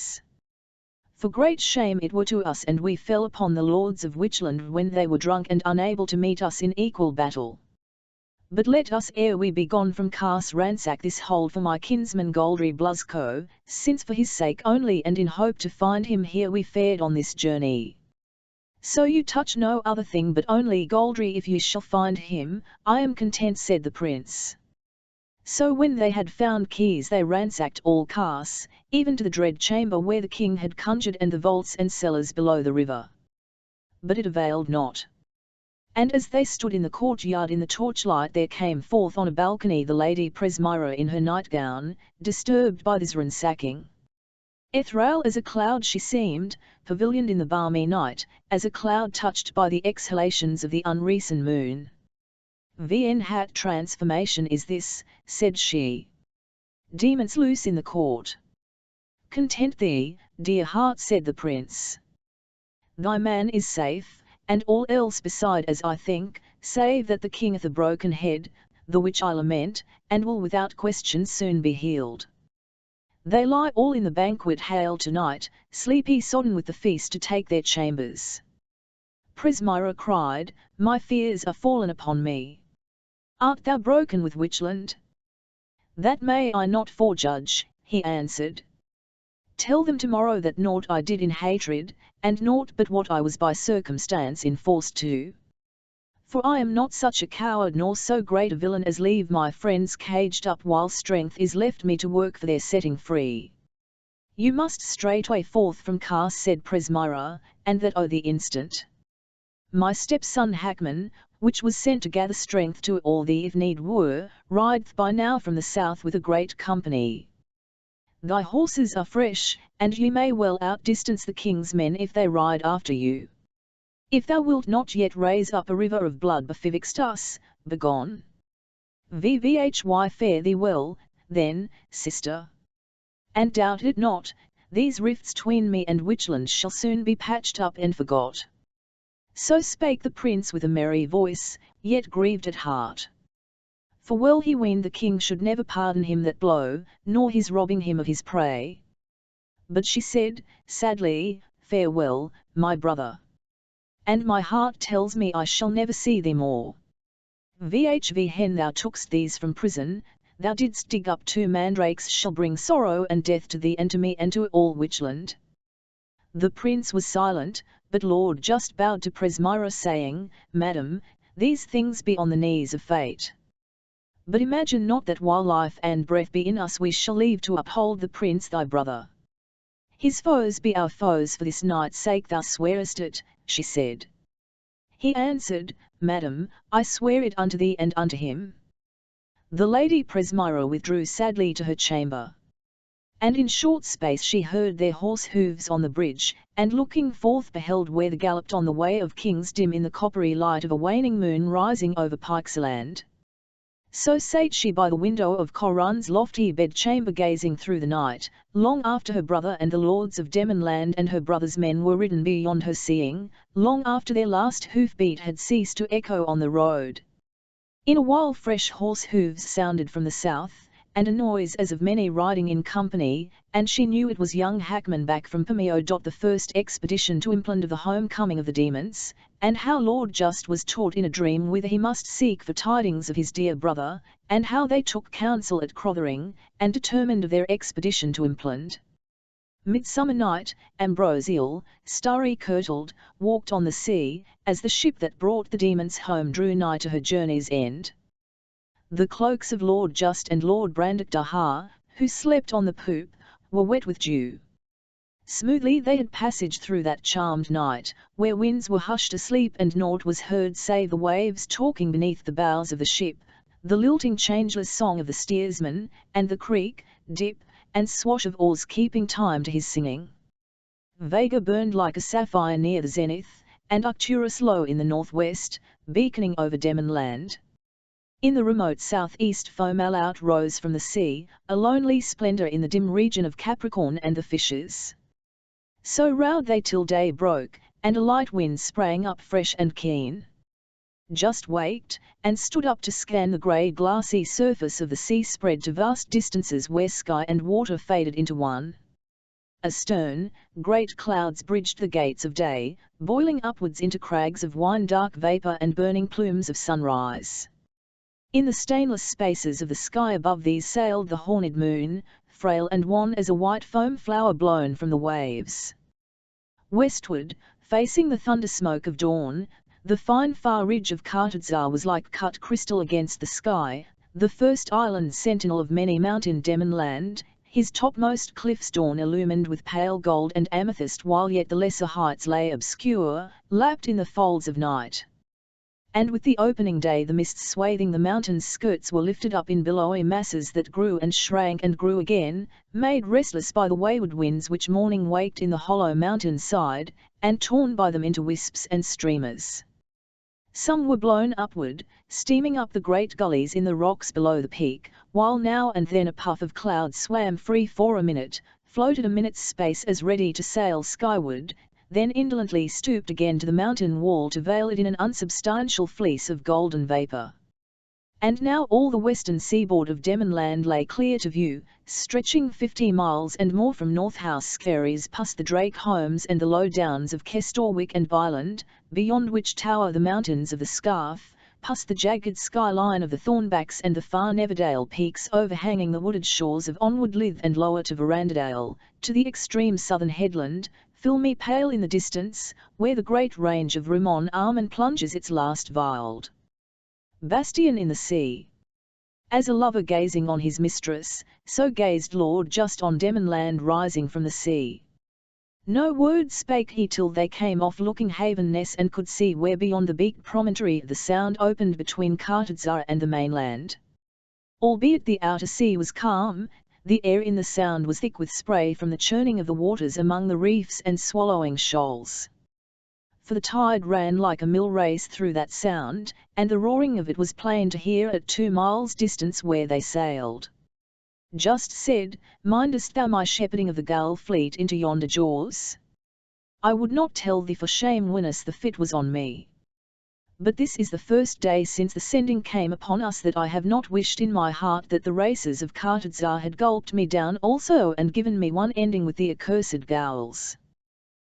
For great shame it were to us, and we fell upon the lords of Witchland when they were drunk and unable to meet us in equal battle. But let us ere we be gone from Cars ransack this hold for my kinsman Goldry Blusco, since for his sake only and in hope to find him here we fared on this journey. So you touch no other thing but only Goldry. If you shall find him, I am content," said the prince. So when they had found keys they ransacked all Cars, even to the dread chamber where the king had conjured, and the vaults and cellars below the river. But it availed not. And as they stood in the courtyard in the torchlight, there came forth on a balcony the Lady Presmira in her nightgown, disturbed by this ransacking. Ethereal as a cloud she seemed, pavilioned in the balmy night, as a cloud touched by the exhalations of the unrecent moon. "Vn hat transformation is this," said she. "Demons loose in the court." "Content thee, dear heart," said the prince. "Thy man is safe, and all else beside as I think, save that the king hath a broken head, the which I lament, and will without question soon be healed. They lie all in the banquet hall tonight, sleepy sodden with the feast to take their chambers." Presmira cried, "My fears are fallen upon me. Art thou broken with Witchland?" "That may I not forejudge," he answered. "Tell them tomorrow that naught I did in hatred, and naught but what I was by circumstance enforced to. For I am not such a coward nor so great a villain as leave my friends caged up while strength is left me to work for their setting free." "You must straightway forth from Cars," said Presmira, "and that the instant. My stepson Hackman, which was sent to gather strength to all thee if need were, rideth by now from the south with a great company. Thy horses are fresh, and ye may well outdistance the king's men if they ride after you. If thou wilt not yet raise up a river of blood betwixt us, begone. Vvhy fare thee well, then, sister. And doubt it not, these rifts 'tween me and Witchland shall soon be patched up and forgot." So spake the prince with a merry voice, yet grieved at heart. For well he weened the king should never pardon him that blow, nor his robbing him of his prey. But she said, sadly, "Farewell, my brother. And my heart tells me I shall never see thee more. When thou tookst these from prison, thou didst dig up 2 mandrakes shall bring sorrow and death to thee and to me and to all Witchland." The prince was silent, but Lord Just bowed to Presmira, saying, "Madam, these things be on the knees of fate. But imagine not that while life and breath be in us we shall leave to uphold the prince thy brother. His foes be our foes for this night's sake thou swearest it," she said. He answered, "Madam, I swear it unto thee and unto him." The Lady Presmira withdrew sadly to her chamber. And in short space she heard their horse hoofs on the bridge, and looking forth beheld where they galloped on the way of kings dim in the coppery light of a waning moon rising over Pikesaland. So sate she by the window of Corun's lofty bedchamber gazing through the night, long after her brother and the lords of Demonland and her brother's men were ridden beyond her seeing, long after their last hoof-beat had ceased to echo on the road. In a while fresh horse hoofs sounded from the south, and a noise as of many riding in company, and she knew it was young Hackman back from Pameo. The first expedition to Impland of the homecoming of the demons, and how Lord Just was taught in a dream whither he must seek for tidings of his dear brother, and how they took counsel at Crothering, and determined of their expedition to Impland. Midsummer night, Ambrosial, starry-kirtled, walked on the sea, as the ship that brought the demons home drew nigh to her journey's end. The cloaks of Lord Just and Lord Brandok, who slept on the poop, were wet with dew. Smoothly they had passage through that charmed night, where winds were hushed asleep and naught was heard save the waves talking beneath the bows of the ship, the lilting changeless song of the steersman, and the creak, dip, and swash of oars keeping time to his singing. Vega burned like a sapphire near the zenith, and Arcturus low in the northwest, beaconing over Demon land. In the remote southeast foam out rose from the sea, a lonely splendour in the dim region of Capricorn and the fishes. So rowed they till day broke, and a light wind sprang up fresh and keen. Just waked, and stood up to scan the grey glassy surface of the sea spread to vast distances where sky and water faded into one. Astern, great clouds bridged the gates of day, boiling upwards into crags of wine-dark vapour and burning plumes of sunrise. In the stainless spaces of the sky above these sailed the horned moon, frail and wan as a white foam flower blown from the waves. Westward, facing the thunder-smoke of dawn, the fine far ridge of Cartadzar was like cut crystal against the sky, the first island sentinel of many mountain Demon land, his topmost cliffs dawn illumined with pale gold and amethyst, while yet the lesser heights lay obscure, lapped in the folds of night. And with the opening day the mists swathing the mountain's skirts were lifted up in billowy masses that grew and shrank and grew again, made restless by the wayward winds which morning waked in the hollow mountain side, and torn by them into wisps and streamers. Some were blown upward, steaming up the great gullies in the rocks below the peak, while now and then a puff of cloud swam free for a minute, floated a minute's space as ready to sail skyward, then indolently stooped again to the mountain wall to veil it in an unsubstantial fleece of golden vapour. And now all the western seaboard of Demon land lay clear to view, stretching 50 miles and more from North House Skerries past the Drake Holmes and the low downs of Kestorwick and Byland, beyond which tower the mountains of the Scarf, past the jagged skyline of the Thornbacks and the far Neverdale peaks overhanging the wooded shores of Onward Lythe and lower to Verandadale, to the extreme southern headland, filmy pale in the distance, where the great range of Rimon Arm plunges its last veiled bastion in the sea. As a lover gazing on his mistress, so gazed Lord Just on Demon land rising from the sea. No word spake he till they came off Looking Haven Ness and could see where beyond the beaked promontory the sound opened between Cartadzar and the mainland. Albeit the outer sea was calm, the air in the sound was thick with spray from the churning of the waters among the reefs and swallowing shoals. For the tide ran like a mill race through that sound, and the roaring of it was plain to hear at 2 miles distance where they sailed. Just said, "Mindest thou my shepherding of the gale fleet into yonder jaws? I would not tell thee for shame whenas the fit was on me. But this is the first day since the sending came upon us that I have not wished in my heart that the races of Cartadzar had gulped me down also and given me one ending with the accursed gowls."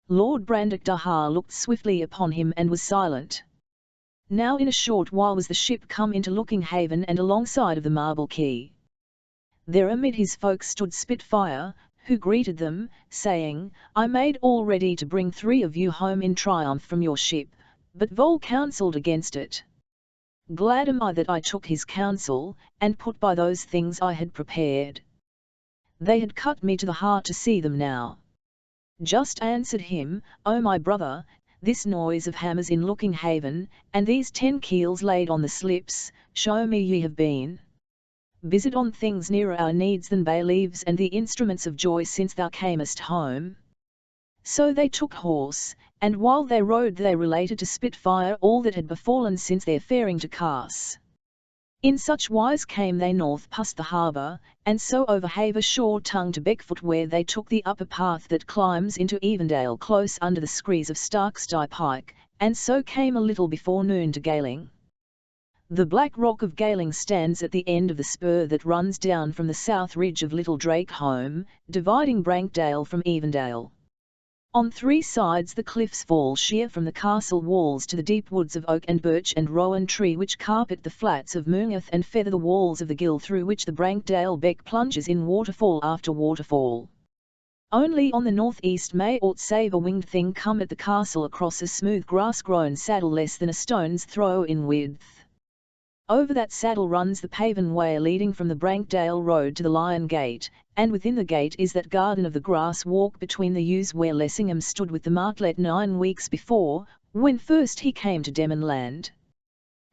Lord Brandok looked swiftly upon him and was silent. Now in a short while was the ship come into Looking Haven and alongside of the Marble Quay. There amid his folk stood Spitfire, who greeted them, saying, "I made all ready to bring 3 of you home in triumph from your ship, but Vol counselled against it. Glad am I that I took his counsel, and put by those things I had prepared. They had cut me to the heart to see them now." Just answered him, "O my brother, this noise of hammers in Looking Haven, and these 10 keels laid on the slips, show me ye have been busied on things nearer our needs than bay leaves and the instruments of joy since thou camest home." So they took horse, and while they rode they related to Spitfire all that had befallen since their faring to Carse. In such wise came they north past the harbour, and so over Haver shore tongue to Beckfoot, where they took the upper path that climbs into Evendale close under the screes of Starkstye Pike, and so came a little before noon to Galing. The black rock of Galing stands at the end of the spur that runs down from the south ridge of Little Drakeholme, dividing Brankdale from Evendale. On three sides the cliffs fall sheer from the castle walls to the deep woods of oak and birch and rowan tree which carpet the flats of Moongarth and feather the walls of the gill through which the Brankdale beck plunges in waterfall after waterfall. Only on the northeast may aught save a winged thing come at the castle across a smooth grass-grown saddle less than a stone's throw in width. Over that saddle runs the paven way leading from the Brankdale road to the Lion Gate, and within the gate is that garden of the grass walk between the yews where Lessingham stood with the martlet 9 weeks before, when first he came to Demonland.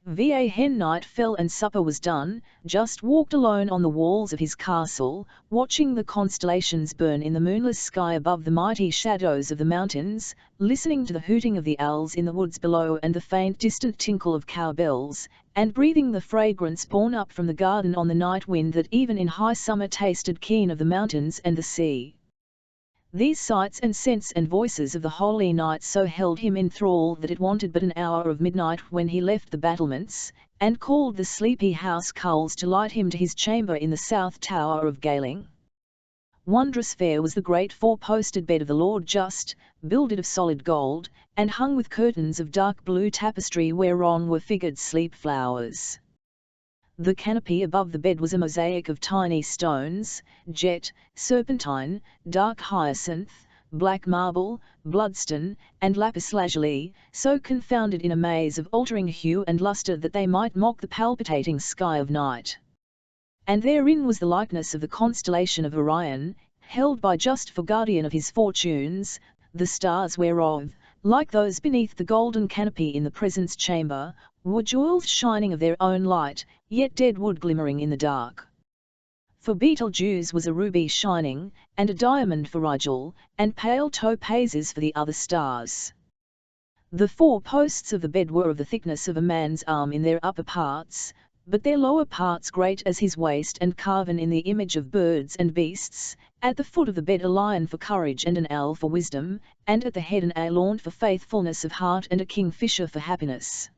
Va hen night fell and supper was done, just walked alone on the walls of his castle, watching the constellations burn in the moonless sky above the mighty shadows of the mountains, listening to the hooting of the owls in the woods below and the faint distant tinkle of cowbells, and breathing the fragrance borne up from the garden on the night wind that even in high summer tasted keen of the mountains and the sea. These sights and scents and voices of the holy night so held him in thrall that it wanted but an hour of midnight when he left the battlements, and called the sleepy house-carles to light him to his chamber in the south tower of Galing. Wondrous fair was the great four-posted bed of the Lord Just, builded of solid gold, and hung with curtains of dark blue tapestry whereon were figured sleep flowers. The canopy above the bed was a mosaic of tiny stones, jet, serpentine, dark hyacinth, black marble, bloodstone, and lapis lazuli, so confounded in a maze of altering hue and lustre that they might mock the palpitating sky of night. And therein was the likeness of the constellation of Orion, held by Just for guardian of his fortunes, the stars whereof, like those beneath the golden canopy in the presence chamber, were jewels shining of their own light, yet dead wood glimmering in the dark. For Betelgeuse was a ruby shining, and a diamond for Rigel, and pale topazes for the other stars. The 4 posts of the bed were of the thickness of a man's arm in their upper parts, but their lower parts great as his waist and carven in the image of birds and beasts, at the foot of the bed a lion for courage and an owl for wisdom, and at the head an eland for faithfulness of heart and a kingfisher for happiness.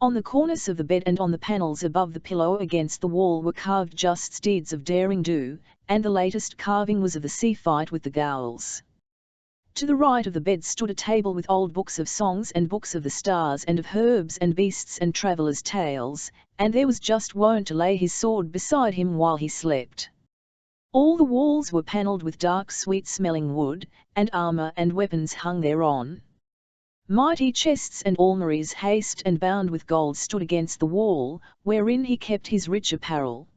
On the cornice of the bed and on the panels above the pillow against the wall were carved Just's deeds of daring do, and the latest carving was of the sea fight with the Gowls. To the right of the bed stood a table with old books of songs and books of the stars and of herbs and beasts and travellers' tales, and there was Just wont to lay his sword beside him while he slept. All the walls were panelled with dark sweet-smelling wood, and armour and weapons hung thereon. Mighty chests and almaries hasted and bound with gold stood against the wall, wherein he kept his rich apparel.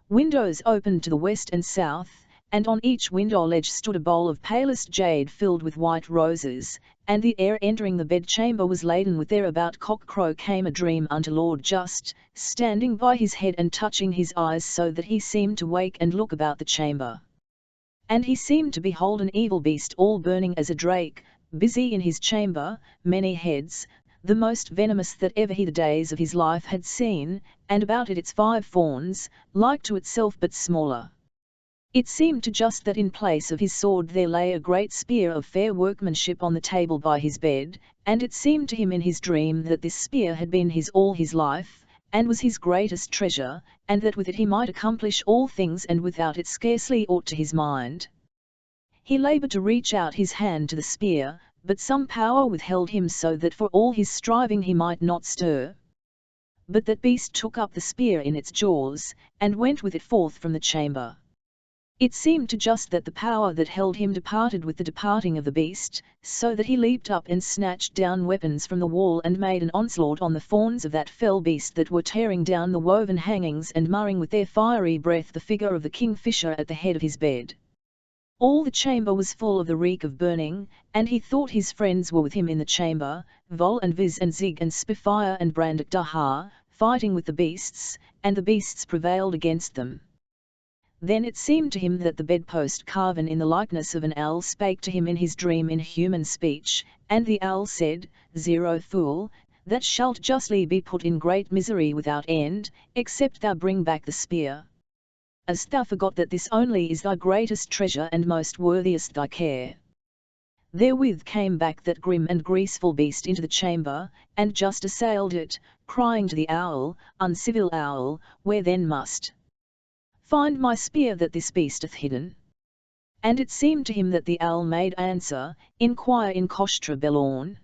Windows opened to the west and south, and on each window ledge stood a bowl of palest jade filled with white roses, and the air entering the bedchamber was laden with their. About cock-crow came a dream unto Lord Just, standing by his head and touching his eyes so that he seemed to wake and look about the chamber. And he seemed to behold an evil beast all burning as a drake, busy in his chamber, many heads, the most venomous that ever he the days of his life had seen, and about it its 5 fawns, like to itself but smaller. It seemed to Just that in place of his sword there lay a great spear of fair workmanship on the table by his bed, and it seemed to him in his dream that this spear had been his all his life, and was his greatest treasure, and that with it he might accomplish all things and without it scarcely aught to his mind. He laboured to reach out his hand to the spear, but some power withheld him so that for all his striving he might not stir. But that beast took up the spear in its jaws, and went with it forth from the chamber. It seemed to Just that the power that held him departed with the departing of the beast, so that he leaped up and snatched down weapons from the wall and made an onslaught on the fawns of that fell beast that were tearing down the woven hangings and marring with their fiery breath the figure of the kingfisher at the head of his bed. All the chamber was full of the reek of burning, and he thought his friends were with him in the chamber, Vol and Viz and Zig and Spitfire and Brandock Dahar, fighting with the beasts, and the beasts prevailed against them. Then it seemed to him that the bedpost carven in the likeness of an owl spake to him in his dream in human speech, and the owl said, "Zero fool, that shalt justly be put in great misery without end, except thou bring back the spear. As thou forgot that this only is thy greatest treasure and most worthiest thy care." Therewith came back that grim and greaseful beast into the chamber, and just assailed it, crying to the owl, uncivil owl, where then must find my spear that this beast hath hidden? And it seemed to him that the owl made answer, inquire in Kostra Belorn.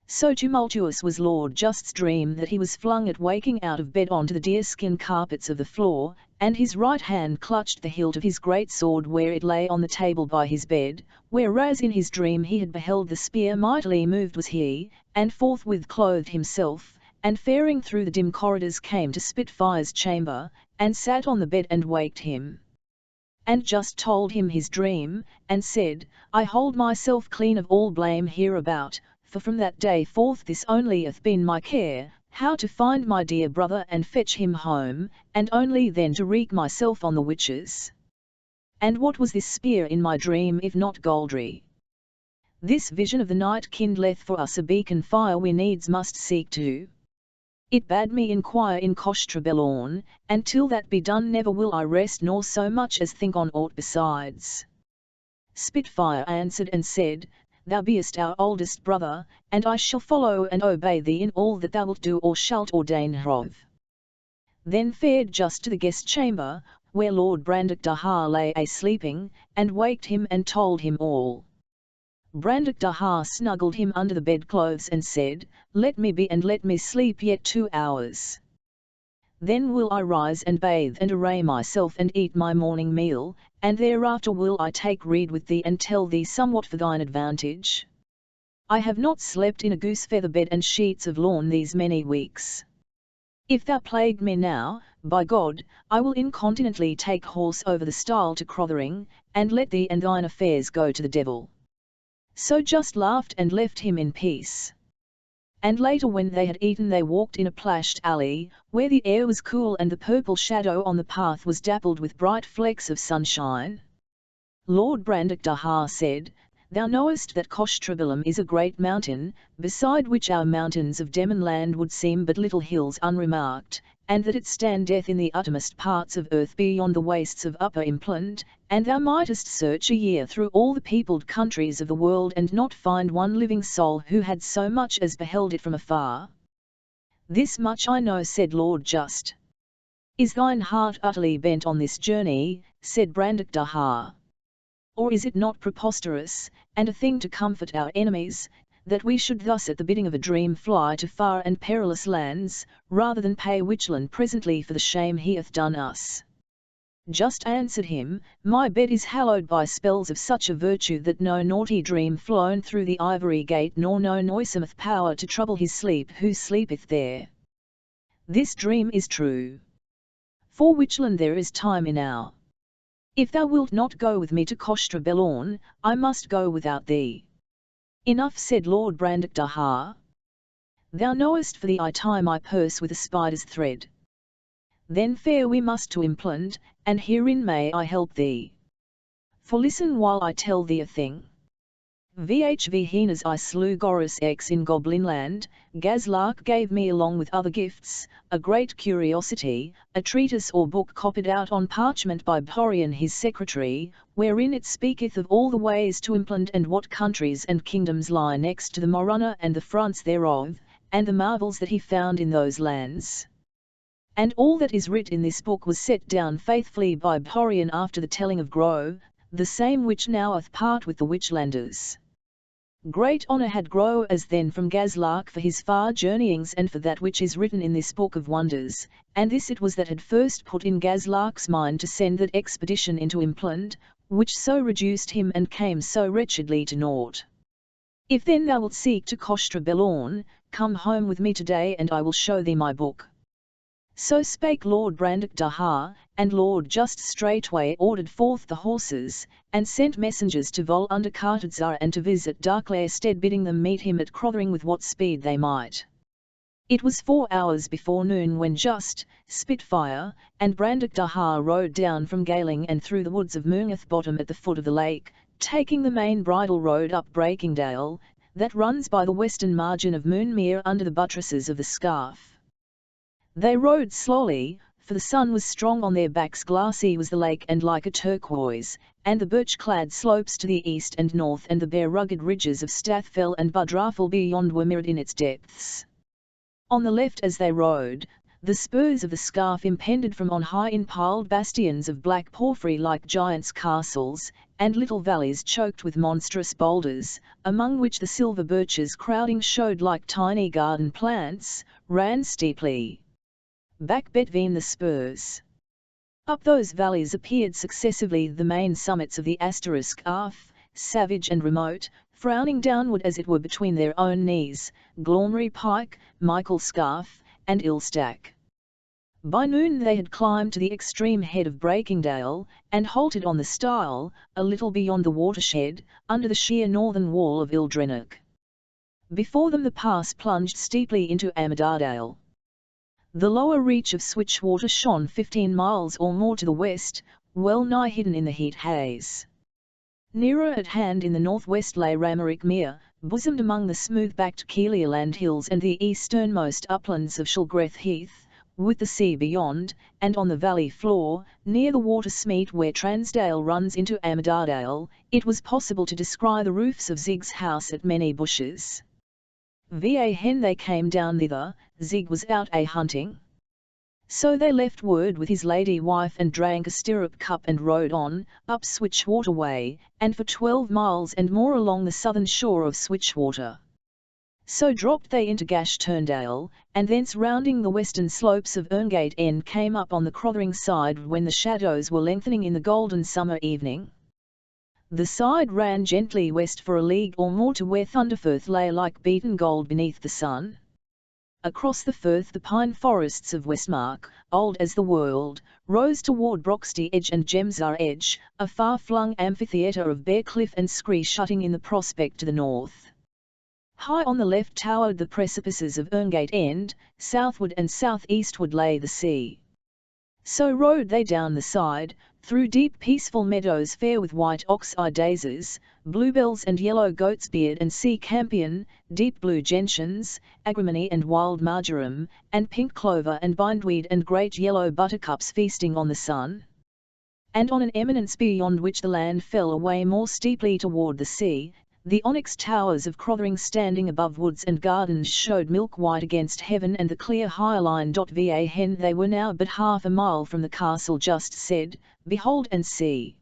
So tumultuous was Lord Just's dream that he was flung at waking out of bed onto the deerskin carpets of the floor, and his right hand clutched the hilt of his great sword where it lay on the table by his bed, whereas in his dream he had beheld the spear mightily moved was he, and forthwith clothed himself, and faring through the dim corridors came to Spitfire's chamber, and sat on the bed and waked him. And just told him his dream, and said, I hold myself clean of all blame hereabout, for from that day forth this only hath been my care, how to find my dear brother and fetch him home, and only then to wreak myself on the witches. And what was this spear in my dream if not Goldry? This vision of the night kindleth for us a beacon fire we needs must seek to. It bade me inquire in Kostra Belorn, and till that be done never will I rest nor so much as think on aught besides. Spitfire answered and said, Thou beest our oldest brother, and I shall follow and obey thee in all that thou wilt do or shalt ordain of. Then fared just to the guest chamber, where Lord Brandok Dahar lay a-sleeping, and waked him and told him all. Brandok Dahar snuggled him under the bedclothes and said, Let me be and let me sleep yet 2 hours. Then will I rise and bathe and array myself and eat my morning meal, and thereafter will I take rede with thee and tell thee somewhat for thine advantage. I have not slept in a goose-feather bed and sheets of lawn these many weeks. If thou plague me now, by God, I will incontinently take horse over the stile to Crothering, and let thee and thine affairs go to the devil. So just laughed and left him in peace. And later when they had eaten they walked in a plashed alley, where the air was cool and the purple shadow on the path was dappled with bright flecks of sunshine. Lord Brandok Dahar said, Thou knowest that Kostrabilam is a great mountain, beside which our mountains of Demonland would seem but little hills unremarked, and that it standeth in the uttermost parts of earth beyond the wastes of Upper Implant, and thou mightest search a year through all the peopled countries of the world and not find one living soul who had so much as beheld it from afar. This much I know, said Lord Just. Is thine heart utterly bent on this journey, said Brandok Dahar? Or is it not preposterous, and a thing to comfort our enemies, that we should thus at the bidding of a dream fly to far and perilous lands, rather than pay Witchland presently for the shame he hath done us? Just answered him, My bed is hallowed by spells of such a virtue that no naughty dream flown through the ivory gate nor no noisome hath power to trouble his sleep who sleepeth there. This dream is true. For Witchland there is time enow. If thou wilt not go with me to Kostra Belorn, I must go without thee. Enough, said Lord Brandok Dahar. Thou knowest for thee I tie my purse with a spider's thread. Then fare we must to Implant, and herein may I help thee. For listen while I tell thee a thing. VHV Heenas I slew Gorus X in Goblinland, Gazlark gave me along with other gifts, a great curiosity, a treatise or book copied out on parchment by Bhorian his secretary, wherein it speaketh of all the ways to Implant and what countries and kingdoms lie next to the Morunna and the fronts thereof, and the marvels that he found in those lands. And all that is writ in this book was set down faithfully by Bhorian after the telling of Grow, the same which now hath part with the Witchlanders. Great honour had Grow as then from Gazlark for his far journeyings and for that which is written in this book of wonders, and this it was that had first put in Gazlark's mind to send that expedition into Implant, which so reduced him and came so wretchedly to naught. If then thou wilt seek to Kostra Belorn, come home with me today and I will show thee my book. So spake Lord Brandok Dahar, and Lord Just straightway ordered forth the horses, and sent messengers to Vol under Cartedzar and to visit Darklair stead, bidding them meet him at Crothering with what speed they might. It was 4 hours before noon when Just, Spitfire, and Brandok Dahar rode down from Galing and through the woods of Moongath Bottom at the foot of the lake, taking the main bridle road up Breakingdale, that runs by the western margin of Moonmere under the buttresses of the Scarf. They rode slowly, for the sun was strong on their backs, glassy was the lake and like a turquoise, and the birch-clad slopes to the east and north and the bare rugged ridges of Stathfell and Budrafell beyond were mirrored in its depths. On the left as they rode, the spurs of the Scarf impended from on high in piled bastions of black porphyry like giants' castles, and little valleys choked with monstrous boulders, among which the silver birches crowding showed like tiny garden plants, ran steeply back between the spurs. Up those valleys appeared successively the main summits of the Scarf, savage and remote, frowning downward as it were between their own knees, Glaumry Pike, Michael Scarf, and Ilstack. By noon they had climbed to the extreme head of Breakingdale, and halted on the stile, a little beyond the watershed, under the sheer northern wall of Ildrenach. Before them the pass plunged steeply into Amadardale. The lower reach of Switchwater shone 15 miles or more to the west, well nigh hidden in the heat haze. Nearer at hand in the northwest lay Ramerick Mere, bosomed among the smooth-backed Keelialand hills and the easternmost uplands of Shilgreth Heath, with the sea beyond, and on the valley floor, near the water smeet where Transdale runs into Amadardale, it was possible to descry the roofs of Zig's house at many bushes. Va hen they came down thither, Zig was out hunting. So they left word with his lady wife and drank a stirrup cup and rode on, up Switchwater way, and for 12 miles and more along the southern shore of Switchwater. So dropped they into Gash Turndale, and thence rounding the western slopes of Erngate End came up on the Crothering side when the shadows were lengthening in the golden summer evening. The side ran gently west for a league or more to where Thunderfirth lay like beaten gold beneath the sun. Across the firth the pine forests of Westmark, old as the world, rose toward Broxty Edge and Gemsar Edge, a far-flung amphitheatre of bare cliff and scree shutting in the prospect to the north. High on the left towered the precipices of Erngate End, southward and southeastward lay the sea. So rode they down the side, through deep peaceful meadows fair with white ox-eye daisies, bluebells and yellow goatsbeard and sea campion, deep blue gentians, agrimony and wild marjoram, and pink clover and bindweed and great yellow buttercups feasting on the sun. And on an eminence beyond which the land fell away more steeply toward the sea, the onyx towers of Crothering standing above woods and gardens showed milk-white against heaven and the clear high line. Va hen they were now but half a mile from the castle just said, behold and see.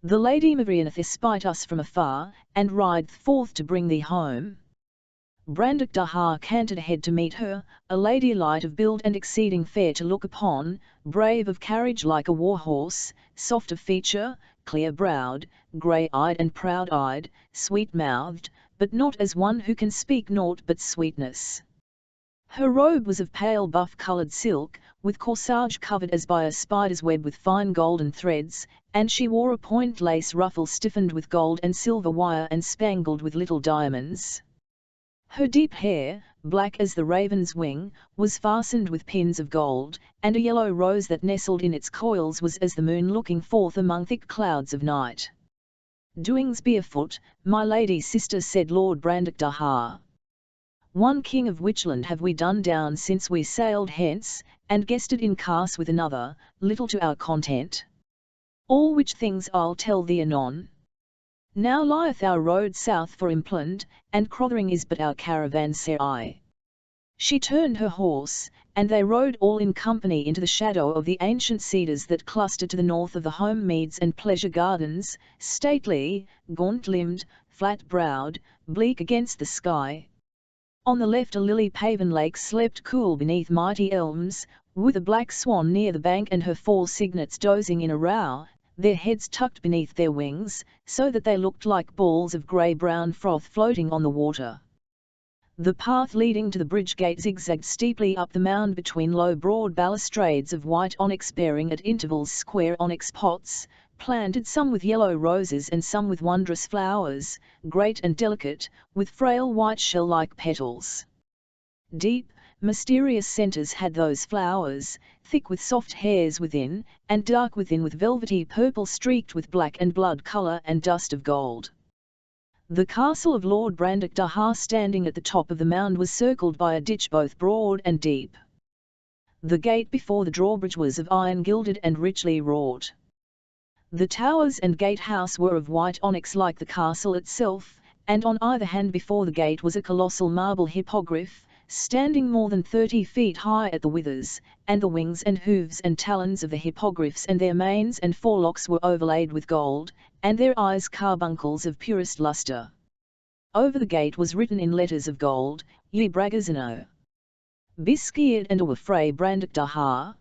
The Lady Mavrianeth espied us from afar, and rideth forth to bring thee home. Brandach Dahar cantered ahead to meet her, a lady light of build and exceeding fair to look upon, brave of carriage like a war-horse, soft of feature, clear-browed, grey-eyed and proud-eyed, sweet-mouthed, but not as one who can speak naught but sweetness. Her robe was of pale buff-coloured silk, with corsage covered as by a spider's web with fine golden threads, and she wore a point lace ruffle stiffened with gold and silver wire and spangled with little diamonds. Her deep hair, black as the raven's wing, was fastened with pins of gold, and a yellow rose that nestled in its coils was as the moon looking forth among thick clouds of night. Doings be afoot, my lady sister, said Lord Brandach Dahar. One king of Witchland have we done down since we sailed hence, and guested in Carse with another, little to our content. All which things I'll tell thee anon. Now lieth our road south for Impland, and Crothering is but our caravanserai. She turned her horse, and they rode all in company into the shadow of the ancient cedars that clustered to the north of the home meads and pleasure gardens, stately, gaunt-limbed, flat-browed, bleak against the sky. On the left a lily-paven lake slept cool beneath mighty elms, with a black swan near the bank and her 4 cygnets dozing in a row, their heads tucked beneath their wings, so that they looked like balls of grey-brown froth floating on the water. The path leading to the bridge gate zigzagged steeply up the mound between low broad balustrades of white onyx bearing at intervals square onyx pots, planted some with yellow roses and some with wondrous flowers, great and delicate, with frail white shell-like petals. Deep, mysterious centres had those flowers, thick with soft hairs within, and dark within with velvety purple streaked with black and blood colour and dust of gold. The castle of Lord Brandach Dahar standing at the top of the mound was circled by a ditch both broad and deep. The gate before the drawbridge was of iron gilded and richly wrought. The towers and gatehouse were of white onyx like the castle itself, and on either hand before the gate was a colossal marble hippogriff, standing more than 30 feet high at the withers, and the wings and hooves and talons of the hippogriffs and their manes and forelocks were overlaid with gold, and their eyes carbuncles of purest lustre. Over the gate was written in letters of gold, Ye Bragazino. Bisquied and Awafray Brandak Dahar.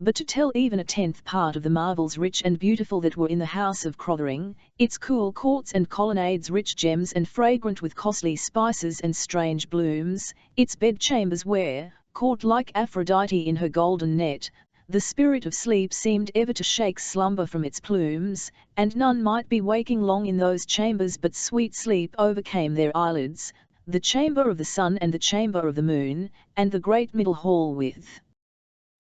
But to tell even a 10th part of the marvels rich and beautiful that were in the house of Crothering, its cool courts and colonnades rich gems and fragrant with costly spices and strange blooms, its bedchambers where, caught like Aphrodite in her golden net, the spirit of sleep seemed ever to shake slumber from its plumes, and none might be waking long in those chambers but sweet sleep overcame their eyelids, the chamber of the sun and the chamber of the moon, and the great middle hall with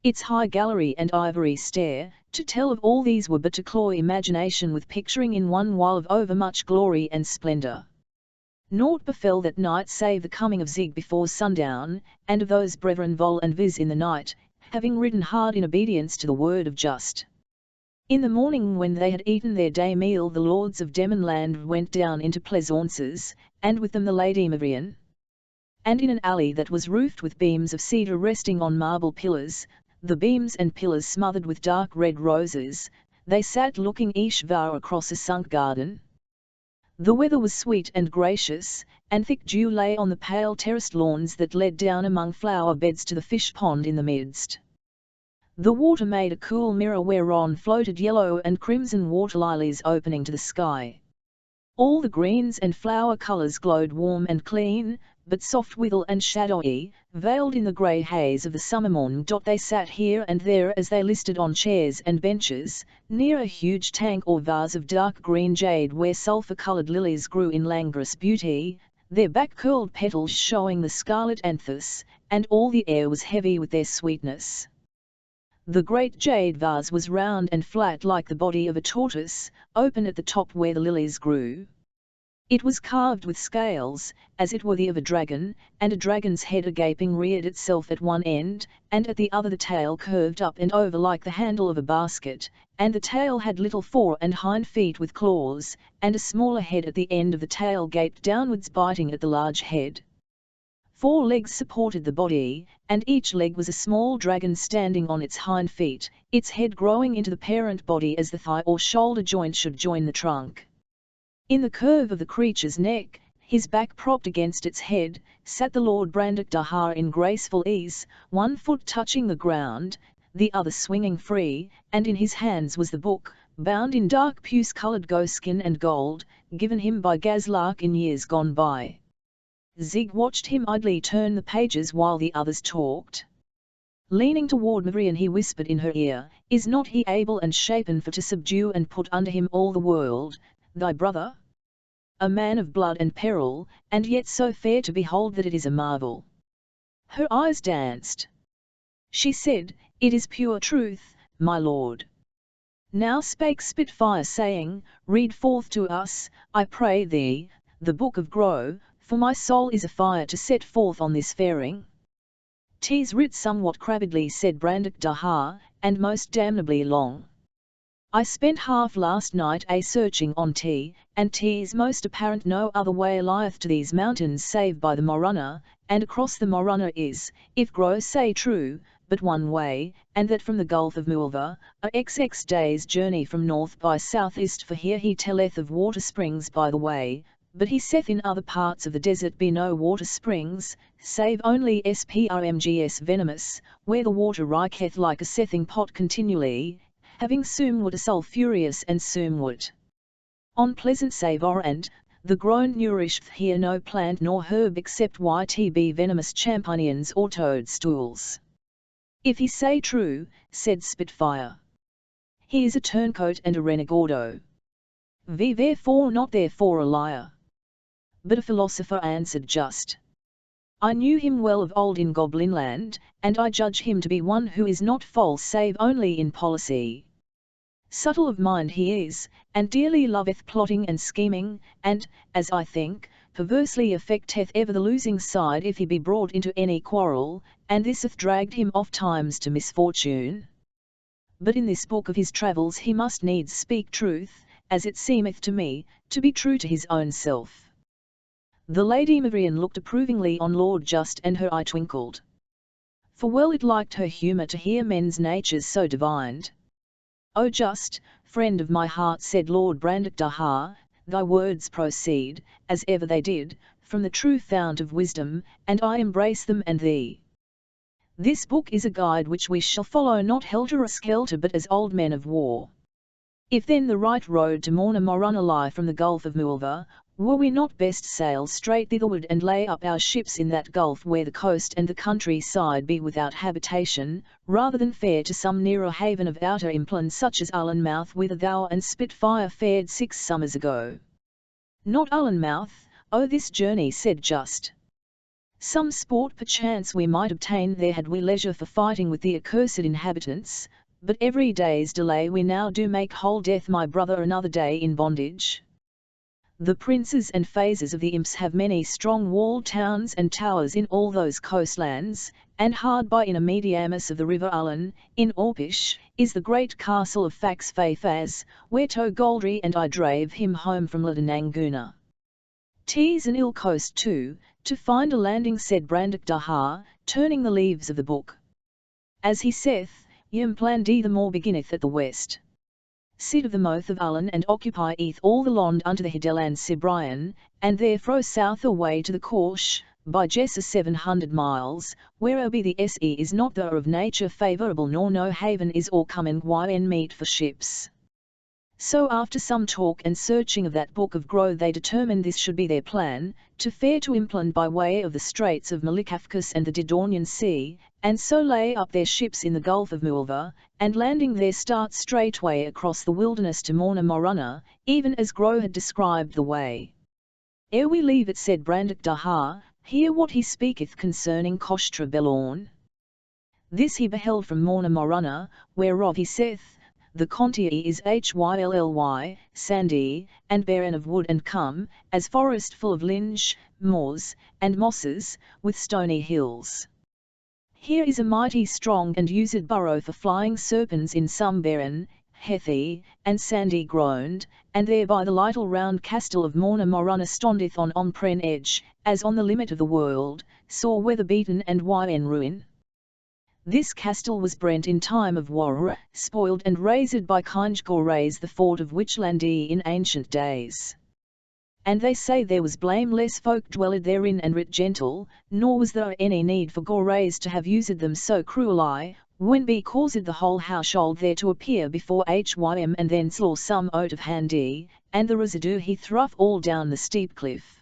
its high gallery and ivory stair, to tell of all these were but to cloy imagination with picturing in one while of overmuch glory and splendour. Naught befell that night save the coming of Zig before sundown, and of those brethren Vol and Viz in the night, having ridden hard in obedience to the word of just. In the morning when they had eaten their day meal the lords of Demonland went down into pleasaunces, and with them the Lady Mavrian. And in an alley that was roofed with beams of cedar resting on marble pillars, the beams and pillars smothered with dark red roses, they sat looking each vow across a sunk garden. The weather was sweet and gracious, and thick dew lay on the pale terraced lawns that led down among flower beds to the fish pond in the midst. The water made a cool mirror whereon floated yellow and crimson water lilies opening to the sky. All the greens and flower colours glowed warm and clean, but soft withal and shadowy, veiled in the grey haze of the summer morn. They sat here and there as they listed on chairs and benches, near a huge tank or vase of dark green jade where sulphur-coloured lilies grew in languorous beauty, their back-curled petals showing the scarlet anthus, and all the air was heavy with their sweetness. The great jade vase was round and flat like the body of a tortoise, open at the top where the lilies grew. It was carved with scales, as it were the of a dragon, and a dragon's head agaping reared itself at one end, and at the other the tail curved up and over like the handle of a basket, and the tail had little fore and hind feet with claws, and a smaller head at the end of the tail gaped downwards biting at the large head. 4 legs supported the body, and each leg was a small dragon standing on its hind feet, its head growing into the parent body as the thigh or shoulder joint should join the trunk. In the curve of the creature's neck, his back propped against its head, sat the Lord Brandak Dahar in graceful ease, one foot touching the ground, the other swinging free, and in his hands was the book, bound in dark puce-coloured goatskin and gold, given him by Gazlark in years gone by. Zig watched him idly turn the pages while the others talked. Leaning toward Mavrian he whispered in her ear, "Is not he able and shapen for to subdue and put under him all the world, thy brother? A man of blood and peril, and yet so fair to behold that it is a marvel." Her eyes danced. She said, "It is pure truth, my lord." Now spake Spitfire saying, "Read forth to us, I pray thee, the book of Grow, for my soul is afire to set forth on this faring." "'Tis writ somewhat crabbedly," said Brandak Dahar, "and most damnably long. I spent half last night searching on tea, and 'tis most apparent no other way lieth to these mountains save by the Morunna, and across the Morunna is, if Grow say true, but one way, and that from the Gulf of Mualva, a XX days' journey from north by southeast, for here he telleth of water springs by the way, but he saith in other parts of the desert be no water springs, save only sprmgs venomous, where the water riketh like a seething pot continually, having somewhat a sulphurious and somewhat unpleasant savour, and the grown nourisheth here no plant nor herb except ytb venomous champignons or toadstools." "If he say true," said Spitfire, "he is a turncoat and a renegado. Therefore not therefore a liar." But a philosopher answered just, "I knew him well of old in Goblinland, and I judge him to be one who is not false save only in policy. Subtle of mind he is, and dearly loveth plotting and scheming, and, as I think, perversely affecteth ever the losing side if he be brought into any quarrel, and this hath dragged him oft times to misfortune. But in this book of his travels he must needs speak truth, as it seemeth to me, to be true to his own self." The Lady Mavrian looked approvingly on Lord Just, and her eye twinkled. For well it liked her humour to hear men's natures so divined. "O Just, friend of my heart," said Lord Brandakdahar, "thy words proceed, as ever they did, from the true fount of wisdom, and I embrace them and thee. This book is a guide which we shall follow not helter-skelter but as old men of war. If then the right road to Morna Moronna lie from the Gulf of Mualva, were we not best sail straight thitherward and lay up our ships in that gulf where the coast and the countryside be without habitation, rather than fare to some nearer haven of outer impland such as Ullenmouth, whither thou and Spitfire fared 6 summers ago?" "Not Ullenmouth, oh this journey," said Just. "Some sport perchance we might obtain there had we leisure for fighting with the accursed inhabitants, but every day's delay we now do make whole death my brother another day in bondage. The princes and phases of the imps have many strong walled towns and towers in all those coastlands, and hard by in a mediamus of the river Ullen, in Orpish, is the great castle of Fax Fafaz, where Togoldri and I drave him home from Ladananguna. 'Tis an ill coast too, to find a landing," said Brandakdahar, turning the leaves of the book. "As he saith, Ymplandee the more beginneth at the west. Sit of the Moath of Ullen and occupieth all the land unto the Hideland Cibrian, and therefro south away to the Corsh, by Jessa 700 miles, where be the se is not there of nature favourable nor no haven is or come and yn meet for ships." So after some talk and searching of that book of Grow they determined this should be their plan, to fare to Impland by way of the Straits of Malikafkas and the Didornian Sea, and so lay up their ships in the Gulf of Mualva, and landing there start straightway across the wilderness to Morna Moronna, even as Grow had described the way. "Ere we leave it," said Brandakdahar, "hear what he speaketh concerning Koshtra Belorn. This he beheld from Morna Moronna, whereof he saith, the Contier is Hyllly, sandy, and barren of wood and come, as forest full of linge, moors, and mosses, with stony hills. Here is a mighty strong and used burrow for flying serpents in some barren, heathy, and sandy ground, and thereby the little round castle of Morna Moronna standeth on Ompren edge, as on the limit of the world, sore weather-beaten and yn ruin. This castle was brent in time of war, spoiled and razed by Kinge Gorays the fort of Witchlandee in ancient days. And they say there was blameless folk dwelled therein and writ gentle, nor was there any need for Gorays to have used them so cruelly, when be caused the whole household there to appear before him and then slaw some out of handy, and the residue he through all down the steep cliff.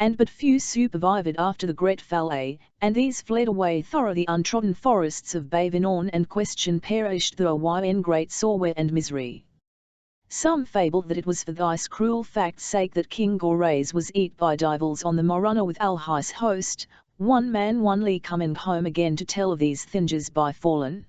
And but few supervived after the great fallet, and these fled away thorough the untrodden forests of Bavinorn and question perished through yn great sorrow and misery. Some fable that it was for this cruel fact's sake that King Gorays was eat by divils on the Moronna with Alhis host, one man only coming home again to tell of these thingers by fallen.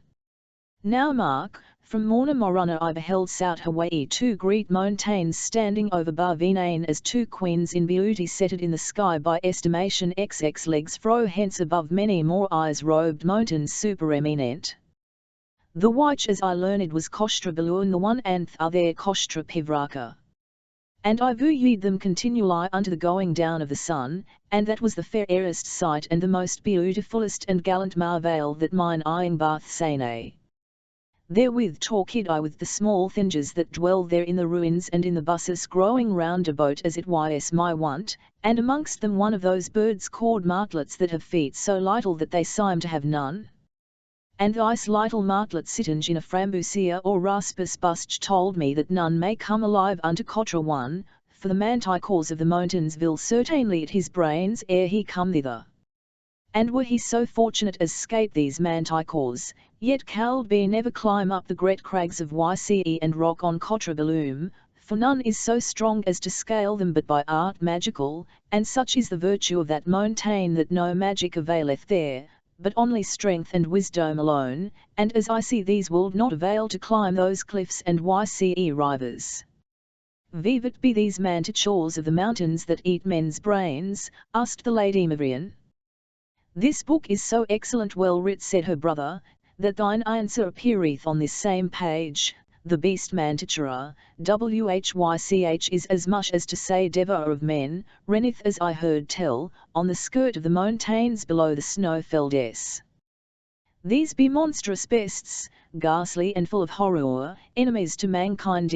Now mark, from Morna Moronna I beheld South Hawaii 2 great mountains standing over Barvinane as 2 queens in beauty setted in the sky by estimation XX legs fro hence above many more eyes robed mountains supereminent. The which as I learned was Koshtra Belurn the one and th' other Koshtra Pivraka. And I viewed them continually unto the going down of the sun, and that was the fairest sight and the most beautifulest and gallant marvail that mine eyeing bath sane. Therewith talked I with the small thingers that dwell there in the ruins and in the busses growing round about as it was my wont, and amongst them one of those birds called martlets that have feet so little that they seem to have none. And these little martlets sitting in a frambusia or raspus bust told me that none may come alive unto Kotra one, for the manticores of the mountains will certainly at his brains ere he come thither. And were he so fortunate as scape these manticores, yet cald be never climb up the great crags of Yce and rock on Kotra Belum, for none is so strong as to scale them but by art magical, and such is the virtue of that mountain that no magic availeth there, but only strength and wisdom alone, and as I see these will not avail to climb those cliffs and Yce rivers. Vivat be these manticores of the mountains that eat men's brains, asked the Lady Mavrian. This book is so excellent well writ, said her brother, that thine answer appeareth on this same page. The beast Mantichera, whych is as much as to say devourer of men, renneth as I heard tell, on the skirt of the mountains below the snow-felled S. These be monstrous beasts, ghastly and full of horror, enemies to mankind,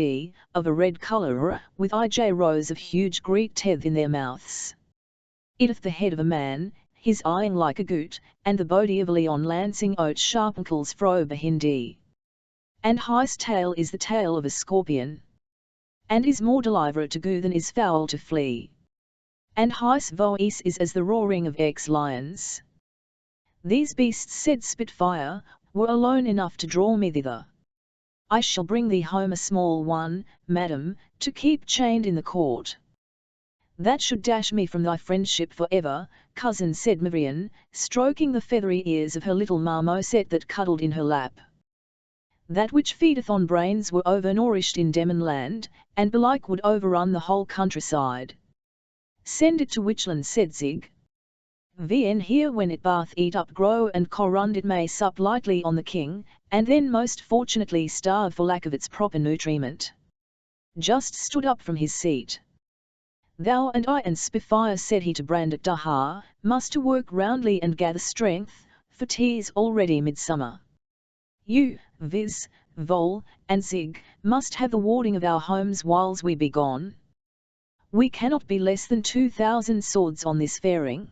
of a red colour, with rows of huge great teeth in their mouths. It hath the head of a man, his eyeing like a goat, and the body of a leon lancing out sharpenkles fro behinde. And his tail is the tail of a scorpion. And is more deliverate to go than is foul to flee. And his voice is as the roaring of lions. These beasts, said Spitfire, were alone enough to draw me thither. I shall bring thee home a small one, madam, to keep chained in the court. That should dash me from thy friendship for ever, cousin, said Mavrian, stroking the feathery ears of her little marmoset that cuddled in her lap. That which feedeth on brains were overnourished in Demon land, and belike would overrun the whole countryside. Send it to Witchland, said Zig. Vn here when it bath eat up grow and corund it may sup lightly on the king, and then most fortunately starve for lack of its proper nutriment. Just stood up from his seat. Thou and I and Spitfire, said he to Brandock Dahar, must to work roundly and gather strength, for 'tis already midsummer. You, viz, Vol, and Zig, must have the warding of our homes whiles we be gone. We cannot be less than 2,000 swords on this faring.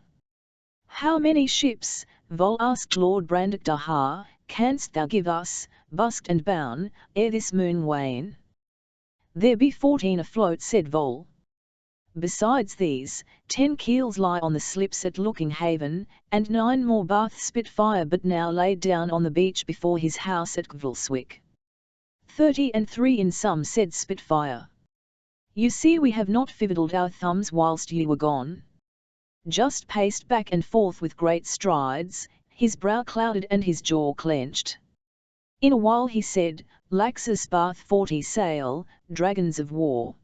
How many ships, Vol, asked Lord Brandock Dahar, canst thou give us, busked and bound, ere this moon wane? There be 14 afloat, said Vol. Besides these, 10 keels lie on the slips at Looking Haven, and 9 more Bath Spitfire but now laid down on the beach before his house at Gvilswick. 33 in sum, said Spitfire. You see we have not fiddled our thumbs whilst ye were gone. Just paced back and forth with great strides, his brow clouded and his jaw clenched. In a while he said, Laxus Bath 40 sail, dragons of war.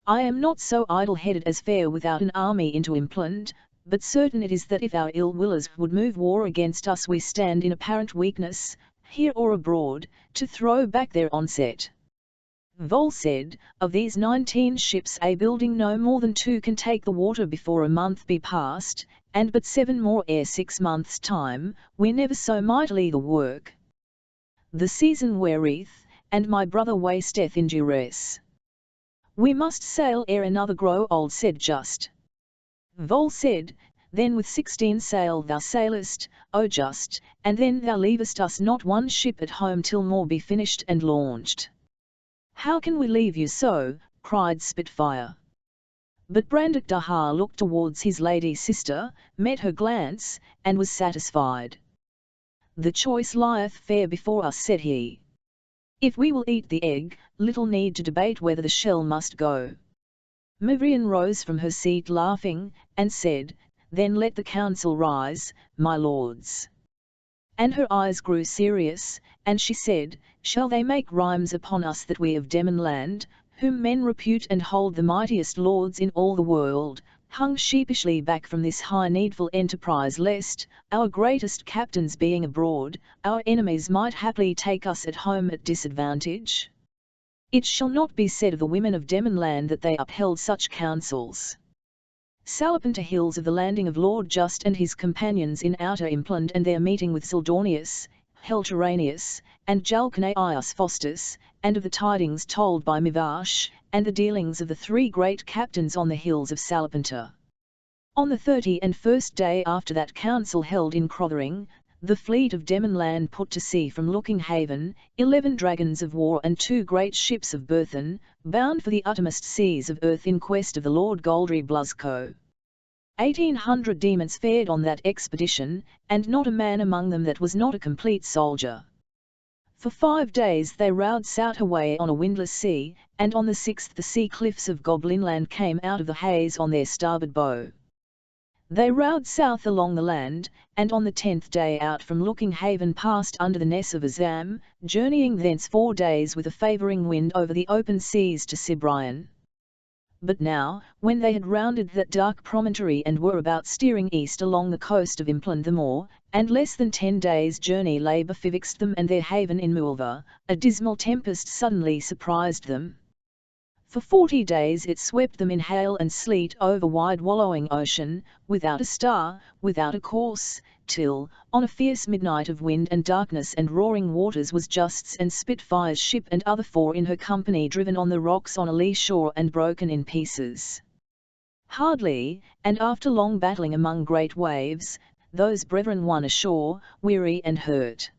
I am not so idle-headed as fare without an army into Impland, but certain it is that if our ill-willers would move war against us we stand in apparent weakness, here or abroad, to throw back their onset. Vol said, of these 19 ships a building no more than 2 can take the water before a month be past, and but 7 more ere 6 months' time, we never so mightily the work. The season weareth, and my brother wasteth in duress. We must sail ere another grow old, said Just. Vol said, then with 16 sail thou sailest, O Just, and then thou leavest us not one ship at home till more be finished and launched. How can we leave you so, cried Spitfire. But Brandock Dahar looked towards his lady sister, met her glance, and was satisfied. The choice lieth fair before us, said he. If we will eat the egg, little need to debate whether the shell must go. Mavrian rose from her seat laughing, and said, then let the council rise, my lords. And her eyes grew serious, and she said, shall they make rhymes upon us that we of Demon land, whom men repute and hold the mightiest lords in all the world, hung sheepishly back from this high needful enterprise lest, our greatest captains being abroad, our enemies might haply take us at home at disadvantage? It shall not be said of the women of Demon land that they upheld such counsels. Salapinta hills of the landing of Lord Just and his companions in Outer Impland and their meeting with Sildornius, Helturanius, and Jalcanius Faustus, and of the tidings told by Mivash, and the dealings of the 3 great captains on the hills of Salapinta. On the 31st day after that council held in Crothering, the fleet of Demon land put to sea from Looking Haven, 11 dragons of war and 2 great ships of burthen, bound for the uttermost seas of earth in quest of the Lord Goldry Blusco. 1800 demons fared on that expedition, and not a man among them that was not a complete soldier. For 5 days they rowed south away on a windless sea, and on the 6th the sea cliffs of Goblinland came out of the haze on their starboard bow. They rowed south along the land, and on the 10th day out from Looking Haven passed under the Ness of Azam, journeying thence 4 days with a favouring wind over the open seas to Cibrian. But now, when they had rounded that dark promontory and were about steering east along the coast of Impland the Moor, and less than 10 days' journey lay betwixt them and their haven in Moulva. A dismal tempest suddenly surprised them. For 40 days it swept them in hail and sleet over wide wallowing ocean, without a star, without a course, till, on a fierce midnight of wind and darkness and roaring waters, was Just's and Spitfire's ship and other 4 in her company driven on the rocks on a lee shore and broken in pieces. Hardly, and after long battling among great waves, those brethren won ashore, weary and hurt.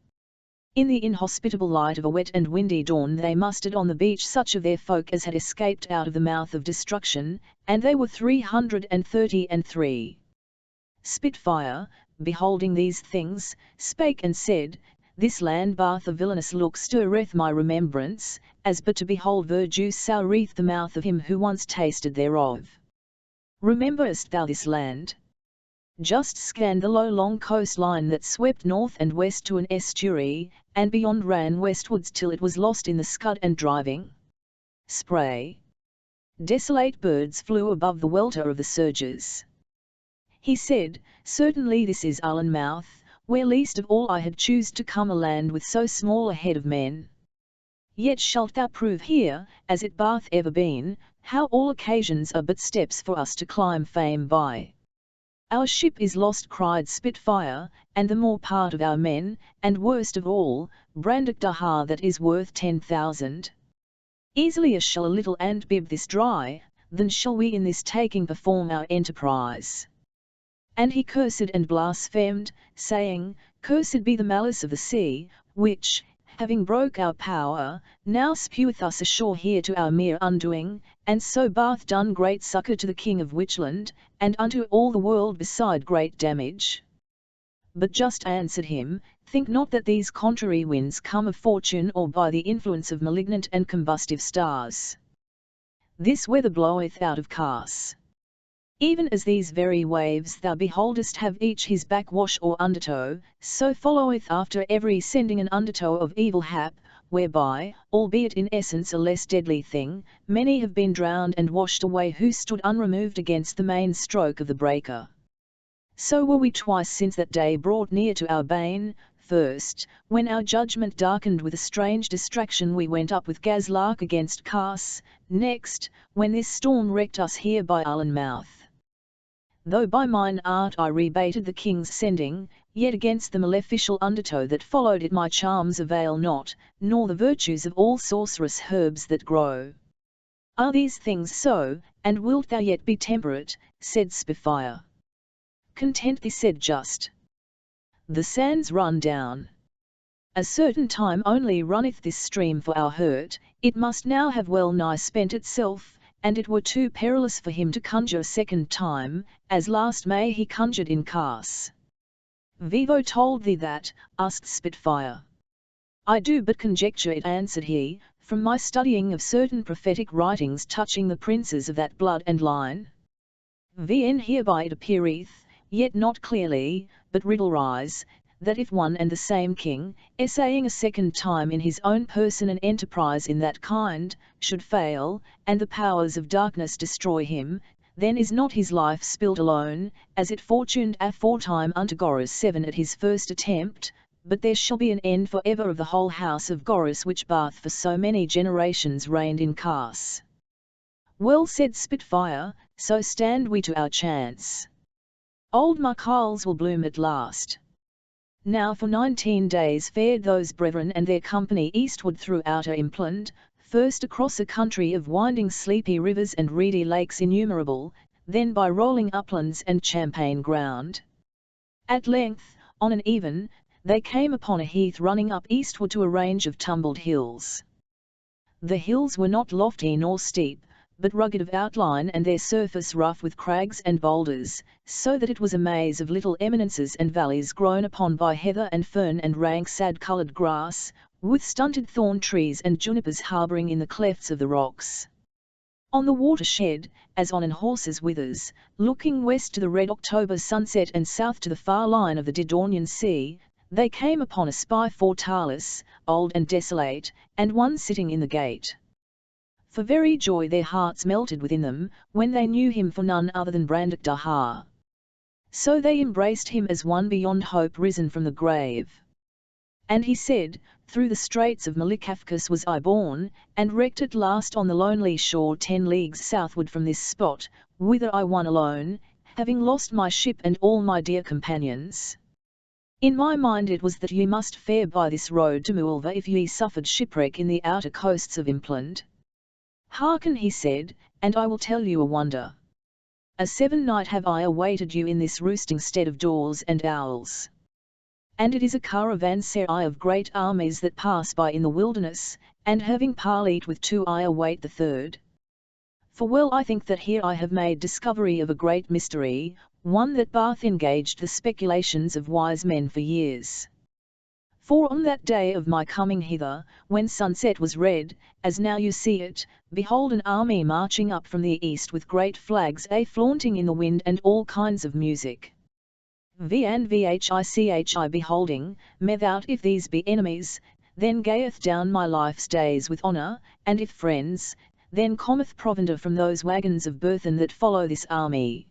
In the inhospitable light of a wet and windy dawn they mustered on the beach such of their folk as had escaped out of the mouth of destruction, and they were 333. Spitfire, beholding these things, spake and said, This land bath a villainous look stirreth my remembrance, as but to behold verdure soureth the mouth of him who once tasted thereof. Rememberest thou this land? Just scan the low long coastline that swept north and west to an estuary, and beyond ran westwards till it was lost in the scud and driving spray. Desolate birds flew above the welter of the surges. He said, Certainly this is Allenmouth, where least of all I had choose to come a land with so small a head of men. Yet shalt thou prove here, as it bath ever been, how all occasions are but steps for us to climb fame by. Our ship is lost, cried Spitfire, and the more part of our men, and worst of all, Brandock Dahar that is worth 10,000. Easilier shall a little and bib this dry, than shall we in this taking perform our enterprise. And he cursed and blasphemed, saying, Cursed be the malice of the sea, which, having broke our power, now speweth us ashore here to our mere undoing, and so bath done great succour to the King of Witchland, and unto all the world beside great damage. But Just answered him, Think not that these contrary winds come of fortune or by the influence of malignant and combustive stars. This weather bloweth out of Cars. Even as these very waves thou beholdest have each his backwash or undertow, so followeth after every sending an undertow of evil hap, whereby, albeit in essence a less deadly thing, many have been drowned and washed away who stood unremoved against the main stroke of the breaker. So were we twice since that day brought near to our bane. First, when our judgment darkened with a strange distraction we went up with Gazlark against Cars, next, when this storm wrecked us here by Allenmouth. Though by mine art I rebated the king's sending, yet against the maleficial undertow that followed it my charms avail not, nor the virtues of all sorcerous herbs that grow. Are these things so, and wilt thou yet be temperate? Said Spitfire. Content thee, said Just. The sands run down. A certain time only runneth this stream for our hurt, it must now have well nigh spent itself, and it were too perilous for him to conjure a second time, as last May he conjured in Cars. Vivo told thee that? Asked Spitfire. I do but conjecture it, answered he, from my studying of certain prophetic writings touching the princes of that blood and line. Vn hereby it appeareth, yet not clearly, but riddle-wise, that if one and the same king, essaying a second time in his own person an enterprise in that kind, should fail, and the powers of darkness destroy him, then is not his life spilt alone, as it fortuned aforetime unto Gorys 7 at his first attempt, but there shall be an end for ever of the whole house of Gorys which bath for so many generations reigned in Cars. Well, said Spitfire, so stand we to our chance. Old Markals will bloom at last. Now for 19 days fared those brethren and their company eastward through outer Impland, first across a country of winding sleepy rivers and reedy lakes innumerable, then by rolling uplands and champaign ground. At length, on an even, they came upon a heath running up eastward to a range of tumbled hills. The hills were not lofty nor steep, but rugged of outline and their surface rough with crags and boulders, so that it was a maze of little eminences and valleys grown upon by heather and fern and rank sad-coloured grass, with stunted thorn trees and junipers harbouring in the clefts of the rocks. On the watershed, as on an horse's withers, looking west to the red October sunset and south to the far line of the Didornian sea, they came upon a spy fortalice, old and desolate, and one sitting in the gate. For very joy their hearts melted within them, when they knew him for none other than Brandock Dahar. So they embraced him as one beyond hope risen from the grave. And he said, through the straits of Malekafkas was I born, and wrecked at last on the lonely shore 10 leagues southward from this spot, whither I won alone, having lost my ship and all my dear companions. In my mind it was that ye must fare by this road to Mualva if ye suffered shipwreck in the outer coasts of Impland. Hearken, he said, and I will tell you a wonder. A 7 night have I awaited you in this roosting stead of daws and owls. And it is a caravanserai of great armies that pass by in the wilderness, and having parleyed with 2 I await the 3rd. For well I think that here I have made discovery of a great mystery, one that bath engaged the speculations of wise men for years. For on that day of my coming hither, when sunset was red, as now you see it, behold an army marching up from the east with great flags flaunting in the wind and all kinds of music. Vhichi beholding, methought if these be enemies, then gayeth down my life's days with honour, and if friends, then cometh provender from those waggons of burthen that follow this army.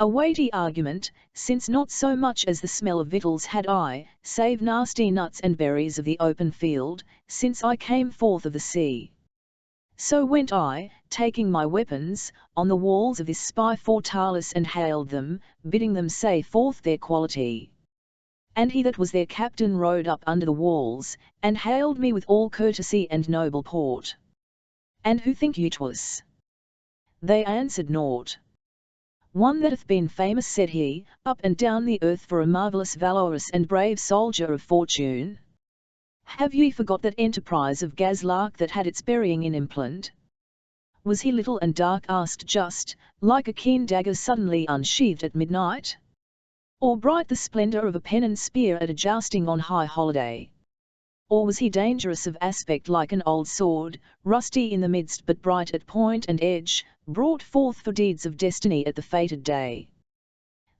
A weighty argument, since not so much as the smell of victuals had I, save nasty nuts and berries of the open field, since I came forth of the sea. So went I, taking my weapons, on the walls of this spy fortalice and hailed them, bidding them say forth their quality. And he that was their captain rode up under the walls, and hailed me with all courtesy and noble port. And who think ye 'twas? They answered naught. One that hath been famous, said he, up and down the earth for a marvellous valorous and brave soldier of fortune. Have ye forgot that enterprise of Gazlark that had its burying in Impland? Was he little and dark, asked Just, like a keen dagger suddenly unsheathed at midnight? Or bright the splendour of a pen and spear at a jousting on high holiday? Or was he dangerous of aspect like an old sword, rusty in the midst but bright at point and edge, brought forth for deeds of destiny at the fated day?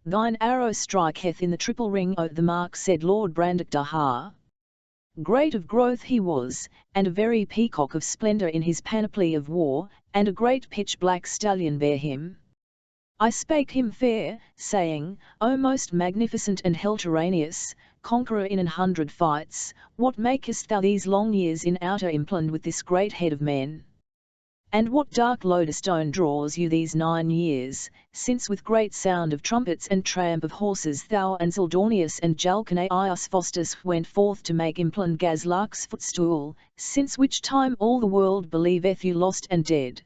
Thine arrow striketh in the triple ring o' the mark, said Lord Brandakdahar. Great of growth he was, and a very peacock of splendour in his panoply of war, and a great pitch-black stallion bare him. I spake him fair, saying, O most magnificent and helteranious, conqueror in 100 fights, what makest thou these long years in outer Impland with this great head of men? And what dark loadstone draws you these 9 years, since with great sound of trumpets and tramp of horses thou and Zildornius and Jalcanius Faustus went forth to make Impland Gazlark's footstool, since which time all the world believeth you lost and dead?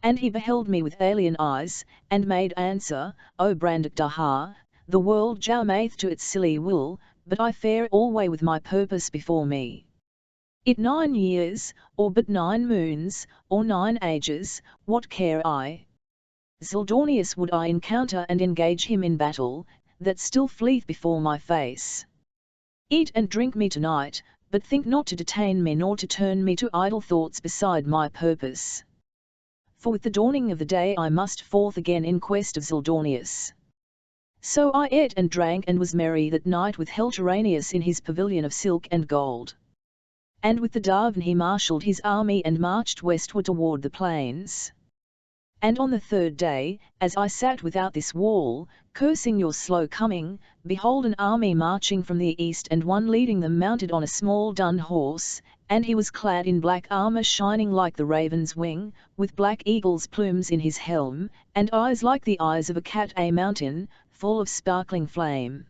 And he beheld me with alien eyes, and made answer, O Brandakdahar, the world jarmeth to its silly will, but I fare alway with my purpose before me. It 9 years, or but 9 moons, or 9 ages, what care I? Zildornius would I encounter and engage him in battle, that still fleeth before my face. Eat and drink me tonight, but think not to detain me nor to turn me to idle thoughts beside my purpose. For with the dawning of the day I must forth again in quest of Zildornius. So I ate and drank and was merry that night with Helteranius in his pavilion of silk and gold. And with the Darvan he marshalled his army and marched westward toward the plains. And on the 3rd day, as I sat without this wall, cursing your slow coming, behold an army marching from the east, and one leading them mounted on a small dun horse, and he was clad in black armour shining like the raven's wing, with black eagle's plumes in his helm, and eyes like the eyes of a cat a mountain, full of sparkling flame.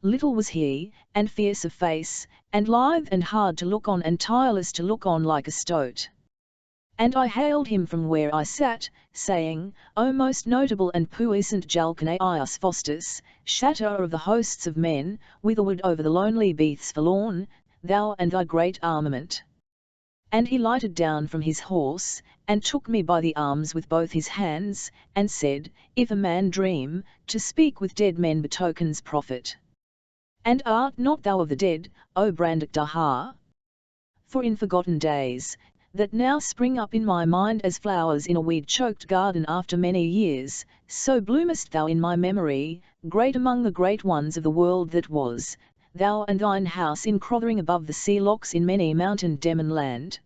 Little was he, and fierce of face, and lithe and hard to look on and tireless to look on like a stoat. And I hailed him from where I sat, saying, O most notable and puissant Jalcanius Faustus, shatterer of the hosts of men, whitherward over the lonely beaths forlorn, thou and thy great armament. And he lighted down from his horse, and took me by the arms with both his hands, and said, If a man dream, to speak with dead men betokens profit. And art not thou of the dead, O Brandakdahar? For in forgotten days, that now spring up in my mind as flowers in a weed-choked garden after many years, so bloomest thou in my memory, great among the great ones of the world that was, thou and thine house in Crothering above the sea locks in many mountain Demon land.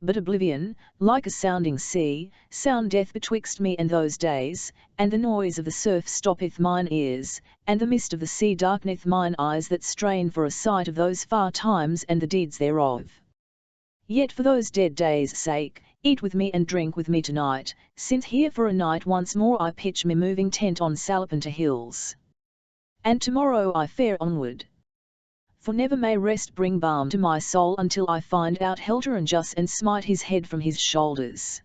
but oblivion, like a sounding sea, sound death betwixt me and those days, and the noise of the surf stoppeth mine ears, and the mist of the sea darkeneth mine eyes that strain for a sight of those far times and the deeds thereof. Yet for those dead days' sake, eat with me and drink with me tonight, since here for a night once more I pitch me moving tent on Salapanta hills. And tomorrow I fare onward. For never may rest bring balm to my soul until I find out Helter and Jus and smite his head from his shoulders.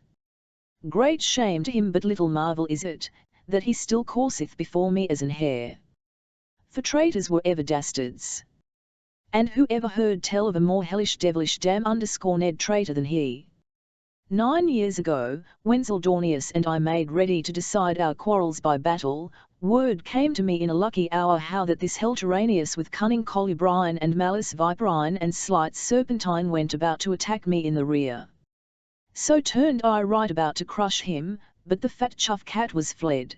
Great shame to him, but little marvel is it, that he still courseth before me as an hare. For traitors were ever dastards. And who ever heard tell of a more hellish devilish damn_Ned traitor than he? 9 years ago, when Zildornius and I made ready to decide our quarrels by battle, word came to me in a lucky hour how that this Helteranius with cunning colubrine and malice viperine and slight serpentine went about to attack me in the rear. So turned I right about to crush him, but the fat chuff cat was fled.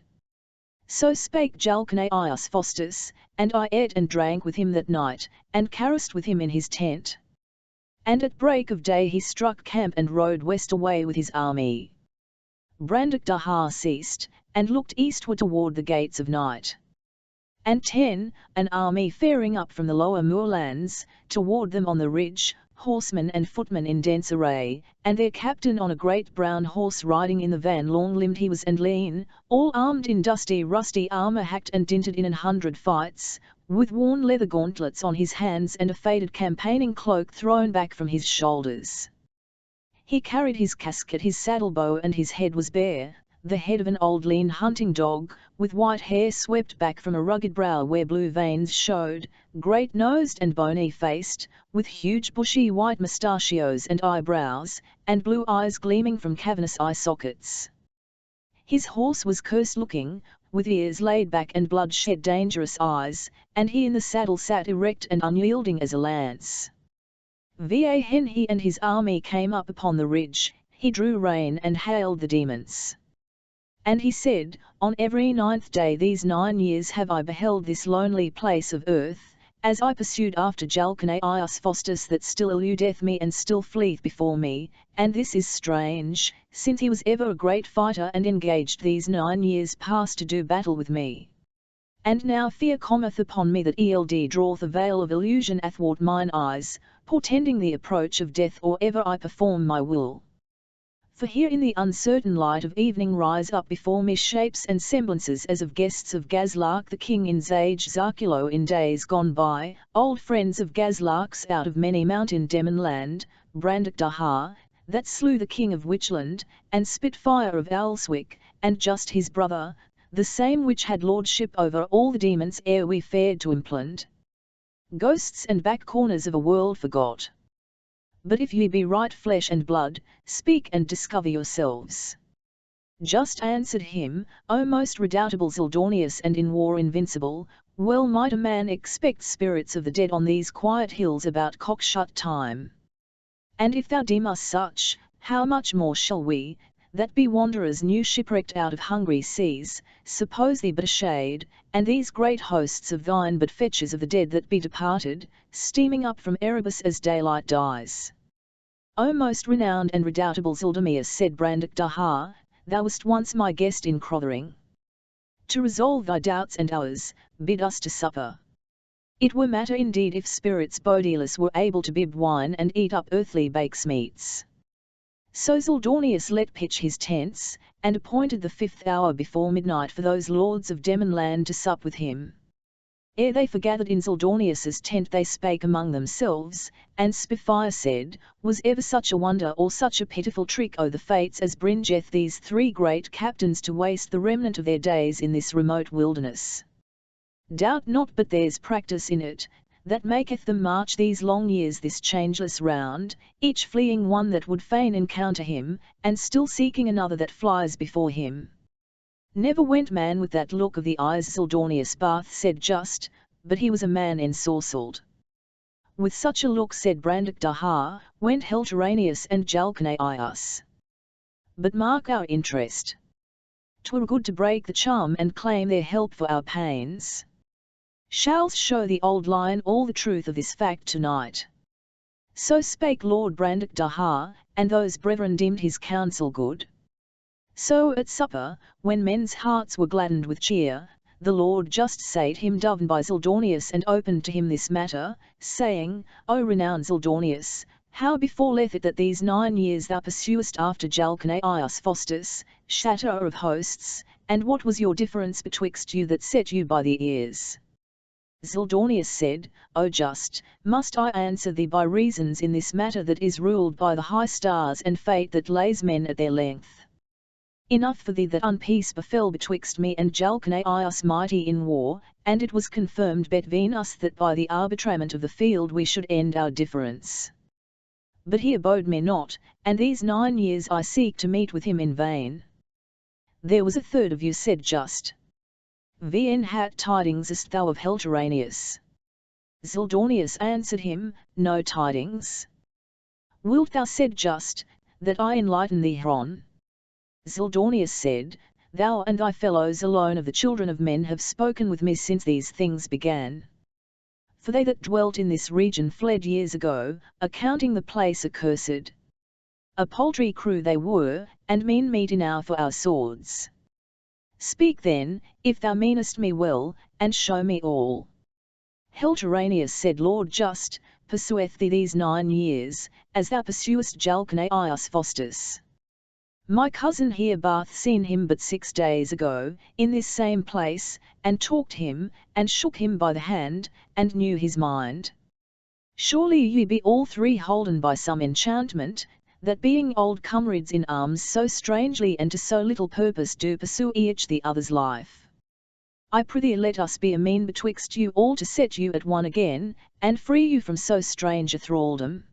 So spake Jalcanaeus Faustus, and I ate and drank with him that night, and caroused with him in his tent. And at break of day he struck camp and rode west away with his army. Brandakdahar ceased, and looked eastward toward the gates of night. And an army faring up from the lower moorlands, toward them on the ridge, horsemen and footmen in dense array, and their captain on a great brown horse riding in the van, long-limbed he was and lean, all armed in dusty rusty armour hacked and dinted in 100 fights, with worn leather gauntlets on his hands and a faded campaigning cloak thrown back from his shoulders. He carried his casket, his saddle-bow, and his head was bare, the head of an old lean hunting dog, with white hair swept back from a rugged brow where blue veins showed, great-nosed and bony-faced, with huge bushy white mustachios and eyebrows, and blue eyes gleaming from cavernous eye sockets. His horse was curst-looking, with ears laid back and blood-shed dangerous eyes, and he in the saddle sat erect and unyielding as a lance. When he and his army came up upon the ridge, he drew rein and hailed the demons. And he said, On every 9th day these 9 years have I beheld this lonely place of earth, as I pursued after Jalcanaeus Faustus that still eludeth me and still fleeth before me, and this is strange, since he was ever a great fighter and engaged these 9 years past to do battle with me. And now fear cometh upon me that eld draweth a veil of illusion athwart mine eyes, portending the approach of death or ever I perform my will. For here in the uncertain light of evening rise up before me shapes and semblances as of guests of Gazlark the king in Zage Zarkulo in days gone by, old friends of Gazlark's out of many mountain Demon land, Brandakdahar, that slew the king of Witchland, and Spitfire of Alswick, and just his brother, the same which had lordship over all the demons ere we fared to Implant. Ghosts and back corners of a world forgot. But if ye be right flesh and blood, speak and discover yourselves. Just answered him, O most redoubtable Zildornius and in war invincible, well might a man expect spirits of the dead on these quiet hills about cockshut time. And if thou deem us such, how much more shall we, that be wanderers new shipwrecked out of hungry seas, suppose thee but a shade, and these great hosts of thine but fetchers of the dead that be departed, steaming up from Erebus as daylight dies. O most renowned and redoubtable Zildornius, said Brandakdahar, thou wast once my guest in Crothering. To resolve thy doubts and ours, bid us to supper. It were matter indeed if spirits bodiless were able to bib wine and eat up earthly bakes meats. So Zildornius let pitch his tents, and appointed the 5th hour before midnight for those lords of Demon land to sup with him. Ere they forgathered in Zildornius's tent they spake among themselves, and Spitfire said, Was ever such a wonder or such a pitiful trick o' the fates as bringeth these 3 great captains to waste the remnant of their days in this remote wilderness? Doubt not but there's practice in it, that maketh them march these long years this changeless round, each fleeing one that would fain encounter him, and still seeking another that flies before him. Never went man with that look of the eyes, Zildornius Bath said just, but he was a man ensorcelled. With such a look, said Brandakdahar, went Helteranius and Jalcanaeus. But mark our interest. 'Twere good to break the charm and claim their help for our pains. Shall show the old lion all the truth of this fact tonight. So spake Lord Brandakdahar, and those brethren deemed his counsel good. So at supper, when men's hearts were gladdened with cheer, the Lord just sate him down by Zildonius and opened to him this matter, saying, O renowned Zildonius, how befalleth it that these 9 years thou pursuest after Jalcanius Faustus, shatterer of hosts, and what was your difference betwixt you that set you by the ears? Zildonius said, O just, must I answer thee by reasons in this matter that is ruled by the high stars and fate that lays men at their length. Enough for thee that unpeace befell betwixt me and Jalcanius mighty in war, and it was confirmed between us that by the arbitrament of the field we should end our difference. But he abode me not, and these 9 years I seek to meet with him in vain. There was a third of you said just. Vn hat tidings thou of Helteranius? Zildonius answered him, No tidings. Wilt thou said just, that I enlighten thee hereon? Zildonius said, Thou and thy fellows alone of the children of men have spoken with me since these things began. For they that dwelt in this region fled years ago, accounting the place accursed. A paltry crew they were, and mean meat enow for our swords. Speak then, if thou meanest me well, and show me all. Helteranius said, Lord just, pursueth thee these 9 years, as thou pursuest Jalcanius Faustus. My cousin here bath seen him but 6 days ago, in this same place, and talked him, and shook him by the hand, and knew his mind. Surely ye be all three holden by some enchantment, that being old comrades in arms so strangely and to so little purpose do pursue each the other's life. I prithee let us be a mean betwixt you all to set you at one again, and free you from so strange a thraldom.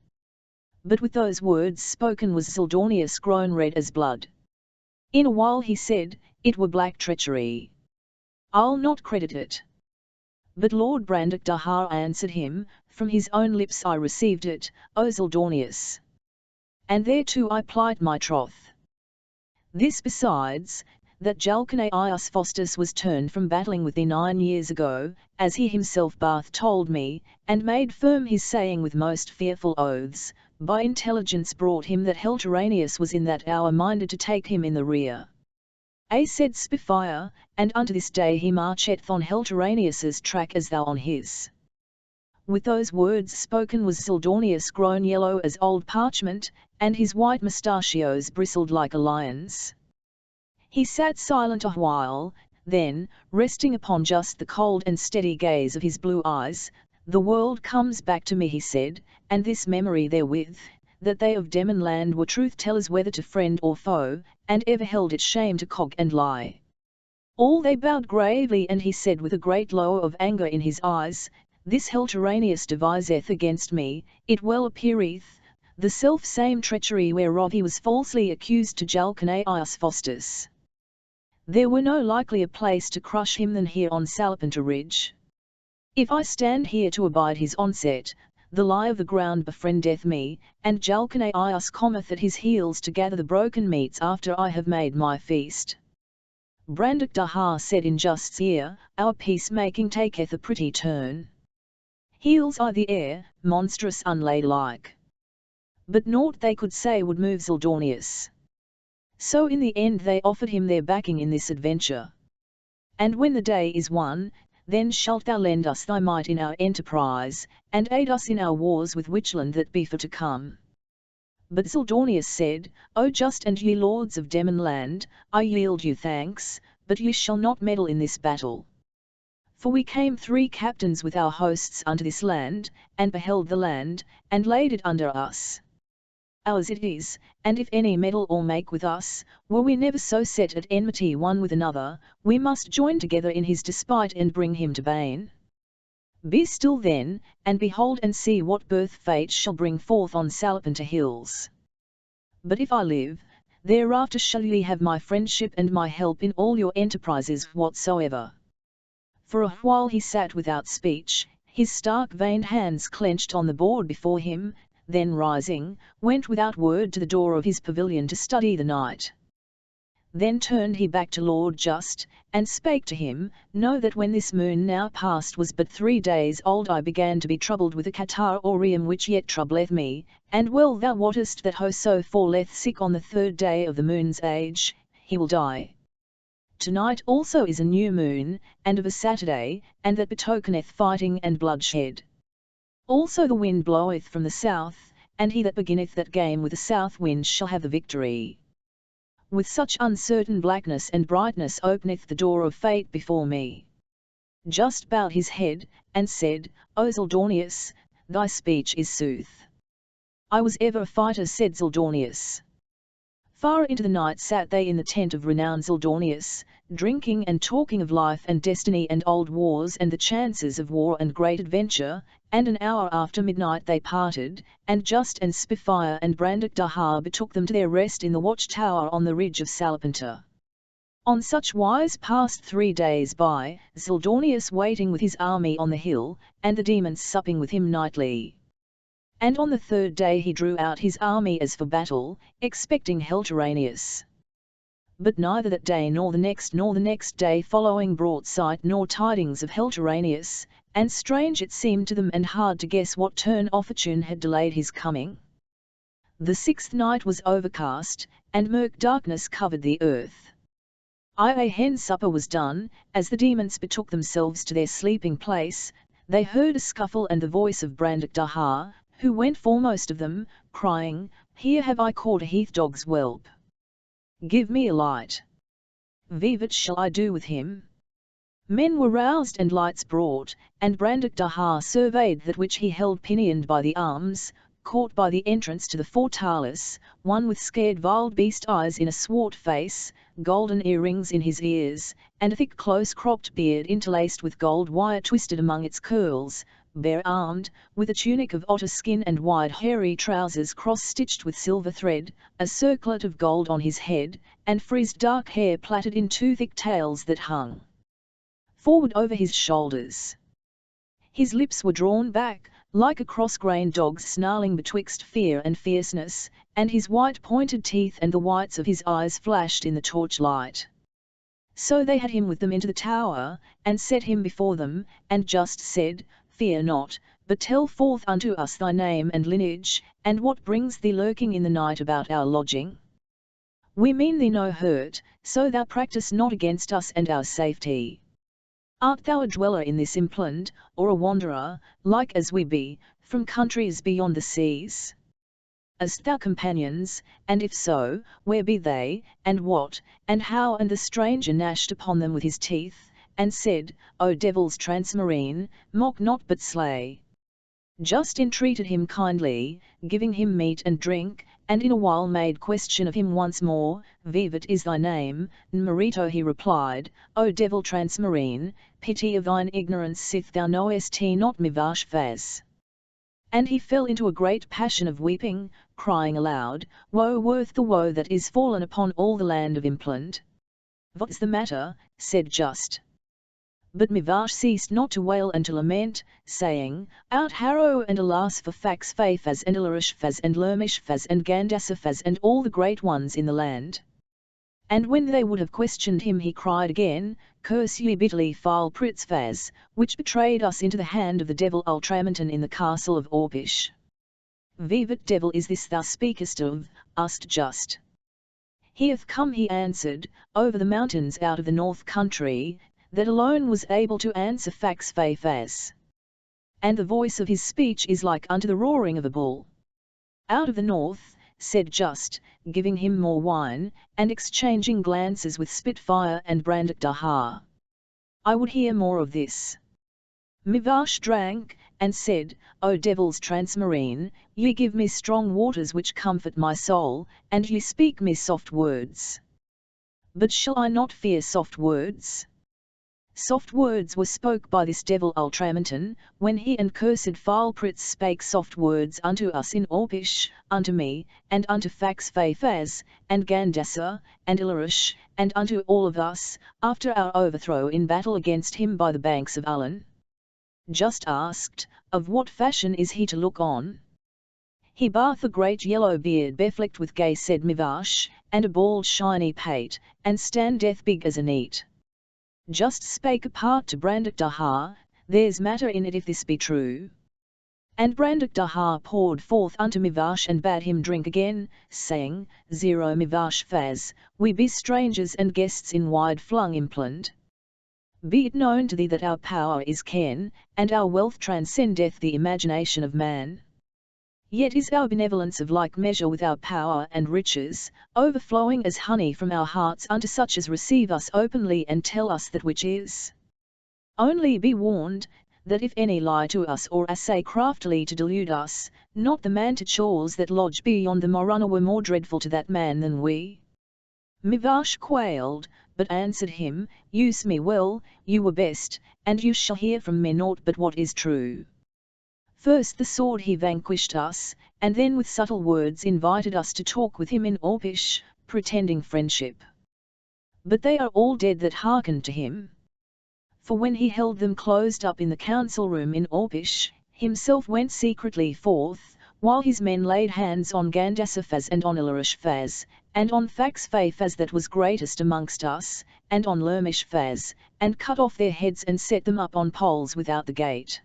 But with those words spoken was Zildonius grown red as blood. In a while he said, It were black treachery. I'll not credit it. But Lord Brandakdahar answered him, From his own lips I received it, O Zildonius. And thereto I plight my troth. This besides, that Jalcanius Faustus was turned from battling with thee 9 years ago, as he himself bath told me, and made firm his saying with most fearful oaths, by intelligence brought him that Helteranius was in that hour minded to take him in the rear. A said Spifire, and unto this day he marcheth on Helteranius's track as thou on his. With those words spoken was Zildonius grown yellow as old parchment, and his white mustachios bristled like a lion's. He sat silent a while, then, resting upon just the cold and steady gaze of his blue eyes, The world comes back to me, he said, and this memory therewith, that they of Demon land were truth-tellers whether to friend or foe, and ever held it shame to cog and lie. All they bowed gravely, and he said with a great glow of anger in his eyes, This Helteranius deviseth against me, it well appeareth, the self-same treachery whereof he was falsely accused to Jalcanius Faustus. There were no likelier place to crush him than here on Salapanta Ridge. If I stand here to abide his onset, the lie of the ground befriendeth me, and Jalcanius cometh at his heels to gather the broken meats after I have made my feast. Brandakdahar said in Just's ear, Our peacemaking taketh a pretty turn. Heels I the air, monstrous unladylike. But naught they could say would move Zildonius. So in the end they offered him their backing in this adventure. And when the day is won, then shalt thou lend us thy might in our enterprise, and aid us in our wars with Witchland that be for to come. But Zildonius said, O just and ye lords of Demon land, I yield you thanks, but ye shall not meddle in this battle. For we came 3 captains with our hosts unto this land, and beheld the land, and laid it under us. Ours it is, and if any meddle or make with us, were we never so set at enmity one with another, we must join together in his despite and bring him to bane. Be still then, and behold and see what birth fate shall bring forth on Salapanta hills. But if I live, thereafter shall ye have my friendship and my help in all your enterprises whatsoever. For a while he sat without speech, his stark-veined hands clenched on the board before him, then rising, went without word to the door of his pavilion to study the night. Then turned he back to Lord Just, and spake to him, Know that when this moon now past was but 3 days old I began to be troubled with a catarrh aureum which yet troubleth me, and well thou wottest that whoso falleth sick on the 3rd day of the moon's age, he will die. Tonight also is a new moon, and of a Saturday, and that betokeneth fighting and bloodshed. Also the wind bloweth from the south, and he that beginneth that game with the south wind shall have the victory. With such uncertain blackness and brightness openeth the door of fate before me. Just bowed his head, and said, O Zildornius, thy speech is sooth. I was ever a fighter, said Zildornius. Far into the night sat they in the tent of renowned Zildornius, drinking and talking of life and destiny and old wars and the chances of war and great adventure, and an hour after midnight they parted, and Just and Spitfire and Brandock Dahar betook them to their rest in the watch-tower on the ridge of Salapanta. On such wise passed 3 days by, Zildornius waiting with his army on the hill, and the demons supping with him nightly. And on the 3rd day he drew out his army as for battle, expecting Heltoranius. But neither that day nor the next day following brought sight nor tidings of Heltoranius, and strange it seemed to them and hard to guess what turn of fortune had delayed his coming. The 6th night was overcast, and murk darkness covered the earth. Hen supper was done, as the demons betook themselves to their sleeping place, they heard a scuffle and the voice of Brandock Dahar, who went foremost of them, crying, Here have I caught a heath-dog's whelp. Give me a light. What shall I do with him? Men were roused and lights brought, and Brandock Dahar surveyed that which he held pinioned by the arms, caught by the entrance to the fortalice, one with scared wild beast eyes in a swart face, golden earrings in his ears, and a thick close-cropped beard interlaced with gold wire twisted among its curls, bare-armed, with a tunic of otter skin and wide hairy trousers cross-stitched with silver thread, a circlet of gold on his head, and frizzed dark hair plaited in 2 thick tails that hung forward over his shoulders. His lips were drawn back, like a cross-grained dog's snarling betwixt fear and fierceness, and his white pointed teeth and the whites of his eyes flashed in the torchlight. So they had him with them into the tower, and set him before them, and Just said, Fear not, but tell forth unto us thy name and lineage, and what brings thee lurking in the night about our lodging? We mean thee no hurt, so thou practise not against us and our safety. Art thou a dweller in this impland, or a wanderer, like as we be, from countries beyond the seas? Hast thou companions, and if so, where be they, and what, and how? And the stranger gnashed upon them with his teeth, and said, O devils transmarine, mock not but slay. Just entreated him kindly, giving him meat and drink, and in a while made question of him once more, What is thy name? Marito he replied, O devil transmarine, pity of thine ignorance sith thou knowest not Mivash Faz. And he fell into a great passion of weeping, crying aloud, Woe worth the woe that is fallen upon all the land of Impland. What's the matter? Said Just. But Mivash ceased not to wail and to lament, saying, Out harrow and alas for Fax Faz and Ilarish Faz and Lermish Faz and Gandasa Faz and all the great ones in the land. And when they would have questioned him he cried again, Curse ye bitterly foul Pritz Faz, which betrayed us into the hand of the devil Ultramontan in the castle of Orpish. What devil is this thou speakest of? Asked Just. He hath come, he answered, over the mountains out of the north country, that alone was able to answer Fax Faz. And the voice of his speech is like unto the roaring of a bull. Out of the north, said Just, giving him more wine, and exchanging glances with Spitfire and Brandock Dahar. I would hear more of this. Mivash drank, and said, O devils transmarine, ye give me strong waters which comfort my soul, and ye speak me soft words. But shall I not fear soft words? Soft words were spoke by this devil Ultramontan, when he and cursed foul Pritz spake soft words unto us in Orpish, unto me, and unto Fax Faz, and Gandasa, and Ilarish, and unto all of us, after our overthrow in battle against him by the banks of Ullin. Just asked, Of what fashion is he to look on? He bath a great yellow beard beflecked with gay said Mivash, and a bald shiny pate, and standeth big as a neat. Just spake apart to Brandak Daha, there's matter in it if this be true. And Brandak Daha poured forth unto Mivash and bade him drink again, saying, Zero Mivash Faz, we be strangers and guests in wide-flung Impland. Be it known to thee that our power is ken, and our wealth transcendeth the imagination of man. Yet is our benevolence of like measure with our power and riches, overflowing as honey from our hearts unto such as receive us openly and tell us that which is. Only be warned, that if any lie to us or essay craftily to delude us, not the man to chores that lodge beyond the Morunna were more dreadful to that man than we. Mivash quailed, but answered him, Use me well, you were best, and you shall hear from me naught but what is true. First the sword he vanquished us, and then with subtle words invited us to talk with him in Orpish, pretending friendship. But they are all dead that hearkened to him. For when he held them closed up in the council room in Orpish, himself went secretly forth, while his men laid hands on Gandasafaz and on Ilarish-Faz, and on Fax-Faz that was greatest amongst us, and on Lermish-Faz, and cut off their heads and set them up on poles without the gate.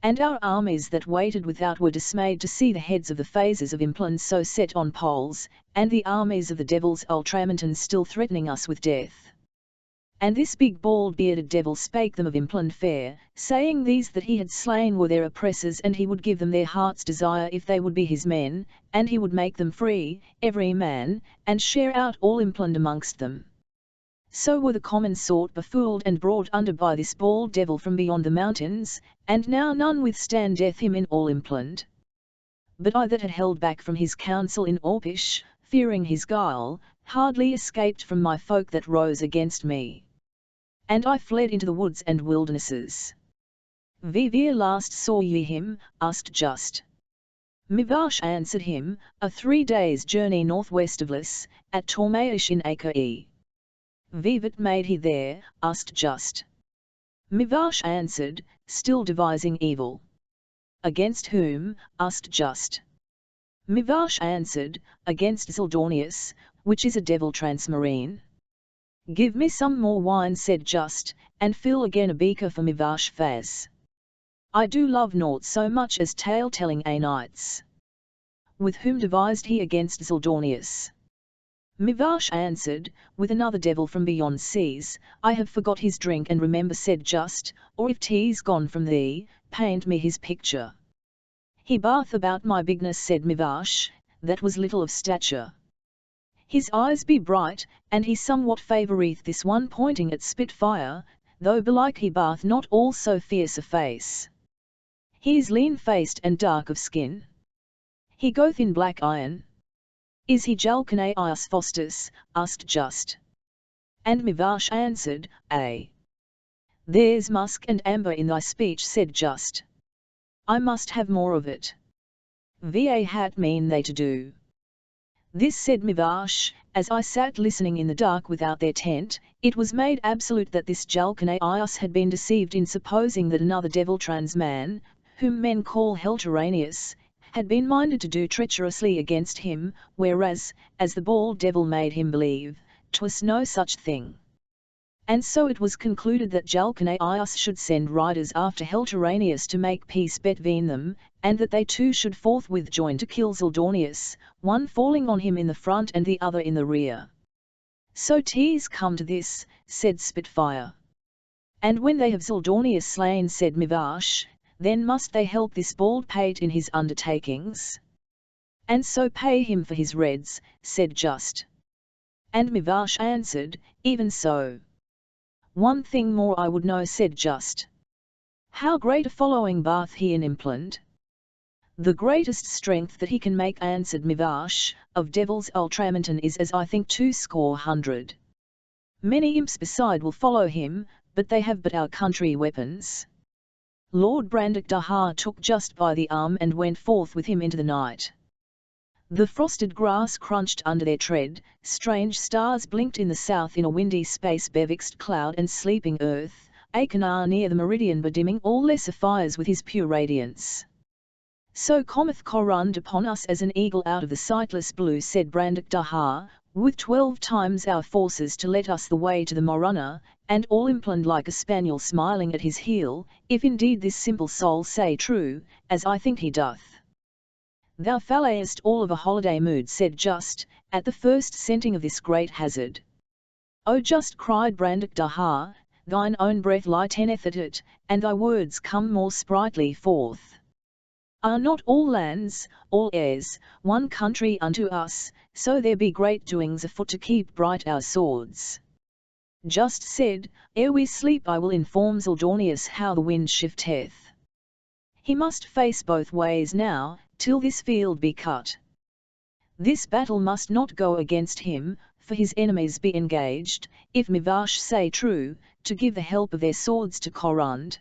And our armies that waited without were dismayed to see the heads of the phases of Impland so set on poles, and the armies of the devils Ultramontans still threatening us with death. And this big bald-bearded devil spake them of Impland fair, saying these that he had slain were their oppressors and he would give them their heart's desire if they would be his men, and he would make them free, every man, and share out all Impland amongst them. So were the common sort befooled and brought under by this bald devil from beyond the mountains, and now none withstandeth him in all Impland. But I that had held back from his counsel in Orpish, fearing his guile, hardly escaped from my folk that rose against me. And I fled into the woods and wildernesses. Vivir last saw ye him, asked Just. Mivash answered him, a 3 days' journey northwest of Lis, at Tormaish in Acre. Vivat made he there, asked Just. Mivash answered, still devising evil. Against whom, asked Just. Mivash answered, against Zildornius, which is a devil transmarine. Give me some more wine said Just, and fill again a beaker for Mivash Faz. I do love naught so much as tale-telling a knights. With whom devised he against Zildornius? Mivash answered, with another devil from beyond seas, I have forgot his drink and remember said Just, or if 'tis gone from thee, paint me his picture. He bath about my bigness said Mivash, that was little of stature. His eyes be bright, and he somewhat favoureth this one pointing at Spitfire, though belike he bath not all so fierce a face. He is lean-faced and dark of skin. He goeth in black iron. Is he Jalcanaius Faustus, asked Just. And Mivash answered, Ay. There's musk and amber in thy speech said Just. I must have more of it. Va hat mean they to do. This said Mivash, as I sat listening in the dark without their tent, it was made absolute that this Jalcanaius had been deceived in supposing that another devil transman, whom men call Helteranius, had been minded to do treacherously against him, whereas, as the bald devil made him believe, 'twas no such thing. And so it was concluded that Jalcanaius should send riders after Helteranius to make peace between them, and that they two should forthwith join to kill Zildornius, one falling on him in the front and the other in the rear. So 'tis come to this, said Spitfire. And when they have Zildornius slain said Mivash, then must they help this bald pate in his undertakings. And so pay him for his reds, said Just. And Mivash answered, even so. One thing more I would know said Just. How great a following bath he in Impland? The greatest strength that he can make answered Mivash, of devils Ultramontan is as I think 200. Many imps beside will follow him, but they have but our country weapons. Lord Brandak Daha took Just by the arm and went forth with him into the night. The frosted grass crunched under their tread, strange stars blinked in the south in a windy space bevixt cloud and sleeping earth, Achenar near the meridian bedimming all lesser fires with his pure radiance. So cometh Corund upon us as an eagle out of the sightless blue, said Brandock Daha, with 12 times our forces to let us the way to the Morunna, and all implaned like a spaniel smiling at his heel, if indeed this simple soul say true, as I think he doth. Thou fallayest all of a holiday mood, said Just, at the first scenting of this great hazard. O Just, cried Brandock Daha, thine own breath lighteneth at it, and thy words come more sprightly forth. Are not all lands, all airs, one country unto us, so there be great doings afoot to keep bright our swords. Just said, ere we sleep I will inform Zildornius how the wind shifteth. He must face both ways now, till this field be cut. This battle must not go against him, for his enemies be engaged, if Mivash say true, to give the help of their swords to Corund.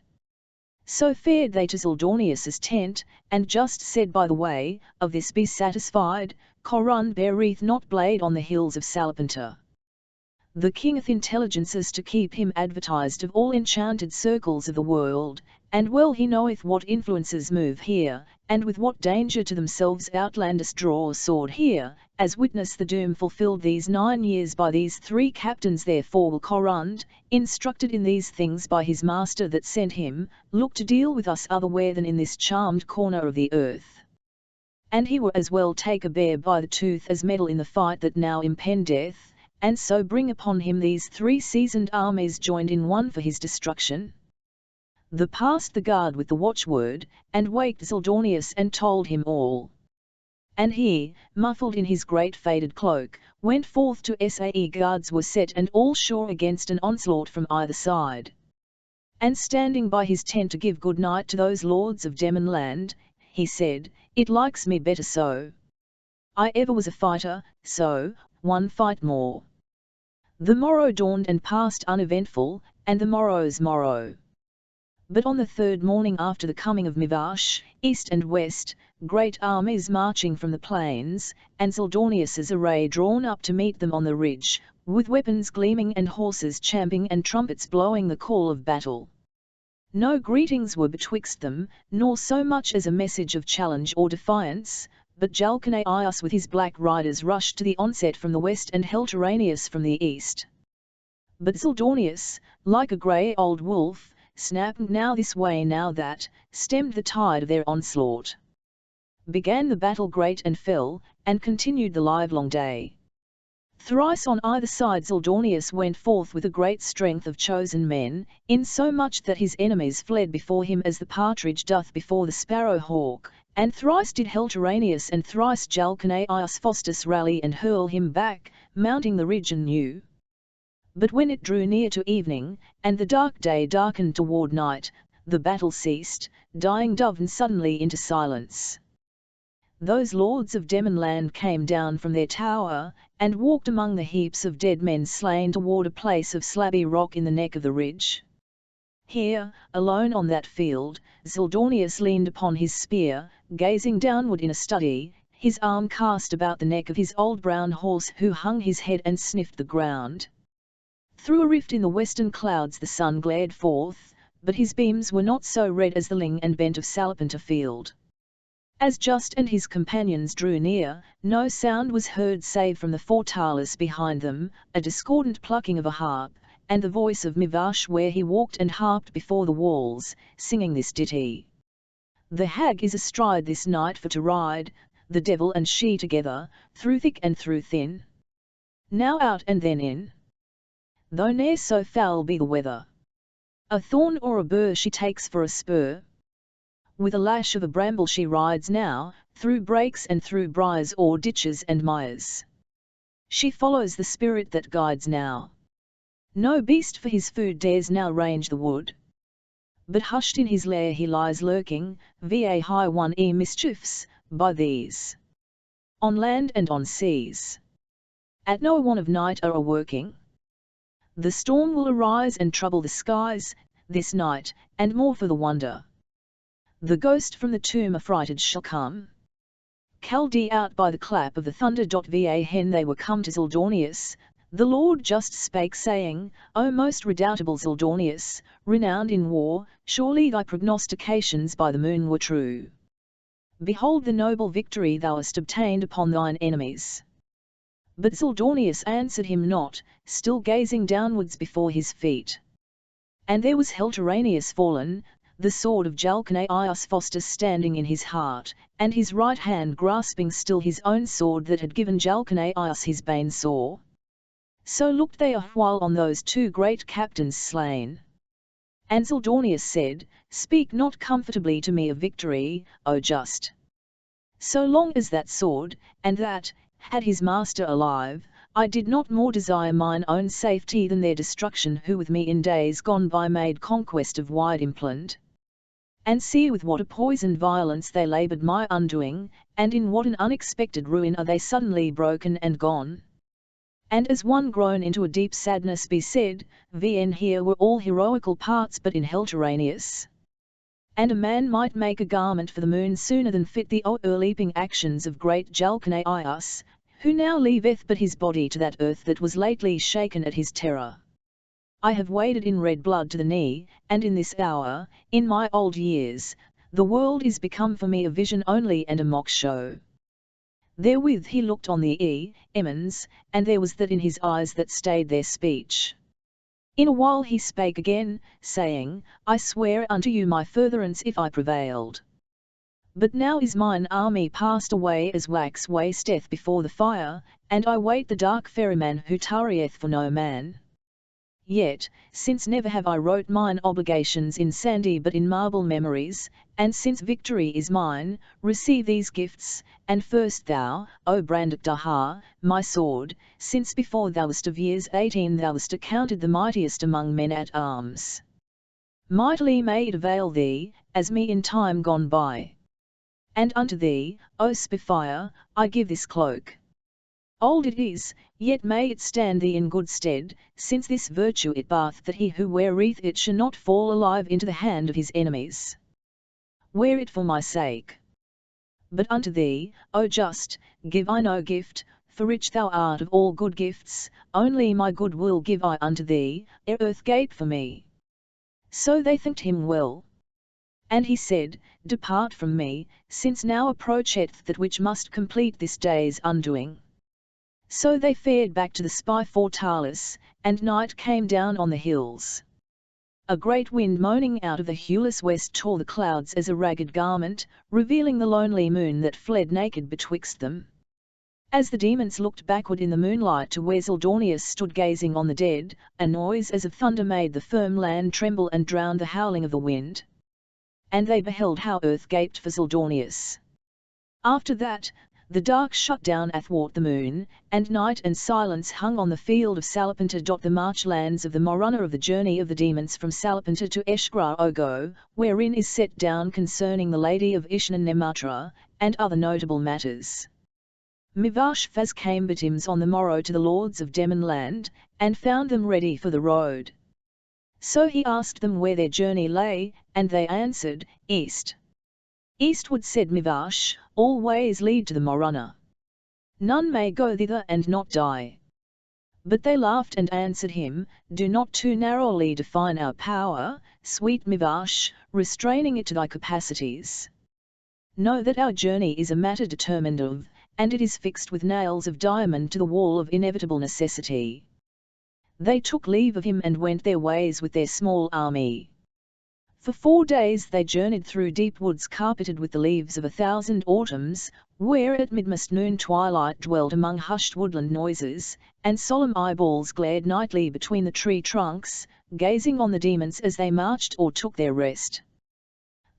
So fared they to Zildornius's tent, and Just said, by the way, of this be satisfied, Corund beareth not blade on the hills of Salapanta. The king hath intelligences to keep him advertised of all enchanted circles of the world, and well he knoweth what influences move here, and with what danger to themselves outlanders draw sword here, as witness the doom fulfilled these 9 years by these 3 captains. Therefore will Corund, instructed in these things by his master that sent him, look to deal with us otherwhere than in this charmed corner of the earth. And he were as well take a bear by the tooth as meddle in the fight that now impendeth, and so bring upon him these 3 seasoned armies joined in one for his destruction. The passed the guard with the watchword, and waked Zildornius and told him all. And he, muffled in his great faded cloak, went forth to Sae. Guards were set and all sure against an onslaught from either side. And standing by his tent to give good night to those lords of Demon land, he said, it likes me better so. I ever was a fighter, so, one fight more. The morrow dawned and passed uneventful, and the morrow's morrow. But on the 3rd morning after the coming of Mivash, east and west, great armies marching from the plains, and Zildornius's array drawn up to meet them on the ridge, with weapons gleaming and horses champing and trumpets blowing the call of battle. No greetings were betwixt them, nor so much as a message of challenge or defiance, but Jalcanias with his black riders rushed to the onset from the west and Heltoranius from the east. But Zildornius, like a grey old wolf, snapped now this way now that, stemmed the tide of their onslaught. Began the battle great and fell, and continued the livelong day. Thrice on either side Zildornius went forth with a great strength of chosen men, insomuch that his enemies fled before him as the partridge doth before the sparrow-hawk, and thrice did Heltoranius and thrice Jalcanias Faustus rally and hurl him back, mounting the ridge anew. But when it drew near to evening, and the dark day darkened toward night, the battle ceased, dying dove and suddenly into silence. Those lords of Demon land came down from their tower, and walked among the heaps of dead men slain toward a place of slabby rock in the neck of the ridge. Here, alone on that field, Zildornius leaned upon his spear, gazing downward in a study, his arm cast about the neck of his old brown horse who hung his head and sniffed the ground. Through a rift in the western clouds the sun glared forth, but his beams were not so red as the ling and bent of Salapanta field. As Just and his companions drew near, no sound was heard save from the fortalice behind them, a discordant plucking of a harp, and the voice of Mivash where he walked and harped before the walls, singing this ditty. The hag is astride this night for to ride, the devil and she together, through thick and through thin. Now out and then in. Though ne'er so foul be the weather. A thorn or a burr she takes for a spur. With a lash of a bramble she rides now, through brakes and through briars or ditches and mires. She follows the spirit that guides now. No beast for his food dares now range the wood. But hushed in his lair he lies lurking, va high one mischiefs, by these. On land and on seas. At no one of night are a working. The storm will arise and trouble the skies, this night, and more for the wonder. The ghost from the tomb affrighted shall come. Chaldee out by the clap of the thunder. Va hen they were come to Zildornius, the Lord just spake saying, O most redoubtable Zildornius, renowned in war, surely thy prognostications by the moon were true. Behold the noble victory thou hast obtained upon thine enemies. But Zildornius answered him not, still gazing downwards before his feet. And there was Heltoranius fallen, the sword of Jalcanius Faustus standing in his heart, and his right hand grasping still his own sword that had given Jalcanius his bane sore. So looked they a while on those two great captains slain. And Zildornius said, Speak not comfortably to me of victory, O just. So long as that sword, and that, had his master alive, I did not more desire mine own safety than their destruction who with me in days gone by made conquest of wide implant. And see with what a poisoned violence they laboured my undoing, and in what an unexpected ruin are they suddenly broken and gone. And as one grown into a deep sadness be said, Vn here were all heroical parts but in Heltoranius. And a man might make a garment for the moon sooner than fit the o'erleaping actions of great Jalcanius, who now leaveth but his body to that earth that was lately shaken at his terror. I have waded in red blood to the knee, and in this hour, in my old years, the world is become for me a vision only and a mock show. Therewith he looked on the Emmons, and there was that in his eyes that stayed their speech. In a while he spake again, saying, I swear unto you my furtherance if I prevailed. But now is mine army passed away as wax wasteth before the fire, and I wait the dark ferryman who tarrieth for no man. Yet, since never have I wrote mine obligations in sandy but in marble memories, and since victory is mine, receive these gifts, and first thou, O Brandakdaha, my sword, since before thou wast of years 18 thou wast accounted the mightiest among men at arms. Mightily may it avail thee, as me in time gone by. And unto thee, O Spitfire, I give this cloak. Old it is, yet may it stand thee in good stead, since this virtue it bath that he who weareth it shall not fall alive into the hand of his enemies. Wear it for my sake. But unto thee, O just, give I no gift, for rich thou art of all good gifts, only my good will give I unto thee, ere earth gape for me. So they thanked him well. And he said, Depart from me, since now approacheth that which must complete this day's undoing. So they fared back to the spy Fortalis, and night came down on the hills. A great wind moaning out of the hueless west tore the clouds as a ragged garment, revealing the lonely moon that fled naked betwixt them. As the demons looked backward in the moonlight to where Zildornius stood gazing on the dead, a noise as of thunder made the firm land tremble and drowned the howling of the wind. And they beheld how earth gaped for Zildornius. After that, the dark shut down athwart the moon, and night and silence hung on the field of Salapanta. The marchlands of the Morunna of the journey of the demons from Salapanta to Eshgra Ogo, wherein is set down concerning the Lady of Ishnan-Nematra, and other notable matters. Mivashfaz came betimes on the morrow to the lords of Demon land, and found them ready for the road. So he asked them where their journey lay, and they answered, East. Eastward, said Mivash, all ways lead to the Morunna. None may go thither and not die. But they laughed and answered him, Do not too narrowly define our power, sweet Mivash, restraining it to thy capacities. Know that our journey is a matter determined of, and it is fixed with nails of diamond to the wall of inevitable necessity. They took leave of him and went their ways with their small army. For 4 days they journeyed through deep woods carpeted with the leaves of 1,000 autumns, where at midmost noon twilight dwelt among hushed woodland noises, and solemn eyeballs glared nightly between the tree trunks, gazing on the demons as they marched or took their rest.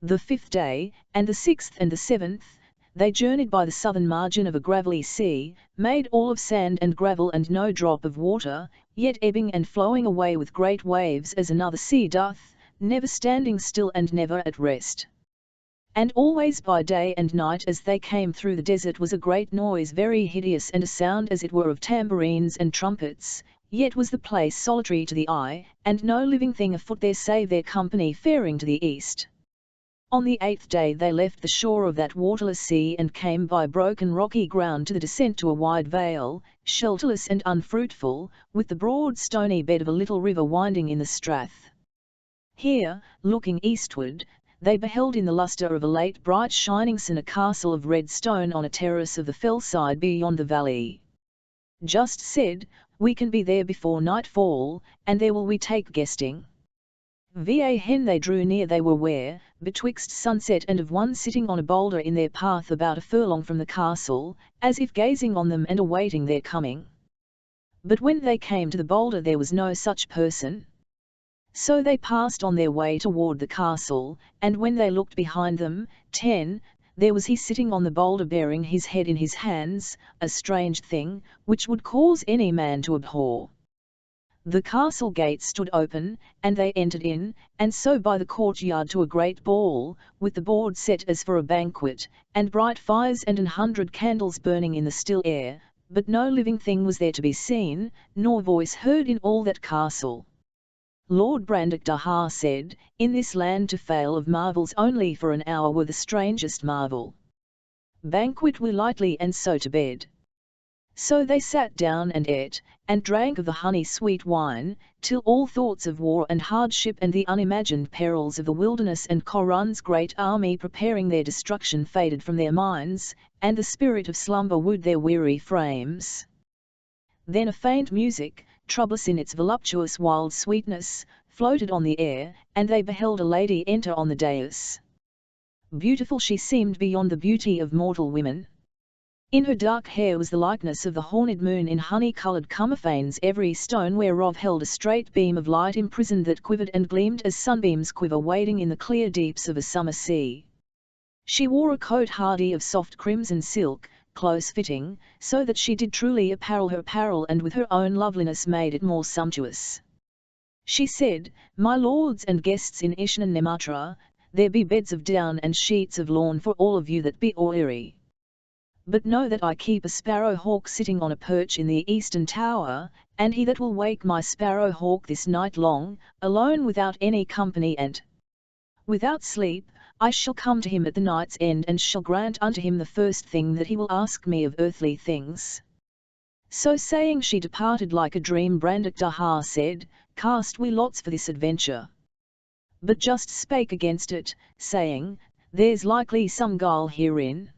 The 5th day, and the 6th and the 7th, they journeyed by the southern margin of a gravelly sea, made all of sand and gravel and no drop of water, yet ebbing and flowing away with great waves as another sea doth, never standing still and never at rest. And always by day and night as they came through the desert was a great noise very hideous and a sound as it were of tambourines and trumpets, yet was the place solitary to the eye, and no living thing afoot there save their company faring to the east. On the 8th day they left the shore of that waterless sea and came by broken rocky ground to the descent to a wide vale, shelterless and unfruitful, with the broad stony bed of a little river winding in the strath. Here, looking eastward, they beheld in the lustre of a late bright shining sun a castle of red stone on a terrace of the fell side beyond the valley. Just said, we can be there before nightfall, and there will we take guesting. When they drew near they were ware, betwixt sunset and of one sitting on a boulder in their path about a furlong from the castle, as if gazing on them and awaiting their coming. But when they came to the boulder there was no such person. So they passed on their way toward the castle, and when they looked behind them, there was he sitting on the boulder bearing his head in his hands, a strange thing, which would cause any man to abhor. The castle gate stood open, and they entered in, and so by the courtyard to a great ball, with the board set as for a banquet, and bright fires and 100 candles burning in the still air, but no living thing was there to be seen, nor voice heard in all that castle. Lord Brandakdahar said, in this land to fail of marvels only for an hour were the strangest marvel. Banquet we lightly and so to bed. So they sat down and ate, and drank of the honey-sweet wine, till all thoughts of war and hardship and the unimagined perils of the wilderness and Korun's great army preparing their destruction faded from their minds, and the spirit of slumber wooed their weary frames. Then a faint music, troublous in its voluptuous wild sweetness, floated on the air, and they beheld a lady enter on the dais. Beautiful she seemed beyond the beauty of mortal women. In her dark hair was the likeness of the horned moon in honey-coloured cumophanes, every stone whereof held a straight beam of light imprisoned that quivered and gleamed as sunbeams quiver wading in the clear deeps of a summer sea. She wore a coat hardy of soft crimson silk, close-fitting, so that she did truly apparel her apparel and with her own loveliness made it more sumptuous. She said, my lords and guests in Ishnannematra, there be beds of down and sheets of lawn for all of you that be weary. But know that I keep a sparrow-hawk sitting on a perch in the eastern tower, and he that will wake my sparrow-hawk this night long, alone without any company and without sleep, I shall come to him at the night's end and shall grant unto him the first thing that he will ask me of earthly things. So saying she departed like a dream. Brandakdahar said, cast we lots for this adventure. But just spake against it, saying, there's likely some guile herein.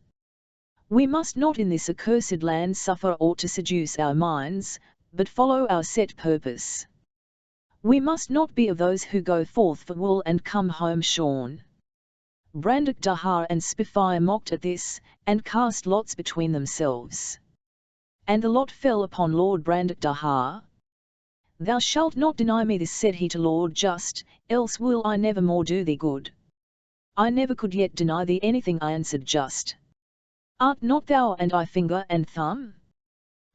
We must not in this accursed land suffer aught to seduce our minds, but follow our set purpose. We must not be of those who go forth for wool and come home shorn. Brandakdahar and Spitfire mocked at this, and cast lots between themselves. And the lot fell upon Lord Brandakdahar. Thou shalt not deny me this, said he to Lord Just, else will I never more do thee good. I never could yet deny thee anything, I answered Just. Art not thou and I finger and thumb?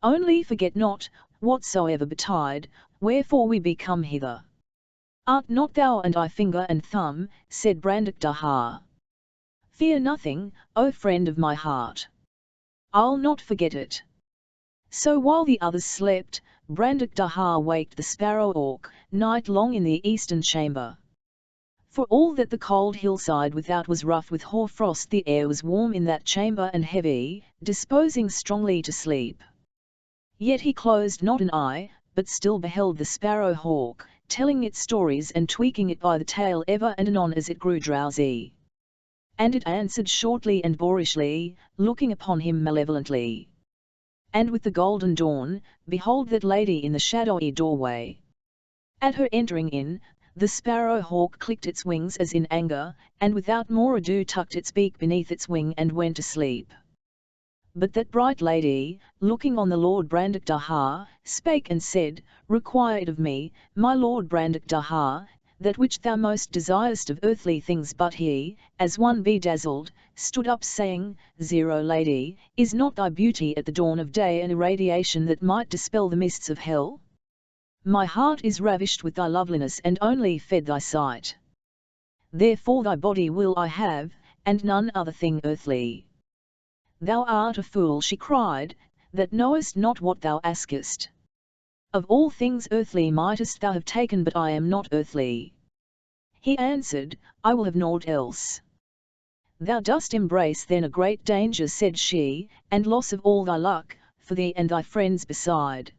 Only forget not, whatsoever betide, wherefore we be come hither. Art not thou and I finger and thumb, said Brandakdahar. Fear nothing, O friend of my heart. I'll not forget it. So while the others slept, Brandakdahar waked the sparrow-hawk, night long in the eastern chamber. For all that the cold hillside without was rough with hoar frost, the air was warm in that chamber and heavy, disposing strongly to sleep. Yet he closed not an eye, but still beheld the sparrow-hawk, telling it stories and tweaking it by the tail ever and anon as it grew drowsy. And it answered shortly and boorishly, looking upon him malevolently. And with the golden dawn, behold that lady in the shadowy doorway. At her entering in, the sparrow-hawk clicked its wings as in anger, and without more ado tucked its beak beneath its wing and went to sleep. But that bright lady, looking on the Lord Brandakdahar, spake and said, require it of me, my Lord Brandakdahar, that which thou most desirest of earthly things. But he, as one bedazzled, stood up saying, Zero lady, is not thy beauty at the dawn of day an irradiation that might dispel the mists of hell? My heart is ravished with thy loveliness and only fed thy sight. Therefore thy body will I have, and none other thing earthly. Thou art a fool, she cried, that knowest not what thou askest. Of all things earthly mightest thou have taken, but I am not earthly. He answered, I will have naught else. Thou dost embrace then a great danger, said she, and loss of all thy luck, for thee and thy friends beside.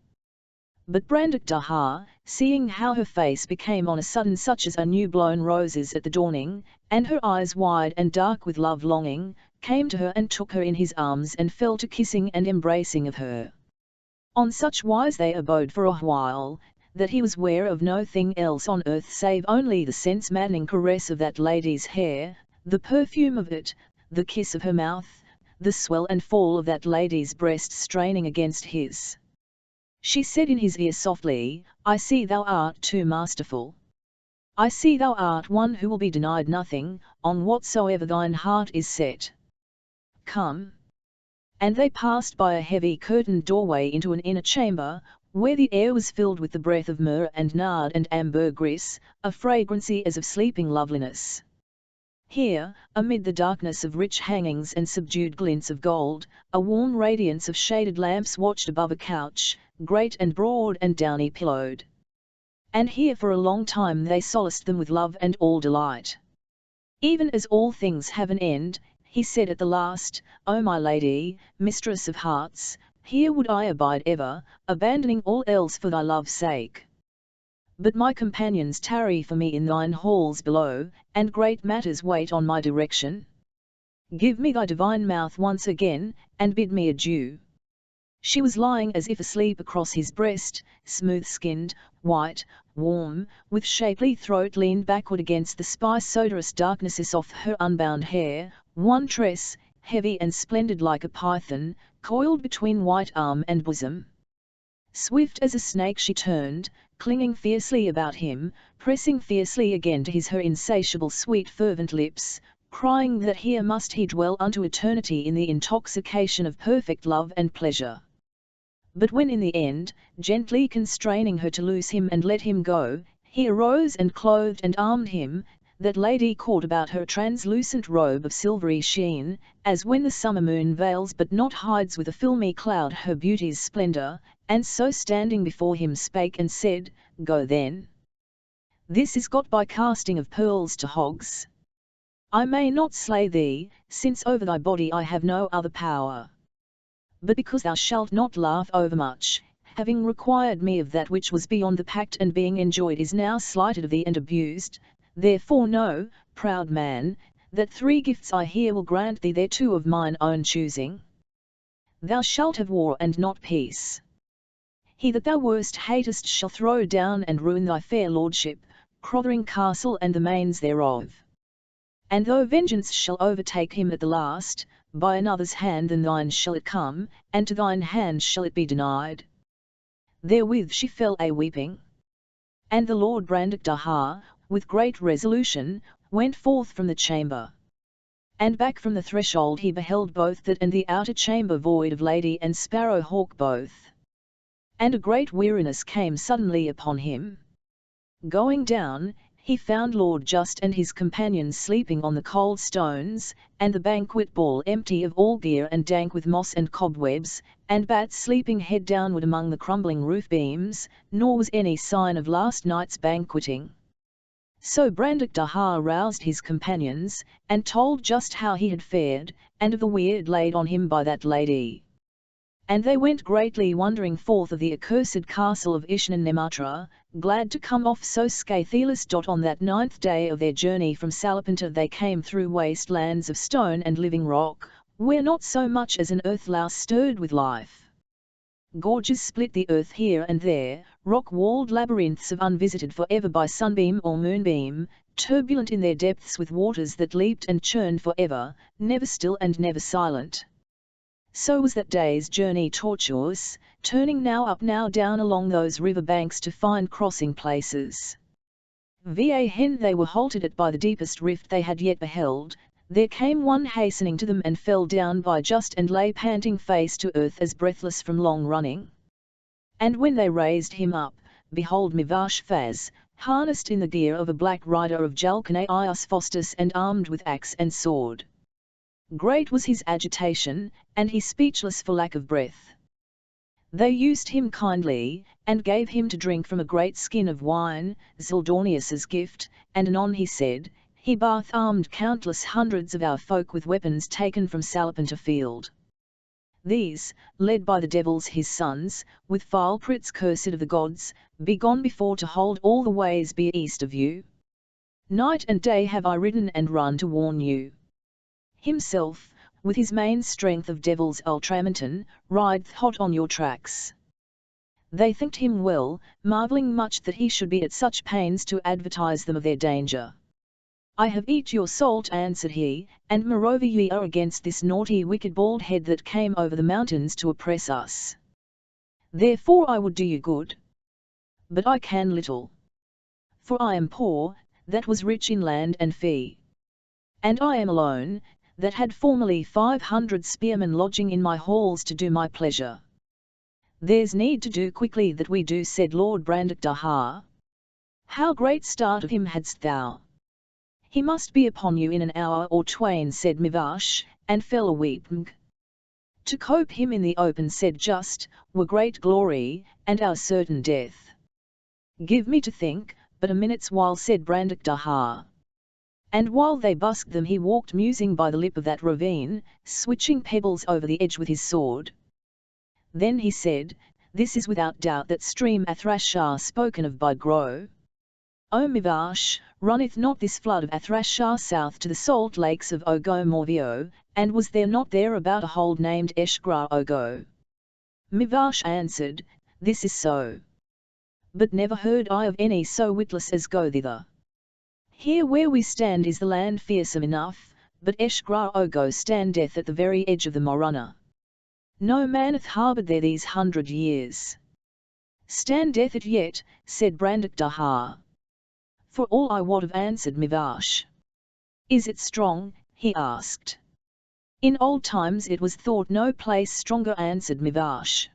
But Brandakdaha, seeing how her face became on a sudden such as are new-blown roses at the dawning, and her eyes wide and dark with love-longing, came to her and took her in his arms and fell to kissing and embracing of her. On such wise they abode for a while, that he was ware of no thing else on earth save only the sense-maddening caress of that lady's hair, the perfume of it, the kiss of her mouth, the swell and fall of that lady's breast straining against his. She said in his ear softly, I see thou art too masterful. I see thou art one who will be denied nothing, on whatsoever thine heart is set. Come. And they passed by a heavy curtained doorway into an inner chamber, where the air was filled with the breath of myrrh and nard and ambergris, a fragrancy as of sleeping loveliness. Here, amid the darkness of rich hangings and subdued glints of gold, a warm radiance of shaded lamps watched above a couch, great and broad and downy pillowed. And here for a long time they solaced them with love and all delight. Even as all things have an end, he said at the last, O my lady, mistress of hearts, here would I abide ever, abandoning all else for thy love's sake. But my companions tarry for me in thine halls below, and great matters wait on my direction. Give me thy divine mouth once again, and bid me adieu. She was lying as if asleep across his breast, smooth-skinned, white, warm, with shapely throat leaned backward against the spice-odorous darknesses of her unbound hair, one tress, heavy and splendid like a python, coiled between white arm and bosom. Swift as a snake she turned, clinging fiercely about him, pressing fiercely again to his her insatiable sweet fervent lips, crying that here must he dwell unto eternity in the intoxication of perfect love and pleasure. But when in the end, gently constraining her to loose him and let him go, he arose and clothed and armed him, that lady caught about her a translucent robe of silvery sheen, as when the summer moon veils but not hides with a filmy cloud her beauty's splendour, and so standing before him spake and said, Go then. This is got by casting of pearls to hogs. I may not slay thee, since over thy body I have no other power. But because thou shalt not laugh overmuch, having required me of that which was beyond the pact and being enjoyed is now slighted of thee and abused, therefore know, proud man, that 3 gifts I here will grant thee thereto of mine own choosing. Thou shalt have war and not peace. He that thou worst hatest shall throw down and ruin thy fair lordship, Crothering Castle and the mains thereof. And though vengeance shall overtake him at the last, by another's hand than thine shall it come, and to thine hand shall it be denied. Therewith she fell a-weeping. And the Lord Brandakdaha, with great resolution, went forth from the chamber. And back from the threshold he beheld both that and the outer chamber void of lady and sparrow hawk both. And a great weariness came suddenly upon him. Going down, he found Lord Just and his companions sleeping on the cold stones, and the banquet ball empty of all gear and dank with moss and cobwebs, and Bat sleeping head downward among the crumbling roof beams, nor was any sign of last night's banqueting. So Brandakdaha roused his companions, and told just how he had fared, and of the weird laid on him by that lady. And they went greatly wondering forth of the accursed castle of Ishnan-Nematra, glad to come off so scatheless. On that 9th day of their journey from Salapanta they came through waste lands of stone and living rock, where not so much as an earth louse stirred with life. Gorges split the earth here and there, rock-walled labyrinths of unvisited for ever by sunbeam or moonbeam, turbulent in their depths with waters that leaped and churned for ever, never still and never silent. So was that day's journey tortuous, turning now up now down along those river banks to find crossing places. When they were halted at by the deepest rift they had yet beheld, there came one hastening to them and fell down by just and lay panting face to earth as breathless from long running. And when they raised him up, behold Mivashfaz, harnessed in the gear of a black rider of Jalkanaius Faustus and armed with axe and sword. Great was his agitation, and he speechless for lack of breath. They used him kindly, and gave him to drink from a great skin of wine, Zildornius's gift, and anon he said, He bath armed countless hundreds of our folk with weapons taken from Salapanta field. These, led by the devils his sons, with vile prits cursed of the gods, be gone before to hold all the ways be east of you. Night and day have I ridden and run to warn you. Himself, with his main strength of devils ultramontane, rideth hot on your tracks. They thanked him well, marvelling much that he should be at such pains to advertise them of their danger. I have eat your salt, answered he, and moreover ye are against this naughty wicked bald head that came over the mountains to oppress us. Therefore I would do you good. But I can little. For I am poor, that was rich in land and fee. And I am alone, that had formerly 500 spearmen lodging in my halls to do my pleasure. There's need to do quickly that we do, said Lord Brandakdahar. How great start of him hadst thou? He must be upon you in an hour or twain, said Mivash, and fell a weeping. To cope him in the open, said Just, were great glory, and our certain death. Give me to think, but a minute's while, said Brandakdahar. And while they busked them he walked musing by the lip of that ravine, switching pebbles over the edge with his sword. Then he said, this is without doubt that stream Athrashar spoken of by Gro. O Mivash, runneth not this flood of Athrashar south to the salt lakes of Ogomorvio, and was there not there about a hold named Eshgra Ogo? Mivash answered, this is so. But never heard I of any so witless as go thither. Here where we stand is the land fearsome enough, but Eshgra Ogo standeth at the very edge of the Morunna. No man hath harboured there these 100 years. Standeth it yet, said Brandakdahar. For all I wot of, answered Mivash. Is it strong? He asked. In old times it was thought no place stronger, answered Mivash.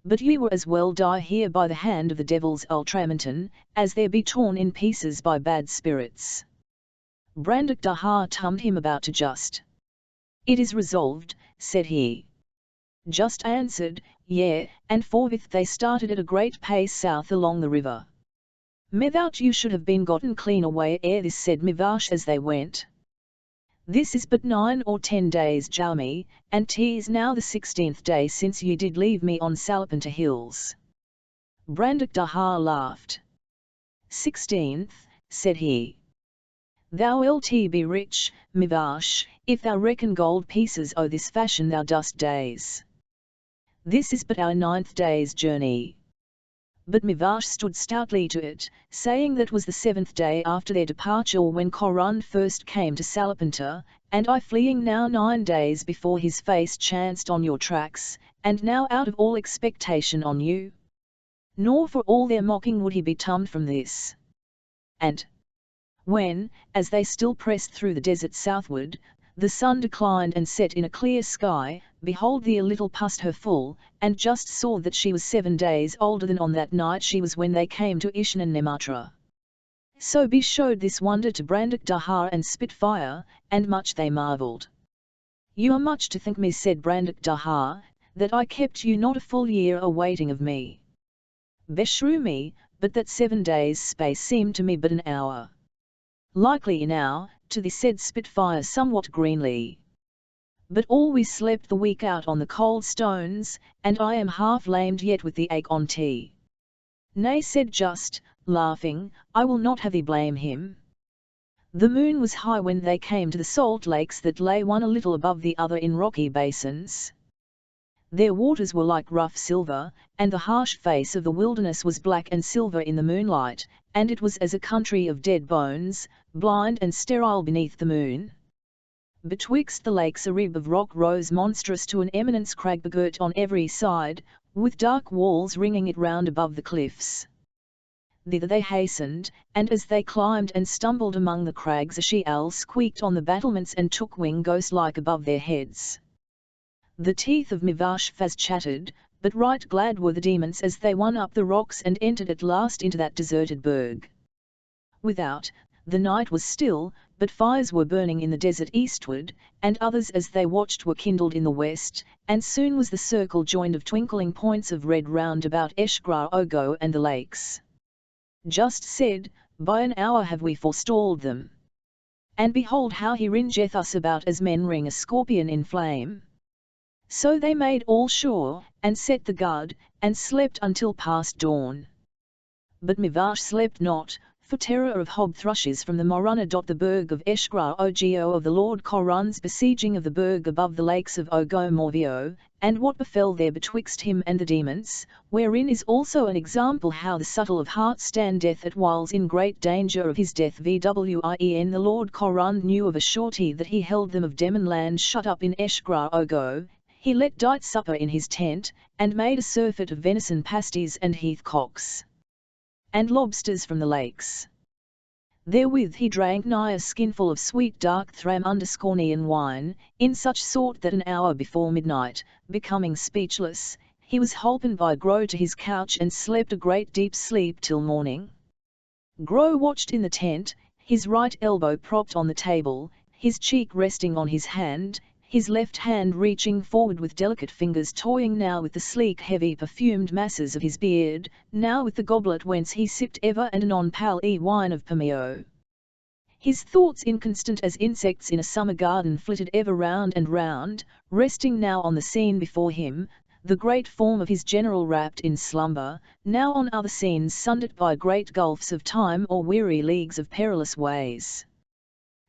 But ye were as well die here by the hand of the devils ultramontane, as there be torn in pieces by bad spirits. Brandakdahar tummed him about to Just. It is resolved, said he. Just answered, yea, and forthwith they started at a great pace south along the river. Methought you should have been gotten clean away ere this, said Mivash as they went. This is but 9 or 10 days journey, and 'tis now the 16th day since ye did leave me on Salapanta hills. Brandakdahar laughed. 16th, said he. Thou lt be rich, Mivash, if thou reckon gold pieces o' this fashion thou dost days. This is but our 9th day's journey. But Mivash stood stoutly to it, saying that was the 7th day after their departure when Korund first came to Salapanta, and I fleeing now 9 days before his face chanced on your tracks, and now out of all expectation on you. Nor for all their mocking would he be tummed from this. And when, as they still pressed through the desert southward, the sun declined and set in a clear sky, behold the little pussed her full, and just saw that she was 7 days older than on that night she was when they came to Ishnan-Nematra. So showed this wonder to Brandakdahar and Spitfire, and much they marvelled. You are much to thank me, said Brandakdahar, that I kept you not a full year awaiting of me. Beshrew me, but that 7 days' space seemed to me but an hour. Likely now, to thee, said Spitfire somewhat greenly. But all we slept the week out on the cold stones, and I am half lamed yet with the ache on tea. Nay, said Just, laughing, I will not have thee blame him. The moon was high when they came to the salt lakes that lay one a little above the other in rocky basins. Their waters were like rough silver, and the harsh face of the wilderness was black and silver in the moonlight, and it was as a country of dead bones, blind and sterile beneath the moon. Betwixt the lakes a rib of rock rose monstrous to an eminence, crag begirt on every side, with dark walls ringing it round above the cliffs. Thither they hastened, and as they climbed and stumbled among the crags a she-owl squeaked on the battlements and took wing ghost-like above their heads. The teeth of Mivash Faz chattered, but right glad were the demons as they won up the rocks and entered at last into that deserted burg. Without, the night was still, but fires were burning in the desert eastward, and others as they watched were kindled in the west, and soon was the circle joined of twinkling points of red round about Eshgra Ogo and the lakes. Just said, by an hour have we forestalled them. And behold how he ringeth us about as men ring a scorpion in flame. So they made all sure, and set the guard, and slept until past dawn. But Mivash slept not, for terror of hob thrushes from the Morana. The burg of Eshgra Ogo of the Lord Koran's besieging of the burg above the lakes of Ogo Morvio, and what befell there betwixt him and the demons, wherein is also an example how the subtle of heart standeth at whiles in great danger of his death. Vwien the Lord Koran knew of a surety that he held them of Demon land shut up in Eshgra Ogo. He let dight supper in his tent, and made a surfeit of venison pasties and heath cocks, and lobsters from the lakes. Therewith he drank nigh a skinful of sweet dark Thram_Cornean wine, in such sort that an hour before midnight, becoming speechless, he was holpen by Grow to his couch and slept a great deep sleep till morning. Grow watched in the tent, his right elbow propped on the table, his cheek resting on his hand, his left hand reaching forward with delicate fingers toying now with the sleek heavy perfumed masses of his beard, now with the goblet whence he sipped ever and anon pale wine of Pameo. His thoughts inconstant as insects in a summer garden flitted ever round and round, resting now on the scene before him, the great form of his general wrapped in slumber, now on other scenes sundered by great gulfs of time or weary leagues of perilous ways.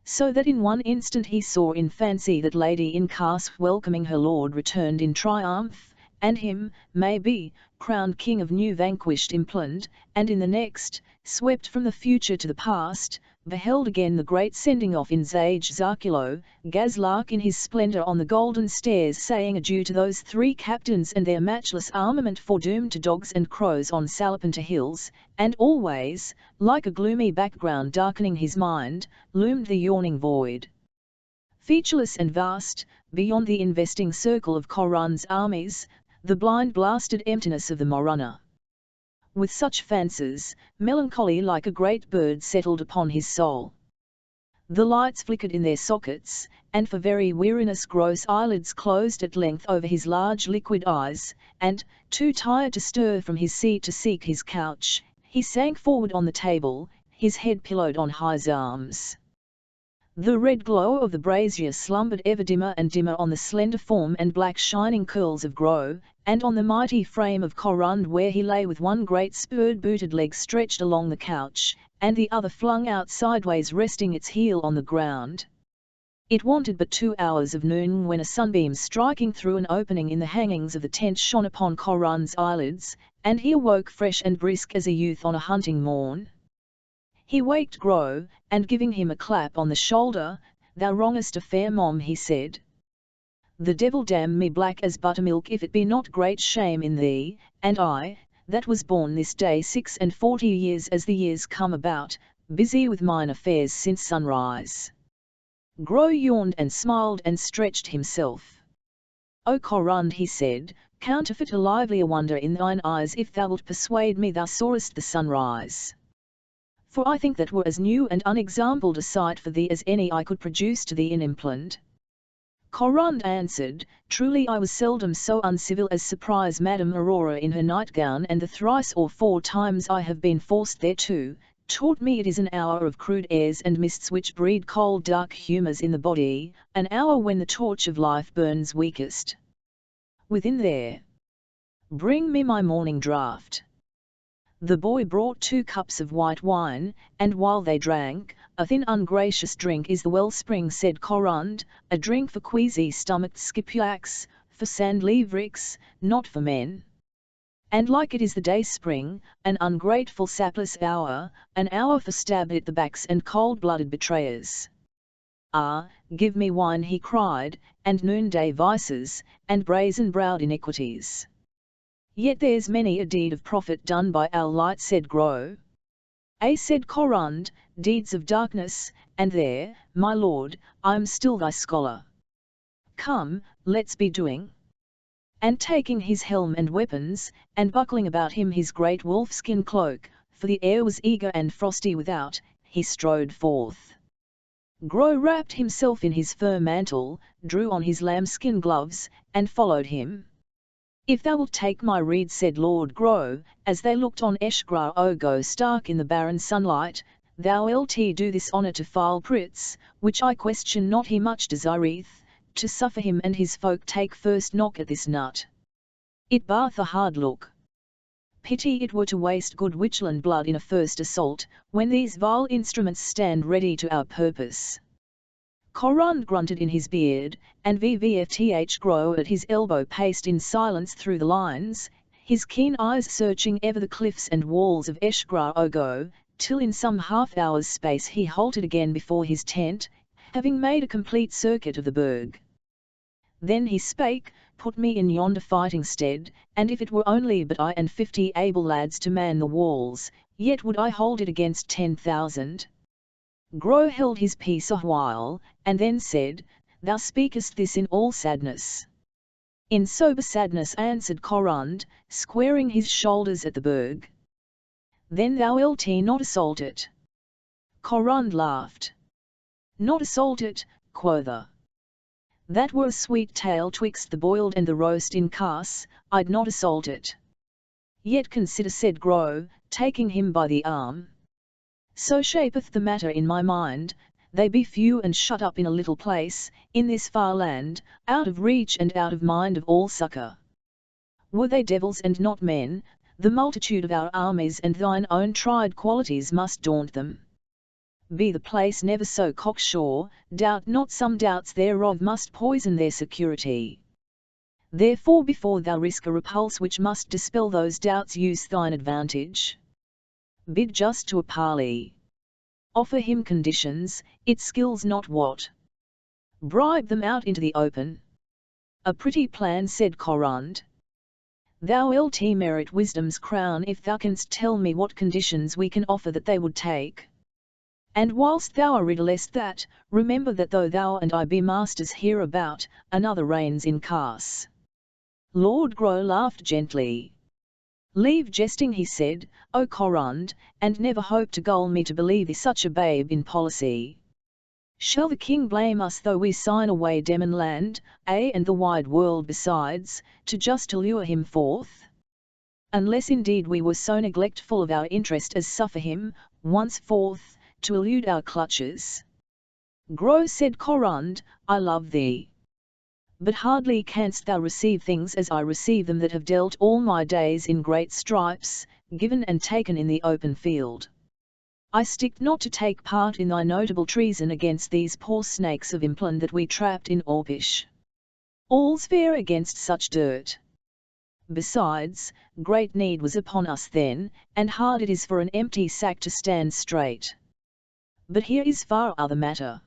So that in one instant he saw in fancy that lady in casque welcoming her lord returned in triumph, and him, may be, crowned king of new vanquished Impland, and in the next, swept from the future to the past, beheld again the great sending off in Zage Zarkulo, Gazlark in his splendour on the golden stairs saying adieu to those three captains and their matchless armament foredoomed to dogs and crows on Salapanta hills, and always, like a gloomy background darkening his mind, loomed the yawning void. Featureless and vast, beyond the investing circle of Koran's armies, the blind blasted emptiness of the Morana. With such fancies, melancholy like a great bird settled upon his soul. The lights flickered in their sockets, and for very weariness gross eyelids closed at length over his large liquid eyes, and, too tired to stir from his seat to seek his couch, he sank forward on the table, his head pillowed on his arms. The red glow of the brazier slumbered ever dimmer and dimmer on the slender form and black shining curls of Grow, and on the mighty frame of Korund where he lay with one great spurred-booted leg stretched along the couch, and the other flung out sideways resting its heel on the ground. It wanted but 2 hours of noon when a sunbeam striking through an opening in the hangings of the tent shone upon Korund's eyelids, and he awoke fresh and brisk as a youth on a hunting morn. He waked Grow, and giving him a clap on the shoulder, "Thou wrongest a fair mom," he said. "The devil damn me black as buttermilk if it be not great shame in thee, and I, that was born this day 46 years as the years come about, busy with mine affairs since sunrise." Grow yawned and smiled and stretched himself. "O Korund," he said, "counterfeit a livelier wonder in thine eyes if thou wilt persuade me thou sawest the sunrise. For I think that were as new and unexampled a sight for thee as any I could produce to thee in Impland." Korund answered, "Truly I was seldom so uncivil as surprise Madame Aurora in her nightgown, and the 3 or 4 times I have been forced thereto, taught me it is an hour of crude airs and mists which breed cold dark humours in the body, an hour when the torch of life burns weakest. Within there. Bring me my morning draught." The boy brought 2 cups of white wine, and while they drank, "A thin ungracious drink is the wellspring," said Korund, "a drink for queasy-stomached skipuaks, for sand-leaveriks, not for men. And like it is the day spring, an ungrateful sapless hour, an hour for stabbed at the backs and cold-blooded betrayers. Ah, give me wine," he cried, "and noonday vices, and brazen-browed iniquities." "Yet there's many a deed of profit done by our light," said Grow. "Ay," said Korund, "deeds of darkness, and there, my lord, I'm still thy scholar. Come, let's be doing." And taking his helm and weapons, and buckling about him his great wolfskin cloak, for the air was eager and frosty without, he strode forth. Grow wrapped himself in his fur mantle, drew on his lambskin gloves, and followed him. "If thou wilt take my rede," said Lord Grow, as they looked on Eshgra Ogo stark in the barren sunlight, "thou lt do this honour to File Pritz, which I question not he much desireth, to suffer him and his folk take first knock at this nut. It bath a hard look. Pity it were to waste good Witchland blood in a first assault, when these vile instruments stand ready to our purpose. Corond grunted in his beard, and VVFTH Grow at his elbow paced in silence through the lines, his keen eyes searching ever the cliffs and walls of Eshgra Ogo, till in some half-hour's space he halted again before his tent, having made a complete circuit of the burg. Then he spake, "Put me in yonder fighting stead, and if it were only but I and 50 able lads to man the walls, yet would I hold it against 10,000. Grow held his peace a while, and then said, "Thou speakest this in all sadness." "In sober sadness," answered Corond, squaring his shoulders at the burg. "Then thou wilt not assault it?" Corond laughed. "Not assault it," quotha. "That were a sweet tale twixt the boiled and the roast in Cas, I'd not assault it. Yet consider," said Grow, taking him by the arm. "So shapeth the matter in my mind, they be few and shut up in a little place, in this far land, out of reach and out of mind of all succour. Were they devils and not men, the multitude of our armies and thine own tried qualities must daunt them. Be the place never so cocksure, doubt not some doubts thereof must poison their security. Therefore before thou risk a repulse which must dispel those doubts, use thine advantage. Bid just to a parley. Offer him conditions, it skills not what. Bribe them out into the open." "A pretty plan," said Corond. "Thou wilt merit wisdom's crown if thou canst tell me what conditions we can offer that they would take. And whilst thou riddlest that, remember that though thou and I be masters hereabout, another reigns in Cas." Lord Grow laughed gently. "Leave jesting," he said, "O Corond, and never hope to gull me to believe thee such a babe in policy. Shall the king blame us though we sign away Demon land, and the wide world besides, to just to lure him forth? Unless indeed we were so neglectful of our interest as suffer him, once forth, to elude our clutches." "Grow," said Corond, "I love thee. But hardly canst thou receive things as I receive them that have dealt all my days in great stripes, given and taken in the open field. I stick not to take part in thy notable treason against these poor snakes of Impland that we trapped in Orpish. All's fair against such dirt. Besides, great need was upon us then, and hard it is for an empty sack to stand straight. But here is far other matter.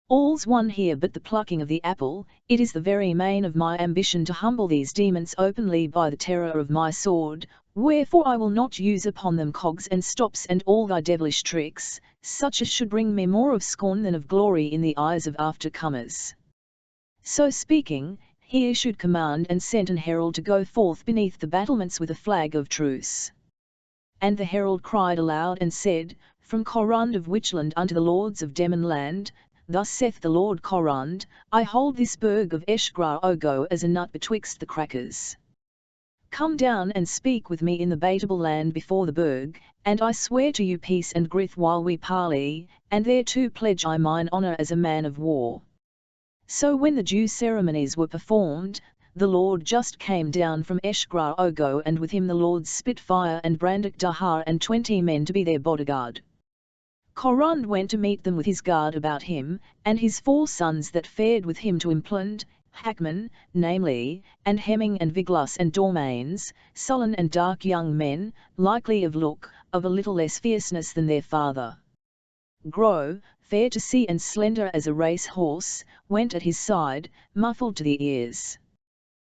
All's one here but the plucking of the apple, it is the very main of my ambition to humble these demons openly by the terror of my sword, wherefore I will not use upon them cogs and stops and all thy devilish tricks, such as should bring me more of scorn than of glory in the eyes of aftercomers." So speaking, he issued command and sent an herald to go forth beneath the battlements with a flag of truce. And the herald cried aloud and said, "From Corond of Witchland unto the lords of Demon land, thus saith the Lord Corond, I hold this burg of Eshgra Ogo as a nut betwixt the crackers. Come down and speak with me in the baitable land before the burg, and I swear to you peace and grith while we parley, and thereto pledge I mine honour as a man of war." So when the due ceremonies were performed, the Lord just came down from Eshgra Ogo, and with him the Lords Spitfire and Brandock Dahar and 20 men to be their bodyguard. Corond went to meet them with his guard about him, and his 4 sons that fared with him to Impland, Hackman, namely, and Hemming and Viglas and Dormains, sullen and dark young men, likely of look, of a little less fierceness than their father. Grow, fair to see and slender as a race horse, went at his side, muffled to the ears.